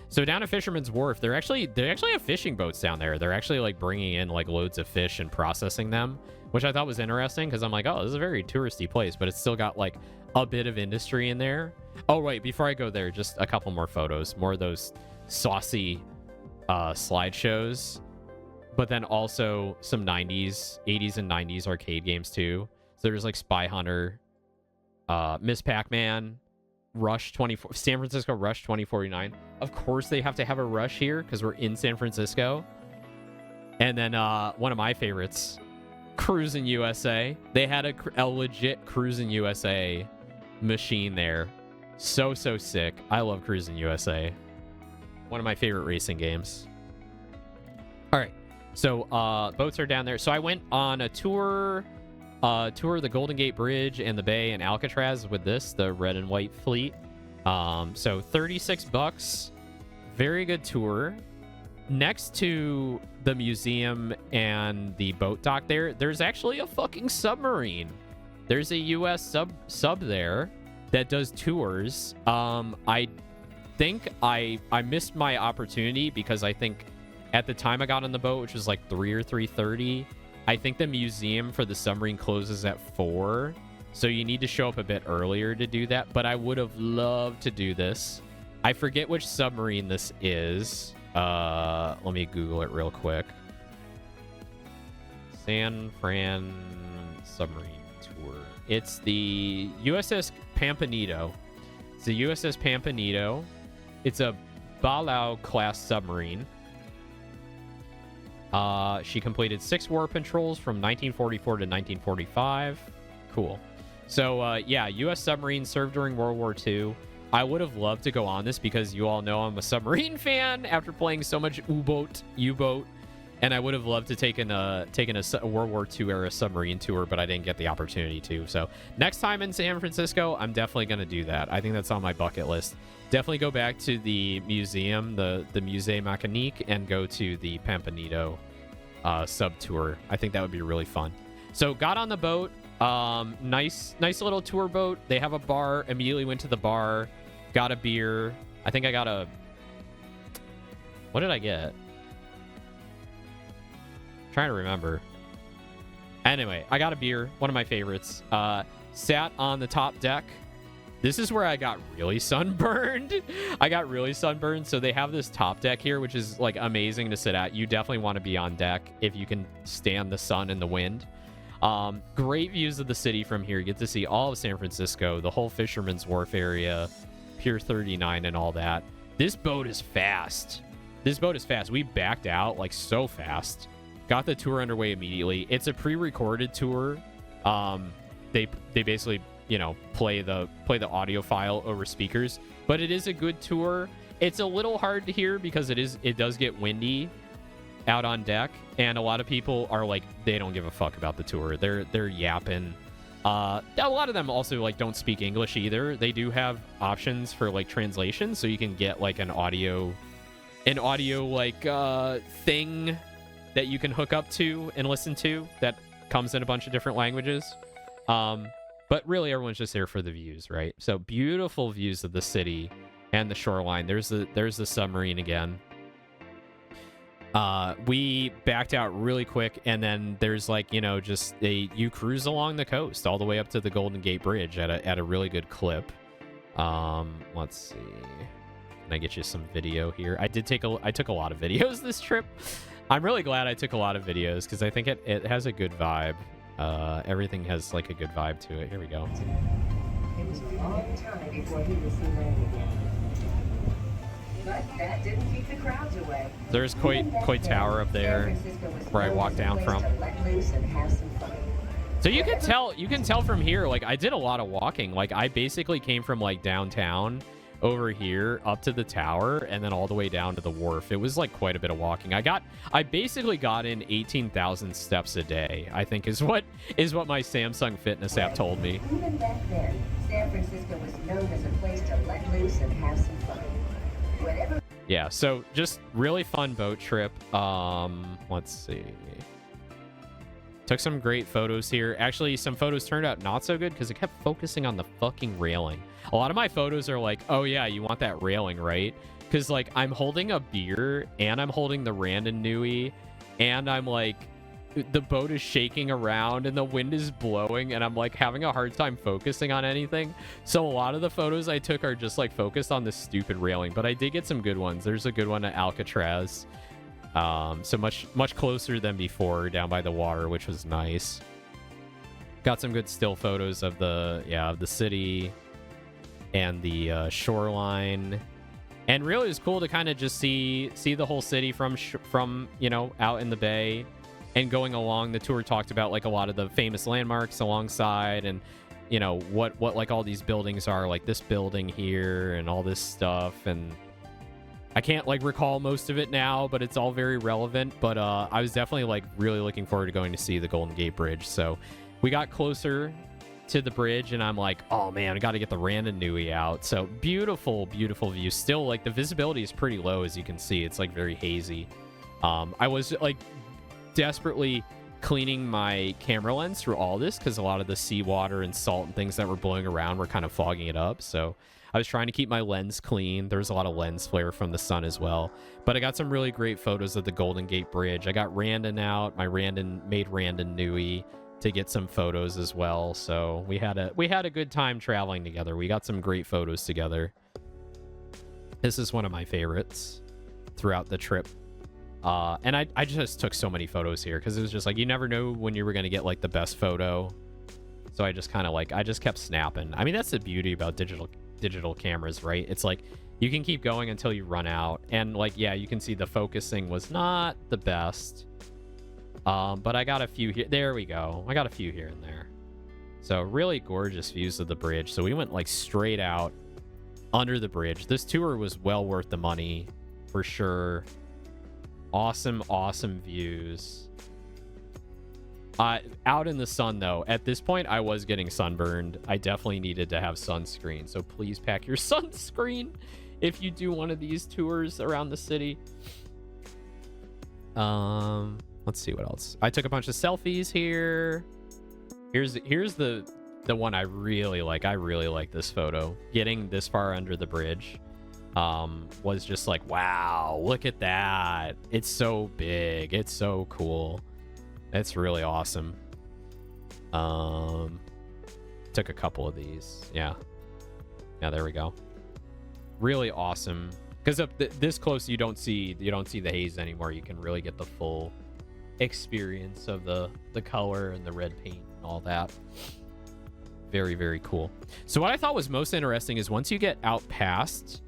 So down at Fisherman's Wharf, they actually have fishing boats down there. They're actually like bringing in like loads of fish and processing them, which I thought was interesting because I'm like, oh, this is a very touristy place, but it's still got like a bit of industry in there. Oh, wait, before I go there, just a couple more photos, more of those saucy slideshows, but then also some 80s and 90s arcade games too. So there's like Spy Hunter, Miss Pac-Man, Rush 24, San Francisco Rush 2049. Of course they have to have a Rush here because we're in San Francisco. And then one of my favorites, Cruisin' USA. They had a legit Cruisin' USA machine there. So sick. I love Cruisin' USA. One of my favorite racing games. All right, so boats are down there. So I went on a tour of the Golden Gate Bridge and the Bay and Alcatraz with the red and white fleet. So $36, very good tour. Next to the museum and the boat dock there's actually a fucking submarine. There's a U.S. sub there that does tours. I think I missed my opportunity because I think at the time I got on the boat, which was like 3 or 3:30, I think the museum for the submarine closes at 4, so you need to show up a bit earlier to do that. But I would have loved to do this. I forget which submarine this is. Let me Google it real quick. San Fran submarine tour. It's the USS Pampanito. It's the USS Pampanito. It's a Balau class submarine. She completed 6 war patrols from 1944 to 1945. Cool. So, yeah, U.S. submarines served during World War II. I would have loved to go on this because you all know I'm a submarine fan after playing so much U-boat, and I would have loved to taken a World War II era submarine tour, but I didn't get the opportunity to. So next time in San Francisco, I'm definitely going to do that. I think that's on my bucket list. Definitely go back to the museum, the Musée Mécanique, and go to the Pampanito sub tour. I think that would be really fun. So got on the boat. Nice little tour boat. They have a bar. Immediately went to the bar, got a beer. I think I got a... What did I get? Trying to remember. Anyway, I got a beer. One of my favorites. Sat on the top deck. This is where I got really sunburned. So they have this top deck here, which is like amazing to sit at. You definitely want to be on deck if you can stand the sun and the wind. Great views of the city from here. You get to see all of San Francisco, the whole Fisherman's Wharf area, Pier 39 and all that. This boat is fast. We backed out like so fast. Got the tour underway immediately. It's a pre-recorded tour. They basically, play the audio file over speakers, but it is a good tour. It's a little hard to hear because it does get windy out on deck, and a lot of people are like, they don't give a fuck about the tour. They're yapping. A lot of them also like don't speak English either. They do have options for like translation, so you can get like an audio like thing that you can hook up to and listen to that comes in a bunch of different languages. But really everyone's just there for the views, right? So beautiful views of the city and the shoreline. There's the submarine again. We backed out really quick, and then there's like, you cruise along the coast all the way up to the Golden Gate Bridge at a really good clip. Let's see. Can I get you some video here? I took a lot of videos this trip. I'm really glad I took a lot of videos because I think it has a good vibe. Everything has like a good vibe to it. Here we go. It was a long time before he was seen again. But that didn't keep the crowds away. There's Coit Tower up there where I walked down from. So you can tell from here, like I did a lot of walking. Like I basically came from like downtown over here up to the tower and then all the way down to the wharf. It was like quite a bit of walking. I basically got in 18,000 steps a day, I think is what my Samsung Fitness app told me. Even back then, San Francisco was known as a place to let loose and have some fun. Whatever. Yeah, so just really fun boat trip. Let's see. Took some great photos here. Actually, some photos turned out not so good because it kept focusing on the fucking railing. A lot of my photos are like, oh yeah, you want that railing, right? Because like I'm holding a beer and I'm holding the Randon Nui and I'm like, the boat is shaking around and the wind is blowing and I'm like having a hard time focusing on anything. So a lot of the photos I took are just like focused on this stupid railing, but I did get some good ones. There's a good one at Alcatraz. So much closer than before down by the water, which was nice. Got some good still photos of the city and the shoreline, and really it was cool to kind of just see the whole city from out in the bay. And going along, the tour talked about like a lot of the famous landmarks alongside, and what like all these buildings are, like this building here and all this stuff. And I can't like recall most of it now, but it's all very relevant. But I was definitely like really looking forward to going to see the Golden Gate Bridge. So we got closer to the bridge and I'm like, oh man, I got to get the Randon Nui out. So beautiful view. Still like the visibility is pretty low, as you can see. It's like very hazy. I was like desperately cleaning my camera lens through all this because a lot of the seawater and salt and things that were blowing around were kind of fogging it up. So I was trying to keep my lens clean. There was a lot of lens flare from the sun as well. But I got some really great photos of the Golden Gate Bridge. I got Randon out. My Randon Nui to get some photos as well. So we had a good time traveling together. We got some great photos together. This is one of my favorites throughout the trip. And I just took so many photos here because it was just like you never know when you were going to get like the best photo. So I just kind of like I just kept snapping. I mean, that's the beauty about digital cameras, right? It's like You can keep going until you run out. And, like, yeah, you can see the focusing was not the best. But I got a few here. There we go. I got a few here and there. So, really gorgeous views of the bridge. So, we went, like, straight out under the bridge. This tour was well worth the money, for sure. Awesome, awesome views. Out in the sun, though. At this point, I was getting sunburned. I definitely needed to have sunscreen. So, please pack your sunscreen if you do one of these tours around the city. Let's see what else. I took a bunch of selfies here. Here's the one I really like. I really like this photo. Getting this far under the bridge was just like, wow, look at that. It's so big. It's so cool. It's really awesome. Took a couple of these. Yeah, there we go. Really awesome, because up this close you don't see the haze anymore. You can really get the full experience of the color and the red paint and all that. Very, very cool. So what I thought was most interesting is once you get out past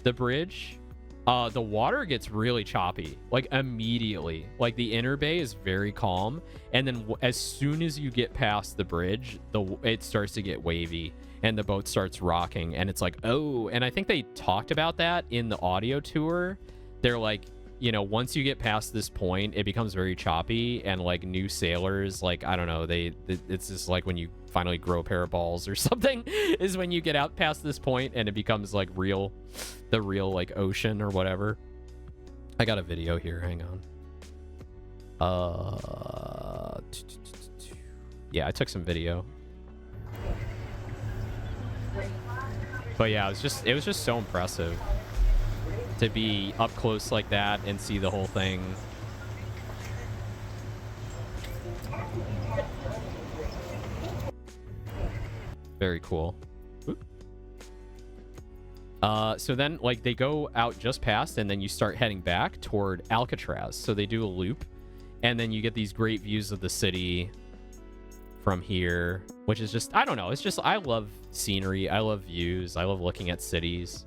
the bridge, the water gets really choppy, like immediately. Like the inner bay is very calm, and then as soon as you get past the bridge, it starts to get wavy and the boat starts rocking, and it's like, oh. And I think they talked about that in the audio tour. They're like, you know, once you get past this point, it becomes very choppy, and like new sailors, like, I don't know, it's just like when you finally grow a pair of balls or something, is when you get out past this point and it becomes like the real like ocean or whatever. I got a video here, hang on. Yeah, I took some video. But yeah, it was just so impressive to be up close like that and see the whole thing. Very cool. So then, like, they go out just past, and then you start heading back toward Alcatraz. So they do a loop, and then you get these great views of the city from here, which is just, I don't know, it's just, I love scenery, I love views, I love looking at cities.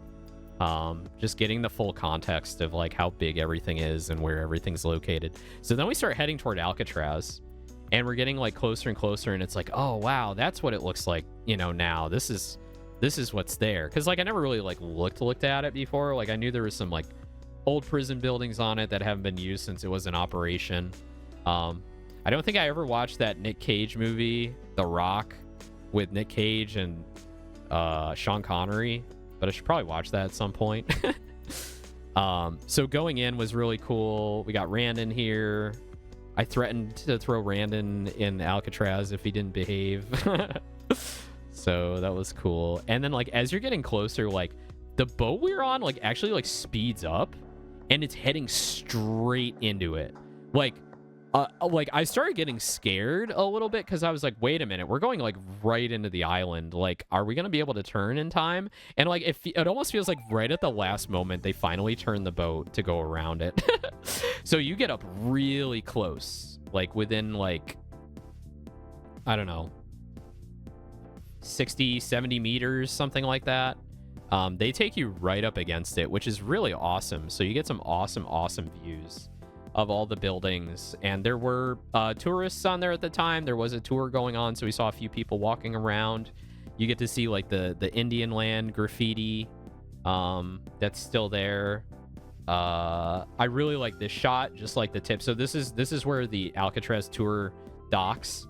Just getting the full context of like how big everything is and where everything's located. So then we start heading toward Alcatraz, and we're getting like closer and closer, and it's like, oh wow, that's what it looks like, you know, now. This is what's there. Because like I never really like looked at it before. Like I knew there was some like old prison buildings on it that haven't been used since it was in operation. I don't think I ever watched that Nick Cage movie, The Rock, with Nick Cage and Sean Connery, but I should probably watch that at some point. So going in was really cool. We got Randon here. I threatened to throw Randon in Alcatraz if he didn't behave. So that was cool. And then like as you're getting closer, like the boat we were on like actually like speeds up, and it's heading straight into it. Like I started getting scared a little bit, because I was like, wait a minute, we're going like right into the island. Like, are we gonna be able to turn in time? And like it almost feels like right at the last moment they finally turn the boat to go around it. So you get up really close, like within like, I don't know, 60-70 meters, something like that. They take you right up against it, which is really awesome. So you get some awesome views of all the buildings. And there were tourists on there at the time. There was a tour going on, so we saw a few people walking around. You get to see like the Indian land graffiti that's still there. I really like this shot, just like the tip. So this is where the Alcatraz tour docks,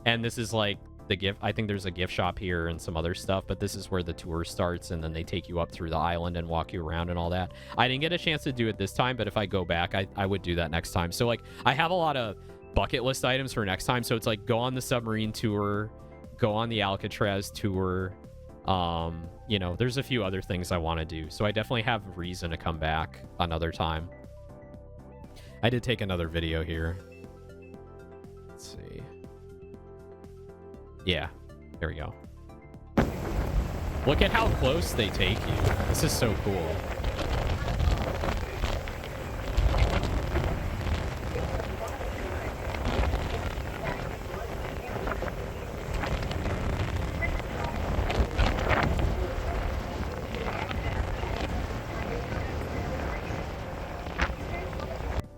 and this is like the gift. I think there's a gift shop here and some other stuff, but this is where the tour starts, and then they take you up through the island and walk you around and all that. I didn't get a chance to do it this time, but if I go back, I would do that next time. So like I have a lot of bucket list items for next time. So it's like go on the submarine tour, go on the Alcatraz tour. You know, there's a few other things I want to do, so I definitely have reason to come back another time. I did take another video here. Let's see. Yeah, there we go. Look at how close they take you. This is so cool.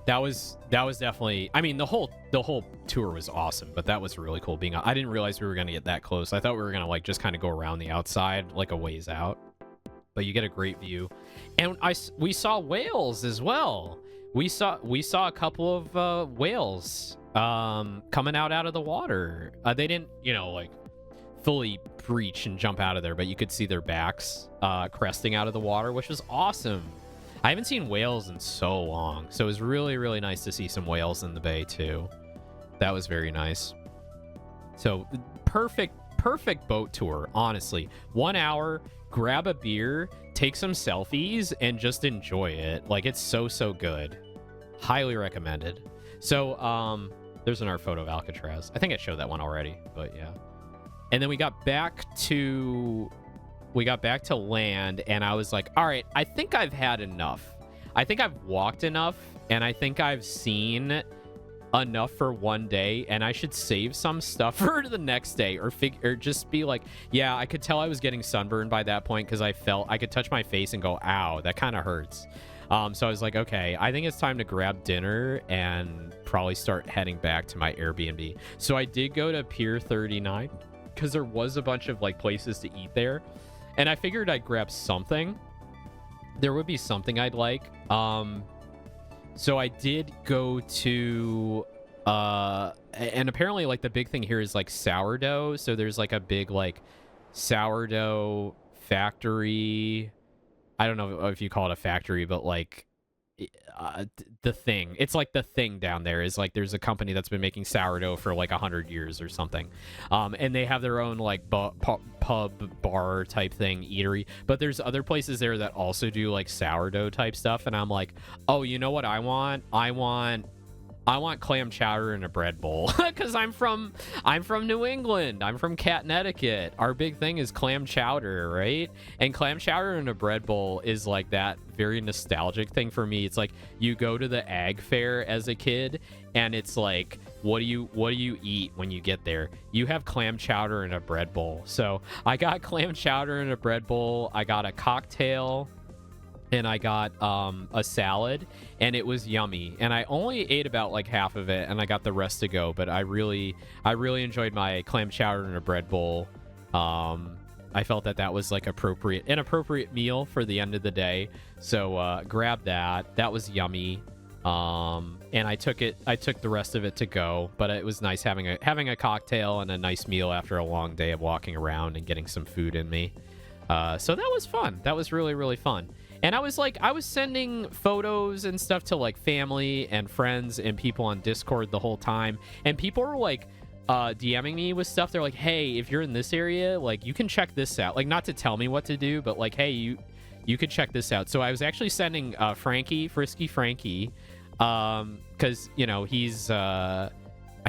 that was definitely, I mean, the whole tour was awesome, but that was really cool being, I didn't realize we were going to get that close. I thought we were going to like just kind of go around the outside like a ways out, but you get a great view. And we saw whales as well. We saw a couple of whales coming out of the water. They didn't, you know, like fully breach and jump out of there, but you could see their backs cresting out of the water, which was awesome. I haven't seen whales in so long, so it was really, really nice to see some whales in the bay too. That was very nice. So perfect boat tour, honestly. 1 hour, grab a beer, take some selfies, and just enjoy it. Like, it's so good. Highly recommended. So there's another photo of Alcatraz. I think I showed that one already, but yeah. And then we got back to land, and I was like, all right, I think I've had enough. I think I've walked enough, and I think I've seen enough for one day, and I should save some stuff for the next day, or just be like, yeah, I could tell I was getting sunburned by that point because I felt I could touch my face and go, ow, that kind of hurts. So I was like, okay, I think it's time to grab dinner and probably start heading back to my Airbnb. So I did go to Pier 39 because there was a bunch of like places to eat there. And I figured I'd grab something. There would be something I'd like. So I did go to... and apparently, like, the big thing here is, like, sourdough. So there's, like, a big, like, sourdough factory. I don't know if you call it a factory, but, like... the thing, it's like the thing down there is like there's a company that's been making sourdough for like 100 years or something, and they have their own like pub bar type thing, eatery, but there's other places there that also do like sourdough type stuff, and I'm like, oh, you know what I want clam chowder in a bread bowl because I'm from New England. I'm from Connecticut. Our big thing is clam chowder, right? And clam chowder in a bread bowl is like that very nostalgic thing for me. It's like you go to the ag fair as a kid, and it's like, what do you eat when you get there? You have clam chowder in a bread bowl. So I got clam chowder in a bread bowl. I got a cocktail. And I got a salad, and it was yummy. And I only ate about like half of it, and I got the rest to go. But I really enjoyed my clam chowder in a bread bowl. I felt that was like an appropriate meal for the end of the day. So grab that. That was yummy. And I took the rest of it to go. But it was nice having a cocktail and a nice meal after a long day of walking around and getting some food in me. So that was fun. That was really, really fun. And I was sending photos and stuff to like family and friends and people on Discord the whole time. And people were like DMing me with stuff. They're like, hey, if you're in this area, like you can check this out. Like, not to tell me what to do, but like, hey, you could check this out. So I was actually sending Frisky Frankie, because, you know, he's I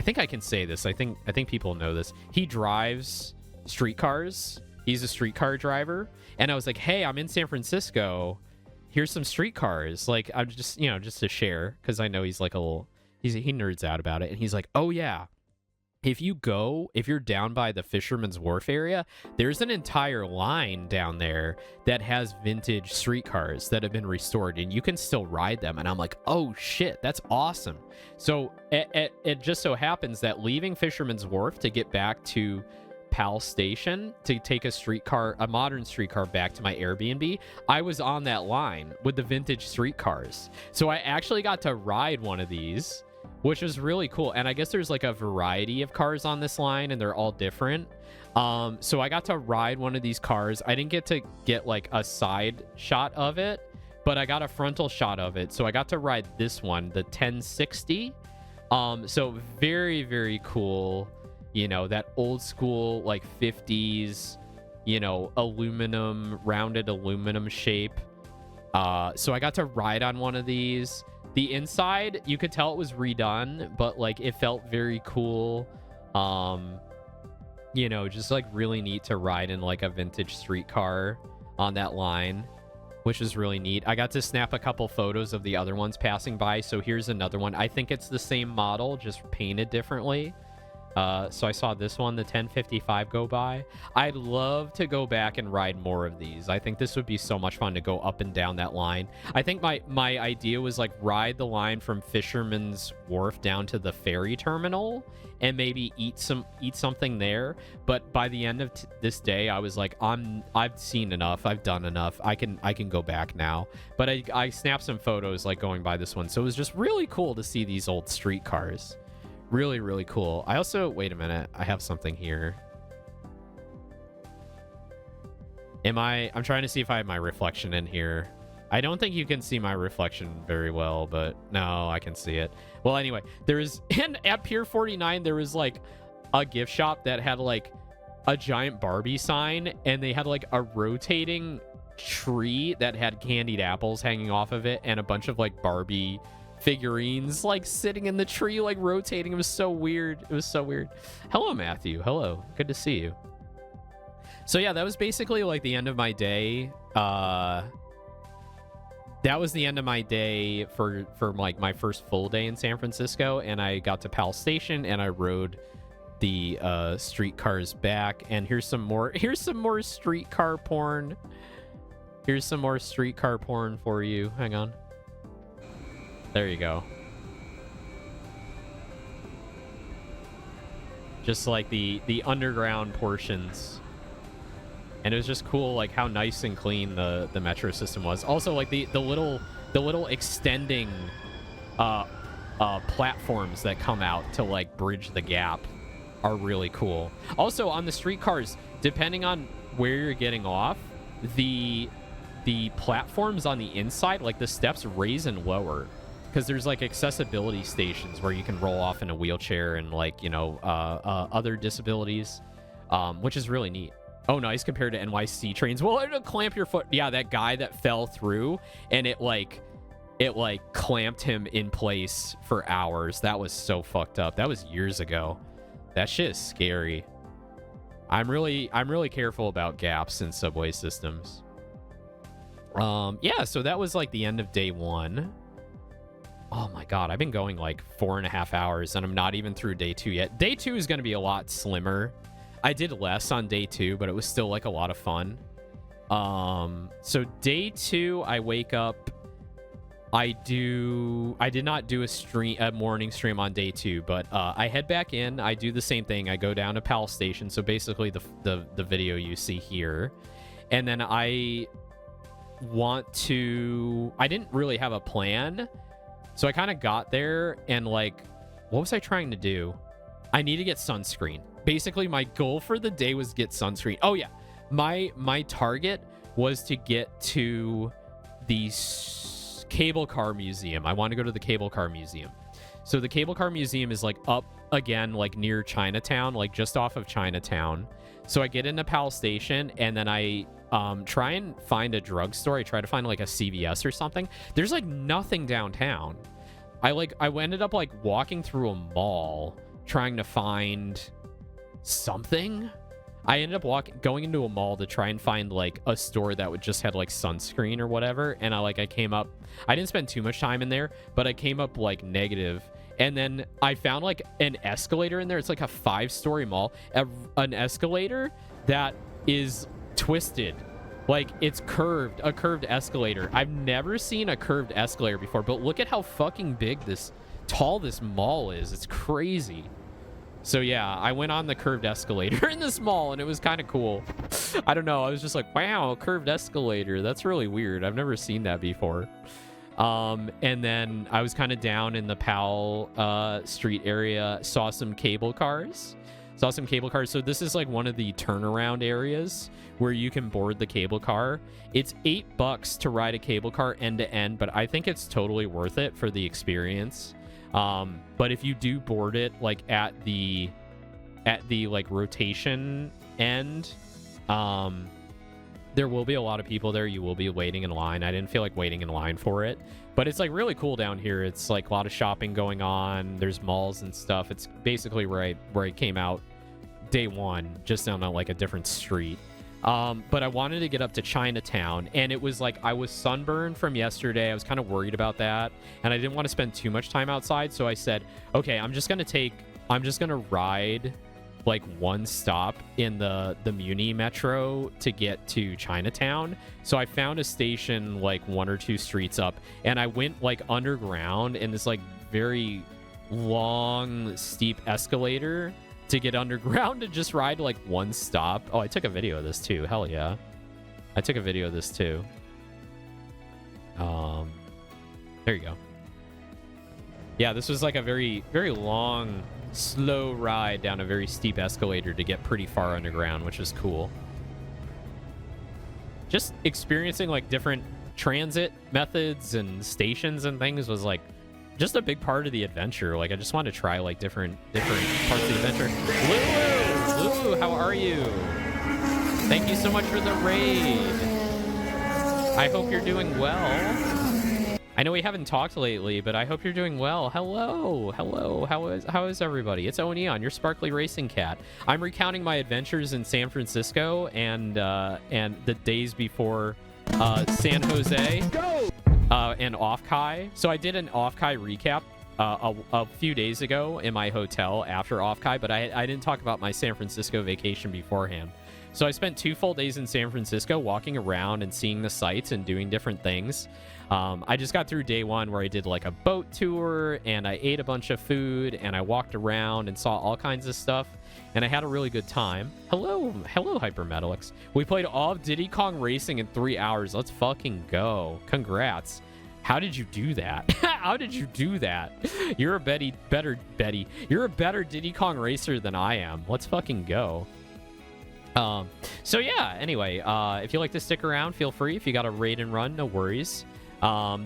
think I can say this. I think people know this. He drives streetcars. He's a streetcar driver. And I was like, hey, I'm in San Francisco. Here's some streetcars. Like, I'm just, you know, just to share, because I know he's like he nerds out about it. And he's like, oh, yeah. If you're down by the Fisherman's Wharf area, there's an entire line down there that has vintage streetcars that have been restored, and you can still ride them. And I'm like, oh, shit, that's awesome. So it just so happens that leaving Fisherman's Wharf to get back to Pal Station to take a modern streetcar back to my Airbnb, I was on that line with the vintage streetcars. So I actually got to ride one of these, which was really cool. And I guess there's like a variety of cars on this line, and they're all different. So I got to ride one of these cars. I didn't get to get like a side shot of it, but I got a frontal shot of it. So I got to ride this one, the 1060. So very, very cool. You know, that old school, like 50s, you know, rounded aluminum shape. So I got to ride on one of these. The inside, you could tell it was redone, but like it felt very cool. You know, just like really neat to ride in like a vintage streetcar on that line, which is really neat. I got to snap a couple photos of the other ones passing by. So here's another one. I think it's the same model, just painted differently. So I saw this one, the 1055, go by. I'd love to go back and ride more of these. I think this would be so much fun to go up and down that line. I think my idea was like ride the line from Fisherman's Wharf down to the ferry terminal and maybe eat something there. But by the end of this day, I was like, I've seen enough. I've done enough. I can go back now. But I snapped some photos like going by this one. So it was just really cool to see these old streetcars. Really, really cool. I also, wait a minute. I have something here. I'm trying to see if I have my reflection in here. I don't think you can see my reflection very well, but no, I can see it. Well, anyway, and at Pier 49, there was like a gift shop that had like a giant Barbie sign, and they had like a rotating tree that had candied apples hanging off of it and a bunch of like Barbie figurines like sitting in the tree, like rotating. It was so weird. It was so weird. Hello, Matthew. Hello. Good to see you. So yeah, that was basically like the end of my day. That was the end of my day for like my first full day in San Francisco, and I got to Pal Station and I rode the streetcars back. And here's some more streetcar porn. Here's some more streetcar porn for you. Hang on. There you go. Just like the underground portions. And it was just cool like how nice and clean the metro system was. Also like the little extending platforms that come out to like bridge the gap are really cool. Also on the streetcars, depending on where you're getting off, the platforms on the inside, like the steps raise and lower. Because there's like accessibility stations where you can roll off in a wheelchair and like, you know, other disabilities, which is really neat. Oh, nice compared to NYC trains. Well, it'll clamp your foot. Yeah, that guy that fell through and it clamped him in place for hours. That was so fucked up. That was years ago. That shit is scary. I'm really careful about gaps in subway systems. Yeah, so that was like the end of day one. Oh my god, I've been going like 4.5 hours and I'm not even through day 2 yet. Day 2 is going to be a lot slimmer. I did less on day 2, but it was still like a lot of fun. So day 2, I wake up. I did not do a morning stream on day 2, but I head back in. I do the same thing. I go down to Pal Station. So basically the video you see here. And then I didn't really have a plan. So I kind of got there and like, what was I trying to do? I need to get sunscreen. Basically, my goal for the day was get sunscreen. Oh yeah, my target was to get to the cable car museum. I want to go to the cable car museum. So the cable car museum is like up again, like near Chinatown, like just off of Chinatown. So I get into Pal Station and then I try and find a drugstore. I try to find like a CVS or something. There's like nothing downtown. I ended up like walking through a mall trying to find something. I ended up going into a mall to try and find like a store that would just had like sunscreen or whatever. And I came up, I didn't spend too much time in there, but I came up like negative. And then I found like an escalator in there. It's like a 5-story mall, an escalator that is twisted. Like it's curved, a curved escalator. I've never seen a curved escalator before, but look at how fucking big tall this mall is. It's crazy. So yeah, I went on the curved escalator in this mall and it was kind of cool. I don't know. I was just like, wow, a curved escalator. That's really weird. I've never seen that before. And then I was kind of down in the Powell Street area, saw some cable cars. So this is like one of the turnaround areas where you can board the cable car. It's $8 to ride a cable car end to end, but I think it's totally worth it for the experience. But if you do board it like at the like rotation end, there will be a lot of people there. You will be waiting in line. I didn't feel like waiting in line for it, but it's like really cool down here. It's like a lot of shopping going on. There's malls and stuff. It's basically where I came out day one, just on like a different street. But I wanted to get up to Chinatown, and it was like I was sunburned from yesterday. I was kind of worried about that, and I didn't want to spend too much time outside. So I said, okay, I'm I'm just gonna ride like one stop in the Muni Metro to get to Chinatown. So I found a station like 1 or 2 streets up, and I went like underground in this like very long steep escalator to get underground to just ride like one stop. Oh, I took a video of this too. Hell yeah. I took a video of this too. There you go. Yeah, this was like a very, very long, slow ride down a very steep escalator to get pretty far underground, which was cool. Just experiencing like different transit methods and stations and things was like just a big part of the adventure. Like I just wanted to try like different parts of the adventure. Lulu, how are you? Thank you so much for the raid. I hope you're doing well. I know we haven't talked lately, but I hope you're doing well. Hello. How is everybody? It's Owen Aeon, your sparkly racing cat. I'm recounting my adventures in San Francisco and the days before San Jose and Off-Kai. So I did an Off-Kai recap a few days ago in my hotel after Off-Kai, but I didn't talk about my San Francisco vacation beforehand. So I spent 2 full days in San Francisco walking around and seeing the sights and doing different things. I just got through day 1 where I did like a boat tour and I ate a bunch of food and I walked around and saw all kinds of stuff and I had a really good time. Hello, Hypermetalix. We played all of Diddy Kong Racing in 3 hours. Let's fucking go. Congrats. How did you do that? How did you do that? You're a better You're a better Diddy Kong racer than I am. Let's fucking go. So yeah, anyway, if you like to stick around, feel free. If you got a raid and run, no worries.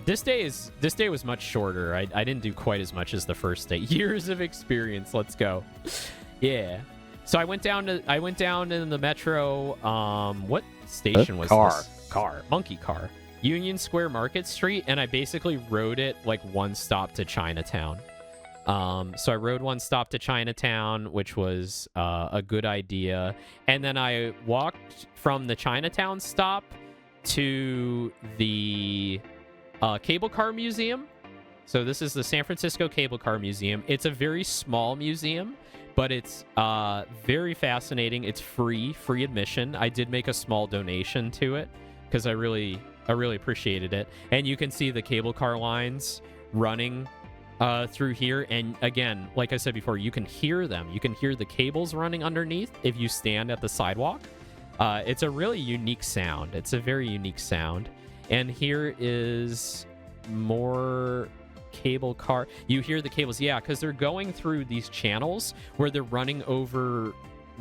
This day was much shorter. I didn't do quite as much as the first day. Years of experience. Let's go. Yeah. So I went down in the metro. What station was this? Monkey Car. Union Square Market Street, and I basically rode it like one stop to Chinatown. So I rode one stop to Chinatown, which was a good idea. And then I walked from the Chinatown stop to the Cable Car Museum. So this is the San Francisco Cable Car Museum. It's a very small museum, but it's very fascinating. It's free admission. I did make a small donation to it because I really appreciated it. And you can see the cable car lines running through here. And again, like I said before, you can hear them. You can hear the cables running underneath if you stand at the sidewalk. It's a really unique sound. It's a very unique sound. And here is more cable car. You hear the cables, yeah, because they're going through these channels where they're running over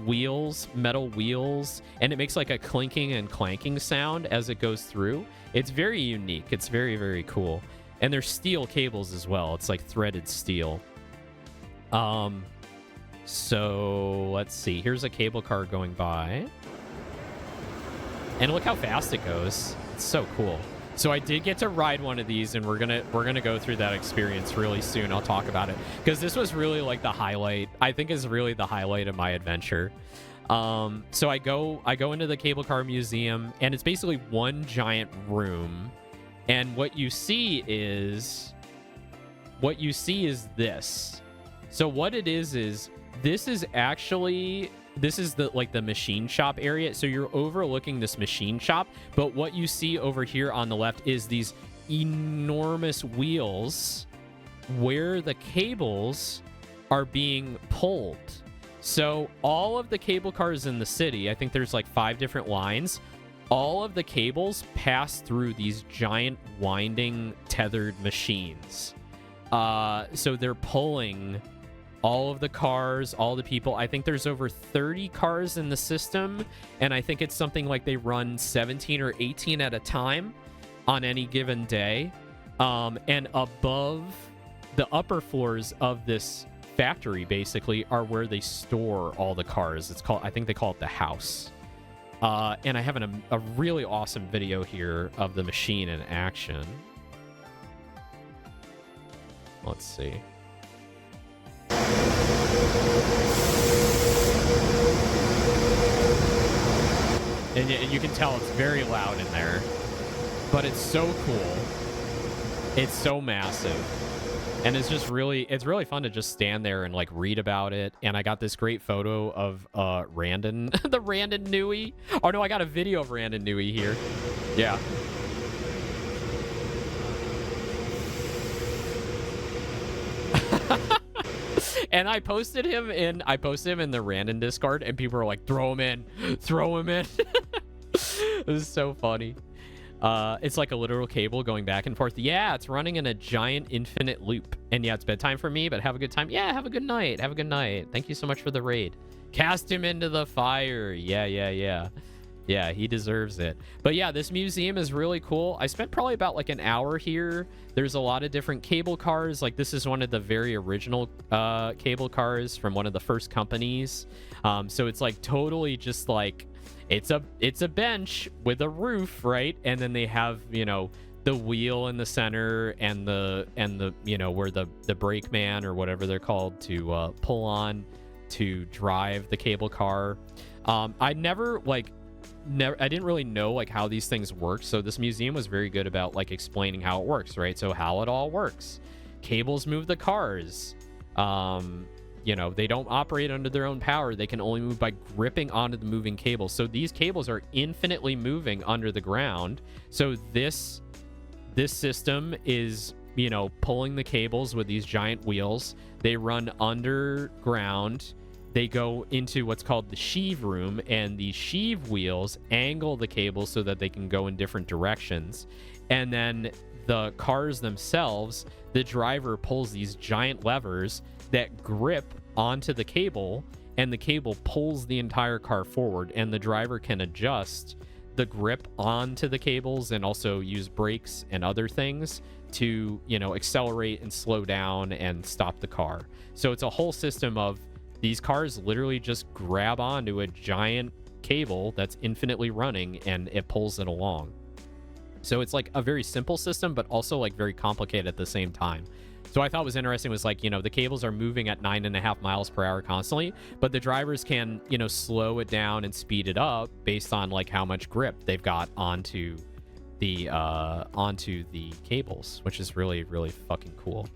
wheels, metal wheels, and it makes like a clinking and clanking sound as it goes through. It's very unique. It's very, very cool. And there's steel cables as well. It's like threaded steel. So let's see. Here's a cable car going by. And look how fast it goes. It's so cool. So I did get to ride one of these, and we're gonna go through that experience really soon. I'll talk about it because this was really like the highlight. I think is really the highlight of my adventure. So I go into the cable car museum, and it's basically one giant room. And what you see is this. So what it is this is the machine shop area. So you're overlooking this machine shop, but what you see over here on the left is these enormous wheels where the cables are being pulled. So all of the cable cars in the city, I think there's like 5 different lines. All of the cables pass through these giant winding tethered machines. So they're pulling all of the cars, all the people. I think there's over 30 cars in the system, and I think it's something like they run 17 or 18 at a time on any given day. And above the upper floors of this factory basically are where they store all the cars. I think they call it the house. And I have a really awesome video here of the machine in action. Let's see. And you can tell it's very loud in there, but it's so cool. It's so massive. And it's really fun to just stand there and like read about it. And I got this great photo of Randon, the Randon Nui. Oh no, I got a video of Randon Nui here. Yeah. And I posted him in the Randon Discord, and people were like, throw him in. It was so funny. It's like a literal cable going back and forth. Yeah, it's running in a giant infinite loop. And yeah, it's bedtime for me, but have a good time. Yeah, have a good night. Have a good night. Thank you so much for the raid. Cast him into the fire. Yeah. Yeah, he deserves it. But yeah, this museum is really cool. I spent probably about like an hour here. There's a lot of different cable cars. Like this is one of the very original cable cars from one of the first companies. So it's like totally just like, it's a bench with a roof, right? And then they have, you know, the wheel in the center and the you know, where the brake man or whatever they're called to pull on to drive the cable car. I didn't really know like how these things work, so this museum was very good about like explaining how it works, right? So how it all works. Cables move the cars. You know, they don't operate under their own power. They can only move by gripping onto the moving cables. So these cables are infinitely moving under the ground. So this system is, you know, pulling the cables with these giant wheels. They run underground. They go into what's called the sheave room, and the sheave wheels angle the cables so that they can go in different directions. And then the cars themselves, the driver pulls these giant levers that grip onto the cable, and the cable pulls the entire car forward, and the driver can adjust the grip onto the cables and also use brakes and other things to, you know, accelerate and slow down and stop the car. So it's a whole system of these cars literally just grab onto a giant cable that's infinitely running, and it pulls it along. So it's like a very simple system, but also like very complicated at the same time. So I thought was interesting was like, you know, the cables are moving at 9.5 miles per hour constantly, but the drivers can, you know, slow it down and speed it up based on like how much grip they've got onto the cables, which is really, really fucking cool.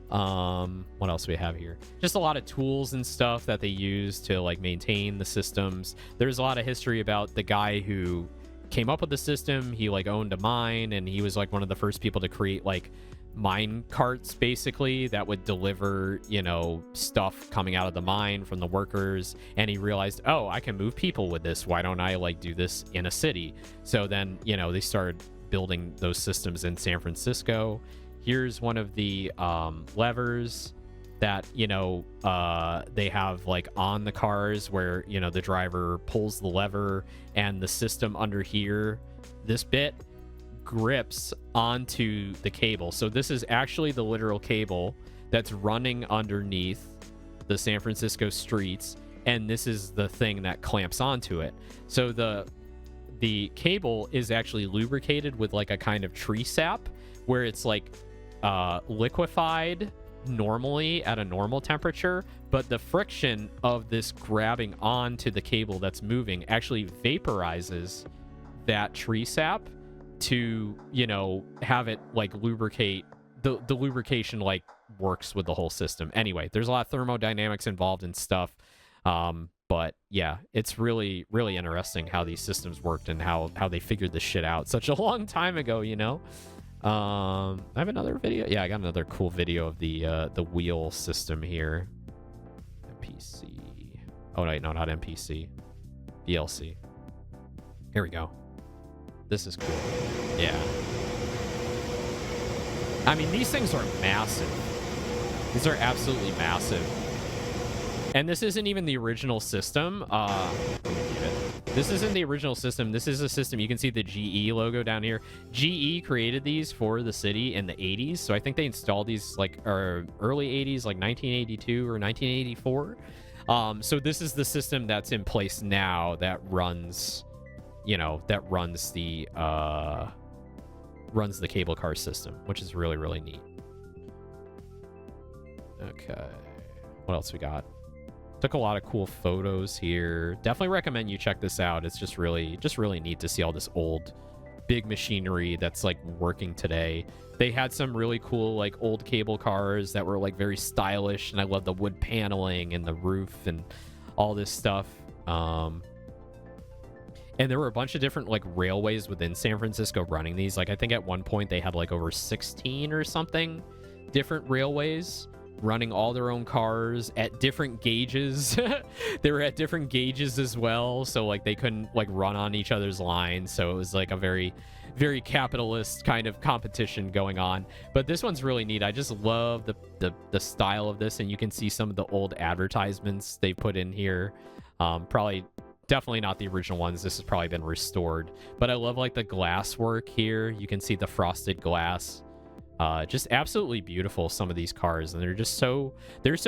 What else do we have here? Just a lot of tools and stuff that they use to like maintain the systems. There's a lot of history about the guy who came up with the system. He like owned a mine, and he was like one of the first people to create like mine carts basically that would deliver, you know, stuff coming out of the mine from the workers. And he realized, oh, I can move people with this. Why don't I like do this in a city? So then, you know, they started building those systems in San Francisco. Here's one of the levers that, you know, they have like on the cars where, you know, the driver pulls the lever, and the system under here, this bit grips onto the cable. So this is actually the literal cable that's running underneath the San Francisco streets, and this is the thing that clamps onto it. So the cable is actually lubricated with like a kind of tree sap, where it's like liquefied normally at a normal temperature, but the friction of this grabbing onto the cable that's moving actually vaporizes that tree sap to, you know, have it like lubricate. The lubrication like works with the whole system. Anyway, there's a lot of thermodynamics involved and stuff, but yeah, it's really, really interesting how these systems worked and how they figured this shit out such a long time ago, you know. I have another video. Yeah, I got another cool video of the wheel system here. MPC. Oh wait, no, not MPC. VLC. Here we go. This is cool. Yeah. I mean, these things are massive. These are absolutely massive. And this isn't even the original system. This isn't the original system. This is a system. You can see the GE logo down here. GE created these for the city in the 80s. So I think they installed these like early 80s, like 1982 or 1984. So this is the system that's in place now that runs, you know, that runs the cable car system, which is really, really neat. Okay. What else we got? Took a lot of cool photos here. Definitely recommend you check this out. It's just really neat to see all this old big machinery that's like working today. They had some really cool like old cable cars that were like very stylish, and I love the wood paneling and the roof and all this stuff. And there were a bunch of different like railways within San Francisco running these. Like I think at one point they had like over 16 or something different railways running all their own cars at different gauges. They were at different gauges as well, so like they couldn't like run on each other's lines. So it was like a very capitalist kind of competition going on. But this one's really neat. I just love the style of this, and you can see some of the old advertisements they put in here. Definitely not the original ones. This has probably been restored, but I love like the glass work here. You can see the frosted glass. Just absolutely beautiful, some of these cars, and they're so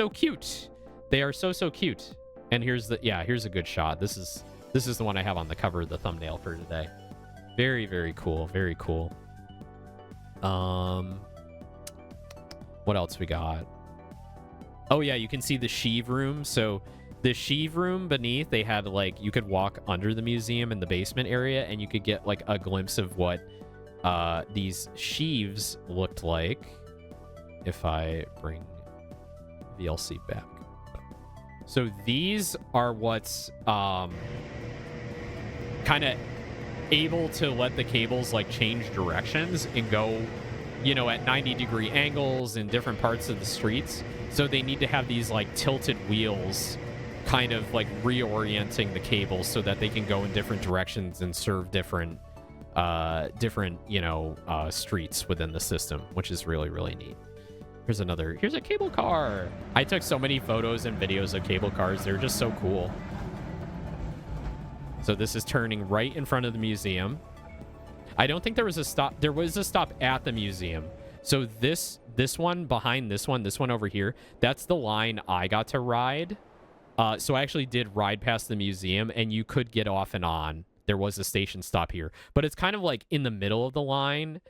cute. They are so cute. And here's a good shot. This is the one I have on the cover of the thumbnail for today. Very cool. Very cool. What else we got? Oh yeah, you can see the sheave room. So the sheave room beneath, they had like, you could walk under the museum in the basement area, and you could get like a glimpse of what these sheaves looked like. If I bring VLC back. So these are what's kind of able to let the cables like change directions and go, you know, at 90-degree angles in different parts of the streets. So they need to have these like tilted wheels kind of like reorienting the cables so that they can go in different directions and serve different streets within the system, which is really neat. Here's a cable car. I took so many photos and videos of cable cars. They're just so cool. So this is turning right in front of the museum. I don't think there was a stop. There was a stop at the museum. So this one behind this one over here, that's the line I got to ride. So I actually did ride past the museum, and you could get off and on. There was a station stop here, but it's kind of like in the middle of the line.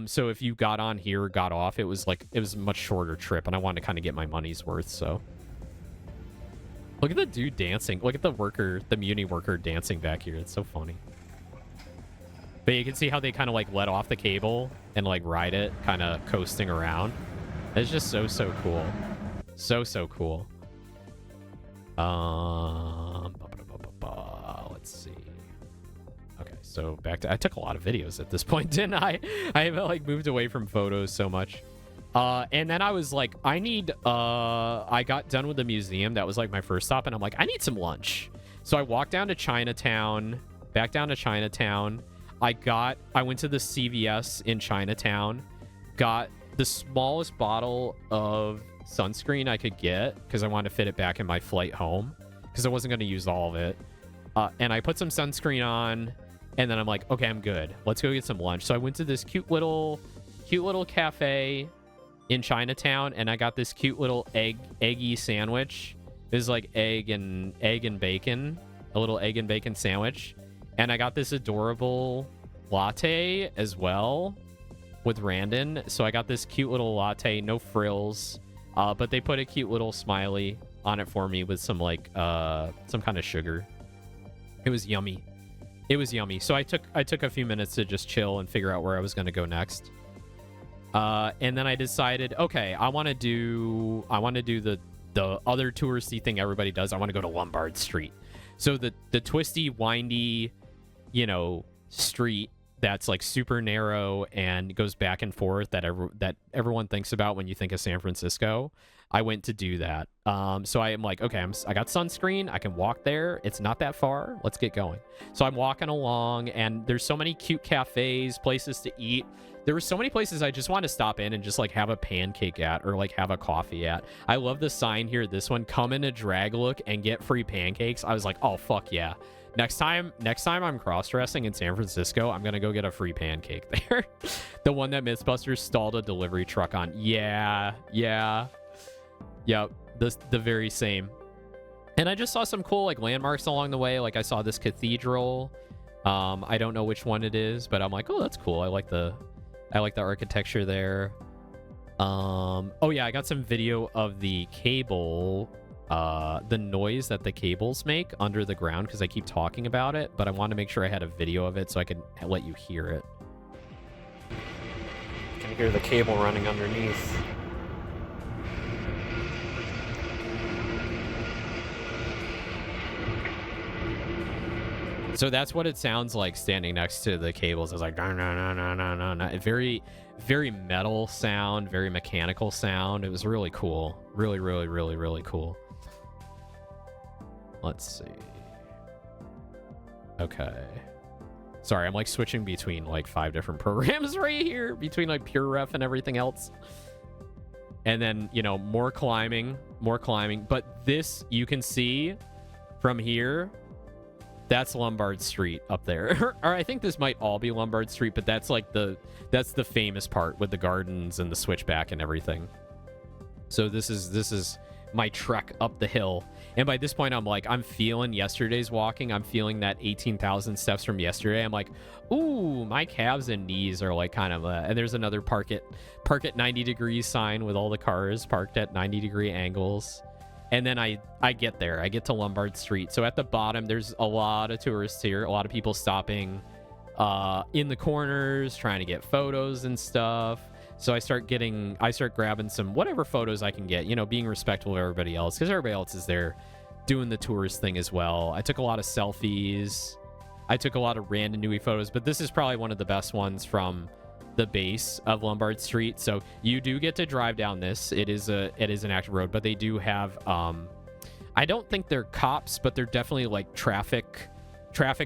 So if you got on here or got off, it was a much shorter trip, and I wanted to kind of get my money's worth. So look at the dude dancing. Look at the Muni worker dancing back here. It's so funny. But you can see how they kind of like let off the cable and like ride it, kind of coasting around. It's just so cool. So cool. Let's see. Okay, so back to, I took a lot of videos at this point, didn't I? I have like moved away from photos so much. And then I was like, I got done with the museum. That was like my first stop, and I'm like, I need some lunch. So I walked down to Chinatown, back down to Chinatown. I went to the CVS in Chinatown, got the smallest bottle of sunscreen I could get because I wanted to fit it back in my flight home because I wasn't going to use all of it. And I put some sunscreen on, and then I'm like, okay, I'm good. Let's go get some lunch. So I went to this cute little cafe in Chinatown, and I got this cute little eggy sandwich. It was like egg and bacon, a little egg and bacon sandwich. And I got this adorable latte as well with Randon. So I got this cute little latte, no frills, but they put a cute little smiley on it for me with some like some kind of sugar. It was yummy. So I took a few minutes to just chill and figure out where I was going to go next. And then I decided, okay, I want to do the other touristy thing everybody does. I want to go to Lombard Street. So the twisty, windy, street that's like super narrow and goes back and forth that everyone thinks about when you think of San Francisco. I went to do that. So I am like, okay, I got sunscreen. I can walk there. It's not that far. Let's get going. So I'm walking along, and there's so many cute cafes, places to eat. There were so many places I just want to stop in and just like have a pancake at or like have a coffee at. I love the sign here. This one, come in a drag look and get free pancakes. I was like, oh, fuck yeah. Next time I'm cross-dressing in San Francisco, I'm going to go get a free pancake there. The one that Mythbusters stalled a delivery truck on. Yeah. Yep. The very same. And I just saw some cool like landmarks along the way. Like I saw this cathedral. I don't know which one it is, but I'm like, oh, that's cool. I like the architecture there. Oh yeah, I got some video of the cable the noise that the cables make under the ground, because I keep talking about it, but I wanted to make sure I had a video of it so I could let you hear it. You can hear the cable running underneath. So that's what it sounds like standing next to the cables. It's like, no, no, no, no, no, no, no. Very, very metal sound, very mechanical sound. It was really cool. Really, really, really, really cool. Let's see. Okay. Sorry, I'm like switching between like 5 different programs right here, between like Pure Ref and everything else. And then, you know, more climbing. But this, you can see from here, that's Lombard Street up there. Or I think this might all be Lombard Street, but that's like that's the famous part with the gardens and the switchback and everything. So this is my trek up the hill. And by this point, I'm like, I'm feeling yesterday's walking. I'm feeling that 18,000 steps from yesterday. I'm like, ooh, my calves and knees are like kind of and there's another park at 90 degrees sign with all the cars parked at 90-degree angles. And then I get there. I get to Lombard Street. So at the bottom, there's a lot of tourists here. A lot of people stopping in the corners, trying to get photos and stuff. So I start grabbing some whatever photos I can get, you know, being respectful of everybody else, because everybody else is there doing the tourist thing as well. I took a lot of selfies. I took a lot of random Nui photos, but this is probably one of the best ones from the base of Lombard Street. So you do get to drive down this. It is an active road, but they do have I don't think they're cops, but they're definitely like traffic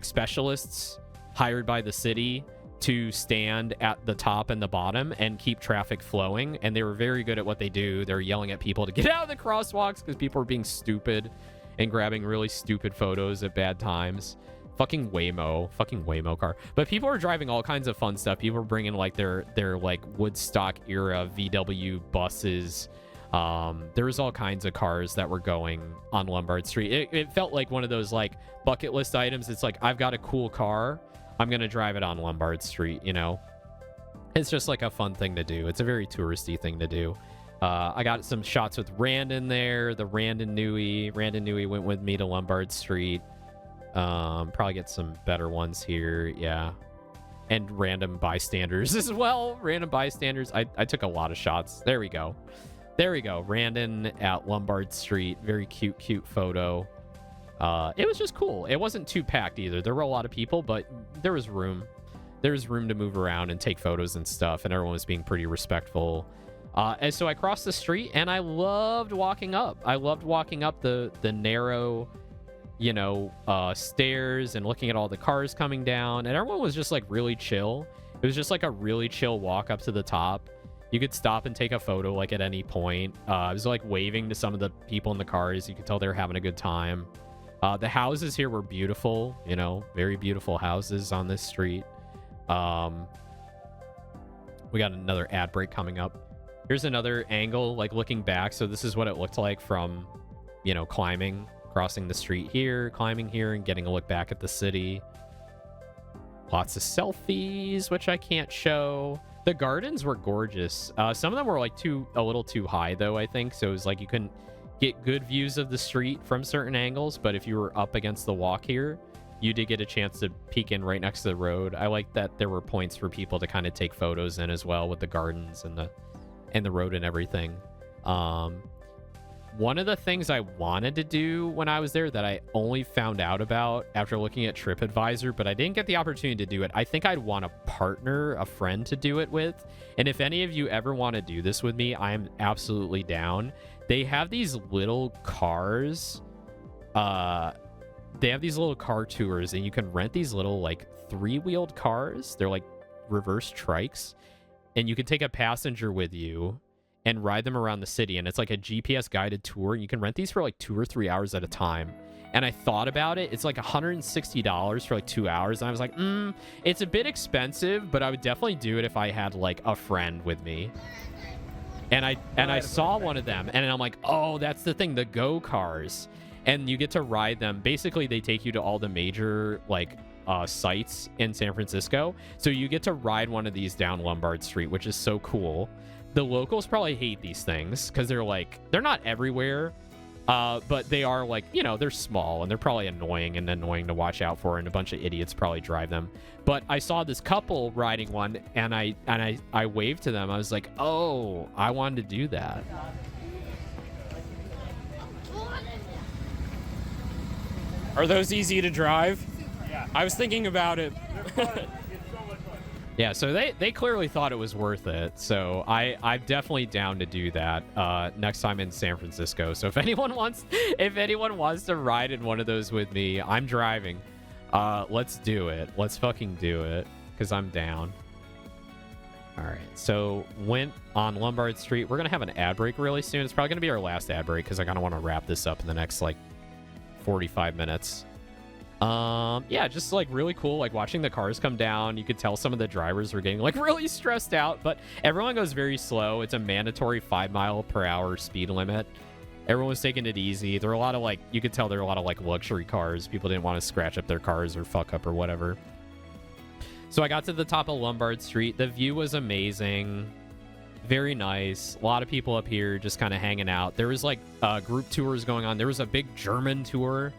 specialists hired by the city to stand at the top and the bottom and keep traffic flowing. And they were very good at what they do. They're yelling at people to get out of the crosswalks because people are being stupid and grabbing really stupid photos at bad times. Fucking Waymo car. But people are driving all kinds of fun stuff. People are bringing like their like Woodstock era VW buses. There's all kinds of cars that were going on Lombard Street. It felt like one of those like bucket list items. It's like, I've got a cool car, I'm gonna drive it on Lombard Street, you know. It's just like a fun thing to do. It's a very touristy thing to do. I got some shots with Randon there, the Randon Nui went with me to Lombard Street. Probably get some better ones here. Yeah. And random bystanders as well. Random bystanders. I took a lot of shots. There we go. Randon at Lombard Street. Very cute photo. It was just cool. It wasn't too packed either. There were a lot of people, but there was room. There was room to move around and take photos and stuff, and everyone was being pretty respectful. And so I crossed the street, and I loved walking up. I loved walking up the narrow, you know, stairs and looking at all the cars coming down, and everyone was just like really chill. It was just like a really chill walk up to the top. You could stop and take a photo like at any point. I was like waving to some of the people in the cars. You could tell they were having a good time. The houses here were beautiful, you know, very beautiful houses on this street. We got another ad break coming up. Here's another angle, like looking back. So this is what it looked like from, you know, crossing the street here, climbing here, and getting a look back at the city. Lots of selfies, which I can't show. The gardens were gorgeous. Some of them were like a little too high though, I think. So it was like you couldn't get good views of the street from certain angles, but if you were up against the walk here, you did get a chance to peek in right next to the road. I like that there were points for people to kind of take photos in as well with the gardens and the road and everything. One of the things I wanted to do when I was there that I only found out about after looking at TripAdvisor, but I didn't get the opportunity to do it. I think I'd want a friend to do it with. And if any of you ever want to do this with me, I am absolutely down. They have these little cars. They have these little car tours, and you can rent these little like 3-wheeled cars. They're like reverse trikes, and you can take a passenger with you and ride them around the city, and it's like a GPS guided tour, and you can rent these for like 2 or 3 hours at a time. And I thought about it. It's like $160 for like 2 hours, and I was like, it's a bit expensive, but I would definitely do it if I had like a friend with me. And I saw one of them, and I'm like, oh, that's the thing, the Go cars. And you get to ride them. Basically, they take you to all the major like sites in San Francisco. So you get to ride one of these down Lombard Street, which is so cool. The locals probably hate these things because they're not everywhere. But they are like, you know, they're small and they're probably annoying to watch out for, and a bunch of idiots probably drive them. But I saw this couple riding one, and I waved to them. I was like, oh, I wanted to do that. Are those easy to drive? Yeah. I was thinking about it. Yeah, so they clearly thought it was worth it. So I'm definitely down to do that next time in San Francisco. So if anyone wants to ride in one of those with me, I'm driving. Let's do it. Let's fucking do it, because I'm down. All right, so went on Lombard Street. We're gonna have an ad break really soon. It's probably gonna be our last ad break because I kind of want to wrap this up in the next like 45 minutes. Yeah, just like really cool, like watching the cars come down. You could tell some of the drivers were getting like really stressed out, but everyone goes very slow. It's a mandatory 5-mile-per-hour speed limit. Everyone was taking it easy. There were a lot of like, you could tell there were a lot of like luxury cars. People didn't want to scratch up their cars or fuck up or whatever. So I got to the top of Lombard Street. The view was amazing. Very nice. A lot of people up here just kind of hanging out. There was like group tours going on. There was a big German tour.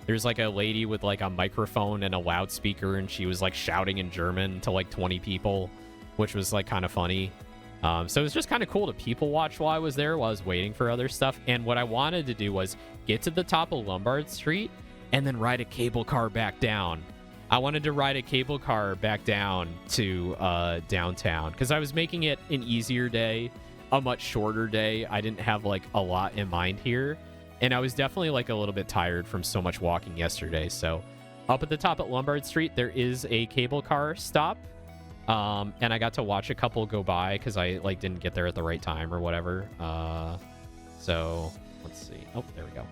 There's like a lady with like a microphone and a loudspeaker, and she was like shouting in German to like 20 people, which was like kind of funny. So it was just kind of cool to people watch while I was there, while I was waiting for other stuff. And what I wanted to do was get to the top of Lombard Street and then ride a cable car back down. I wanted to ride a cable car back down to downtown because I was making it an easier day, a much shorter day. I didn't have like a lot in mind here. And I was definitely like a little bit tired from so much walking yesterday. So up at the top at Lombard Street, there is a cable car stop. And I got to watch a couple go by because I like didn't get there at the right time or whatever. So let's see. Oh, there we go.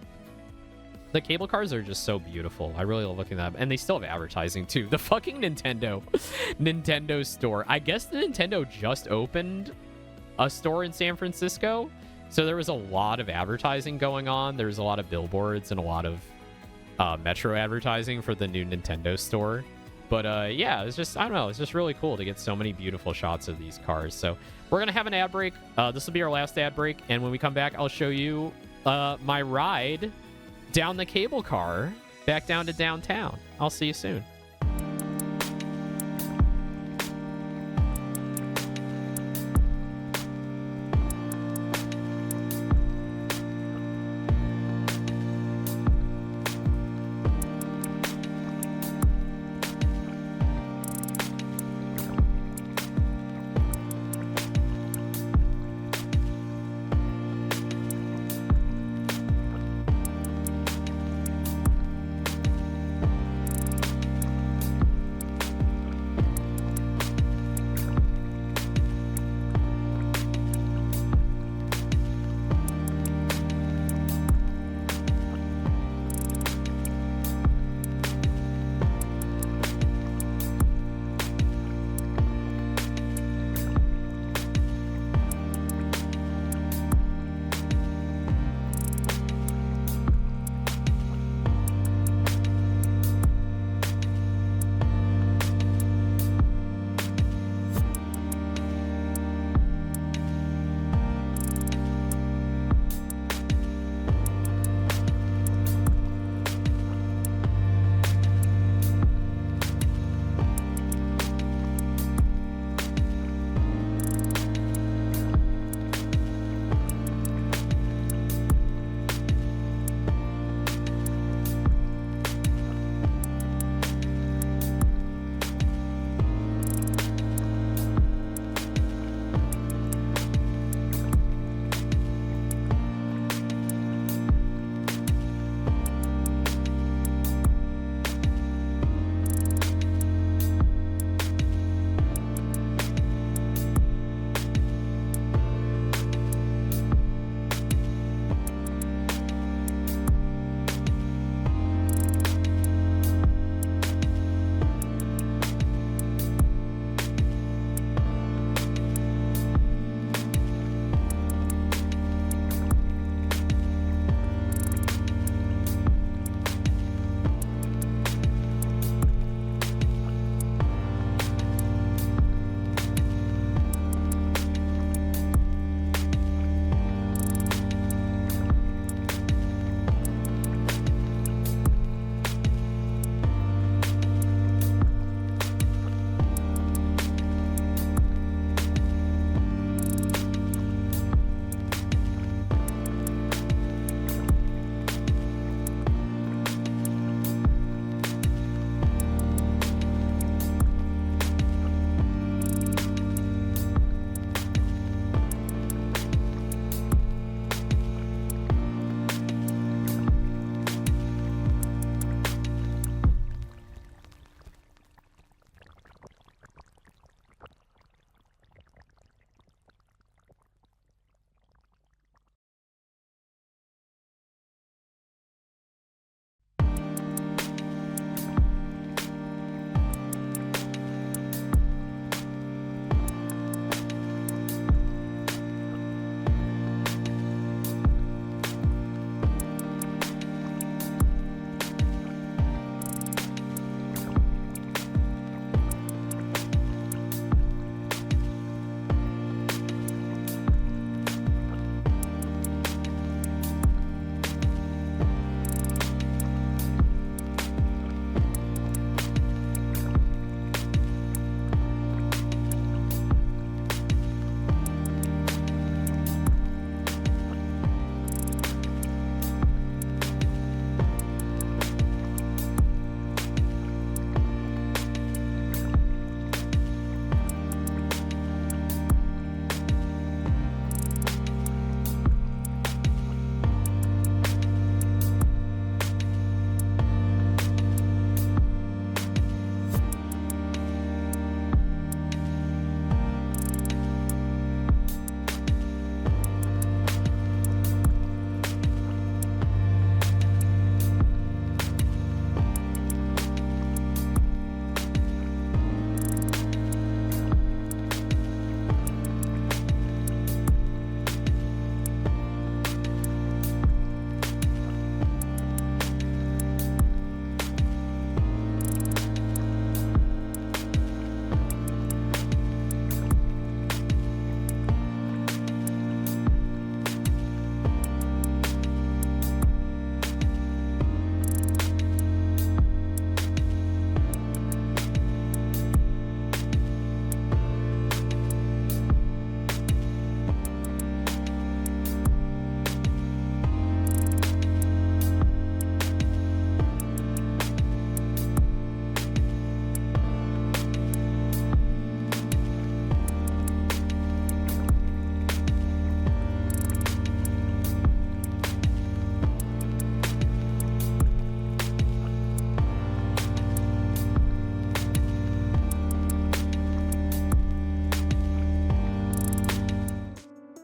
The cable cars are just so beautiful. I really love looking at them. And they still have advertising too. The fucking Nintendo store. I guess the Nintendo just opened a store in San Francisco. So there was a lot of advertising going on. There was a lot of billboards and a lot of Metro advertising for the new Nintendo store. But yeah, it's just, I don't know, it's just really cool to get so many beautiful shots of these cars. So we're going to have an ad break. This will be our last ad break. And when we come back, I'll show you my ride down the cable car back down to downtown. I'll see you soon.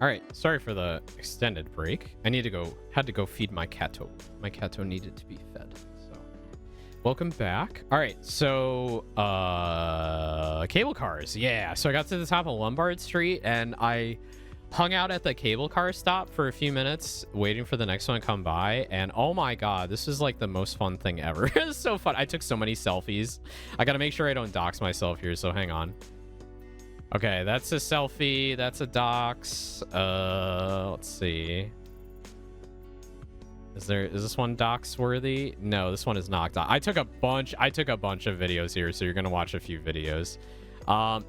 All right, sorry for the extended break. I had to go feed my catto. My catto needed to be fed. So, welcome back. All right, so cable cars. Yeah, so I got to the top of Lombard Street and I hung out at the cable car stop for a few minutes waiting for the next one to come by, and oh my god, this is like the most fun thing ever. It's so fun. I took so many selfies. I gotta make sure I don't dox myself here, so hang on. Okay, that's a selfie, that's a dox. Let's see, is this one dox worthy? No, this one is not dox. I took a bunch of videos here, so you're gonna watch a few videos.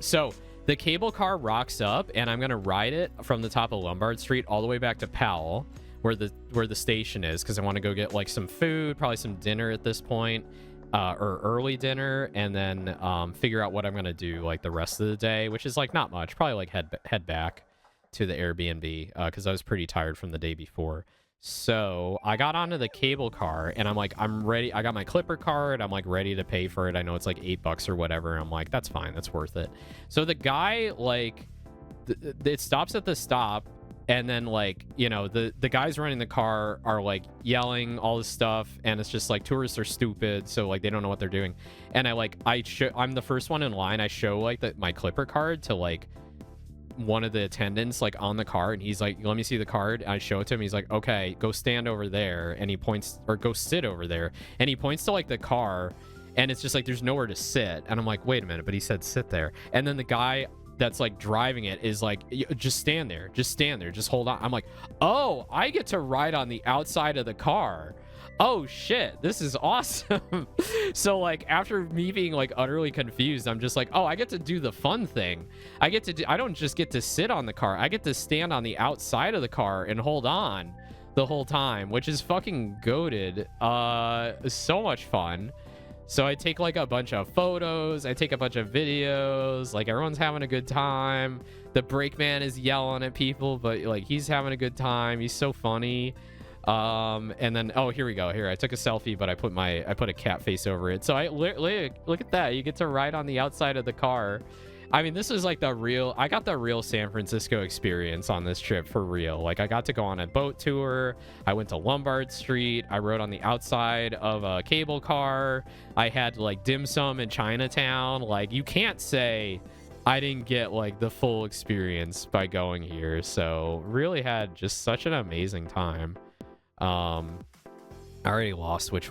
So the cable car rocks up, and I'm gonna ride it from the top of Lombard Street all the way back to Powell, where the station is, because I want to go get like some food, probably some dinner at this point, or early dinner, and then figure out what I'm gonna do like the rest of the day, which is like not much. Probably like head back to the Airbnb because I was pretty tired from the day before. So I got onto the cable car and I'm like, I'm ready. I got my Clipper card. I'm like ready to pay for it. I know it's like $8 or whatever. I'm like, that's fine. That's worth it. So the guy, like, it stops at the stop. And then, like, you know, the guys running the car are like yelling all this stuff. And it's just like, tourists are stupid. So like, they don't know what they're doing. And I'm the first one in line. I show like my Clipper card to like one of the attendants like on the car, and he's like, let me see the card. I show it to him. He's like, okay, go stand over there. And he points, or go sit over there, and he points to like the car, and it's just like there's nowhere to sit. And I'm like, wait a minute, but he said sit there. And then the guy that's like driving it is like, just stand there, just hold on. I'm like, oh, I get to ride on the outside of the car. Oh shit, this is awesome. So like after me being like utterly confused, I'm just like, oh, I get to do the fun thing. I don't just get to sit on the car. I get to stand on the outside of the car and hold on the whole time, which is fucking goated. So much fun. So I take like a bunch of photos, I take a bunch of videos, like everyone's having a good time. The brakeman is yelling at people, but like he's having a good time. He's so funny. And then, oh, here we go. Here, I took a selfie, but I put a cat face over it. So look at that. You get to ride on the outside of the car. I mean, this is like I got the real San Francisco experience on this trip for real. Like I got to go on a boat tour. I went to Lombard Street. I rode on the outside of a cable car. I had like dim sum in Chinatown. Like you can't say I didn't get like the full experience by going here. So really had just such an amazing time. I already lost which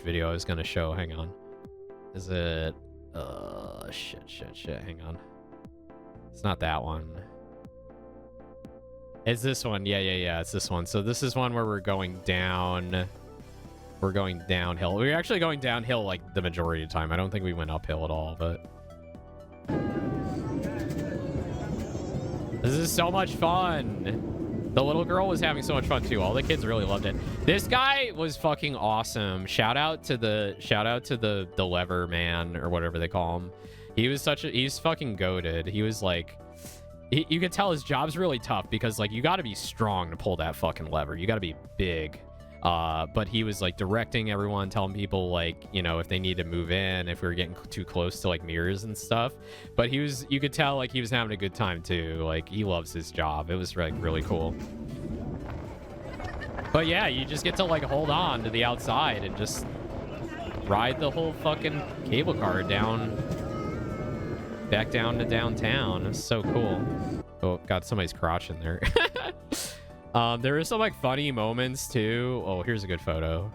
video I was gonna show. Hang on. Is it shit, hang on. It's not that one. It's this one. Yeah, it's this one. So this is one where we're going downhill. We're actually going downhill like the majority of the time. I don't think we went uphill at all, but this is so much fun. The little girl was having so much fun too. All the kids really loved it. This guy was fucking awesome. Shout out to the lever man or whatever they call him. He's fucking goated. He was like, you could tell his job's really tough because like you got to be strong to pull that fucking lever. You got to be big. But he was like directing everyone, telling people like, you know, if they need to move in, if we were getting too close to like mirrors and stuff. But you could tell like he was having a good time too. Like he loves his job. It was like really cool. But yeah, you just get to like hold on to the outside and just ride the whole fucking cable car back down to downtown. It's so cool. Oh, got somebody's crotch in there. There were some like funny moments too. Oh, here's a good photo.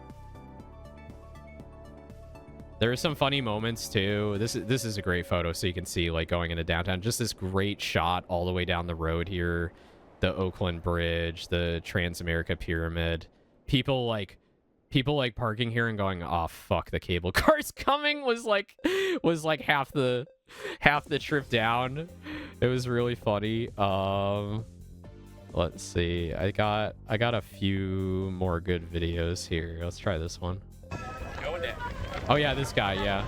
There are some funny moments too. This is a great photo, so you can see like going into downtown. Just this great shot all the way down the road here, the Oakland Bridge, the Transamerica Pyramid. People like parking here and going, oh fuck, the cable car's coming was like half the trip down. It was really funny. Let's see. I got a few more good videos here. Let's try this one. Going down. Oh yeah, this guy, yeah.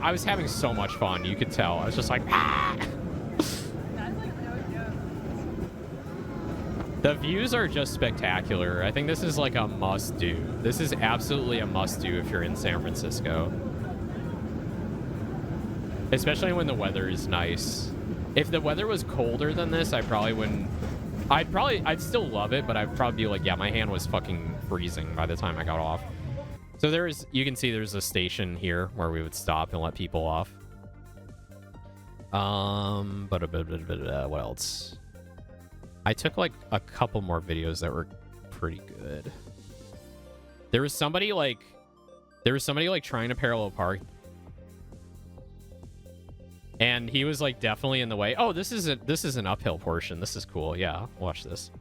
I was having so much fun. You could tell. I was just like, ah! The views are just spectacular. I think this is like a must do. This is absolutely a must do if you're in San Francisco. Especially when the weather is nice. If the weather was colder than this, I probably wouldn't. I'd still love it, but I'd probably be like, yeah, my hand was fucking freezing by the time I got off. So you can see there's a station here where we would stop and let people off. What else? I took like a couple more videos that were pretty good. There was somebody like trying to parallel park. And he was like definitely in the way. Oh, this is an uphill portion. This is cool. Yeah, watch this.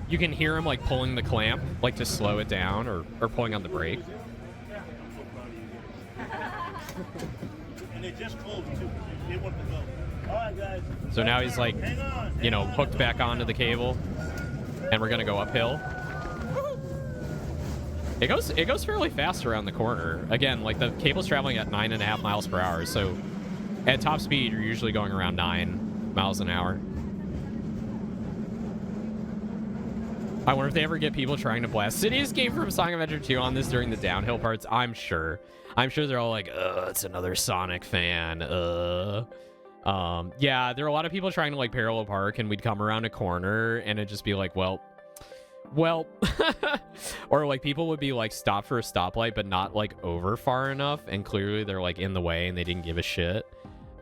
You can hear him like pulling the clamp, like to slow it down, or pulling on the brake. And they just closed too. They want to go. All right, guys. So now he's like, you know, hooked back onto the cable, and we're gonna go uphill. It goes fairly fast around the corner. Again, like the cable's traveling at 9.5 miles per hour, so at top speed you're usually going around 9 miles an hour. I wonder if they ever get people trying to blast City Escape from Sonic Adventure 2 on this during the downhill parts. I'm sure they're all like, it's another Sonic fan. Yeah, there are a lot of people trying to like parallel park, and we'd come around a corner and it'd just be like, well, or like people would be like stop for a stoplight, but not like over far enough, and clearly they're like in the way and they didn't give a shit.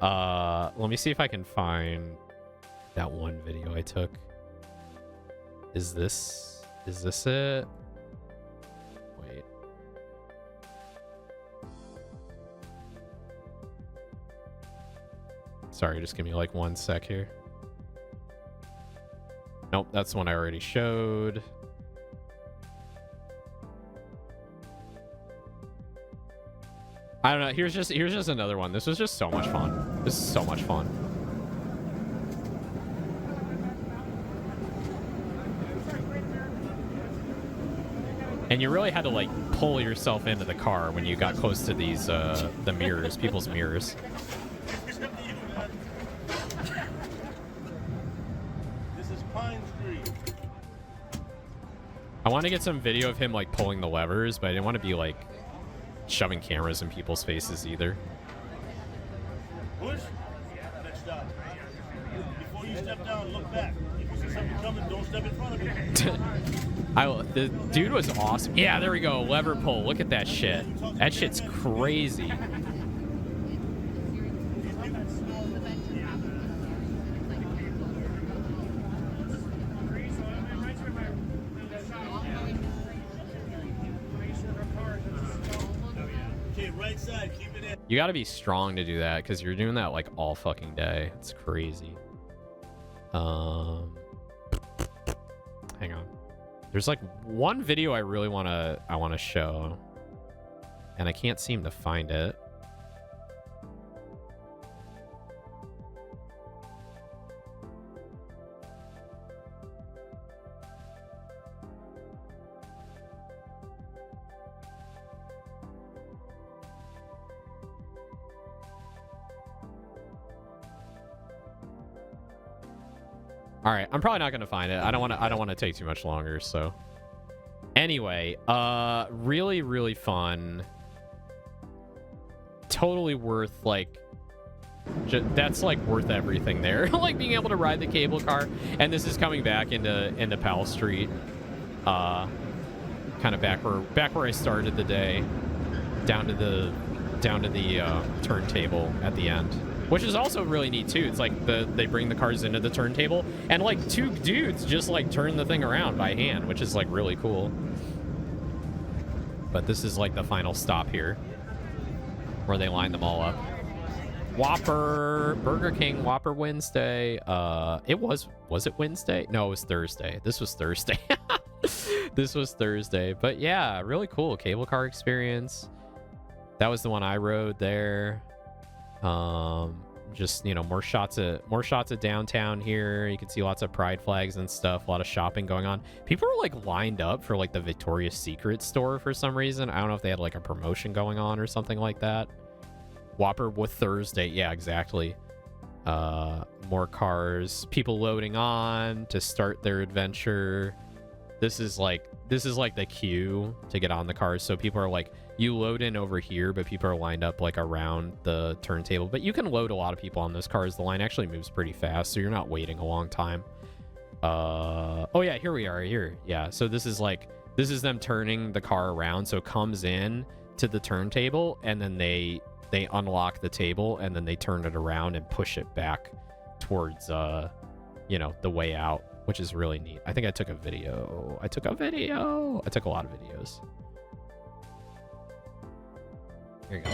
Let me see if I can find that one video I took. Is this it? Wait. Sorry, just give me like 1 sec here. Nope, that's the one I already showed. I don't know. Here's just another one. This was just so much fun. This is so much fun. And you really had to like pull yourself into the car when you got close to these the mirrors, people's mirrors. I want to get some video of him like pulling the levers, but I didn't want to be like shoving cameras in people's faces either. Push. Next stop. Before you step down, look back. If you see something coming, don't step in front of it. The dude was awesome. Yeah, there we go. Lever pull. Look at that shit. That shit's crazy. You gotta be strong to do that, because you're doing that like all fucking day. It's crazy. Hang on. There's like one video I really wanna show, and I can't seem to find it. All right, I'm probably not gonna find it. I don't want to take too much longer. So, anyway, really, really fun. Totally worth like. That's like worth everything there. Like being able to ride the cable car, and this is coming back into Powell Street, kind of back where I started the day, down to the turntable at the end. Which is also really neat too. It's like they bring the cars into the turntable, and like two dudes just like turn the thing around by hand, which is like really cool. But this is like the final stop here, where they line them all up. Whopper, Burger King, Whopper Wednesday. Was it Wednesday? No, it was Thursday. This was Thursday. This was Thursday. But yeah, really cool cable car experience. That was the one I rode there. Just, you know, more shots of downtown here. You can see lots of pride flags and stuff, a lot of shopping going on. People were like lined up for like the Victoria's Secret store for some reason. I don't know if they had like a promotion going on or something like that. Whopper with Thursday. Yeah, exactly. More cars, people loading on to start their adventure. This is like this is like the queue to get on the cars. So people are like, you load in over here, but people are lined up like around the turntable. But you can load a lot of people on those cars. The line actually moves pretty fast, so you're not waiting a long time. Oh yeah, here we are here. Yeah, so this is them turning the car around. So it comes in to the turntable, and then they unlock the table, and then they turn it around and push it back towards you know, the way out, which is really neat. I think I took a video. I took a lot of videos. Here you go.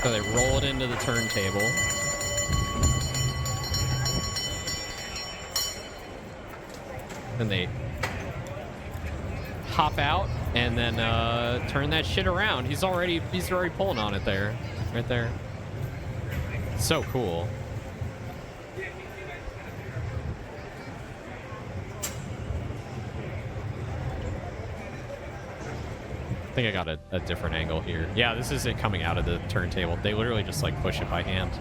So they roll it into the turntable. Then they hop out and then turn that shit around. He's already pulling on it there. Right there. So cool. I think I got a different angle here. Yeah, this is it coming out of the turntable. They literally just like push it by hand.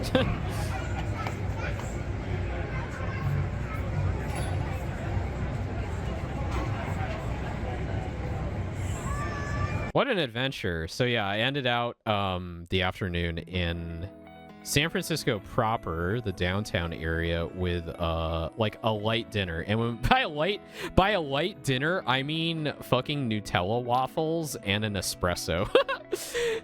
What an adventure. So yeah, I ended out the afternoon in San Francisco proper, the downtown area, with like a light dinner. And when by a light dinner, I mean fucking Nutella waffles and an espresso.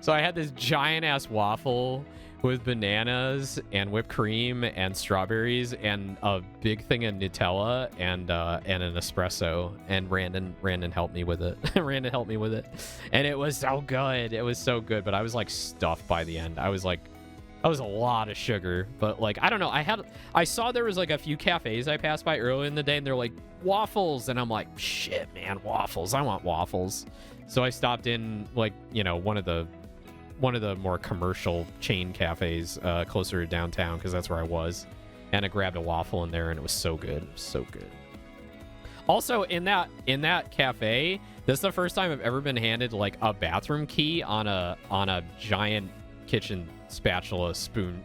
So I had this giant ass waffle with bananas and whipped cream and strawberries and a big thing of Nutella and an espresso. And Randon helped me with it. Randon helped me with it, and it was so good. It was so good. But I was like stuffed by the end. I was like, that was a lot of sugar. But like, I don't know. I saw there was like a few cafes I passed by earlier in the day, and they're like waffles, and I'm like, shit, man, waffles. I want waffles. So I stopped in like, you know, one of the more commercial chain cafes closer to downtown, because that's where I was, and I grabbed a waffle in there, and it was so good. So good. Also, in that cafe, this is the first time I've ever been handed like a bathroom key on a giant kitchen spatula spoon.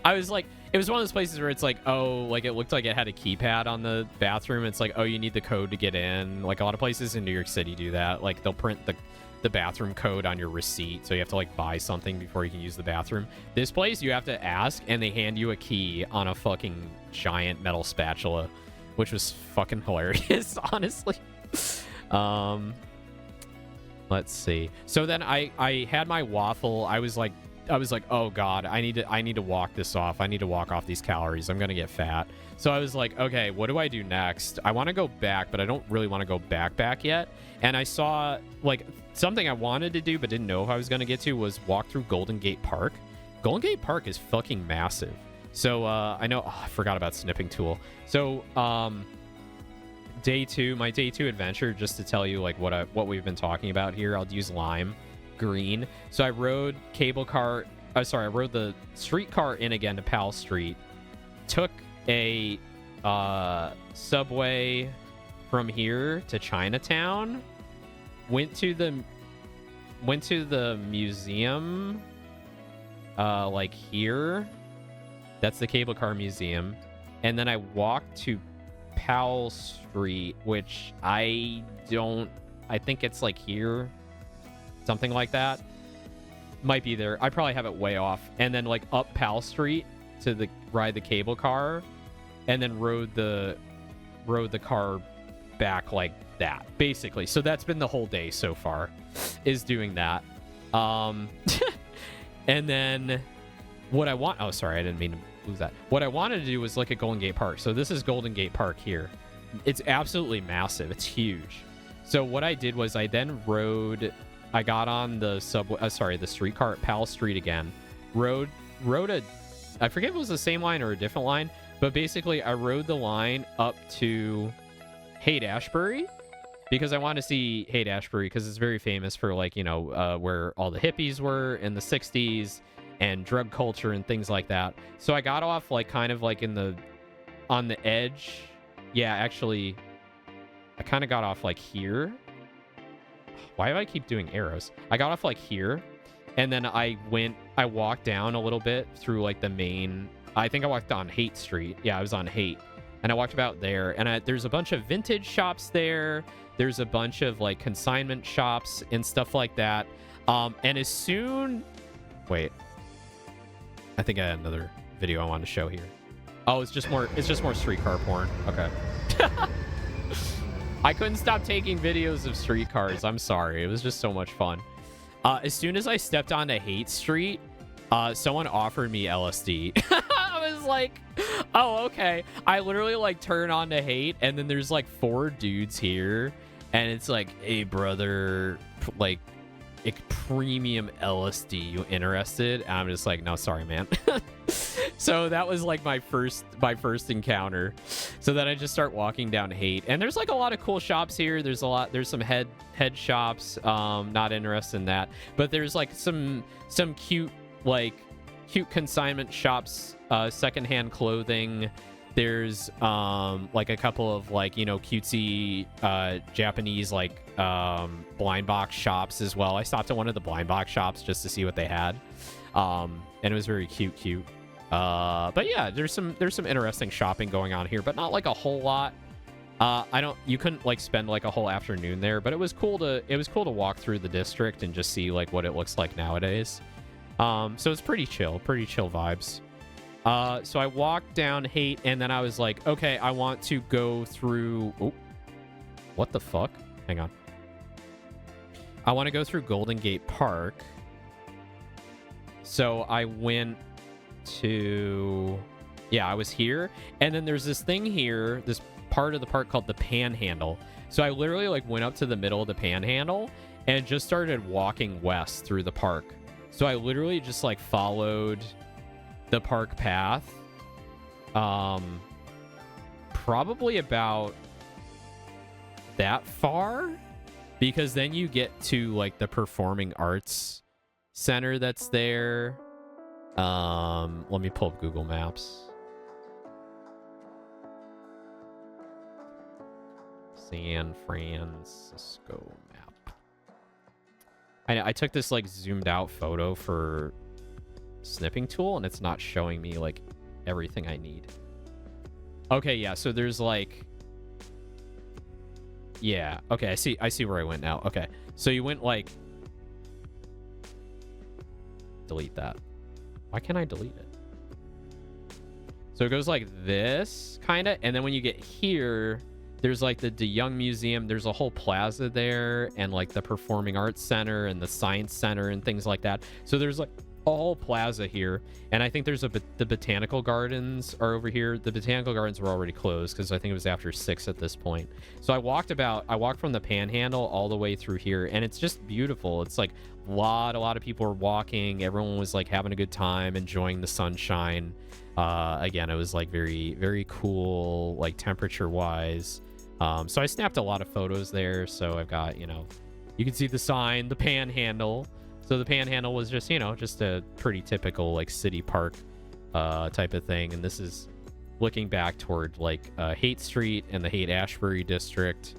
I was like, it was one of those places where it's like, oh, like it looked like it had a keypad on the bathroom. It's like, oh, you need the code to get in. Like a lot of places in New York City do that. Like they'll print the bathroom code on your receipt, so you have to like buy something before you can use the bathroom. This place, you have to ask, and they hand you a key on a fucking giant metal spatula, which was fucking hilarious, honestly. Let's see. So then I had my waffle. I was like, oh god, I need to walk this off. I need to walk off these calories. I'm gonna get fat. So I was like, okay, what do I do next? I want to go back, but I don't really want to go back yet. And I saw like something I wanted to do but didn't know if I was gonna get to was walk through Golden Gate Park. Golden Gate Park is fucking massive. So I know, I forgot about Snipping Tool. So my day two adventure, just to tell you like what we've been talking about here, I'll use lime green. So I rode I rode the streetcar in again to Powell Street, took a subway from here to Chinatown, went to the museum like here. That's the cable car museum. And then I walked to Powell Street, which I think it's like here, something like that. Might be there. I probably have it way off. And then like up Powell Street to ride the cable car, and then rode the car back like that, basically. So that's been the whole day so far, is doing that. And then what I want, oh sorry, I didn't mean to lose that. What I wanted to do was look at Golden Gate Park. So this is Golden Gate Park here. It's absolutely massive. It's huge. So what I did was I then I got on the subway, the streetcar at Powell Street again, rode I forget if it was the same line or a different line, but basically I rode the line up to Haight-Ashbury, because I wanted to see Haight-Ashbury because it's very famous for like, you know, where all the hippies were in the 60s and drug culture and things like that. So I got off like kind of like on the edge. Yeah, actually I kind of got off like here. Why do I keep doing arrows? I got off like here, and then I walked down a little bit through like the main, I think I walked on Haight Street. Yeah, I was on Haight. And I walked about there, and there's a bunch of vintage shops there. There's a bunch of like consignment shops and stuff like that. And as soon, wait, I think I had another video I wanted to show here. Oh, it's just more streetcar porn. Okay. I couldn't stop taking videos of streetcars. I'm sorry. It was just so much fun. As soon as I stepped onto Haight Street, someone offered me LSD. I was like, oh, okay. I literally like turn on to Haight, and then there's like 4 dudes here, and it's like, hey, brother, like, premium LSD, you interested? And I'm just like, no, sorry, man. So that was like my first encounter. So then I just start walking down Haight, and there's like a lot of cool shops here. There's some head shops. Not interested in that, but there's like some cute consignment shops, secondhand clothing. There's like a couple of like, you know, cutesy Japanese like blind box shops as well. I stopped at one of the blind box shops just to see what they had, and it was very cute. But yeah, there's some interesting shopping going on here, but not like a whole lot. You couldn't like spend like a whole afternoon there, but it was cool to walk through the district and just see like what it looks like nowadays. So it's pretty chill vibes. So I walked down Haight, and then I was like, okay, I want to go through... Oh, what the fuck? Hang on. I want to go through Golden Gate Park. So I went to... Yeah, I was here. And then there's this thing here, this part of the park called the Panhandle. So I literally like went up to the middle of the Panhandle and just started walking west through the park. So I literally just like followed the park path, probably about that far, because then you get to like the Performing Arts Center that's there. Let me pull up Google Maps. San Francisco map. I took this like zoomed out photo for snipping tool, and it's not showing me like everything I need. Okay, yeah, so there's like, yeah, okay, I see where I went now. Okay, so you went like, delete that. Why can't I delete it? So it goes like this kind of, and then when you get here, there's like the DeYoung Museum. There's a whole plaza there, and like the Performing Arts Center and the Science Center and things like that. So there's like a whole plaza here, and I think there's the Botanical Gardens are over here. The Botanical Gardens were already closed because I think it was after 6 at this point. So I walked from the Panhandle all the way through here, and it's just beautiful. It's like a lot of people were walking. Everyone was like having a good time, enjoying the sunshine. Again, it was like very, very cool, like temperature wise. So I snapped a lot of photos there. So I've got, you know, you can see the sign, the Panhandle. So the Panhandle was just, you know, just a pretty typical like city park type of thing. And this is looking back toward like Haight Street and the Haight-Ashbury district.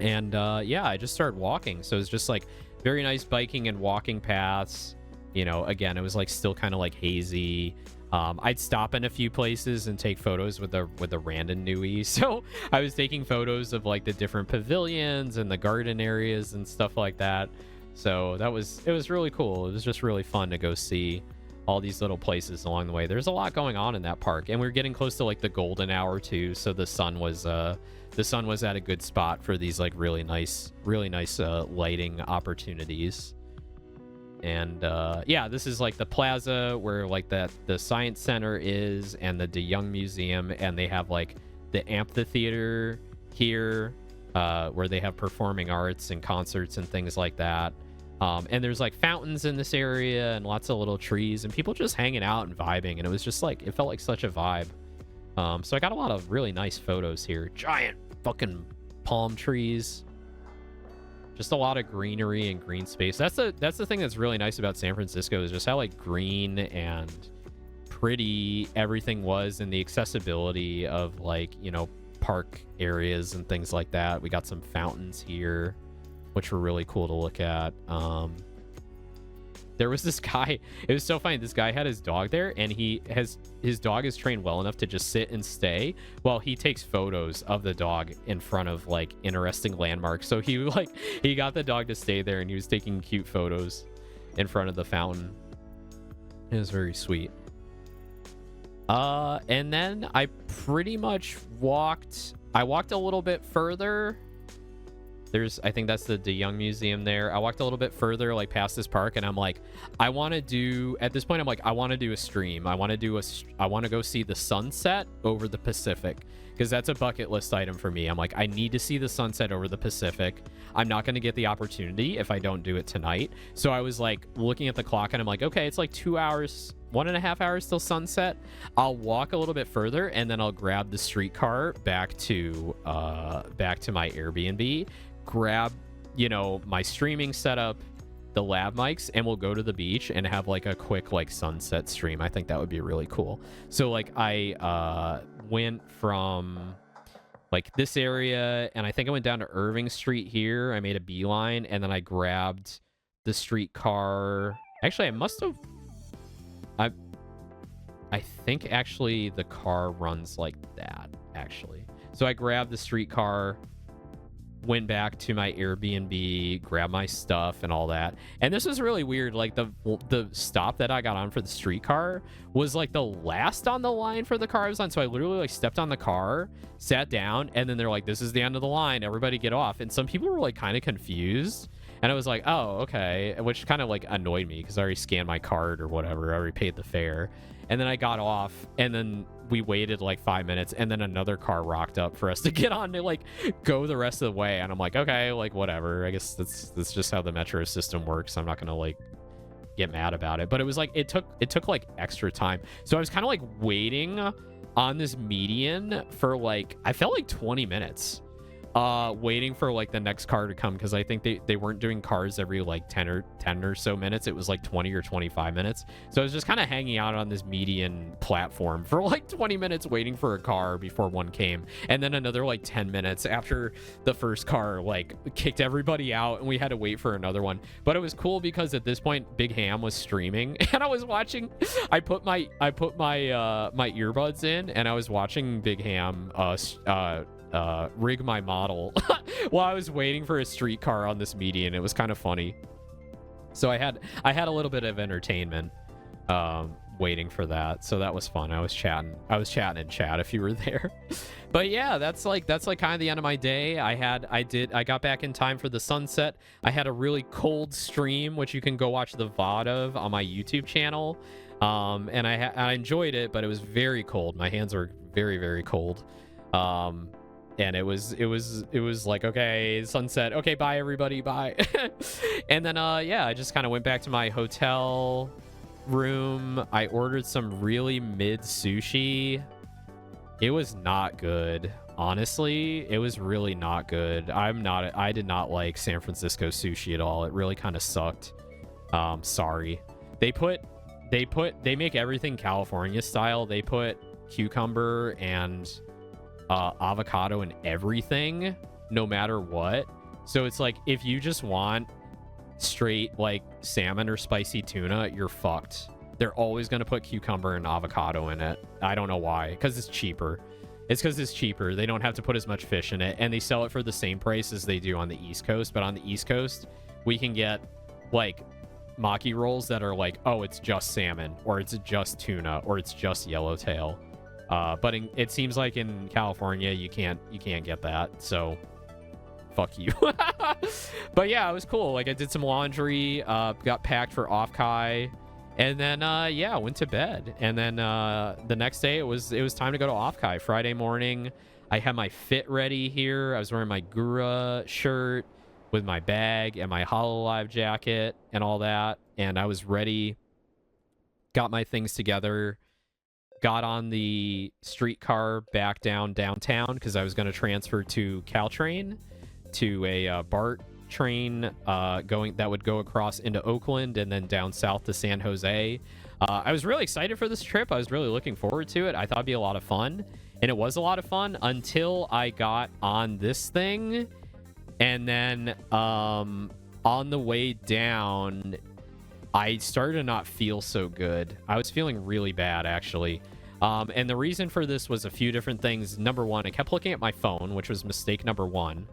And yeah, I just started walking. So it's just like very nice biking and walking paths. You know, again, it was like still kind of like hazy. I'd stop in a few places and take photos with the random newie. So I was taking photos of like the different pavilions and the garden areas and stuff like that. So it was really cool. It was just really fun to go see all these little places along the way. There's a lot going on in that park, and we're getting close to like the golden hour too. So the sun was at a good spot for these like really nice lighting opportunities. And yeah, this is like the plaza where like the Science Center is, and the DeYoung Museum, and they have like the amphitheater here where they have performing arts and concerts and things like that. And there's like fountains in this area and lots of little trees and people just hanging out and vibing, and it was just like, it felt like such a vibe. So I got a lot of really nice photos here. Giant fucking palm trees. Just a lot of greenery and green space. That's the thing that's really nice about San Francisco, is just how like green and pretty everything was, and the accessibility of like, you know, park areas and things like that. We got some fountains here. which were really cool to look at. There was this guy, it was so funny. This guy had his dog there, and his dog is trained well enough to just sit and stay while he takes photos of the dog in front of like interesting landmarks. So he got the dog to stay there, and he was taking cute photos in front of the fountain. It was very sweet. And then I pretty much walked a little bit further. I think that's the De Young Museum there. I walked a little bit further, like past this park, and I'm like, at this point, I'm like, I want to do a stream. I want to go see the sunset over the Pacific, because that's a bucket list item for me. I'm like, I need to see the sunset over the Pacific. I'm not going to get the opportunity if I don't do it tonight. So I was like looking at the clock, and I'm like, okay, it's like 2 hours, 1.5 hours till sunset. I'll walk a little bit further, and then I'll grab the streetcar back to my Airbnb, grab my streaming setup, the lav mics, and we'll go to the beach and have like a quick like sunset stream. I think that would be really cool. So like I went from like this area, and I think I went down to Irving Street here. I made a beeline, and then I grabbed the streetcar. Actually, I think actually the car runs like that, actually. So I grabbed the streetcar, went back to my Airbnb, grabbed my stuff and all that. And this was really weird. Like the stop that I got on for the streetcar was like the last on the line for the car I was on. So I literally like stepped on the car, sat down, and then they're like, this is the end of the line, everybody get off. And some people were like kind of confused. And I was like, oh, okay. Which kind of like annoyed me because I already scanned my card or whatever. I already paid the fare. And then I got off, and then we waited like 5 minutes, and then another car rocked up for us to get on to like go the rest of the way. And I'm like, okay, like whatever. I guess that's just how the metro system works. I'm not gonna like get mad about it. But it was like it took like extra time. So I was kind of like waiting on this median for like, I felt like 20 minutes. Waiting for like the next car to come, because I think they weren't doing cars every like 10 or so minutes. It was like 20 or 25 minutes. So I was just kind of hanging out on this median platform for like 20 minutes waiting for a car before one came, and then another like 10 minutes after the first car like kicked everybody out, and we had to wait for another one. But it was cool because at this point Big Ham was streaming, and I was watching. I put my my earbuds in, and I was watching Big Ham rig my model while I was waiting for a streetcar on this median. It was kind of funny. So I had a little bit of entertainment waiting for that. So that was fun. I was chatting in chat if you were there. But yeah, that's like kind of the end of my day. I got back in time for the sunset. I had a really cold stream, which you can go watch the VOD of on my YouTube channel. And I enjoyed it, but it was very cold. My hands were very, very cold. And it was like, okay, sunset, okay, bye everybody, bye. And then yeah, I just kind of went back to my hotel room. I ordered some really mid sushi. It was not good, honestly. It was really not good. I did not like San Francisco sushi at all. It really kind of sucked. Sorry. They make everything California style. They put cucumber and avocado and everything, no matter what. So it's like, if you just want straight like salmon or spicy tuna, you're fucked. They're always going to put cucumber and avocado in it. I don't know why. Because it's cheaper. They don't have to put as much fish in it, and they sell it for the same price as they do on the East Coast. But on the East Coast, we can get like maki rolls that are like, oh, it's just salmon, or it's just tuna, or it's just yellowtail. But it seems like in California you can't get that, so fuck you. But yeah, it was cool. Like, I did some laundry, got packed for off-kai, and then yeah, went to bed. And then the next day it was time to go to off-kai. Friday morning, I had my fit ready here. I was wearing my Gura shirt with my bag and my Hololive jacket and all that, and I was ready. Got my things together. Got on the streetcar back downtown because I was going to transfer to Caltrain, to a BART train that would go across into Oakland and then down south to San Jose. I was really excited for this trip. I was really looking forward to it. I thought it'd be a lot of fun, and it was a lot of fun until I got on this thing, And then on the way down, I started to not feel so good. I was feeling really bad, actually. And the reason for this was a few different things. Number one, I kept looking at my phone, which was mistake number one.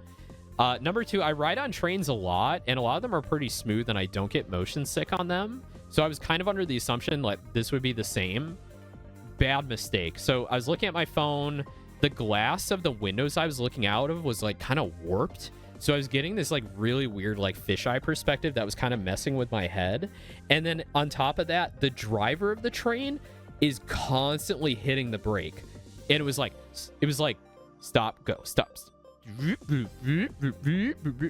Number two, I ride on trains a lot, and a lot of them are pretty smooth, and I don't get motion sick on them. So I was kind of under the assumption like this would be the same. Bad mistake. So I was looking at my phone. The glass of the windows I was looking out of was like kind of warped. So I was getting this like really weird like fisheye perspective that was kind of messing with my head. And then on top of that, the driver of the train is constantly hitting the brake. And it was like stop, go, stop. And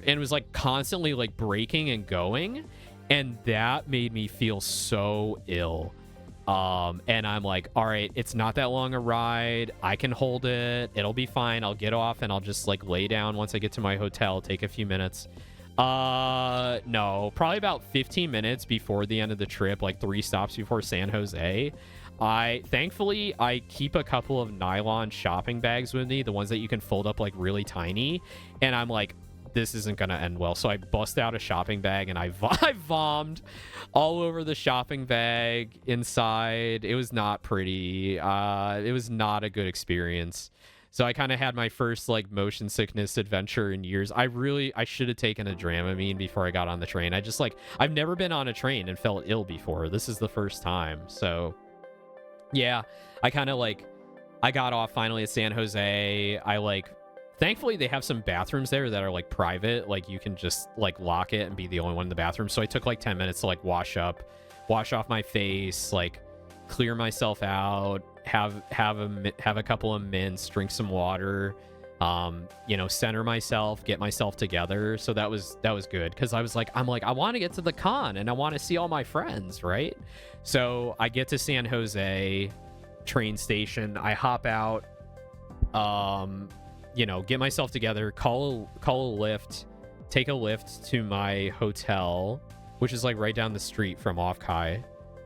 it was like constantly like braking and going. And that made me feel so ill. And I'm like, all right, it's not that long a ride. I can hold it. It'll be fine. I'll get off and I'll just like lay down once I get to my hotel, take a few minutes. No, probably about 15 minutes before the end of the trip, like 3 stops before San Jose. Thankfully, I keep a couple of nylon shopping bags with me, the ones that you can fold up like really tiny. And I'm like, this isn't gonna end well. So I bust out a shopping bag and I vommed all over the shopping bag inside. It was not pretty. It was not a good experience. So I kind of had my first like motion sickness adventure in years. I should have taken a Dramamine before I got on the train. I've never been on a train and felt ill before. This is the first time. So yeah, I got off finally at San Jose. Thankfully, they have some bathrooms there that are like private. Like you can just like lock it and be the only one in the bathroom. So I took like 10 minutes to like wash off my face, like clear myself out, have a couple of mints, drink some water, center myself, get myself together. So that was good because I want to get to the con and I want to see all my friends, right? So I get to San Jose train station. I hop out. Get myself together, call a Lyft, take a Lyft to my hotel, which is like right down the street from Off-Kai.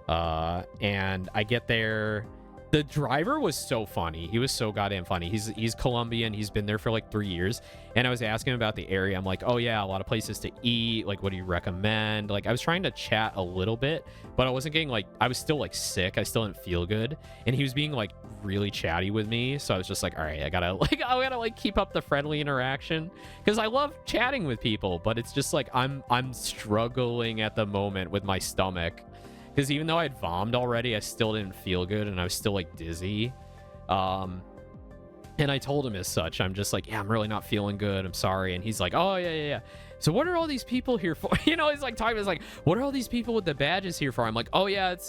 And I get there. The driver was so funny. He was so goddamn funny. He's Colombian. He's been there for like 3 years. And I was asking him about the area. I'm like, oh yeah, a lot of places to eat. Like, what do you recommend? Like, I was trying to chat a little bit, but I wasn't getting I was still like sick. I still didn't feel good. And he was being like really chatty with me. So I was just like, all right, I gotta keep up the friendly interaction because I love chatting with people, but it's just like I'm struggling at the moment with my stomach. Because even though I'd vommed already, I still didn't feel good, and I was still, like, dizzy. And I told him as such. I'm just like, yeah, I'm really not feeling good. I'm sorry. And he's like, oh, yeah. So what are all these people here for? He's like talking. He's like, what are all these people with the badges here for? I'm like, oh yeah, it's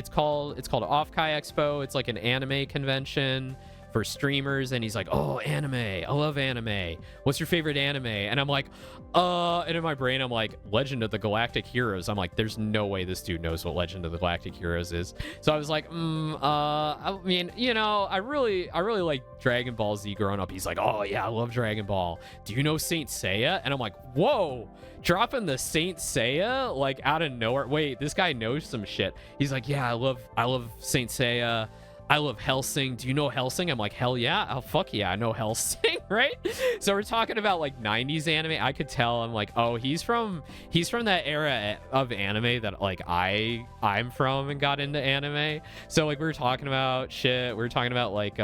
called Off-Kai Expo. It's like an anime convention for streamers. And he's like, oh, anime. I love anime. What's your favorite anime? And I'm like, and in my brain, I'm like, Legend of the Galactic Heroes. I'm like, there's no way this dude knows what Legend of the Galactic Heroes is. So I was like, I mean, I really like Dragon Ball Z growing up. He's like, oh yeah, I love Dragon Ball. Do you know Saint Seiya? And I'm like, whoa, dropping the Saint Seiya like out of nowhere. Wait, this guy knows some shit. He's like, yeah, I love Saint Seiya. I love Hellsing. Do you know Hellsing? I'm like, hell yeah. Oh, fuck yeah. I know Hellsing, right? So we're talking about like 90s anime. I could tell. I'm like, oh, he's from that era of anime that like I'm from and got into anime. So like we were talking about shit. We were talking about like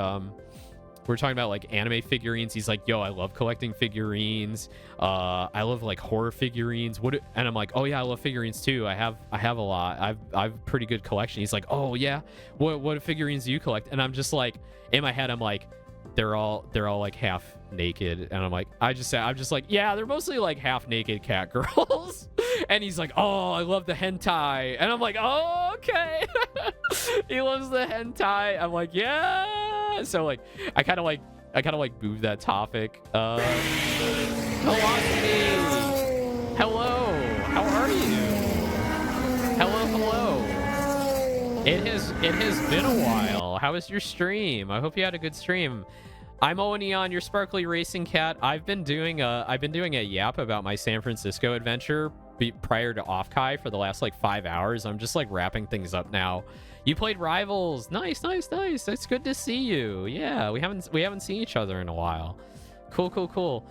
anime figurines. He's like, yo, I love collecting figurines. I love like horror figurines. And I'm like, oh yeah, I love figurines too. I have a lot. I've a pretty good collection. He's like, oh yeah, what figurines do you collect? And I'm just like, in my head, I'm like, they're all like half naked. And I'm just like, yeah, they're mostly like half naked cat girls. And he's like, oh, I love the hentai. And I'm like, oh, okay. He loves the hentai. I'm like, yeah. So like I kind of moved that topic. Hello, how are you? Hello. It has been a while. How was your stream? I hope you had a good stream. I'm Owen Aeon, your sparkly racing cat. I've been doing a yap about my San Francisco adventure prior to Off-Kai for the last like 5 hours. I'm just like wrapping things up now. You played Rivals. Nice. It's good to see you. Yeah, we haven't seen each other in a while. Cool.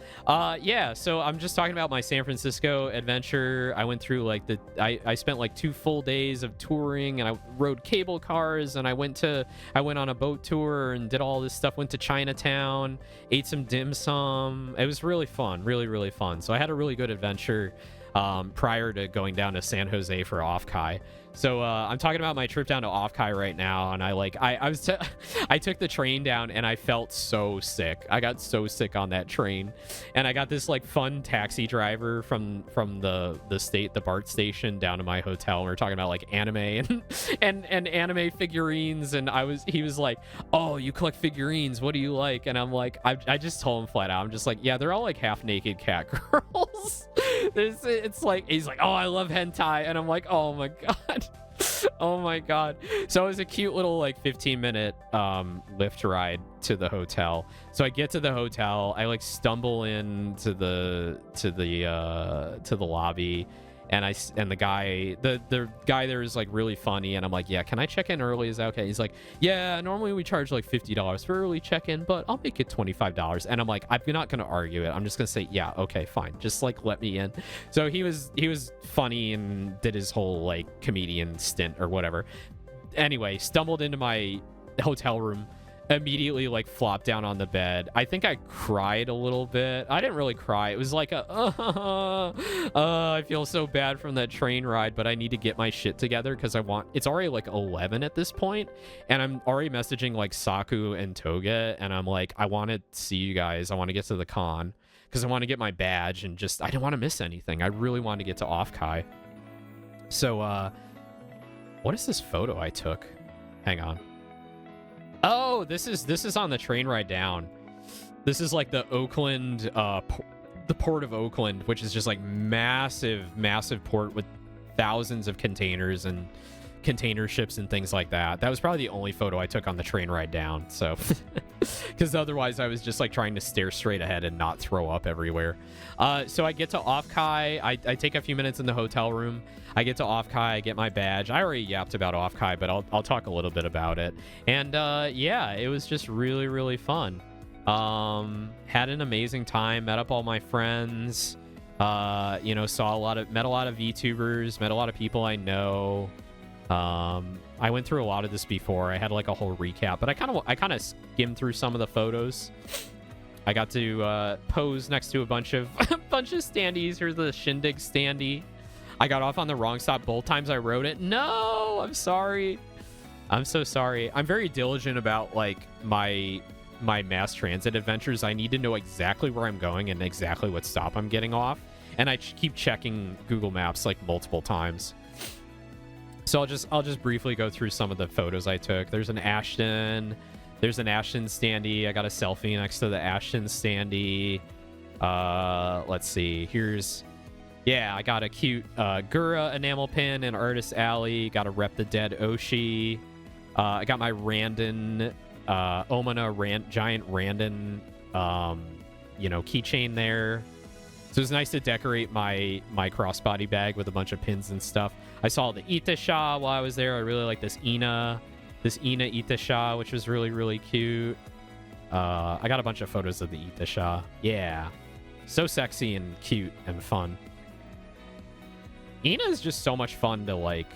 Yeah, so I'm just talking about my San Francisco adventure. I went through like I spent like 2 full days of touring, and I rode cable cars, and I went on a boat tour and did all this stuff. Went to Chinatown, ate some dim sum. It was really fun, really fun. So I had a really good adventure prior to going down to San Jose for Off-Kai. So I'm talking about my trip down to Off-Kai right now, and I took the train down, and I felt so sick. I got so sick on that train, and I got this like fun taxi driver from the BART station down to my hotel. And we were talking about like anime and anime figurines, and he was like, "Oh, you collect figurines? What do you like?" And I'm like, I just told him flat out, I'm just like, yeah, they're all like half naked cat girls. It's like, he's like, "Oh, I love hentai," and I'm like, oh my god. Oh my god. So it was a cute little like 15-minute Lyft ride to the hotel. So I get to the hotel, I like stumble into the lobby, and the guy there is like really funny, and I'm like, yeah, can I check in early? Is that okay? He's like, yeah, normally we charge like $50 for early check-in, but I'll make it $25. And I'm like, I'm not gonna argue it. I'm just gonna say, yeah, okay, fine, just like let me in. So he was funny and did his whole like comedian stint or whatever. Anyway, stumbled into my hotel room, immediately like flopped down on the bed. I think I cried a little bit. I didn't really cry. It was like I feel so bad from that train ride, but I need to get my shit together because it's already like 11 at this point, and I'm already messaging like Saku and Toga, and I'm like, I want to see you guys. I want to get to the con because I want to get my badge, and just I don't want to miss anything. I really want to get to Off-Kai. So what is this photo I took? Hang on. Oh, this is on the train ride down. This is like the Oakland, the port of Oakland, which is just like massive port with thousands of containers and container ships and things like that. That was probably the only photo I took on the train ride down. So, because otherwise I was just like trying to stare straight ahead and not throw up everywhere. So I get to Off-Kai. I take a few minutes in the hotel room. I get to Off-Kai, I get my badge. I already yapped about Off-Kai, but I'll talk a little bit about it. And yeah, it was just really fun. Had an amazing time, met up all my friends, met a lot of VTubers, met a lot of people I know. I went through a lot of this before. I had like a whole recap, but I kind of skimmed through some of the photos. I got to pose next to a bunch of standees. Here's the Shindig standee. I got off on the wrong stop both times I rode it. No, I'm sorry. I'm so sorry. I'm very diligent about like my mass transit adventures. I need to know exactly where I'm going and exactly what stop I'm getting off, and I keep checking Google Maps like multiple times. So I'll just briefly go through some of the photos I took. There's an Ashton standee. I got a selfie next to the Ashton standee. Let's see. I got a cute Gura enamel pin in Artist Alley. Got to rep the dead Oshi. I got my Randon Omana giant Randon keychain there. So it was nice to decorate my crossbody bag with a bunch of pins and stuff. I saw the Itasha while I was there. I really like this Ina Itasha, which was really cute. I got a bunch of photos of the Itasha. Yeah, so sexy and cute and fun. Ina is just so much fun to like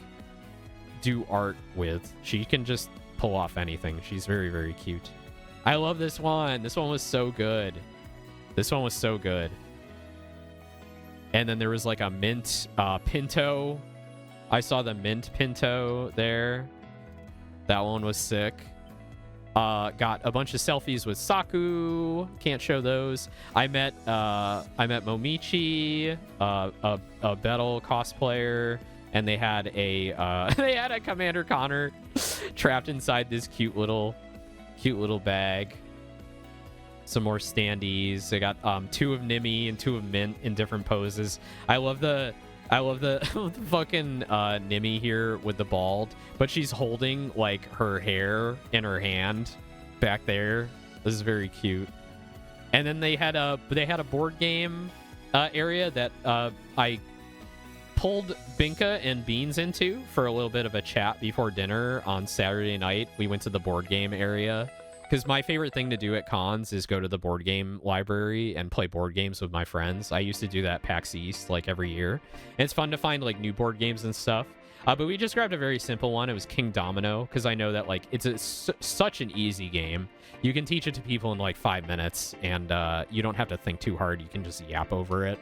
do art with. She can just pull off anything. She's very cute. I love this one. This one was so good. And then there was like a mint Pinto. I saw the mint Pinto there. That one was sick. Got a bunch of selfies with Saku. Can't show those. I met Momichi, a Battle cosplayer, and they had a Commander Connor trapped inside this cute little bag. Some more standees. I got 2 of Nimi and 2 of Mint in different poses. I love the fucking Nimi here with the bald, but she's holding like her hair in her hand back there. This is very cute. And then they had a board game area that I pulled Binka and Beans into for a little bit of a chat before dinner on Saturday night. We went to the board game area because my favorite thing to do at cons is go to the board game library and play board games with my friends. I used to do that at PAX East like every year. And it's fun to find like new board games and stuff. But we just grabbed a very simple one. It was King Domino, because I know that like it's such an easy game. You can teach it to people in like 5 minutes, and you don't have to think too hard. You can just yap over it.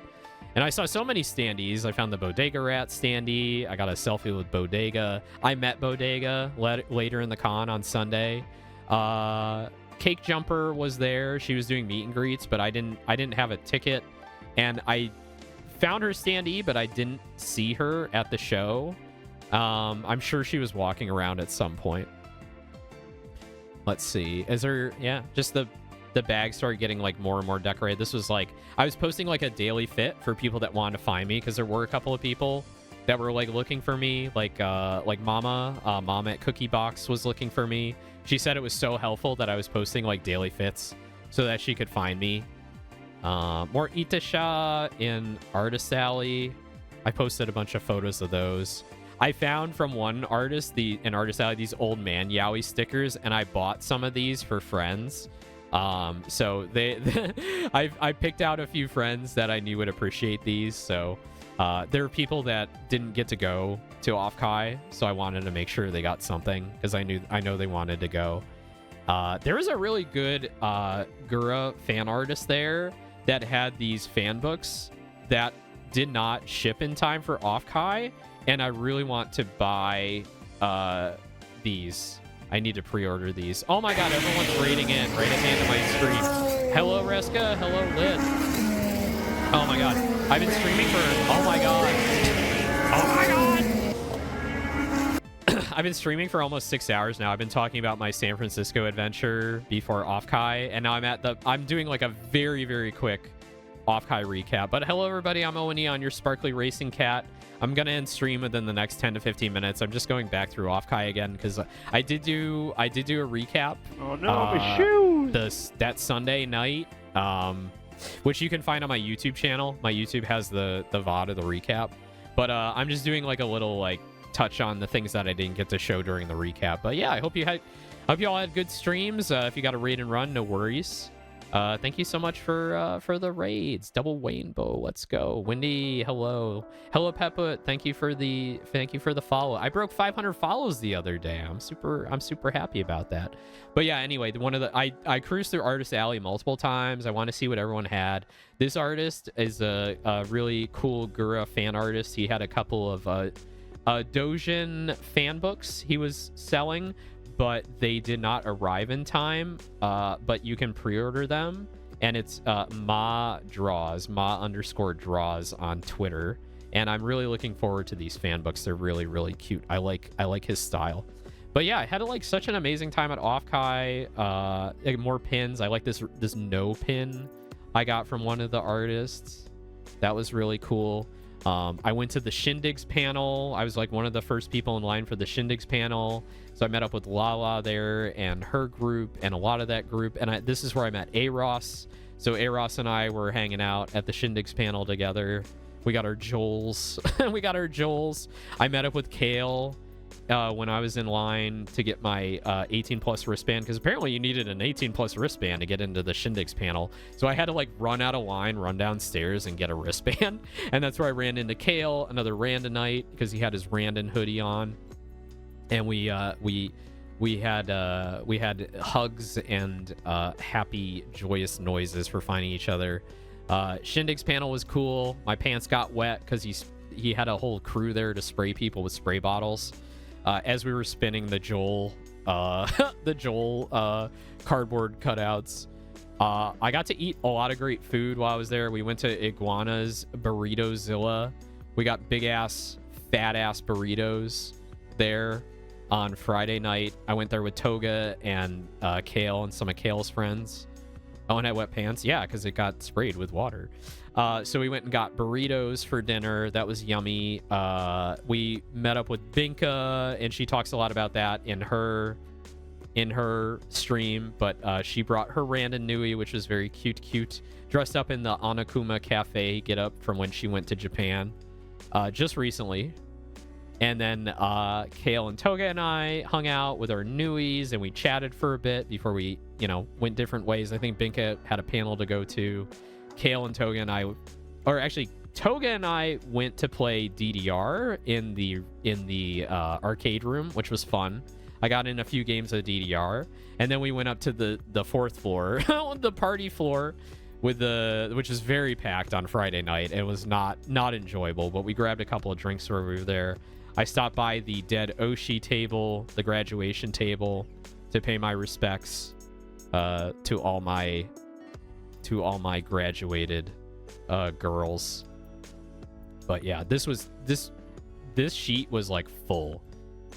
And I saw so many standees. I found the Bodega Rat standee. I got a selfie with Bodega. I met Bodega later in the con on Sunday. Cake Jumper was there. She was doing meet and greets, but I didn't have a ticket. And I found her standee, but I didn't see her at the show. I'm sure she was walking around at some point. Let's see. Is there... Yeah, just the bag started getting like more and more decorated. This was like... I was posting like a daily fit for people that wanted to find me, because there were a couple of people that were like looking for me. Like Mama at Cookie Box was looking for me. She said it was so helpful that I was posting like daily fits so that she could find me. More Itasha in Artist Alley. I posted a bunch of photos of those. I found from one artist in Artist Alley these old man Yowie stickers, and I bought some of these for friends. So I picked out a few friends that I knew would appreciate these. So there are people that didn't get to go to Off-Kai, so I wanted to make sure they got something, because I know they wanted to go. There was a really good Gura fan artist there that had these fan books that did not ship in time for Off-Kai, and I really want to buy these. I need to pre-order these. Oh my god, everyone's raiding in right at the end of my stream. Hello, Reska. Hello, Lit. Oh my god. I've been streaming for... Oh my god. Oh my god! I've been streaming for almost 6 hours now. I've been talking about my San Francisco adventure before Off-Kai, and now I'm doing like a very, very quick Off-Kai recap. But hello, everybody. I'm Owen Aeon, your sparkly racing cat. I'm gonna end stream within the next 10 to 15 minutes. I'm just going back through Off-Kai again, because I did do a recap. Oh no, my shoes! That Sunday night, which you can find on my YouTube channel. My YouTube has the VOD of the recap. But I'm just doing like a little like touch on the things that I didn't get to show during the recap. But yeah, I hope you all had good streams. If you got a raid and run, no worries. Thank you so much for the raids. Double Rainbow, let's go. Wendy, hello. Hello, Peppa. Thank you for the follow. I broke 500 follows the other day. I'm super happy about that. But yeah, anyway, I cruised through Artist Alley multiple times. I want to see what everyone had. This artist is a really cool Gura fan artist. He had a couple of Dojin fan books he was selling, but they did not arrive in time. But you can pre-order them, and it's ma_draws on Twitter. And I'm really looking forward to these fan books. They're really, really cute. I like his style. But yeah, I had like such an amazing time at Off-Kai. More pins. I like this no pin I got from one of the artists. That was really cool. I went to the Shindigs panel. I was like one of the first people in line for the Shindigs panel. So I met up with Lala there and her group and a lot of that group. And this is where I met Aros. So Aros and I were hanging out at the Shindigs panel together. We got our Joels. I met up with Kale when I was in line to get my 18 plus wristband, because apparently you needed an 18 plus wristband to get into the Shindigs panel. So I had to like run out of line, run downstairs and get a wristband. And that's where I ran into Kale, another Randonite, because he had his Randon hoodie on. And we had hugs and happy, joyous noises for finding each other. Shindig's panel was cool. My pants got wet because he had a whole crew there to spray people with spray bottles. As we were spinning the Joel cardboard cutouts. I got to eat a lot of great food while I was there. We went to Iguana's Burritozilla. We got big ass, fat ass burritos there on Friday night. I went there with Toga and Kale and some of Kale's friends. Oh, and I had wet pants. Yeah, because it got sprayed with water. So we went and got burritos for dinner. That was yummy. We met up with Binka, and she talks a lot about that in her stream. But she brought her Randon Nui, which was very cute. Dressed up in the Onokuma Cafe get up from when she went to Japan just recently. And then Kale and Toga and I hung out with our newies, and we chatted for a bit before we, went different ways. I think Binka had a panel to go to. Kale and Toga and I, or actually, Toga and I went to play DDR in the arcade room, which was fun. I got in a few games of DDR, and then we went up to the fourth floor, the party floor, which is very packed on Friday night. It was not enjoyable, but we grabbed a couple of drinks while we were there. I stopped by the Dead Oshi table, the graduation table, to pay my respects to all my graduated girls. But yeah, this sheet was like full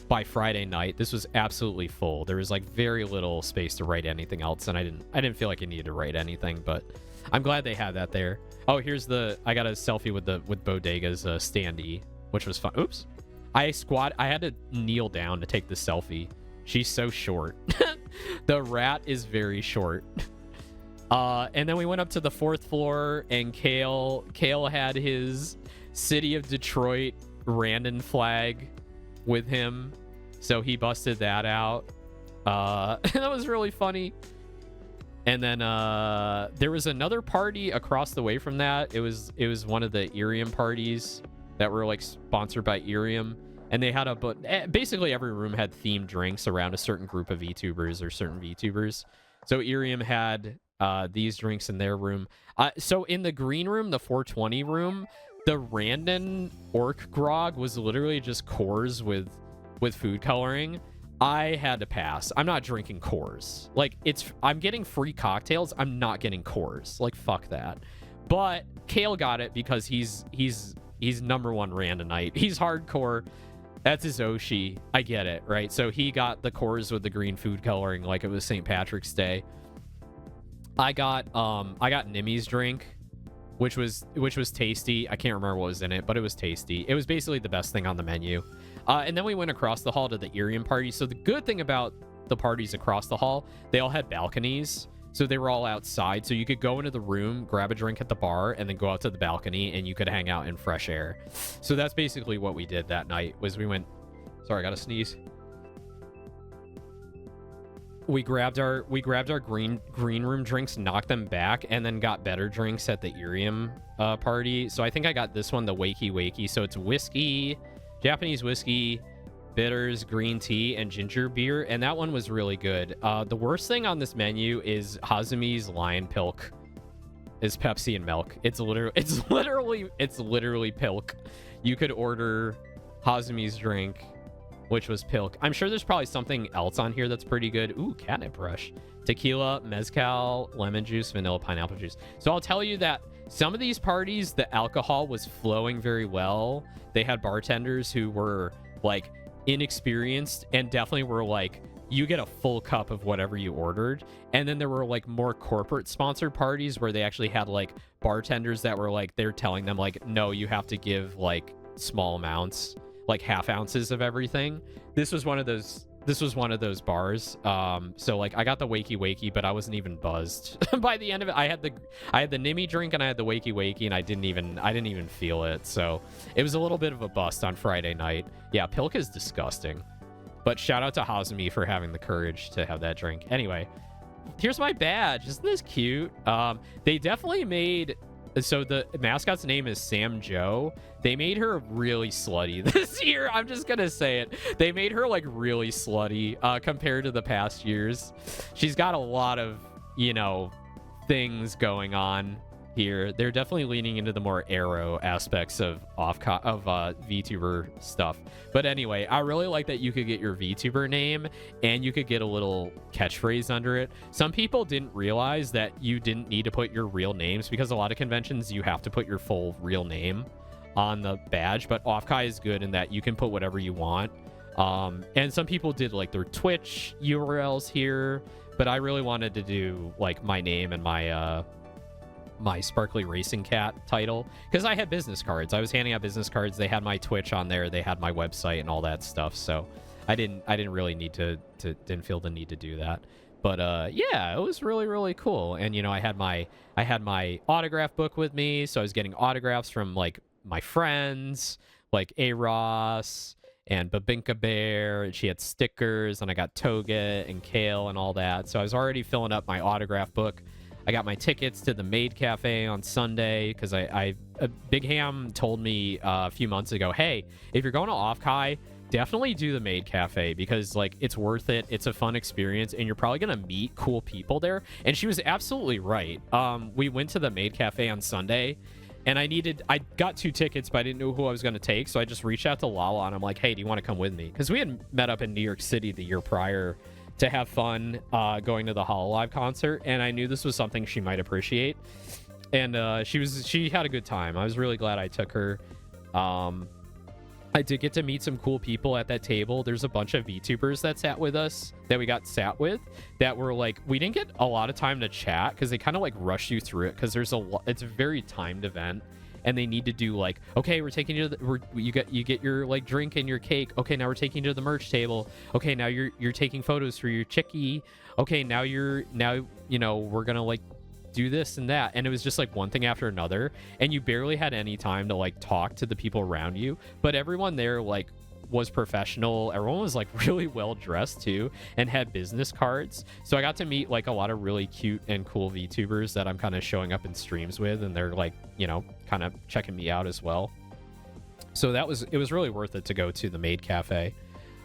by Friday night. This was absolutely full. There was like very little space to write anything else, and I didn't feel like I needed to write anything, but I'm glad they had that there. Oh, I got a selfie with Bodega's standee, which was fun. Oops. I had to kneel down to take the selfie. She's so short. The rat is very short. And then we went up to the fourth floor, and Kale had his City of Detroit Randon flag with him, so he busted that out. That was really funny. And then there was another party across the way from that. It was one of the Irium parties that were like sponsored by Irium, and they had basically every room had themed drinks around a certain group of VTubers or certain VTubers. So Irium had these drinks in their room. So in the green room, the 420 room, the Randon Orc Grog was literally just Coors with food coloring. I had to pass. I'm not drinking Coors. Like, I'm getting free cocktails. I'm not getting Coors. Like, fuck that. But Kale got it because he's number one Randonite. He's hardcore. That's his Oshi. I get it, right? So he got the Coors with the green food coloring like it was St. Patrick's Day. I got Nimmy's drink, which was tasty. I can't remember what was in it, but it was tasty. It was basically the best thing on the menu. And then we went across the hall to the Irium party. So the good thing about the parties across the hall, they all had balconies. So they were all outside. So you could go into the room, grab a drink at the bar, and then go out to the balcony, and you could hang out in fresh air. So that's basically what we did that night. Was we went... Sorry, I gotta sneeze. We grabbed our green room drinks, knocked them back, and then got better drinks at the Irium party. So I think I got this one, the Wakey Wakey. So it's whiskey, Japanese whiskey, bitters, green tea, and ginger beer, and that one was really good. The worst thing on this menu is Hazumi's Lion Pilk is Pepsi and milk. It's literally Pilk. You could order Hazumi's drink, which was Pilk. I'm sure there's probably something else on here that's pretty good. Ooh, catnip brush. Tequila, mezcal, lemon juice, vanilla, pineapple juice. So I'll tell you that some of these parties, the alcohol was flowing very well. They had bartenders who were like inexperienced and definitely were like, you get a full cup of whatever you ordered. And then there were like more corporate sponsored parties where they actually had like bartenders that were like, they're telling them like, no, you have to give like small amounts, like half ounces of everything. This was one of those bars. So like I got the Wakey Wakey, but I wasn't even buzzed. By the end of it, I had the Nimmy drink and I had the Wakey Wakey, and I didn't even feel it. So it was a little bit of a bust on Friday night. Yeah, Pilk is disgusting. But shout out to Hazumi for having the courage to have that drink. Anyway, here's my badge. Isn't this cute? They definitely made... So the mascot's name is Sam Joe. They made her really slutty this year. I'm just gonna say it. They made her like really slutty compared to the past years. She's got a lot of, things going on here. They're definitely leaning into the more aero aspects of VTuber stuff. But anyway, I really like that you could get your VTuber name and you could get a little catchphrase under it. Some people didn't realize that you didn't need to put your real names, because a lot of conventions you have to put your full real name on the badge, but Offkai is good in that you can put whatever you want. And some people did like their Twitch URLs here, but I really wanted to do like my name and my Sparkly Racing Cat title, because I had business cards. I was handing out business cards. They had my Twitch on there. They had my website and all that stuff. So I didn't really need didn't feel the need to do that. But yeah, it was really, really cool. And I had my autograph book with me, so I was getting autographs from like my friends, like A Ross and Babinka Bear, and she had stickers, and I got Toga and Kale and all that. So I was already filling up my autograph book. I got my tickets to the Maid Cafe on Sunday because Big Ham told me a few months ago, hey, if you're going to Off-Kai, definitely do the Maid Cafe because like it's worth it. It's a fun experience and you're probably gonna meet cool people there. And she was absolutely right. We went to the Maid Cafe on Sunday and I got 2 tickets, but I didn't know who I was gonna take, so I just reached out to Lala and I'm like, hey, do you want to come with me? Because we had met up in New York City the year prior to have fun going to the Hololive concert, and I knew this was something she might appreciate. And she had a good time. I was really glad I took her. I did get to meet some cool people at that table. There's a bunch of VTubers that sat with us that we got sat with that were like, we didn't get a lot of time to chat because they kind of like rush you through it because it's a very timed event and they need to do like, okay, we're taking you to you get your like drink and your cake. Okay, now we're taking you to the merch table. Okay, now you're taking photos for your chickie. Okay, now you know we're gonna like do this and that, and it was just like one thing after another, and you barely had any time to like talk to the people around you. But everyone there like was professional. Everyone was like really well dressed too and had business cards, so I got to meet like a lot of really cute and cool VTubers that I'm kind of showing up in streams with, and they're like, you know, kind of checking me out as well. So it was really worth it to go to the Maid Cafe.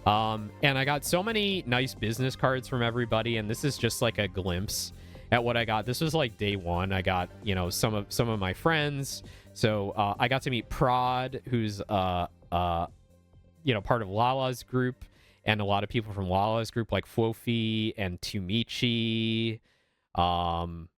And I got so many nice business cards from everybody, and this is just like a glimpse at what I got. This was like day one. I got, you know, some of my friends. So I got to meet Prod, who's you know, part of Lala's group, and a lot of people from Lala's group like Fofi and Tumichi, and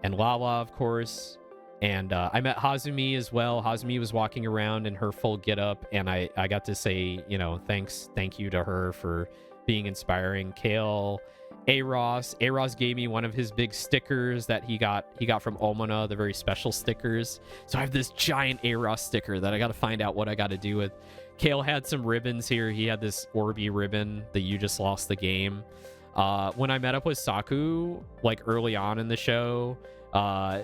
Lala, of course. And I met Hazumi as well. Hazumi was walking around in her full getup, and I got to say, you know, thank you to her for being inspiring. Kale, Aros gave me one of his big stickers that he got from Omona, the very special stickers. So I have this giant Aros sticker that I got to find out what I got to do with. Kale had some ribbons here. He had this Orbi ribbon that you just lost the game. When I met up with Saku, like early on in the show,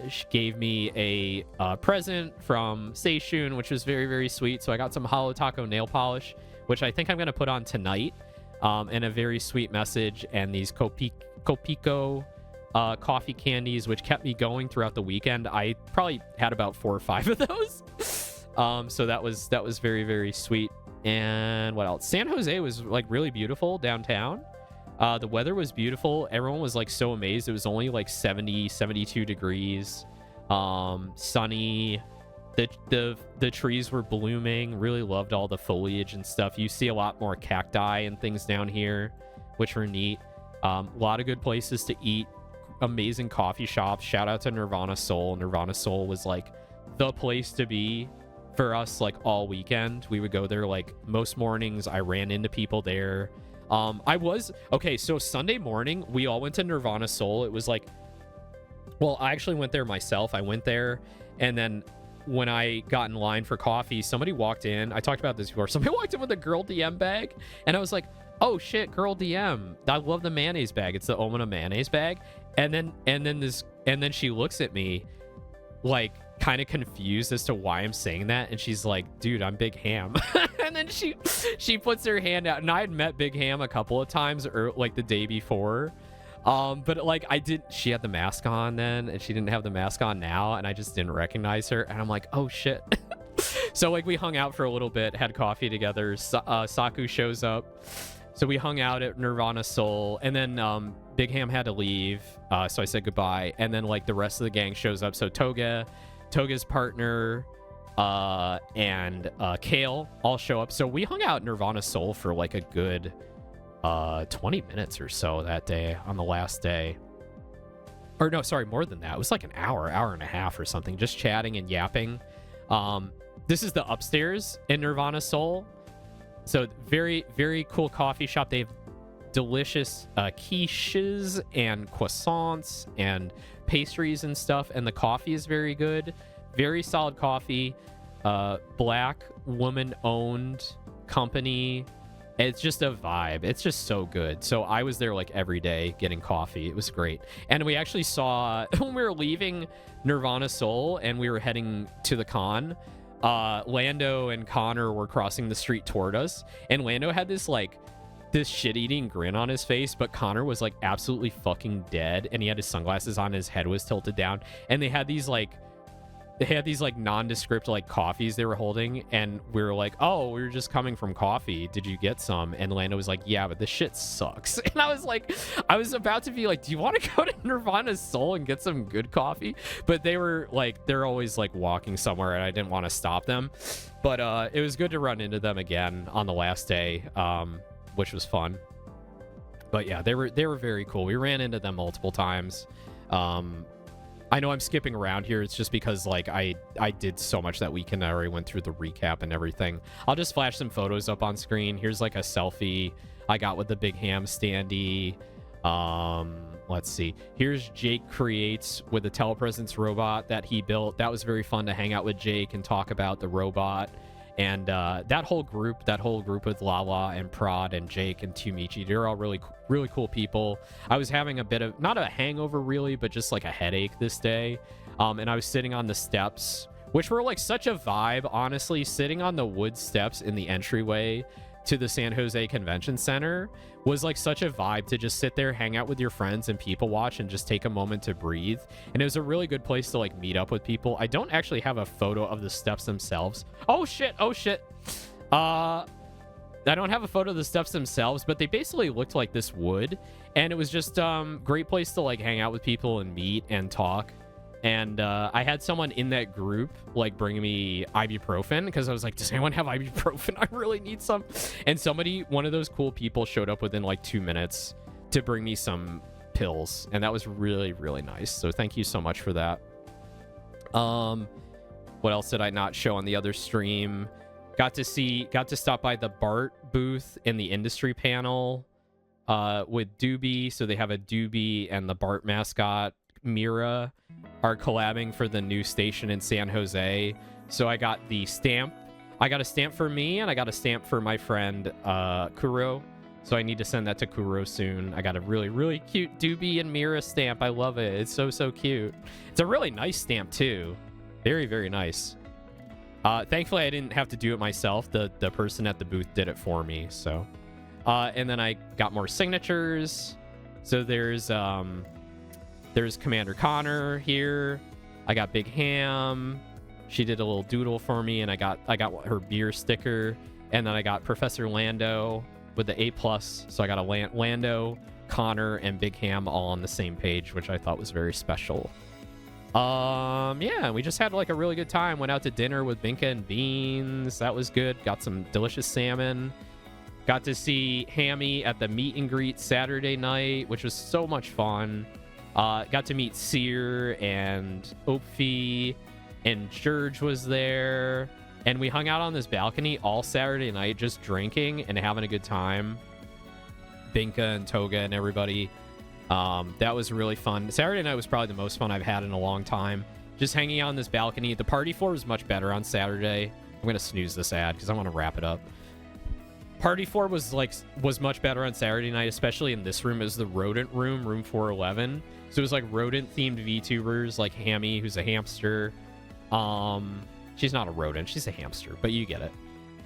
she gave me a present from Seishun, which was very, very sweet. So I got some Holo Taco nail polish, which I think I'm going to put on tonight. And a very sweet message, and these Kopiko coffee candies, which kept me going throughout the weekend. I probably had about 4 or 5 of those. So that was very, very sweet. And what else? San Jose was like really beautiful downtown. The weather was beautiful. Everyone was like so amazed. It was only like 70, 72 degrees. Sunny. The trees were blooming. Really loved all the foliage and stuff. You see a lot more cacti and things down here, which were neat. A lot of good places to eat. Amazing coffee shops. Shout out to Nirvana Soul. Nirvana Soul was like the place to be for us like all weekend. We would go there like most mornings. I ran into people there. So Sunday morning we all went to Nirvana Soul. It was like, well, I actually went there myself. I went there, and then when I got in line for coffee, somebody walked in. I talked about this before. Somebody walked in with a Girl DM bag, and I was like, oh shit, Girl DM. I love the mayonnaise bag. It's the Omona mayonnaise bag. And then she looks at me like kind of confused as to why I'm saying that, and she's like, dude, I'm Big Ham. And then she puts her hand out, and I had met Big Ham a couple of times like the day before. But like she had the mask on then, and she didn't have the mask on now, and I just didn't recognize her, and I'm like, oh shit. So like we hung out for a little bit, had coffee together. Saku shows up, so we hung out at Nirvana Soul, and then Big Ham had to leave, so I said goodbye, and then like the rest of the gang shows up. So Toga's partner, and Kale all show up. So we hung out at Nirvana Soul for like a good 20 minutes or so that day, on the last day. Or no, sorry, more than that. It was like an hour and a half or something, just chatting and yapping. This is the upstairs in Nirvana Soul. So very, very cool coffee shop. They have delicious quiches and croissants and pastries and stuff, and the coffee is very good. Very solid coffee. Black woman owned company. It's just a vibe. It's just so good. So I was there like every day getting coffee. It was great. And we actually saw, when we were leaving Nirvana Soul and we were heading to the con, Lando and Connor were crossing the street toward us, and Lando had this shit-eating grin on his face, but Connor was like absolutely fucking dead, and he had his sunglasses on, his head was tilted down, and they had these nondescript like coffees they were holding, and we were like, oh, we were just coming from coffee, did you get some? And Lando was like, yeah, but this shit sucks. And I was about to be like, do you want to go to Nirvana's Soul and get some good coffee? But they were like, they're always like walking somewhere, and I didn't want to stop them. But it was good to run into them again on the last day, which was fun. But yeah, they were very cool. We ran into them multiple times. I know I'm skipping around here. It's just because like I did so much that weekend. I already went through the recap and everything. I'll just flash some photos up on screen. Here's like a selfie I got with the Big Ham standee. Let's see. Here's Jake Creates with the telepresence robot that he built. That was very fun to hang out with Jake and talk about the robot. And that whole group with Lala and Prod and Jake and Tumichi, they're all really cool people. I was having a bit of, not a hangover really, but just like a headache this day. And I was sitting on the steps, which were like such a vibe, honestly. Sitting on the wood steps in the entryway to the San Jose Convention Center was like such a vibe to just sit there, hang out with your friends and people watch and just take a moment to breathe. And it was a really good place to like meet up with people. I don't actually have a photo of the steps themselves. Oh shit. I don't have a photo of the steps themselves, but they basically looked like this wood, and it was just great place to like hang out with people and meet and talk. And I had someone in that group like bringing me ibuprofen because I was like, does anyone have ibuprofen? I really need some. And one of those cool people showed up within like 2 minutes to bring me some pills. And that was really, really nice. So thank you so much for that. What else did I not show on the other stream? Got to stop by the BART booth in the industry panel with Doobie. So they have a Doobie and the BART mascot Mira are collabing for the new station in San Jose. So I got the stamp. I got a stamp for me, and I got a stamp for my friend Kuro. So I need to send that to Kuro soon. I got a really, really cute Doobie and Mira stamp. I love it. It's so cute. It's a really nice stamp too. Very, very nice. Thankfully, I didn't have to do it myself. The person at the booth did it for me. So, and then I got more signatures. So there's Commander Connor here. I got Big Ham. She did a little doodle for me, and I got her beer sticker. And then I got Professor Lando with the A+. So I got a Lando, Connor, and Big Ham all on the same page, which I thought was very special. Yeah, we just had like a really good time. Went out to dinner with Binka and Beans. That was good. Got some delicious salmon. Got to see Hammy at the meet and greet Saturday night, which was so much fun. Got to meet Sear and Opfi, and George was there. And we hung out on this balcony all Saturday night, just drinking and having a good time. Binka and Toga and everybody. That was really fun. Saturday night was probably the most fun I've had in a long time. Just hanging out on this balcony. The party floor was much better on Saturday. I'm going to snooze this ad because I want to wrap it up. Party floor was much better on Saturday night, especially in this room. It was the rodent room, room 411. So it was like rodent themed VTubers like Hammy, who's a hamster. She's not a rodent, she's a hamster, but you get it.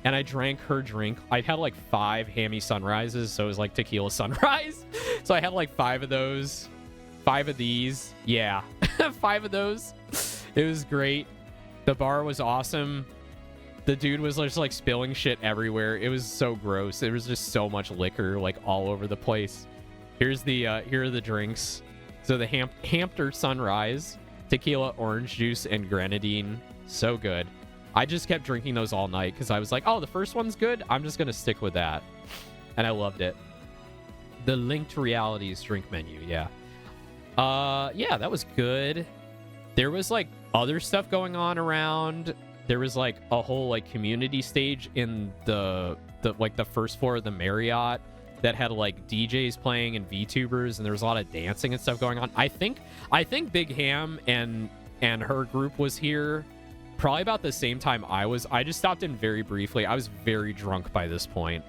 And I drank her drink. I had like 5 Hammy Sunrises, so it was like tequila sunrise. So I had like 5 of those, 5 of these. Yeah, 5 of those. It was great. The bar was awesome. The dude was just like spilling shit everywhere. It was so gross. There was just so much liquor like all over the place. Here are the drinks. So the Hampter Sunrise, tequila, orange juice, and grenadine. So good. I just kept drinking those all night because I was like, oh, the first one's good. I'm just going to stick with that. And I loved it. The Linked Realities drink menu. Yeah. Yeah, that was good. There was like other stuff going on around. There was like a whole like community stage in the first floor of the Marriott that had like DJs playing and VTubers, and there was a lot of dancing and stuff going on. I think Big Ham and her group was here probably about the same time I was. I just stopped in very briefly. I was very drunk by this point.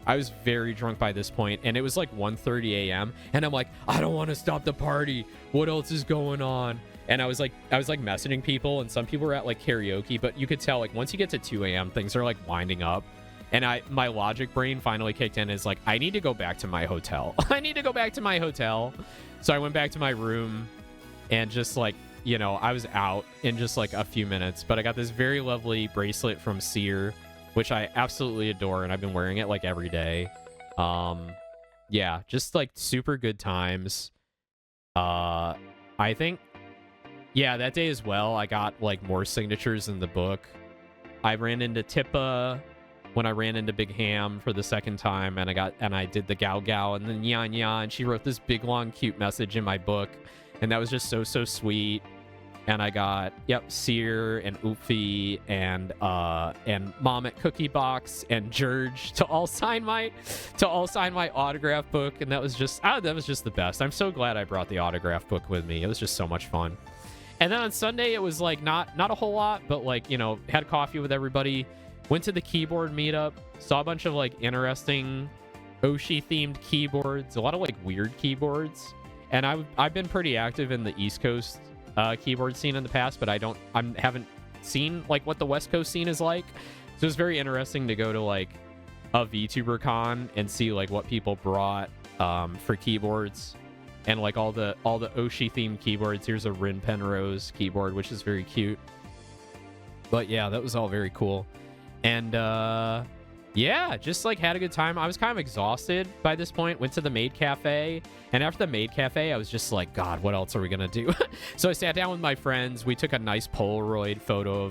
I was very drunk by this point, and it was like 1:30 a.m. and I'm like, I don't want to stop the party. What else is going on? And I was like messaging people, and some people were at like karaoke, but you could tell like once you get to 2 a.m. things are like winding up. And my logic brain finally kicked in. Is like, I need to go back to my hotel. I need to go back to my hotel. So I went back to my room, and just like, you know, I was out in just like a few minutes. But I got this very lovely bracelet from Sear, which I absolutely adore, and I've been wearing it like every day. Yeah, just like super good times. I think, yeah, that day as well, I got like more signatures in the book. I ran into Tippa when I ran into Big Ham for the second time, and I did the Gao Gao and then Yan Yan, and she wrote this big long cute message in my book, and that was just so sweet. And I got, yep, Sear and Oopfie and Mom at Cookie Box and George to all sign my autograph book, and that was just the best. I'm so glad I brought the autograph book with me. It was just so much fun. And then on Sunday it was like not a whole lot, but like, you know, had coffee with everybody. Went to the keyboard meetup, saw a bunch of like interesting Oshi themed keyboards, a lot of like weird keyboards. And I've been pretty active in the East Coast keyboard scene in the past, but I haven't seen like what the West Coast scene is like. So it's very interesting to go to like a VTuber con and see like what people brought for keyboards, and like all the Oshi themed keyboards. Here's a Rin Penrose keyboard, which is very cute. But yeah, that was all very cool. And yeah, just like had a good time. I was kind of exhausted by this point. Went to the Maid Cafe, and after the Maid Cafe, I was just like, God, what else are we gonna do? So I sat down with my friends. We took a nice Polaroid photo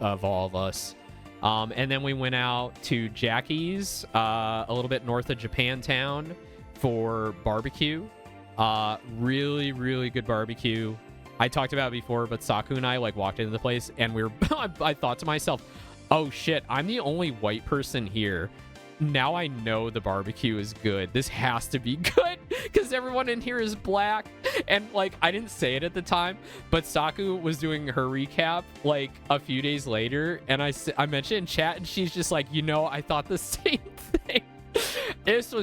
of all of us, and then we went out to Jackie's, a little bit north of Japantown, for barbecue. Really, really good barbecue. I talked about it before, but Saku and I like walked into the place, and I thought to myself, oh shit, I'm the only white person here. Now I know the barbecue is good. This has to be good because everyone in here is black. And like, I didn't say it at the time, but Saku was doing her recap like a few days later, and I mentioned in chat, and she's just like, you know, I thought the same thing. This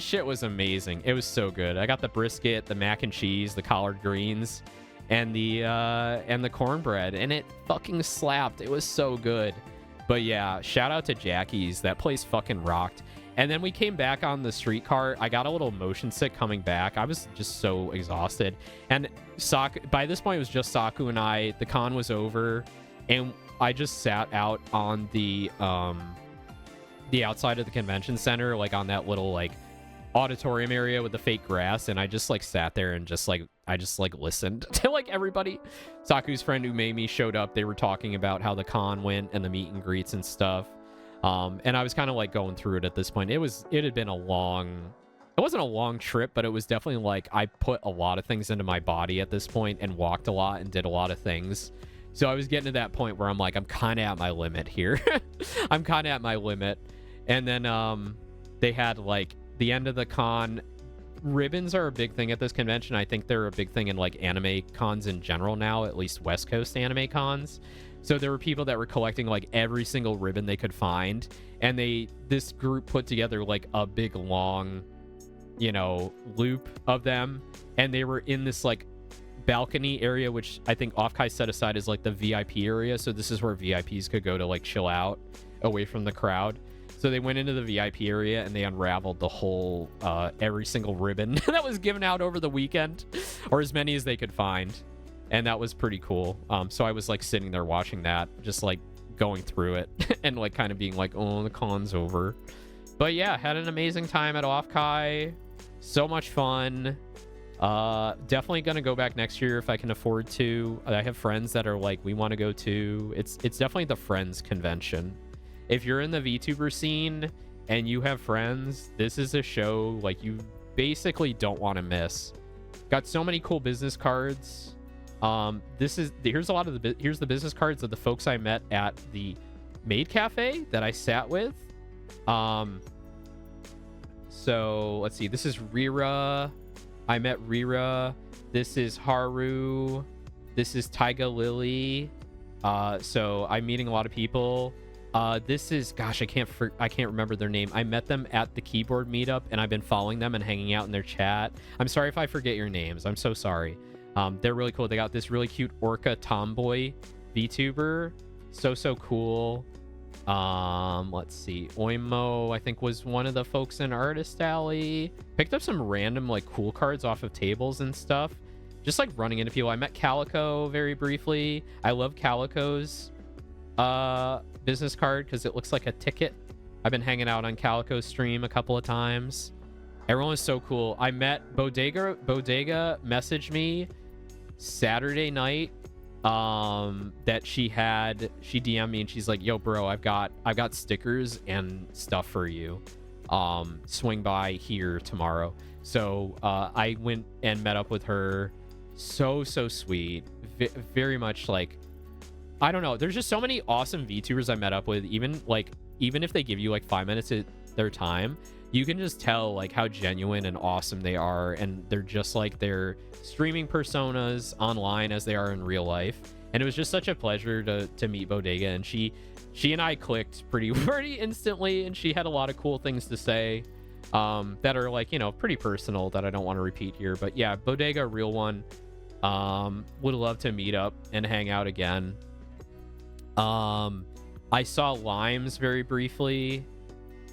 shit was amazing. It was so good. I got the brisket, the mac and cheese, the collard greens, and the cornbread, and it fucking slapped. It was so good. But yeah, shout out to Jackie's. That place fucking rocked. And then we came back on the streetcar. I got a little motion sick coming back. I was just so exhausted. And by this point, it was just Saku and I. The con was over, and I just sat out on the outside of the convention center, like on that little like auditorium area with the fake grass, and I just like sat there and just like listened to like everybody. Saku's friend Umemi showed up. They were talking about how the con went and the meet and greets and stuff, and I was kind of like going through it at this point. It had been it wasn't a long trip, but it was definitely like I put a lot of things into my body at this point and walked a lot and did a lot of things. So I was getting to that point where I'm like, I'm kind of at my limit here. I'm kind of at my limit. And then they had like the end of the con. Ribbons are a big thing at this convention. I think they're a big thing in like anime cons in general now, at least West Coast anime cons. So there were people that were collecting like every single ribbon they could find, and this group put together like a big long, you know, loop of them, and they were in this like balcony area, which I think Offkai set aside as like the VIP area. So this is where VIPs could go to like chill out away from the crowd. So they went into the VIP area and they unraveled the whole, every single ribbon that was given out over the weekend, or as many as they could find. And that was pretty cool. So I was like sitting there watching that, just like going through it and like kind of being like, oh, the con's over. But yeah, had an amazing time at Offkai. So much fun. Definitely gonna go back next year if I can afford to. I have friends that are like, we want to go to. It's definitely the Friends convention. If you're in the VTuber scene and you have friends, this is a show like you basically don't want to miss. Got so many cool business cards. Here's the business cards of the folks I met at the Maid Cafe that I sat with. So let's see. This is Rira. I met Rira. This is Haru. This is Taiga Lily. So I'm meeting a lot of people. This is, gosh, I can't remember their name. I met them at the keyboard meetup, and I've been following them and hanging out in their chat. I'm sorry if I forget your names. I'm so sorry. They're really cool. They got this really cute orca tomboy VTuber. So cool. Let's see. Oimo, I think, was one of the folks in Artist Alley. Picked up some random, like, cool cards off of tables and stuff. Just, like, running into people. I met Calico very briefly. I love Calico's business card because it looks like a ticket. I've been hanging out on Calico's stream a couple of times. Everyone was so cool. I met Bodega messaged me Saturday night that she DM'd me and she's like, yo bro, I've got stickers and stuff for you. Swing by here tomorrow. So I went and met up with her. So sweet. Very much like, I don't know, there's just so many awesome VTubers I met up with. Even if they give you like 5 minutes of their time, you can just tell like how genuine and awesome they are, and they're just like their streaming personas online as they are in real life. And it was just such a pleasure to meet Bodega, and she and I clicked pretty instantly, and she had a lot of cool things to say that are like, you know, pretty personal that I don't want to repeat here. But yeah, Bodega, real one. Would love to meet up and hang out again. I saw Limes very briefly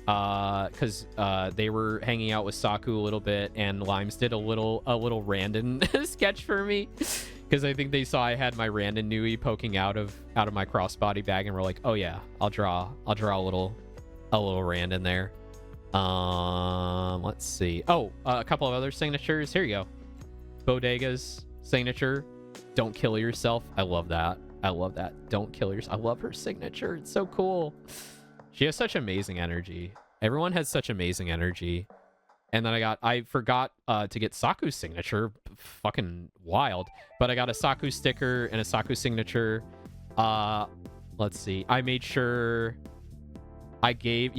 because they were hanging out with Saku a little bit, and Limes did a little Randon sketch for me because I think they saw I had my Randon Nui poking out of my crossbody bag, and were like, oh yeah, I'll draw a little Randon there. Let's see. Oh, a couple of other signatures. Here you go. Bodega's signature, don't kill yourself. I love that. Don't kill yourself. I love her signature. It's so cool. She has such amazing energy. Everyone has such amazing energy. And then I forgot to get Saku's signature. Fucking wild. But I got a Saku sticker and a Saku signature. Let's see. I made sure I gave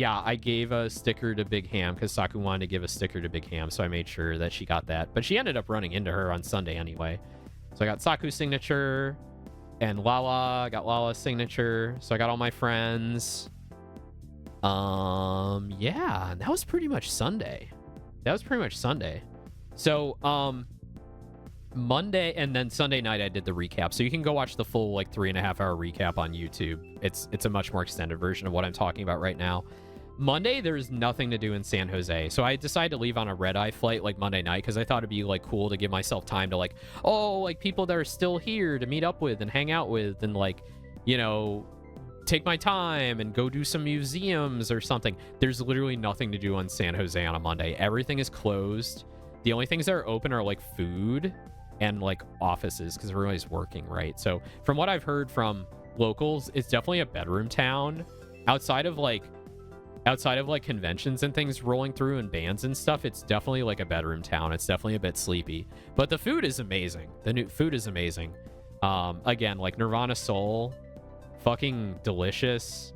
a sticker to Big Ham because Saku wanted to give a sticker to Big Ham. So I made sure that she got that. But she ended up running into her on Sunday anyway. So I got Saku's signature. And Lala, got Lala's signature. So I got all my friends. Yeah, that was pretty much Sunday. So, Monday and then Sunday night I did the recap. So you can go watch the full like 3.5 hour recap on YouTube. It's a much more extended version of what I'm talking about right now. Monday, there's nothing to do in San Jose. So I decided to leave on a red-eye flight like Monday night because I thought it'd be like cool to give myself time to like, like people that are still here to meet up with and hang out with and like, you know, take my time and go do some museums or something. There's literally nothing to do on San Jose on a Monday. Everything is closed. The only things that are open are like food and like offices because everybody's working, right? So from what I've heard from locals, it's definitely a bedroom town. Outside of like conventions and things rolling through and bands and stuff, it's definitely like a bedroom town. It's definitely a bit sleepy, but the food is amazing. The new food is amazing. Again, like Nirvana Soul, fucking delicious.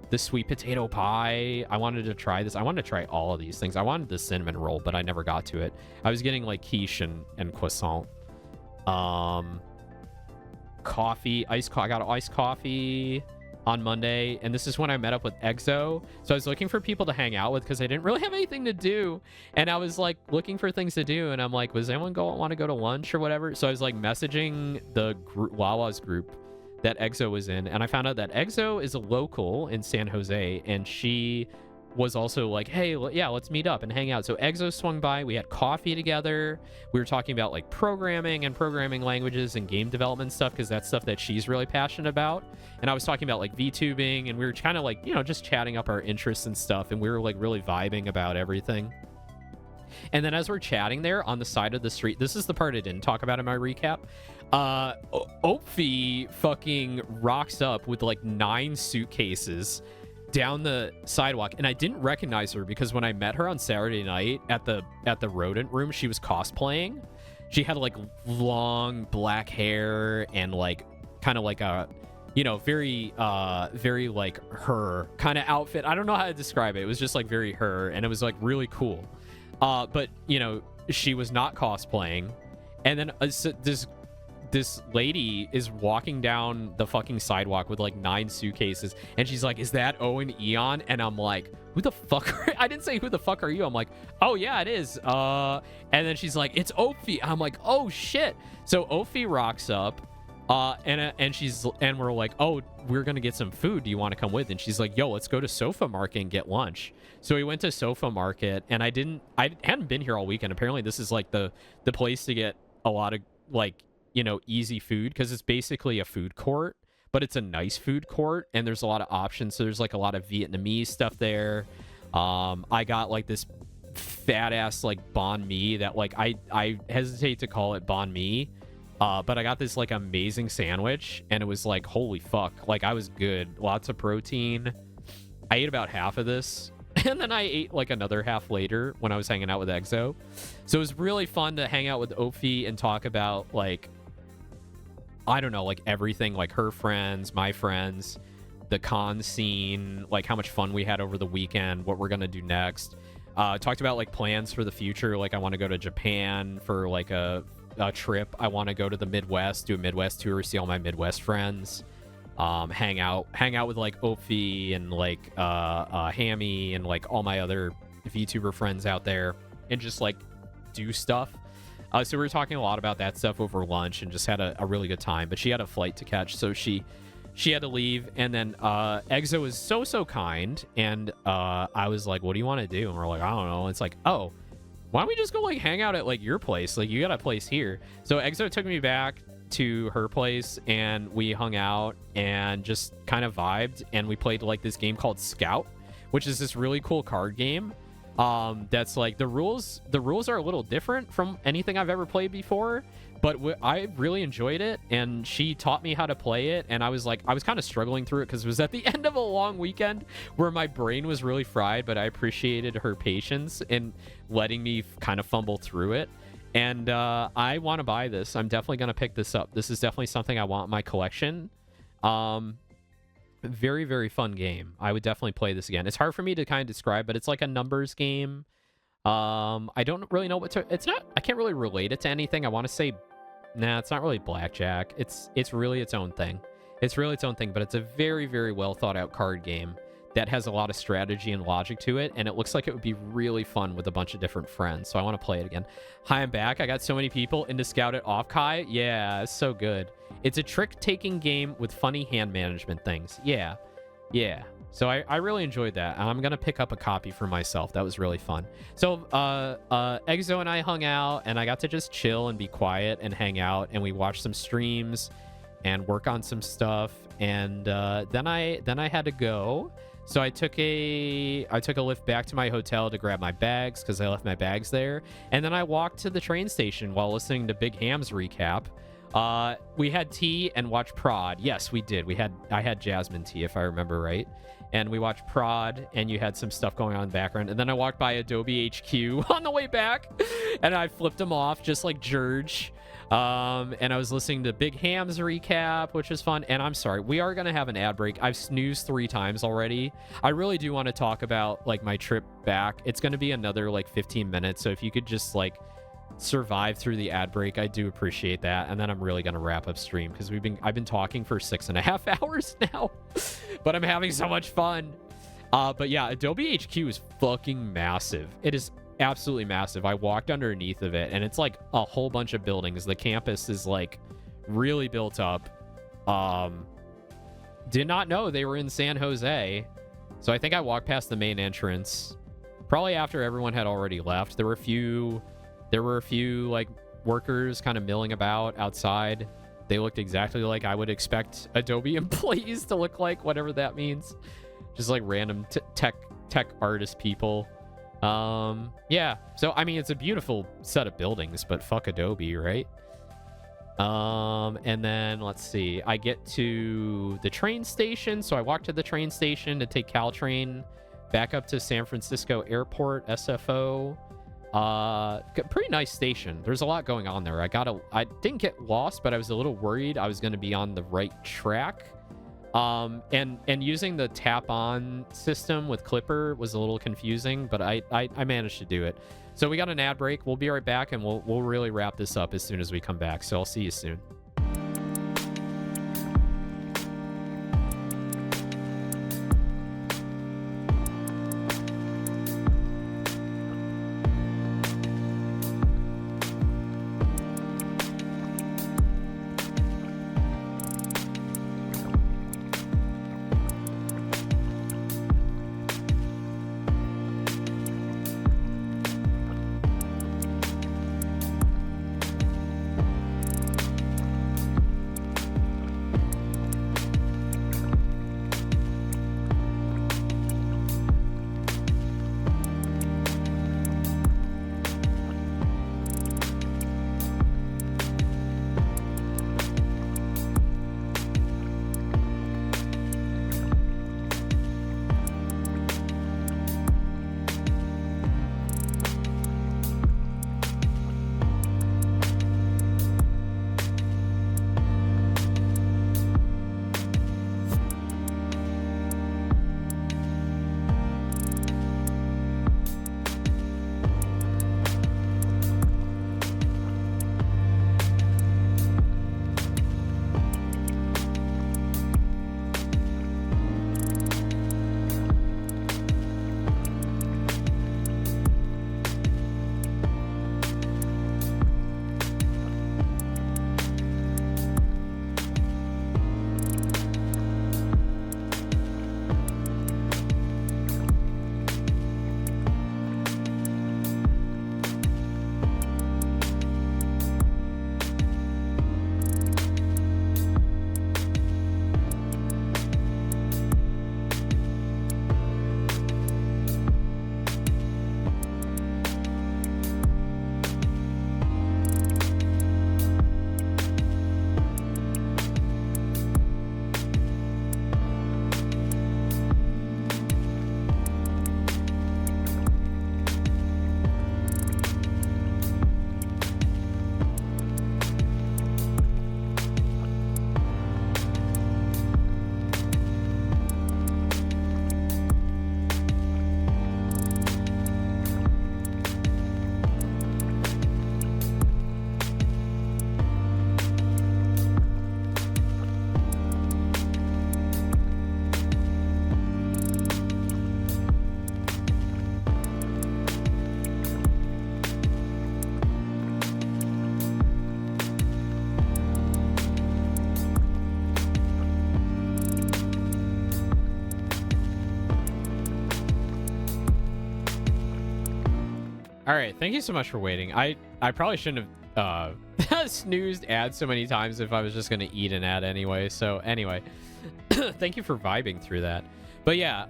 The sweet potato pie, I wanted to try this. I wanted to try all of these things. I wanted the cinnamon roll, but I never got to it. I was getting like quiche and croissant. Coffee, I got iced coffee on Monday, and this is when I met up with Exo. So I was looking for people to hang out with because I didn't really have anything to do, and I was like looking for things to do, and I'm like, was anyone want to go to lunch or whatever? So I was like messaging the Wawa's group that Exo was in, and I found out that Exo is a local in San Jose, and she was also like, hey, yeah, let's meet up and hang out. So Exo swung by, we had coffee together, we were talking about like programming and programming languages and game development stuff because that's stuff that she's really passionate about, and I was talking about like VTubing, and we were kind of like, you know, just chatting up our interests and stuff, and we were like really vibing about everything. And then as we're chatting there on the side of the street, this is the part I didn't talk about in my recap, Ophi fucking rocks up with like 9 suitcases down the sidewalk, and I didn't recognize her because when I met her on Saturday night at the rodent room, she was cosplaying. She had like long black hair and like kind of like a, you know, very like her kind of outfit. I don't know how to describe it. It was just like very her, and it was like really cool. But you know, she was not cosplaying. And then this lady is walking down the fucking sidewalk with like 9 suitcases, and she's like, "Is that Owen Aeon?" And I'm like, "Who the fuck are I didn't say who the fuck are you?" I'm like, "Oh yeah, it is." And then she's like, "It's Ophi." I'm like, "Oh shit." So Ophi rocks up, and we're like, "Oh, we're gonna get some food. Do you want to come with?" And she's like, "Yo, let's go to Sofa Market and get lunch." So we went to Sofa Market, and I hadn't been here all weekend. Apparently, this is like the place to get a lot of like, you know, easy food, because it's basically a food court, but it's a nice food court, and there's a lot of options. So there's like a lot of Vietnamese stuff there. I got like this fat ass like banh mi that like I hesitate to call it banh mi, but I got this like amazing sandwich, and it was like, holy fuck, like I was good, lots of protein. I ate about half of this, and then I ate like another half later when I was hanging out with Exo. So it was really fun to hang out with Ophi and talk about like, I don't know, like everything, like her friends, my friends, the con scene, like how much fun we had over the weekend, what we're gonna do next. Talked about like plans for the future. Like I want to go to Japan for like a trip. I want to go to the Midwest, do a Midwest tour, see all my Midwest friends. Hang out with like Ophi and like Hammy and like all my other VTuber friends out there, and just like do stuff. So we were talking a lot about that stuff over lunch, and just had a really good time. But she had a flight to catch, so she had to leave. And then Exo was so kind, and I was like, "What do you want to do?" And we're like, "I don't know." And it's like, "Oh, why don't we just go like hang out at like your place? Like you got a place here." So Exo took me back to her place, and we hung out and just kind of vibed, and we played like this game called Scout, which is this really cool card game. That's like the rules are a little different from anything I've ever played before, but I really enjoyed it, and she taught me how to play it. And I was kind of struggling through it because it was at the end of a long weekend where my brain was really fried, but I appreciated her patience in letting me kind of fumble through it. And I want to buy this. I'm definitely going to pick this up. This is definitely something I want in my collection. Very, very fun game. I would definitely play this again. It's hard for me to kind of describe, but it's like a numbers game. I don't really know I can't really relate it to anything. I want to say, nah, it's not really blackjack. It's really its own thing. It's really its own thing, but it's a very, very well thought out card game that has a lot of strategy and logic to it, and it looks like it would be really fun with a bunch of different friends. So I want to play it again. Hi, I'm back. I got so many people into Scout at Offkai. Yeah, it's so good. It's a trick-taking game with funny hand management things. Yeah. So I really enjoyed that. I'm going to pick up a copy for myself. That was really fun. So Exo and I hung out, and I got to just chill and be quiet and hang out, and we watched some streams and work on some stuff. And then I had to go. So I took a lift back to my hotel to grab my bags, because I left my bags there. And then I walked to the train station while listening to Big Ham's recap. We had tea and watched Prod. Yes, we did. I had jasmine tea, if I remember right. And we watched Prod, and you had some stuff going on in the background. And then I walked by Adobe HQ on the way back, and I flipped them off just like George. And I was listening to Big Ham's recap, which is fun. And I'm sorry, we are going to have an ad break. I've snoozed 3 times already. I really do want to talk about like my trip back. It's going to be another like 15 minutes. So if you could just like survive through the ad break, I do appreciate that. And then I'm really going to wrap up stream, because I've been talking for 6.5 hours now, but I'm having so much fun. But yeah, Adobe HQ is fucking massive. It is absolutely massive. I walked underneath of it, and it's like a whole bunch of buildings. The campus is like really built up. Did not know they were in San Jose. So I think I walked past the main entrance probably after everyone had already left. There were a few like workers kind of milling about outside. They looked exactly like I would expect Adobe employees to look like, whatever that means. Just like random tech artist people. Yeah, so I mean, it's a beautiful set of buildings, but fuck Adobe, right? And then let's see, I get to the train station. So I walk to the train station to take Caltrain back up to San Francisco Airport, SFO. Pretty nice station. There's a lot going on there. I didn't get lost, but I was a little worried I was going to be on the right track. And using the tap on system with Clipper was a little confusing, but I managed to do it. So we got an ad break. We'll be right back, and we'll really wrap this up as soon as we come back. So I'll see you soon. All right. Thank you so much for waiting. I probably shouldn't have snoozed ads so many times if I was just gonna eat an ad anyway. So anyway, thank you for vibing through that. But yeah,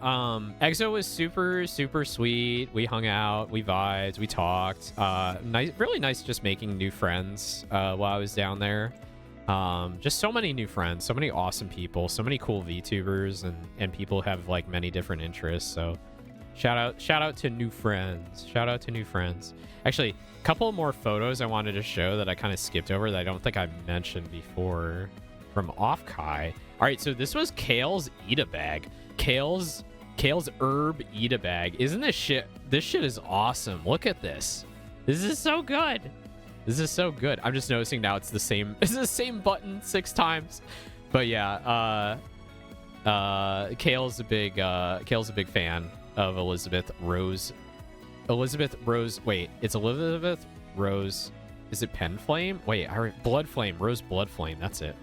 EXO was super sweet. We hung out, we vibed, we talked. Nice, really nice, just making new friends while I was down there. Just so many new friends, so many awesome people, so many cool VTubers, and people have like many different interests. So shout out to new friends. Shout out to new friends. Actually, a couple more photos I wanted to show that I kind of skipped over that I don't think I mentioned before from Offkai. All right, so this was Kale's Eat-A Bag. Kale's herb Eat-A Bag. Isn't this shit? This shit is awesome. Look at this. This is so good. This is so good. I'm just noticing now it's the same. It's the same button 6 times. But yeah, Kale's a big fan of Elizabeth Rose. Wait, it's Elizabeth Rose. Is it Pen Flame? Wait, Blood Flame. Rose Blood Flame. That's it.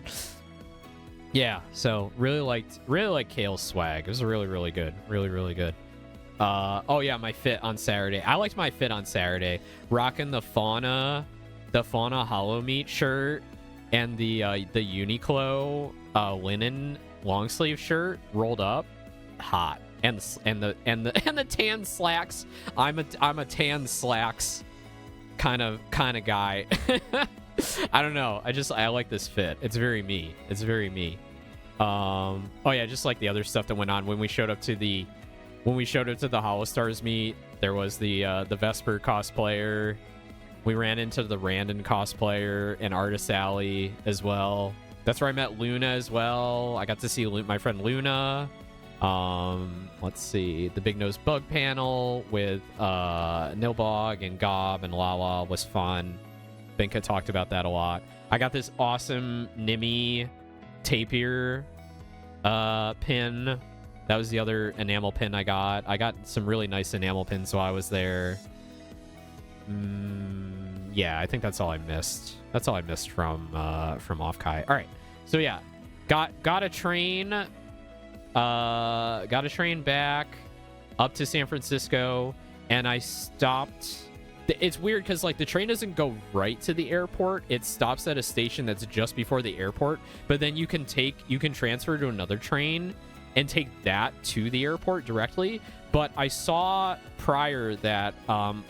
Yeah. So really liked Kale's swag. It was really good. Really good. Oh yeah, my fit on Saturday. I liked my fit on Saturday. Rocking the Fauna Hollow Meat shirt and the Uniqlo linen long sleeve shirt rolled up, hot. And the tan slacks. I'm a tan slacks kind of guy. I don't know. I like this fit. It's very me. Oh yeah, just like the other stuff that went on when we showed up to the Holostars meet. There was the Vesper cosplayer. We ran into the Randon cosplayer and Artist Alley as well. That's where I met Luna as well. I got to see my friend Luna. Let's see. The Big Nose Bug panel with Nilbog and Gob and Lala was fun. Binka talked about that a lot. I got this awesome Nimi tapir pin. That was the other enamel pin I got. I got some really nice enamel pins while I was there. Yeah, I think that's all I missed. That's all I missed from Offkai. All right. So yeah, got a train back up to San Francisco, and I stopped. It's weird because like the train doesn't go right to the airport. It stops at a station that's just before the airport, but then you can transfer to another train and take that to the airport directly. But I saw prior that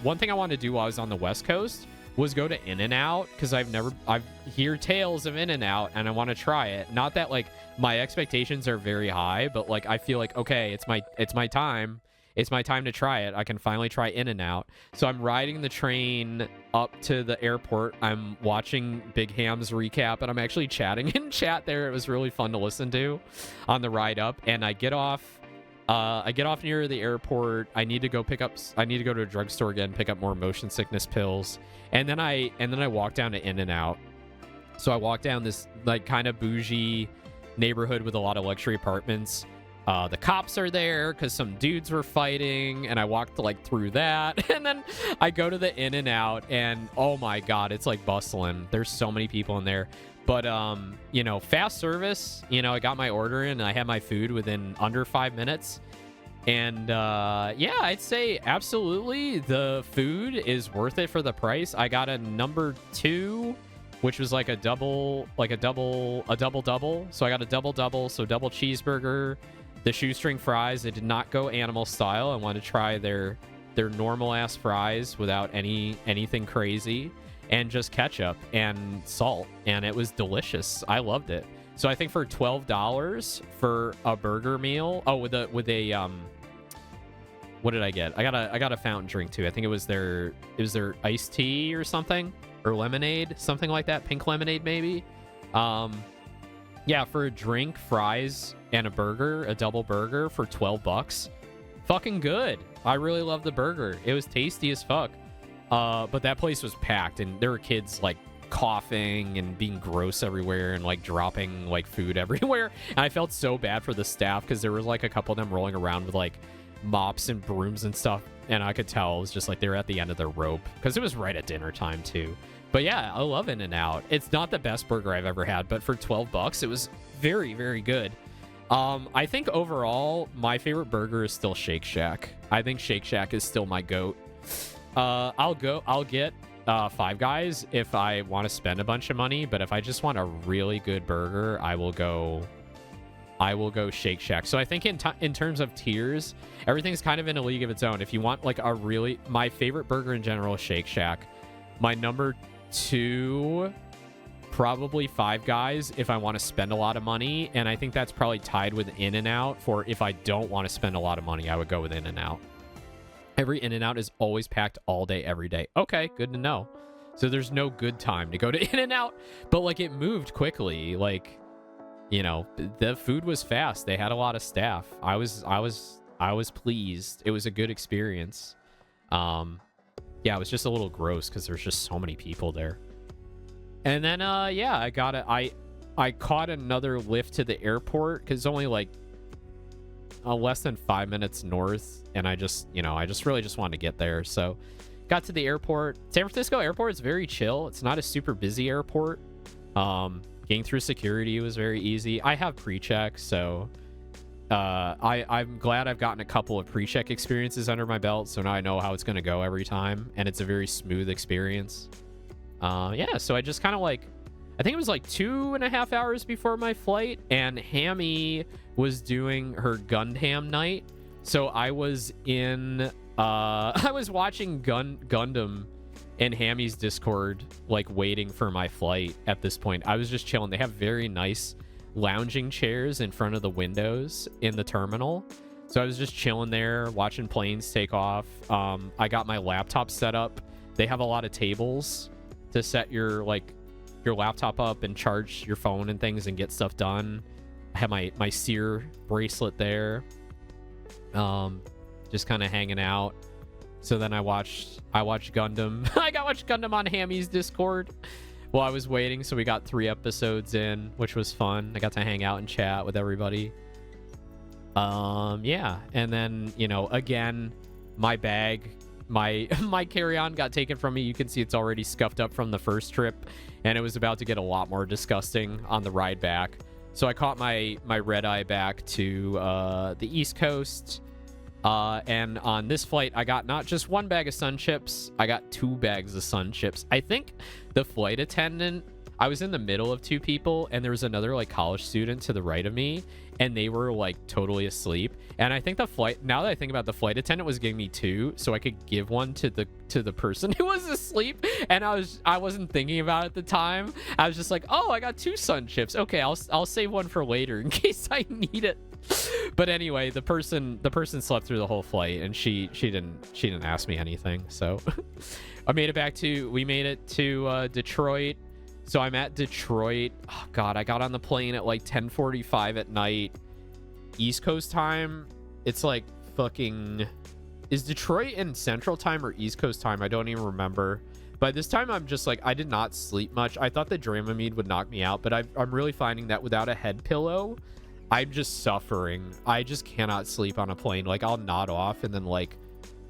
one thing I wanted to do while I was on the West Coast was go to In-N-Out, because I've hear tales of In-N-Out and I want to try it. Not that like my expectations are very high, but like I feel like, okay, it's my time. It's my time to try it. I can finally try In-N-Out. So I'm riding the train up to the airport. I'm watching Big Ham's recap, and I'm actually chatting in chat there. It was really fun to listen to on the ride up. And I get off near the airport. I need to go to a drugstore again, pick up more motion sickness pills. And then I walk down to In-N-Out. So I walk down this like kind of bougie neighborhood with a lot of luxury apartments. The cops are there because some dudes were fighting, and I walked like through that. And then I go to the In-N-Out, and oh my God, it's like bustling. There's so many people in there. But, fast service, I got my order in and I had my food within under 5 minutes. And, yeah, I'd say absolutely the food is worth it for the price. I got a number 2, which was like a double. So I got a double, so double cheeseburger, the shoestring fries. It did not go animal style. I wanted to try their normal ass fries without anything crazy. And just ketchup and salt, and it was delicious. I loved it. So I think for $12 for a burger meal, with a what did I get? I got a fountain drink too. I think it was their iced tea or something, or lemonade, something like that, pink lemonade maybe. Yeah, for a drink, fries, and a burger, a double burger for $12, fucking good. I really loved the burger. It was tasty as fuck. But that place was packed, and there were kids like coughing and being gross everywhere and like dropping like food everywhere. And I felt so bad for the staff because there was like a couple of them rolling around with like mops and brooms and stuff. And I could tell it was just like they were at the end of their rope because it was right at dinner time too. But yeah, I love In-N-Out. It's not the best burger I've ever had, but for $12, it was very, very good. I think overall, my favorite burger is still Shake Shack. I think Shake Shack is still my GOAT. I'll get Five Guys if I want to spend a bunch of money, but if I just want a really good burger, I will go Shake Shack. So I think in terms of tiers, everything's kind of in a league of its own. If you want like my favorite burger in general is Shake Shack. My number 2, probably Five Guys if I want to spend a lot of money, and I think that's probably tied with In-N-Out for if I don't want to spend a lot of money, I would go with In-N-Out. Every In-N-Out is always packed all day, every day. Okay, good to know. So there's no good time to go to In-N-Out, but like it moved quickly. Like, you know, the food was fast. They had a lot of staff. I was pleased. It was a good experience. Yeah, it was just a little gross because there's just so many people there. And then yeah, I caught another lift to the airport because it's only like less than 5 minutes north, and I just really just wanted to get there. So got to the airport. San Francisco airport is very chill. It's not a super busy airport. Getting through security was very easy. I have pre-check, so I'm glad I've gotten a couple of pre-check experiences under my belt, so now I know how it's going to go every time, and it's a very smooth experience. Yeah, so I just kind of like, I think it was like 2.5 hours before my flight, and Hammy was doing her Gundam night, so I was in I was watching Gundam in Hammy's Discord, like waiting for my flight. At this point I was just chilling. They have very nice lounging chairs in front of the windows in the terminal, so I was just chilling there watching planes take off. I got my laptop set up. They have a lot of tables to set your laptop up and charge your phone and things and get stuff done. I have my Sear bracelet there, just kind of hanging out. So then I watched Gundam. I watched Gundam on Hammy's Discord while I was waiting. So we got 3 episodes in, which was fun. I got to hang out and chat with everybody. Yeah, and then, you know, again, my bag, my carry-on got taken from me. You can see it's already scuffed up from the first trip, and it was about to get a lot more disgusting on the ride back. So I caught my red eye back to the East Coast. And on this flight, I got not just 1 bag of Sun Chips, I got 2 bags of Sun Chips. I think the flight attendant, I was in the middle of 2 people, and there was another like college student to the right of me, and they were like totally asleep. And I think now that I think about, the flight attendant was giving me 2 so I could give 1 to the person who was asleep, and I wasn't thinking about it at the time. I was just like, oh, I got 2 Sun Chips. Okay, I'll save 1 for later in case I need it. But anyway, the person slept through the whole flight, and she didn't ask me anything. So we made it to Detroit. So I'm at Detroit. Oh god, I got on the plane at like 10:45 at night East Coast time. It's like fucking, is Detroit in Central Time or East Coast time? I don't even remember. By this time I'm just like, I did not sleep much. I thought the Dramamine would knock me out, but I'm really finding that without a head pillow, I'm just suffering. I just cannot sleep on a plane. Like, I'll nod off, and then like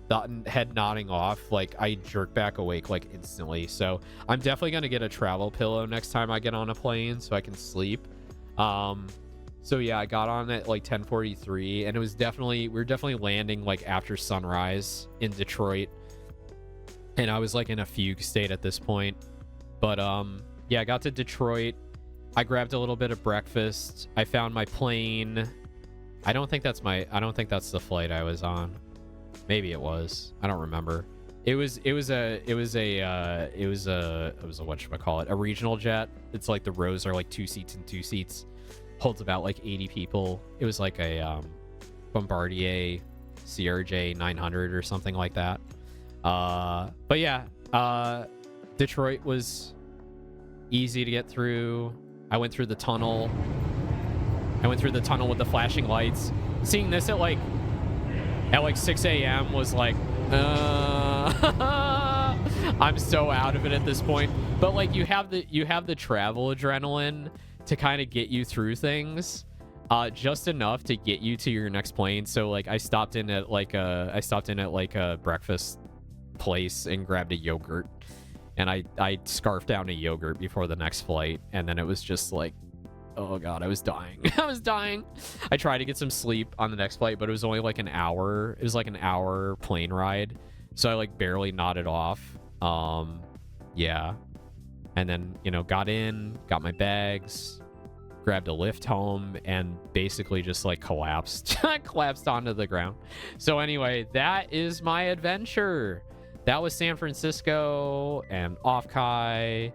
the head nodding off, like I jerk back awake like instantly. So I'm definitely gonna get a travel pillow next time I get on a plane so I can sleep. So yeah, I got on at like 10:43, and we were definitely landing like after sunrise in Detroit, and I was like in a fugue state at this point. But yeah, I got to Detroit. I grabbed a little bit of breakfast. I found my plane. I don't think that's the flight I was on. Maybe it was. I don't remember. It was a whatchamacallit, a regional jet. It's like the rows are like 2 seats and 2 seats. Holds about like 80 people. It was like a Bombardier CRJ 900 or something like that. But yeah, Detroit was easy to get through. I went through the tunnel. With the flashing lights. Seeing this at like 6 a.m. was like, I'm so out of it at this point. But like, you have the travel adrenaline to kind of get you through things, just enough to get you to your next plane. So like, I stopped in at like a breakfast place and grabbed a yogurt, and I scarfed down a yogurt before the next flight, and then it was just like, oh god, I was dying. I tried to get some sleep on the next flight, but it was only like an hour. It was like an hour plane ride, So I like barely nodded off. Yeah. And then, you know, got in, got my bags, grabbed a lift home, and basically just like collapsed. Collapsed onto the ground. So anyway, that is my adventure. That was San Francisco and Off-Kai.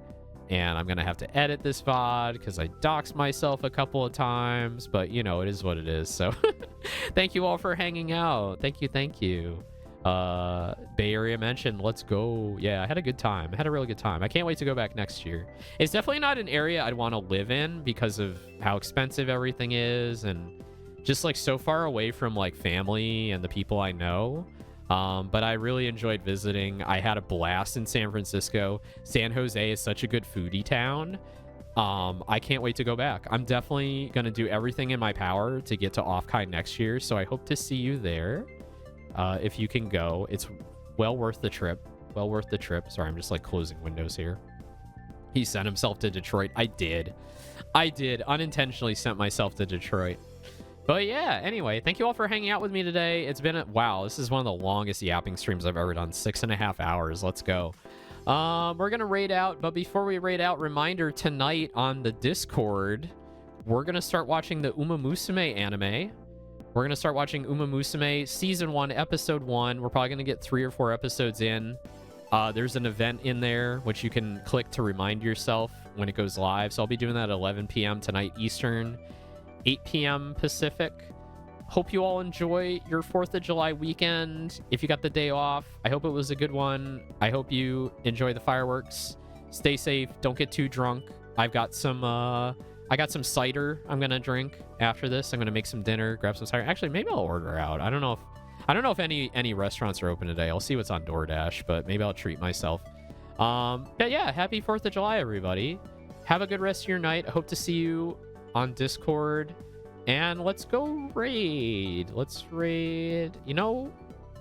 And I'm going to have to edit this VOD because I doxed myself a couple of times. But, you know, it is what it is. So thank you all for hanging out. Thank you. Thank you. Bay Area mentioned, let's go. Yeah, I had a good time. I had a really good time. I can't wait to go back next year. It's definitely not an area I'd want to live in because of how expensive everything is and just like so far away from like family and the people I know. But I really enjoyed visiting. I had a blast in San Francisco. San Jose is such a good foodie town. I can't wait to go back. I'm definitely going to do everything in my power to get to Off-Kai next year. So I hope to see you there. If you can go, it's well worth the trip. Well worth the trip. Sorry, I'm just like closing windows here. He sent himself to Detroit. I did unintentionally sent myself to Detroit. But yeah, anyway, thank you all for hanging out with me today. It's been wow, this is one of the longest yapping streams I've ever done. 6.5 hours. Let's go. We're gonna raid out, but before we raid out, reminder, tonight on the Discord, we're gonna start watching the Uma Musume anime. We're going to start watching Uma Musume Season 1, Episode 1. We're probably going to get 3 or 4 episodes in. There's an event in there, which you can click to remind yourself when it goes live. So I'll be doing that at 11 p.m. tonight Eastern, 8 p.m. Pacific. Hope you all enjoy your 4th of July weekend. If you got the day off, I hope it was a good one. I hope you enjoy the fireworks. Stay safe. Don't get too drunk. I got some cider I'm gonna drink after this. I'm gonna make some dinner, grab some cider. Actually, maybe I'll order out. I don't know if any restaurants are open today. I'll see what's on DoorDash, but maybe I'll treat myself. But yeah, happy 4th of July, everybody. Have a good rest of your night. I hope to see you on Discord. And let's go raid. Let's raid. You know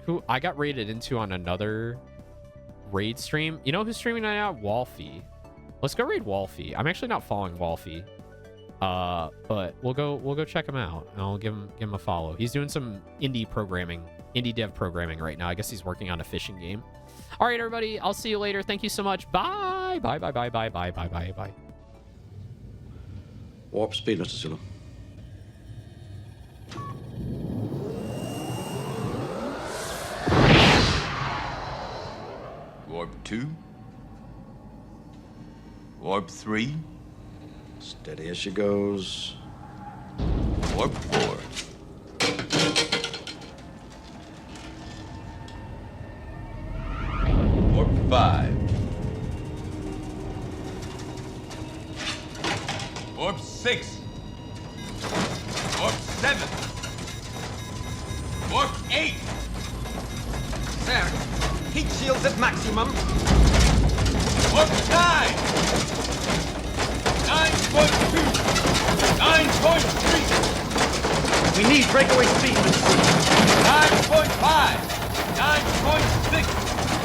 who I got raided into on another raid stream? You know who's streaming right now? Wolfie. Let's go raid Wolfie. I'm actually not following Wolfie. But we'll go check him out. And I'll give him a follow. He's doing some indie dev programming right now. I guess he's working on a fishing game. All right, everybody. I'll see you later. Thank you so much. Bye. Bye. Bye. Bye. Bye. Bye. Bye. Bye. Bye. Warp speed, Mr. Zulu. Warp 2. Warp 3. Steady as she goes. Warp 4. Warp 5. Warp 6. Warp 7. Warp 8. Sir, heat shields at maximum. Warp 9. 9.2! 9.3! We need breakaway speed. 9.5! 9.6!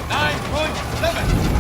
9.7!